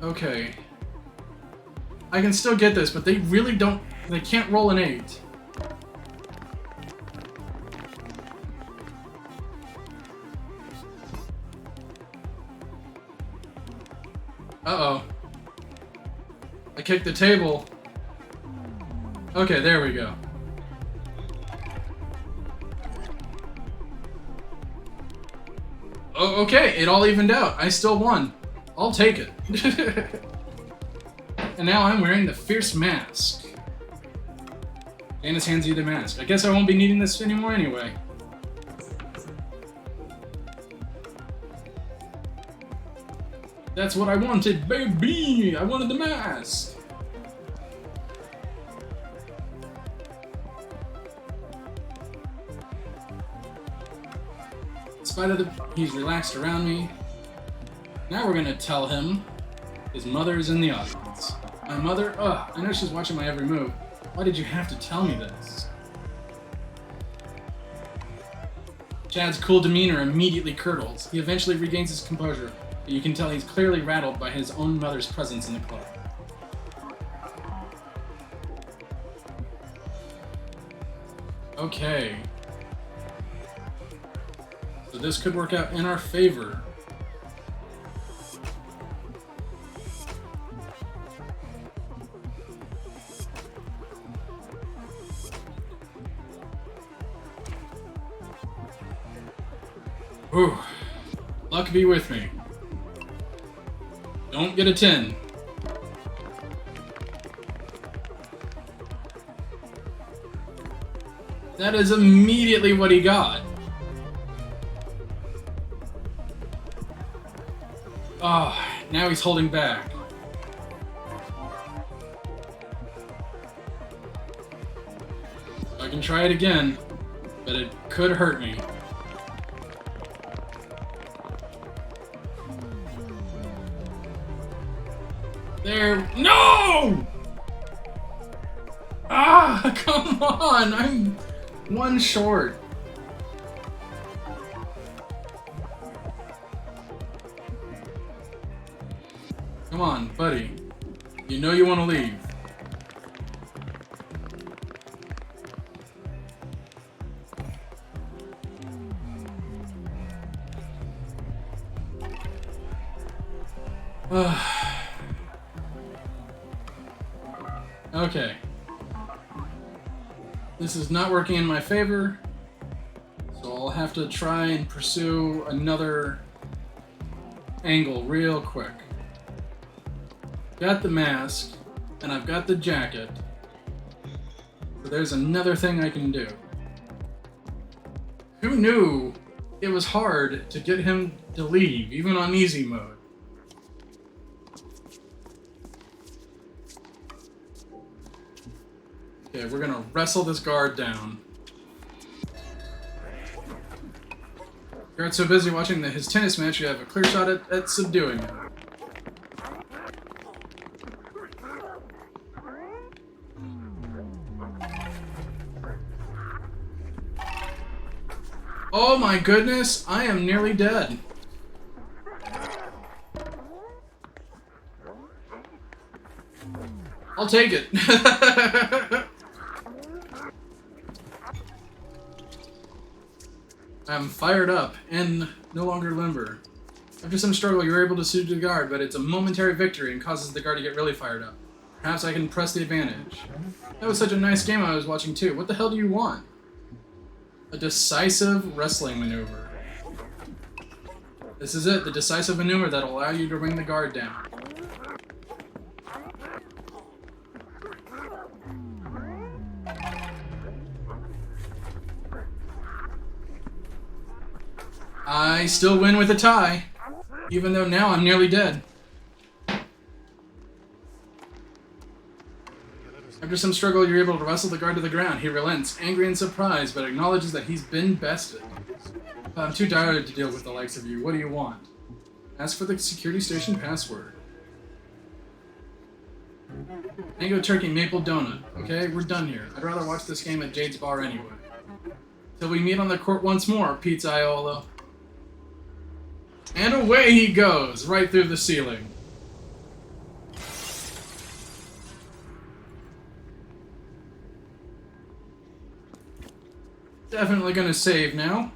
Okay. I can still get this, but they really don't... They can't roll an 8. Uh-oh. I kicked the table. Okay, there we go. Oh, okay, it all evened out. I still won. I'll take it. And now I'm wearing the fierce mask. Janice hands you the mask. I guess I won't be needing this anymore anyway. That's what I wanted, baby! I wanted the mask! In spite of he's relaxed around me. Now we're gonna tell him his mother is in the audience. My mother? Ugh, I know she's watching my every move. Why did you have to tell me this? Chad's cool demeanor immediately curdles. He eventually regains his composure, but you can tell he's clearly rattled by his own mother's presence in the club. Okay. So this could work out in our favor. Ooh, luck be with me. Don't get a 10. That is immediately what he got. Ah, oh, now he's holding back. I can try it again, but it could hurt me. There. No! Ah, come on! I'm one short. Come on, buddy. You know you want to leave. Okay. This is not working in my favor, so I'll have to try and pursue another angle real quick. Got the mask, and I've got the jacket, so there's another thing I can do. Who knew it was hard to get him to leave, even on easy mode. Okay, we're gonna wrestle this guard down. Guard's so busy watching his tennis match, you have a clear shot at subduing him. Oh my goodness, I am nearly dead. I'll take it. I'm fired up and no longer limber. After some struggle, you're able to subdue the guard, but it's a momentary victory and causes the guard to get really fired up. Perhaps I can press the advantage. That was such a nice game I was watching too. What the hell do you want? A decisive wrestling maneuver. This is it, the decisive maneuver that'll allow you to bring the guard down. I still win with a tie, even though now I'm nearly dead. After some struggle, you're able to wrestle the guard to the ground. He relents, angry and surprised, but acknowledges that he's been bested. I'm too tired to deal with the likes of you. What do you want? Ask for the security station password. Mango Turkey Maple Donut. Okay, we're done here. I'd rather watch this game at Jade's Bar anyway. Till we meet on the court once more, Pizzaiolo. And away he goes, right through the ceiling. Definitely gonna save now.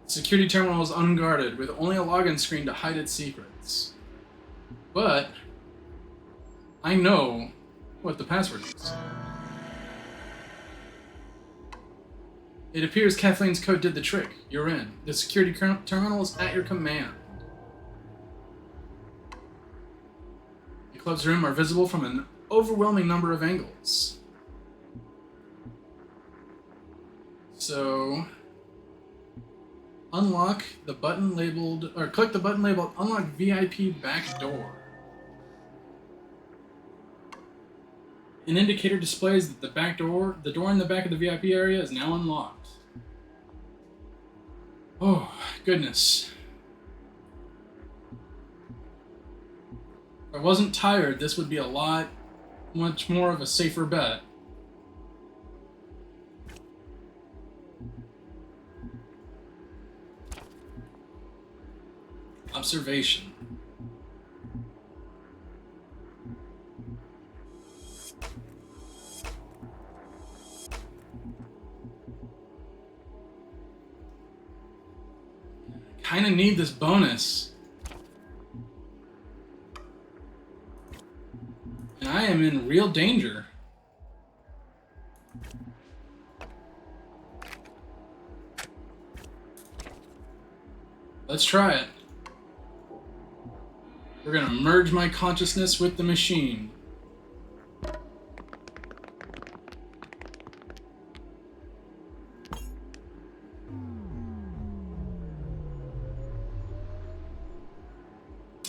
The security terminal is unguarded, with only a login screen to hide its secrets. But I know what the password is. It appears Kathleen's code did the trick. You're in. The security terminal is at your command. The club's room are visible from an overwhelming number of angles. So, unlock the button labeled, or click the button labeled Unlock VIP Back Door. An indicator displays that the door in the back of the VIP area is now unlocked. Oh, goodness. If I wasn't tired, this would be much more of a safer bet. Observation. Kinda need this bonus. And I am in real danger. Let's try it. We're gonna merge my consciousness with the machine.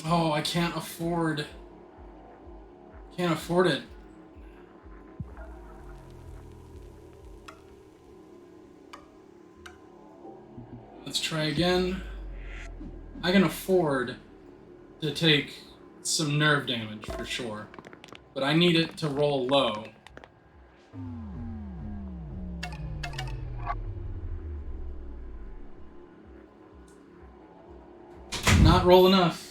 Oh, I can't afford it. Let's try again. I can afford to take some nerve damage for sure, but I need it to roll low. Not roll enough.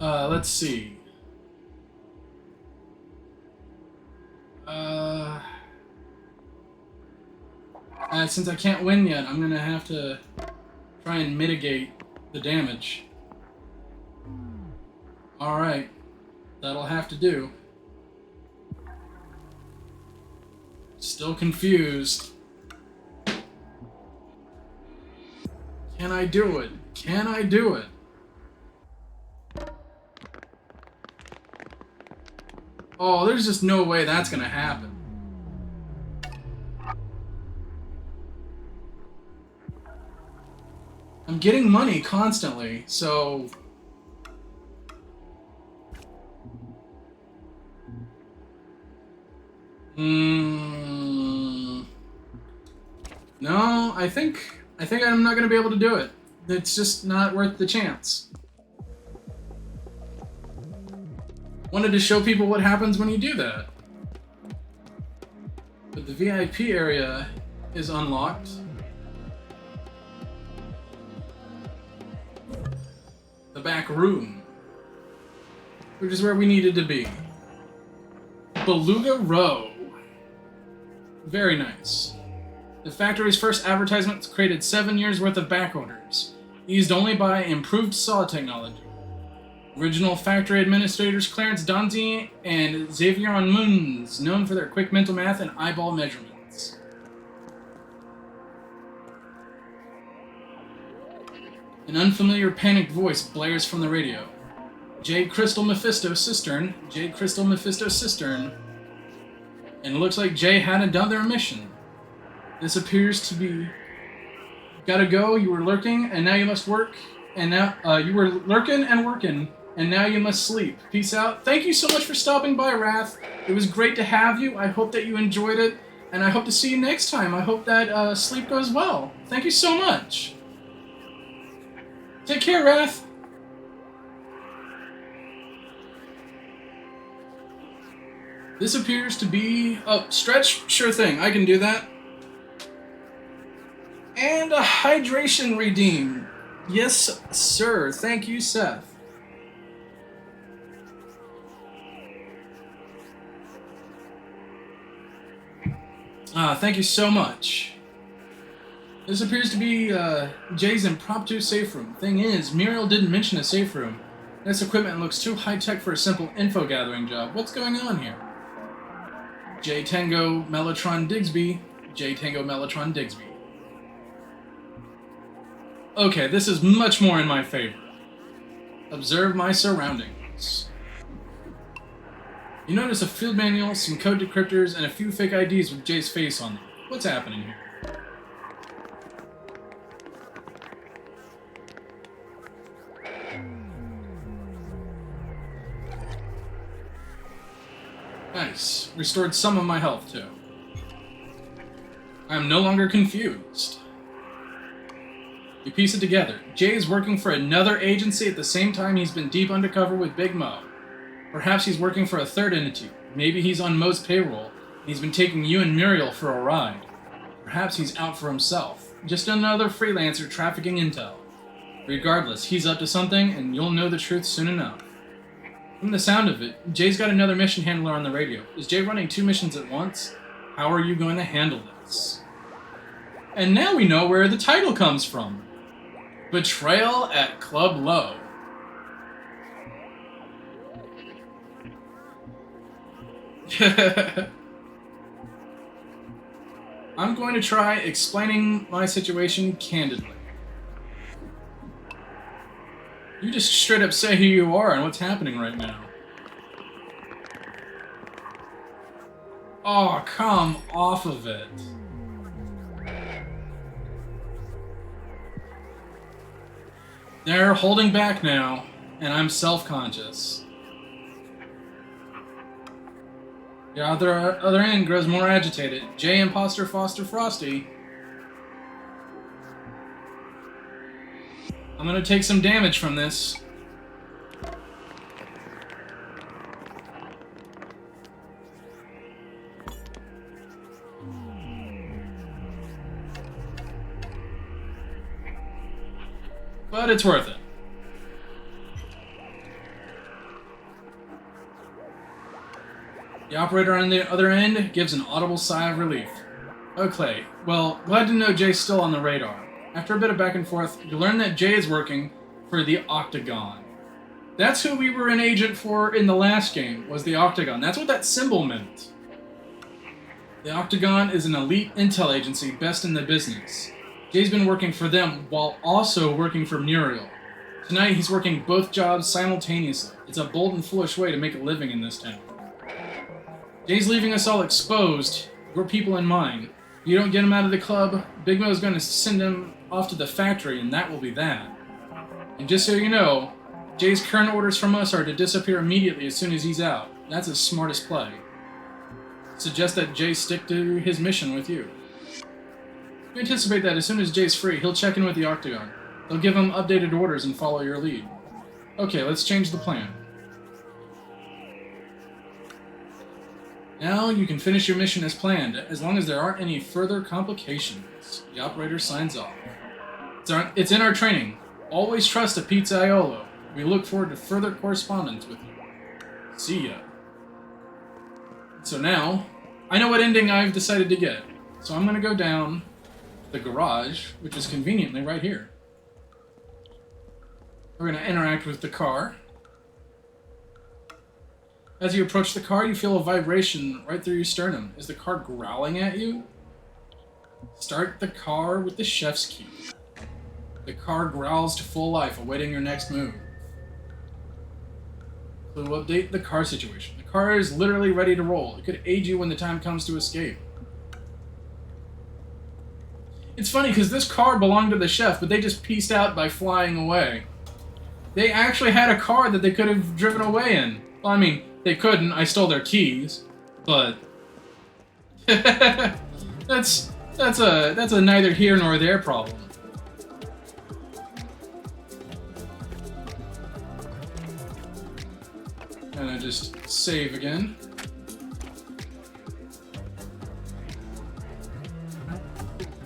Let's see. Since I can't win yet, I'm gonna have to try and mitigate the damage. Alright. That'll have to do. Still confused. Can I do it? Can I do it? Oh, there's just no way that's gonna happen. I'm getting money constantly, so... No, I think I'm not gonna be able to do it. It's just not worth the chance. Wanted to show people what happens when you do that. But the VIP area is unlocked. The back room, which is where we needed to be. Beluga Row. Very nice. The factory's first advertisements created 7 years worth of back orders, eased only by improved saw technology. Original factory administrators Clarence Donzi and Xavier Moons, known for their quick mental math and eyeball measurements. An unfamiliar panicked voice blares from the radio. Jade Crystal Mephisto Cistern. Jade Crystal Mephisto Cistern. And it looks like Jay hadn't done their mission. This appears to be... Gotta go, you were lurking, and now you must work. And now, you were lurking and working, and now you must sleep. Peace out. Thank you so much for stopping by, Wrath. It was great to have you. I hope that you enjoyed it, and I hope to see you next time. I hope that, sleep goes well. Thank you so much. Take care, Wrath. This appears to be... Oh, stretch? Sure thing, I can do that. And a hydration redeem. Yes, sir. Thank you, Seth. Thank you so much. This appears to be Jay's impromptu safe room. Thing is, Muriel didn't mention a safe room. This equipment looks too high-tech for a simple info gathering job. What's going on here? J Tango Mellotron Digsby. J Tango Mellotron Digsby. Okay, this is much more in my favor. Observe my surroundings. You notice a field manual, some code decryptors, and a few fake IDs with Jay's face on them. What's happening here? Nice. Restored some of my health, too. I am no longer confused. You piece it together. Jay is working for another agency at the same time he's been deep undercover with Big Mo. Perhaps he's working for a third entity. Maybe he's on Mo's payroll, and he's been taking you and Muriel for a ride. Perhaps he's out for himself. Just another freelancer trafficking intel. Regardless, he's up to something, and you'll know the truth soon enough. From the sound of it, Jay's got another mission handler on the radio. Is Jay running 2 missions at once? How are you going to handle this? And now we know where the title comes from. Betrayal at Club Low. I'm going to try explaining my situation candidly. You just straight up say who you are and what's happening right now. Oh, come off of it. They're holding back now, and I'm self-conscious. The other end grows more agitated. J Imposter Foster Frosty. I'm gonna take some damage from this. But it's worth it. The operator on the other end gives an audible sigh of relief. Okay, well, glad to know Jay's still on the radar. After a bit of back and forth, you learn that Jay is working for the Octagon. That's who we were an agent for in the last game, was the Octagon. That's what that symbol meant. The Octagon is an elite intel agency best in the business. Jay's been working for them while also working for Muriel. Tonight he's working both jobs simultaneously. It's a bold and foolish way to make a living in this town. Jay's leaving us all exposed, your people in mine. If you don't get him out of the club, Big Mo's going to send him off to the factory, and that will be that. And just so you know, Jay's current orders from us are to disappear immediately as soon as he's out. That's his smartest play. Suggest that Jay stick to his mission with you. We anticipate that as soon as Jay's free, he'll check in with the Octagon. They'll give him updated orders and follow your lead. Okay, let's change the plan. Now you can finish your mission as planned, as long as there aren't any further complications. The operator signs off. It's in our training. Always trust a pizzaiolo. We look forward to further correspondence with you. See ya. So now, I know what ending I've decided to get. So I'm going to go down the garage, which is conveniently right here. We're going to interact with the car. As you approach the car, you feel a vibration right through your sternum. Is the car growling at you? Start the car with the chef's key. The car growls to full life, awaiting your next move. So we'll update the car situation. The car is literally ready to roll. It could aid you when the time comes to escape. It's funny because this car belonged to the chef, but they just pieced out by flying away. They actually had a car that they could have driven away in. Well, I mean, they couldn't. I stole their keys, but that's a neither here nor there problem. And I just save again.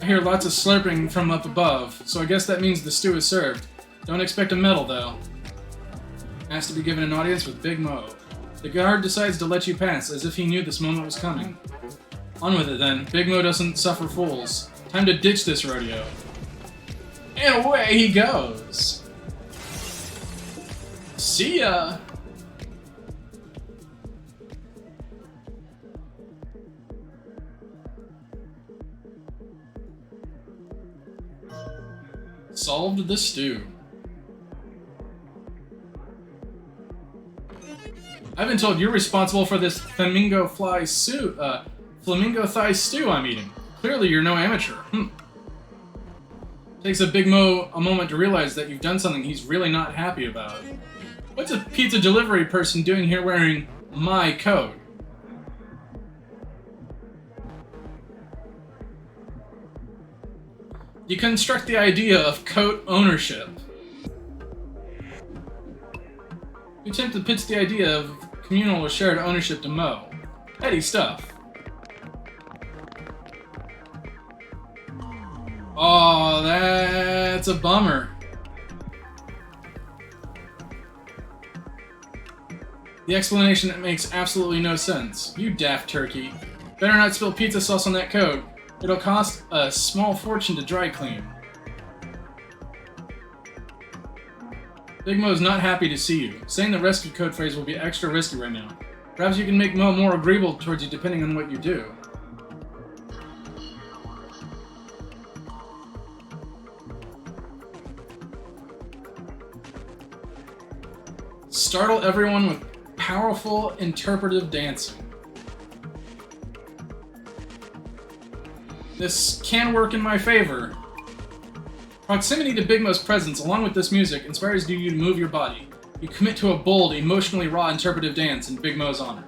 I hear lots of slurping from up above, so I guess that means the stew is served. Don't expect a medal, though. Asked to be given an audience with Big Mo. The guard decides to let you pass, as if he knew this moment was coming. On with it, then. Big Mo doesn't suffer fools. Time to ditch this rodeo. And away he goes! See ya! Solved the stew. I've been told you're responsible for this flamingo thigh stew I'm eating. Clearly you're no amateur. Takes a Big Mo a moment to realize that you've done something he's really not happy about. What's a pizza delivery person doing here wearing my coat? You construct the idea of coat ownership. You attempt to pitch the idea of communal or shared ownership to Mo. Heady stuff. Oh, that's a bummer. The explanation that makes absolutely no sense. You daft turkey. Better not spill pizza sauce on that coat. It'll cost a small fortune to dry clean. Big Mo's not happy to see you. Saying the rescue code phrase will be extra risky right now. Perhaps you can make Mo more agreeable towards you depending on what you do. Startle everyone with powerful interpretive dancing. This can work in my favor. Proximity to Big Mo's presence, along with this music, inspires you to move your body. You commit to a bold, emotionally raw interpretive dance in Big Mo's honor.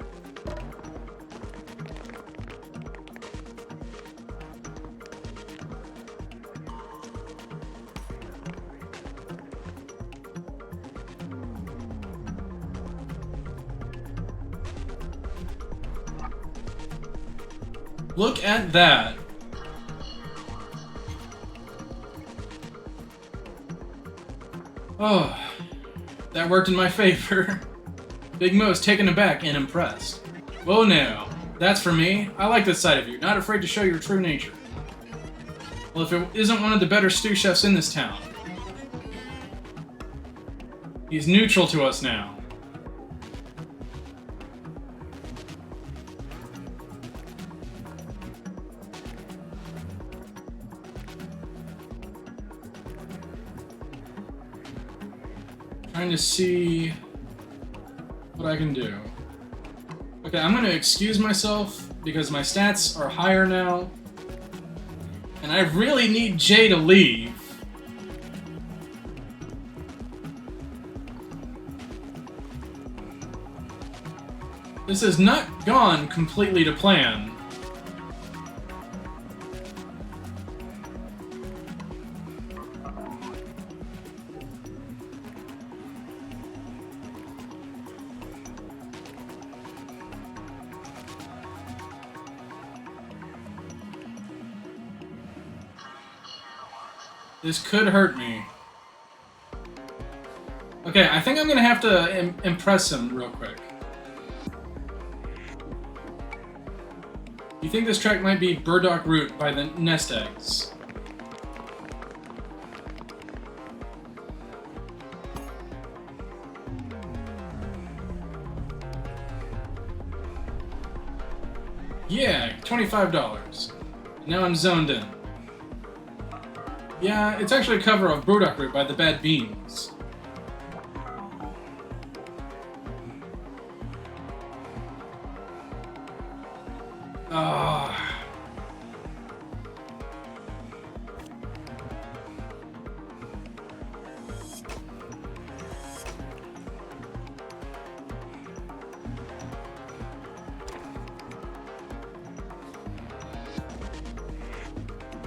Look at that. Oh, that worked in my favor. Big Mo's taken aback and impressed. Whoa now, that's for me. I like this side of you, not afraid to show your true nature. Well, if it isn't one of the better stew chefs in this town. He's neutral to us now. Trying to see what I can do. Okay, I'm gonna excuse myself because my stats are higher now. And I really need Jay to leave. This has not gone completely to plan. This could hurt me. Okay, I think I'm gonna have to impress him real quick. You think this track might be Burdock Root by the Nest Eggs? Yeah, $25. Now I'm zoned in. Yeah, it's actually a cover of Burdock Root by the Bad Beans.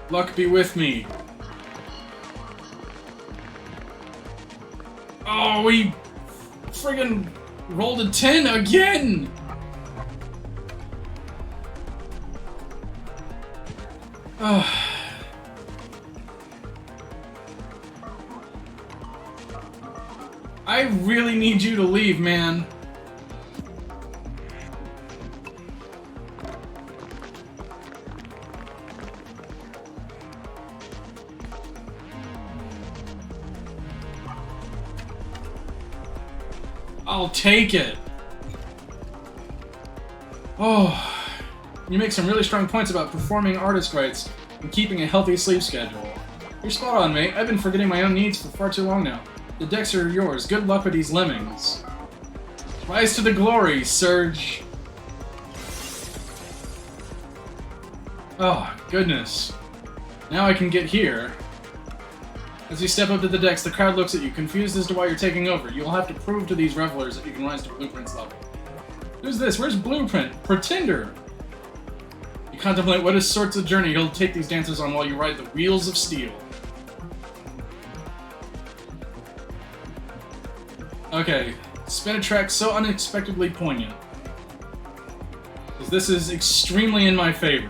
Luck be with me. Oh, we friggin' rolled a 10 again! I really need you to leave, man. I'll take it. Oh, you make some really strong points about performing artist rights and keeping a healthy sleep schedule. You're spot on, mate. I've been forgetting my own needs for far too long now. The decks are yours. Good luck with these lemmings. Rise to the glory, Serge. Oh, goodness. Now I can get here. As you step up to the decks, the crowd looks at you, confused as to why you're taking over. You'll have to prove to these revelers that you can rise to Blueprint's level. Who's this? Where's Blueprint? Pretender! You contemplate what sorts of journey you'll take these dancers on while you ride the wheels of steel. Okay, spin a track so unexpectedly poignant. Because this is extremely in my favor.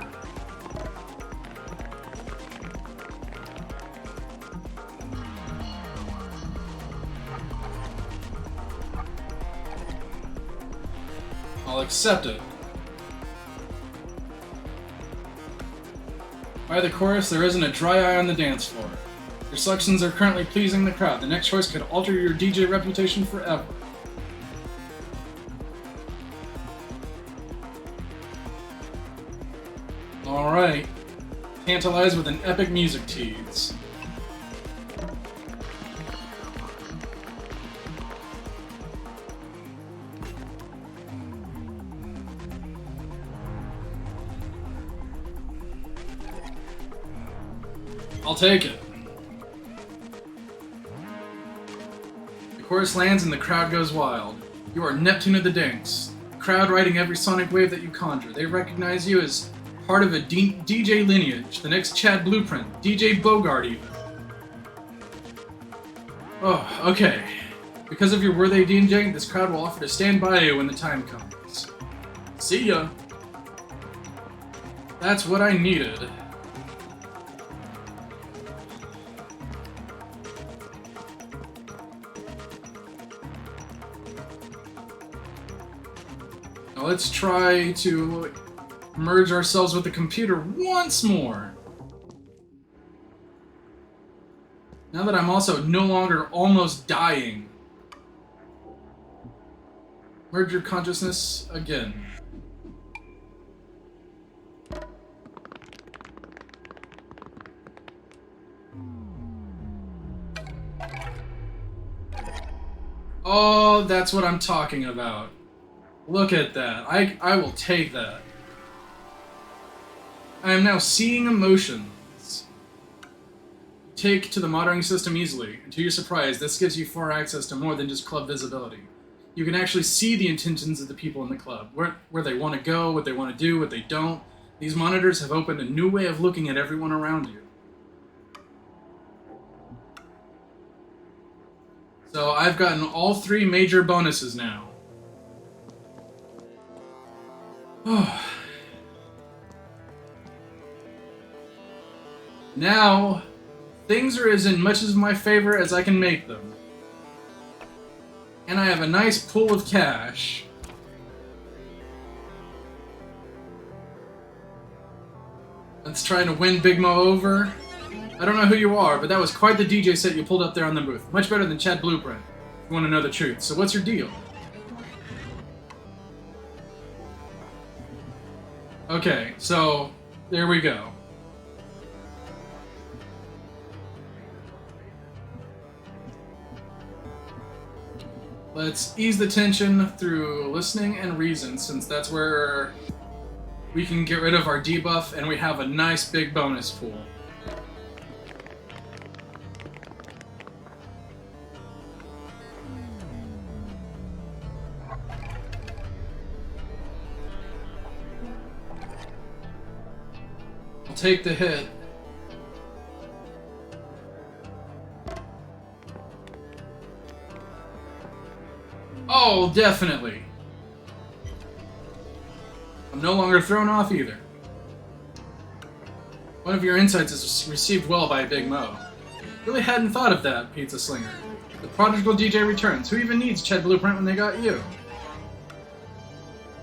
I'll accept it. By the chorus, there isn't a dry eye on the dance floor. Your selections are currently pleasing the crowd. The next choice could alter your DJ reputation forever. Alright. Tantalize with an epic music tease. I'll take it. The chorus lands and the crowd goes wild. You are Neptune of the Dinks. Crowd riding every sonic wave that you conjure. They recognize you as part of a DJ lineage, the next Chad Blueprint, DJ Bogart even. Oh, okay. Because of your worthy DJ, this crowd will offer to stand by you when the time comes. See ya. That's what I needed. Now let's try to merge ourselves with the computer once more. Now that I'm also no longer almost dying. Merge your consciousness again. Oh, that's what I'm talking about. Look at that. I will take that. I am now seeing emotions. Take to the monitoring system easily, and to your surprise, this gives you far access to more than just club visibility. You can actually see the intentions of the people in the club, where they want to go, what they want to do, what they don't. These monitors have opened a new way of looking at everyone around you. So I've gotten all 3 major bonuses now. Now, things are as much as my favor as I can make them. And I have a nice pool of cash. Let's try to win Big Mo over. I don't know who you are, but that was quite the DJ set you pulled up there on the booth. Much better than Chad Blueprint, if you want to know the truth. So what's your deal? Okay, so there we go. Let's ease the tension through listening and reason, since that's where we can get rid of our debuff and we have a nice big bonus pool. I'll take the hit. Oh, definitely. I'm no longer thrown off either. One of your insights is received well by Big Mo. Really hadn't thought of that, Pizza Slinger. The prodigal DJ returns. Who even needs Ched Blueprint when they got you?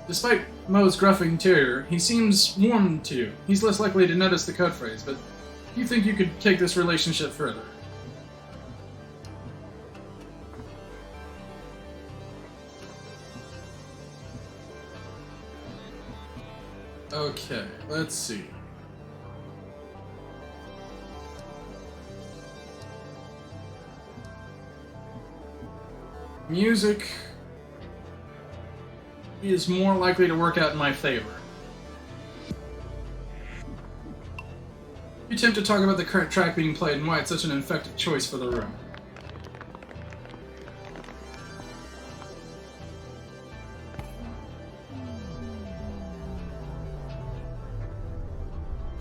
Despite Mo's gruff interior, he seems warm to you. He's less likely to notice the code phrase, but you think you could take this relationship further. Okay, let's see. Music is more likely to work out in my favor. You attempt to talk about the current track being played and why it's such an effective choice for the room.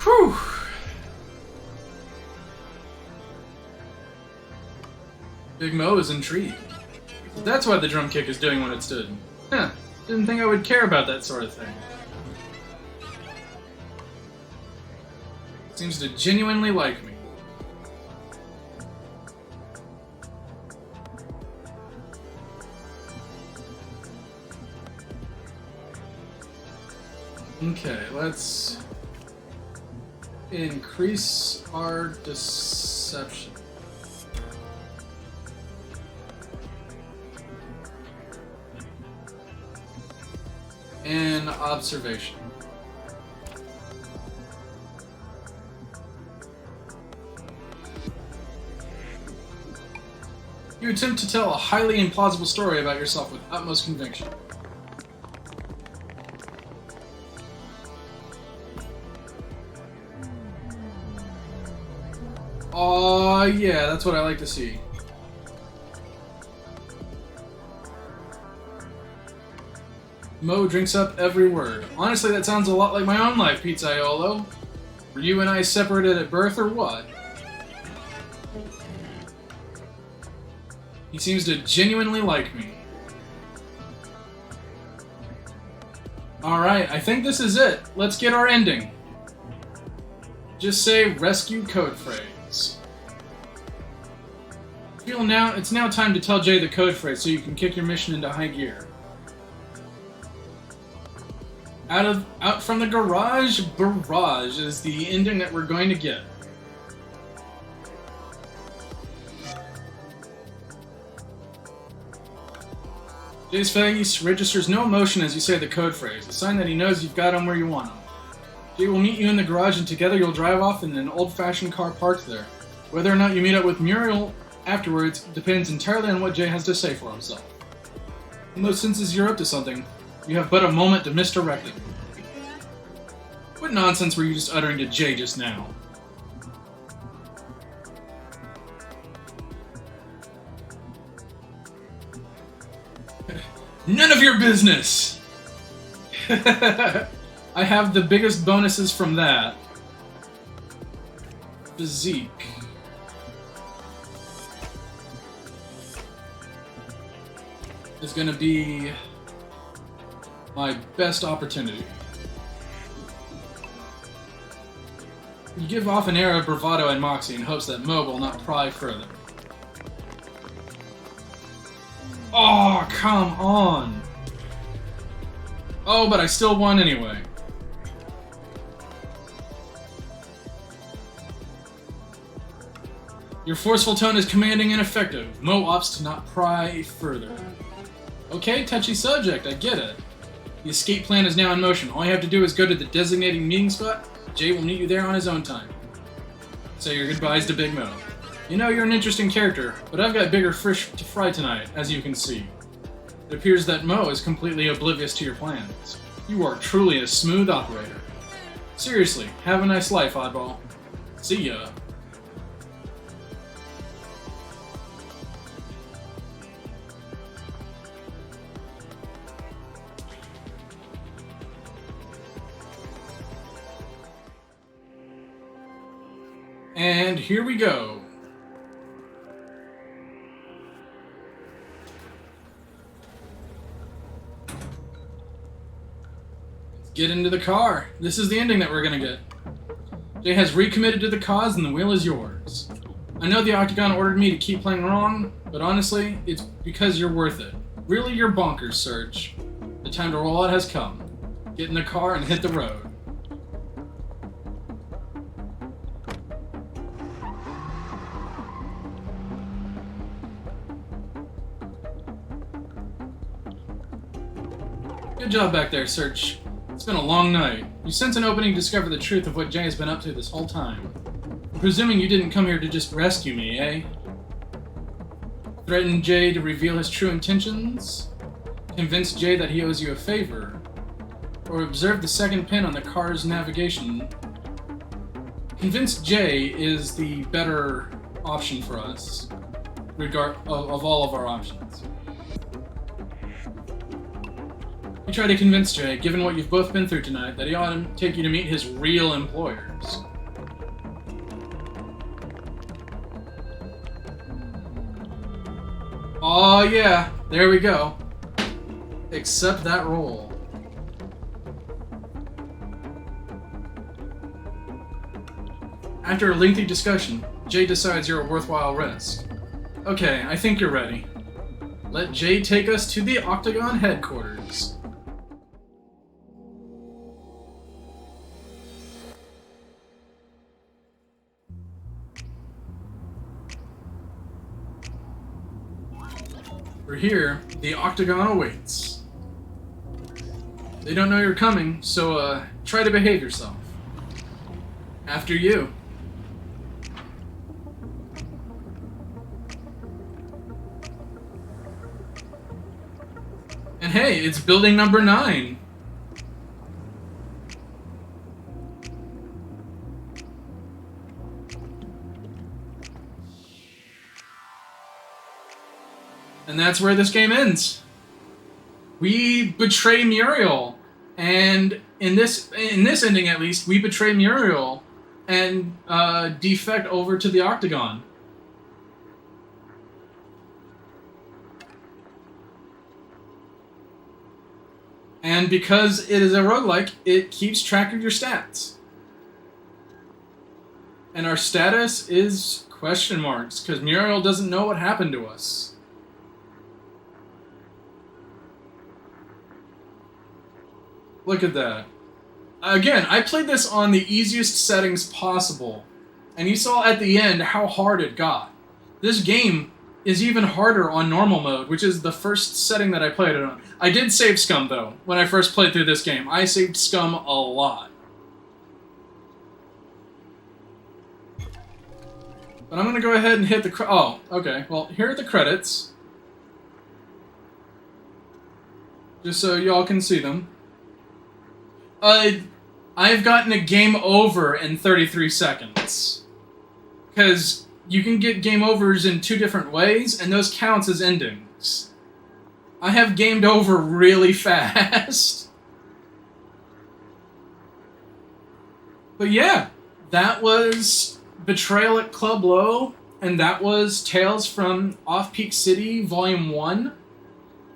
Whew! Big Mo is intrigued. That's why the drum kick is doing what it's doing. Huh. Didn't think I would care about that sort of thing. Seems to genuinely like me. Okay, let's increase our deception. And observation. You attempt to tell a highly implausible story about yourself with utmost conviction. Aw, yeah, that's what I like to see. Mo drinks up every word. Honestly, that sounds a lot like my own life, Pizzaiolo. Were you and I separated at birth or what? He seems to genuinely like me. Alright, I think this is it. Let's get our ending. Just say rescue code phrase. It's now time to tell Jay the code phrase so you can kick your mission into high gear. Out from the garage, barrage is the ending that we're going to get. Jay's face registers no emotion as you say the code phrase, a sign that he knows you've got him where you want him. Jay will meet you in the garage and together you'll drive off in an old-fashioned car parked there. Whether or not you meet up with Muriel afterwards depends entirely on what Jay has to say for himself. In those senses, you're up to something. You have but a moment to misdirect it. What nonsense were you just uttering to Jay just now? None of your business! I have the biggest bonuses from that. Physique. Is gonna be my best opportunity. You give off an air of bravado and moxie in hopes that Mo will not pry further. Oh, come on! Oh, but I still won anyway. Your forceful tone is commanding and effective. Mo opts to not pry further. Okay, touchy subject, I get it. The escape plan is now in motion. All you have to do is go to the designated meeting spot. Jay will meet you there on his own time. Say your goodbyes to Big Mo. You know, you're an interesting character, but I've got bigger fish to fry tonight, as you can see. It appears that Mo is completely oblivious to your plans. You are truly a smooth operator. Seriously, have a nice life, oddball. See ya. And here we go. Let's get into the car. This is the ending that we're gonna get. Jay has recommitted to the cause and the wheel is yours. I know the Octagon ordered me to keep playing wrong, but honestly, it's because you're worth it. Really, you're bonkers, Serge. The time to roll out has come. Get in the car and hit the road. Good job back there, Serge. It's been a long night. You sense an opening to discover the truth of what Jay has been up to this whole time. I'm presuming you didn't come here to just rescue me, eh? Threaten Jay to reveal his true intentions? Convince Jay that he owes you a favor? Or observe the second pin on the car's navigation? Convince Jay is the better option for us, of all of our options. You try to convince Jay, given what you've both been through tonight, that he ought to take you to meet his real employers. Oh yeah, there we go. Accept that role. After a lengthy discussion, Jay decides you're a worthwhile risk. Okay, I think you're ready. Let Jay take us to the Octagon headquarters. We're here, the Octagon awaits. They don't know you're coming, so try to behave yourself. After you. And hey, it's building number 9. And that's where this game ends. We betray Muriel, and in this ending at least, we betray Muriel and defect over to the Octagon. And because it is a roguelike, it keeps track of your stats. And our status is question marks, because Muriel doesn't know what happened to us. Look at that. Again, I played this on the easiest settings possible, and you saw at the end how hard it got. This game is even harder on normal mode, which is the first setting that I played it on. I did save scum, though, when I first played through this game. I saved scum a lot. But I'm going to go ahead and hit the... Oh, okay. Well, here are the credits. just so y'all can see them. Uh, I've gotten a game over in 33 seconds. Because you can get game overs in two different ways, and those counts as endings. I have gamed over really fast. But yeah, that was Betrayal at Club Low, and that was Tales from Off-Peak City Volume 1.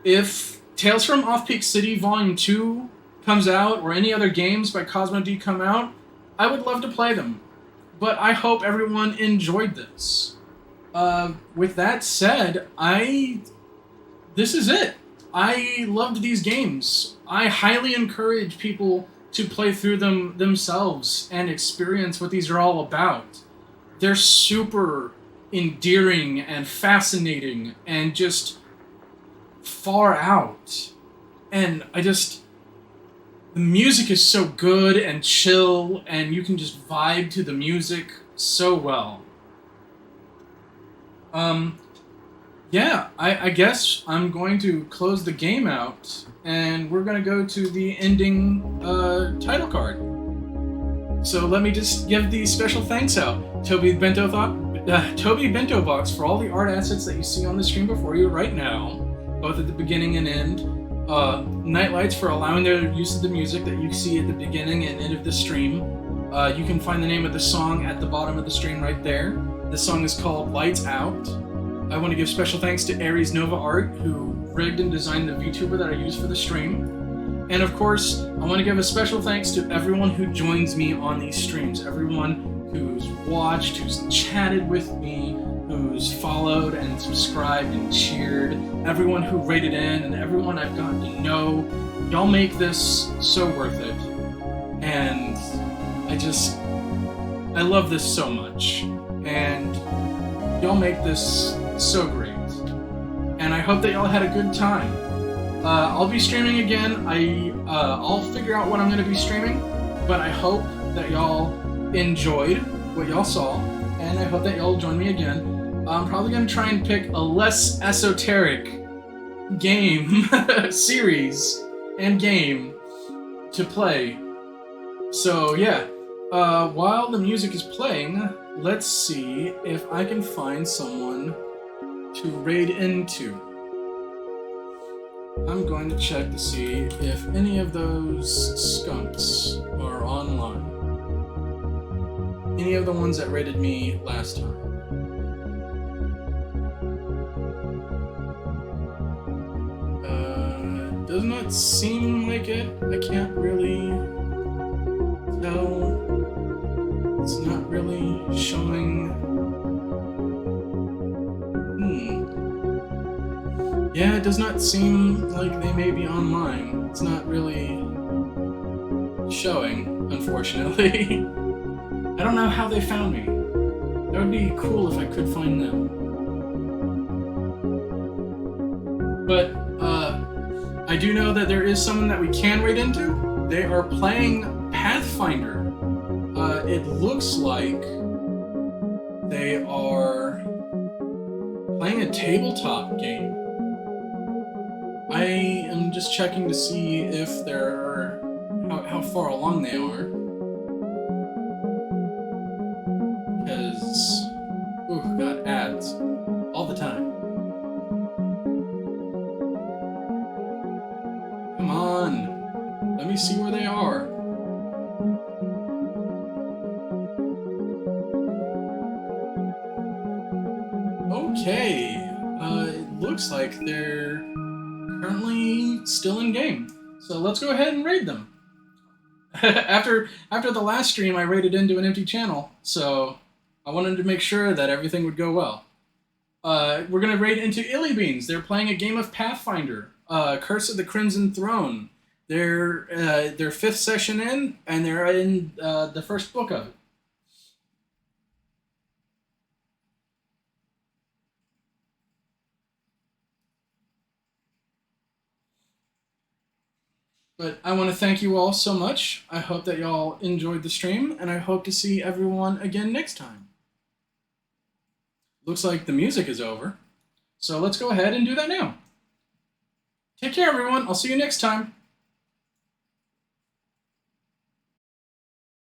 If Tales from Off-Peak City Volume 2 comes out, or any other games by Cosmo D come out, I would love to play them. But I hope everyone enjoyed this. With that said, this is it. I loved these games. I highly encourage people to play through them themselves and experience what these are all about. They're super endearing and fascinating and just far out. And the music is so good and chill, and you can just vibe to the music so well. Yeah, I guess I'm going to close the game out, and we're going to go to the ending title card. So let me just give these special thanks out. Toby Bento Box for all the art assets that you see on the screen before you right now, both at the beginning and end. Nightlights for allowing their use of the music that you see at the beginning and end of the stream. You can find the name of the song at the bottom of the stream right there. The song is called Lights Out. I want to give special thanks to Aries Nova Art, who rigged and designed the VTuber that I use for the stream. And of course, I want to give a special thanks to everyone who joins me on these streams. Everyone who's watched, who's chatted with me, who's followed and subscribed and cheered, everyone who rated in, and everyone I've gotten to know. Y'all make this so worth it. And I love this so much. And y'all make this so great. And I hope that y'all had a good time. I'll be streaming again. I'll figure out what I'm going to be streaming, but I hope that y'all enjoyed what y'all saw, and I hope that y'all join me again. I'm probably going to try and pick a less esoteric game, series, and game to play. So yeah, while the music is playing, let's see if I can find someone to raid into. I'm going to check to see if any of those skunks are online. Any of the ones that raided me last time. Does not seem like it. I can't really tell. It's not really showing. Yeah, it does not seem like they may be online. It's not really showing, unfortunately. I don't know how they found me. That would be cool if I could find them. But, I do know that there is someone that we can raid into. They are playing Pathfinder. It looks like they are playing a tabletop game. I am just checking to see if they're how far along they are. Because got ads all the time. Come on, let me see where they are. Okay, it looks like they're currently still in game. So let's go ahead and raid them. after the last stream, I raided into an empty channel, so I wanted to make sure that everything would go well. We're gonna raid into Illy Beans. They're playing a game of Pathfinder, Curse of the Crimson Throne. They're their 5th session in, and they're in the first book of it. But I want to thank you all so much. I hope that y'all enjoyed the stream, and I hope to see everyone again next time. Looks like the music is over, so let's go ahead and do that now. Take care, everyone. I'll see you next time.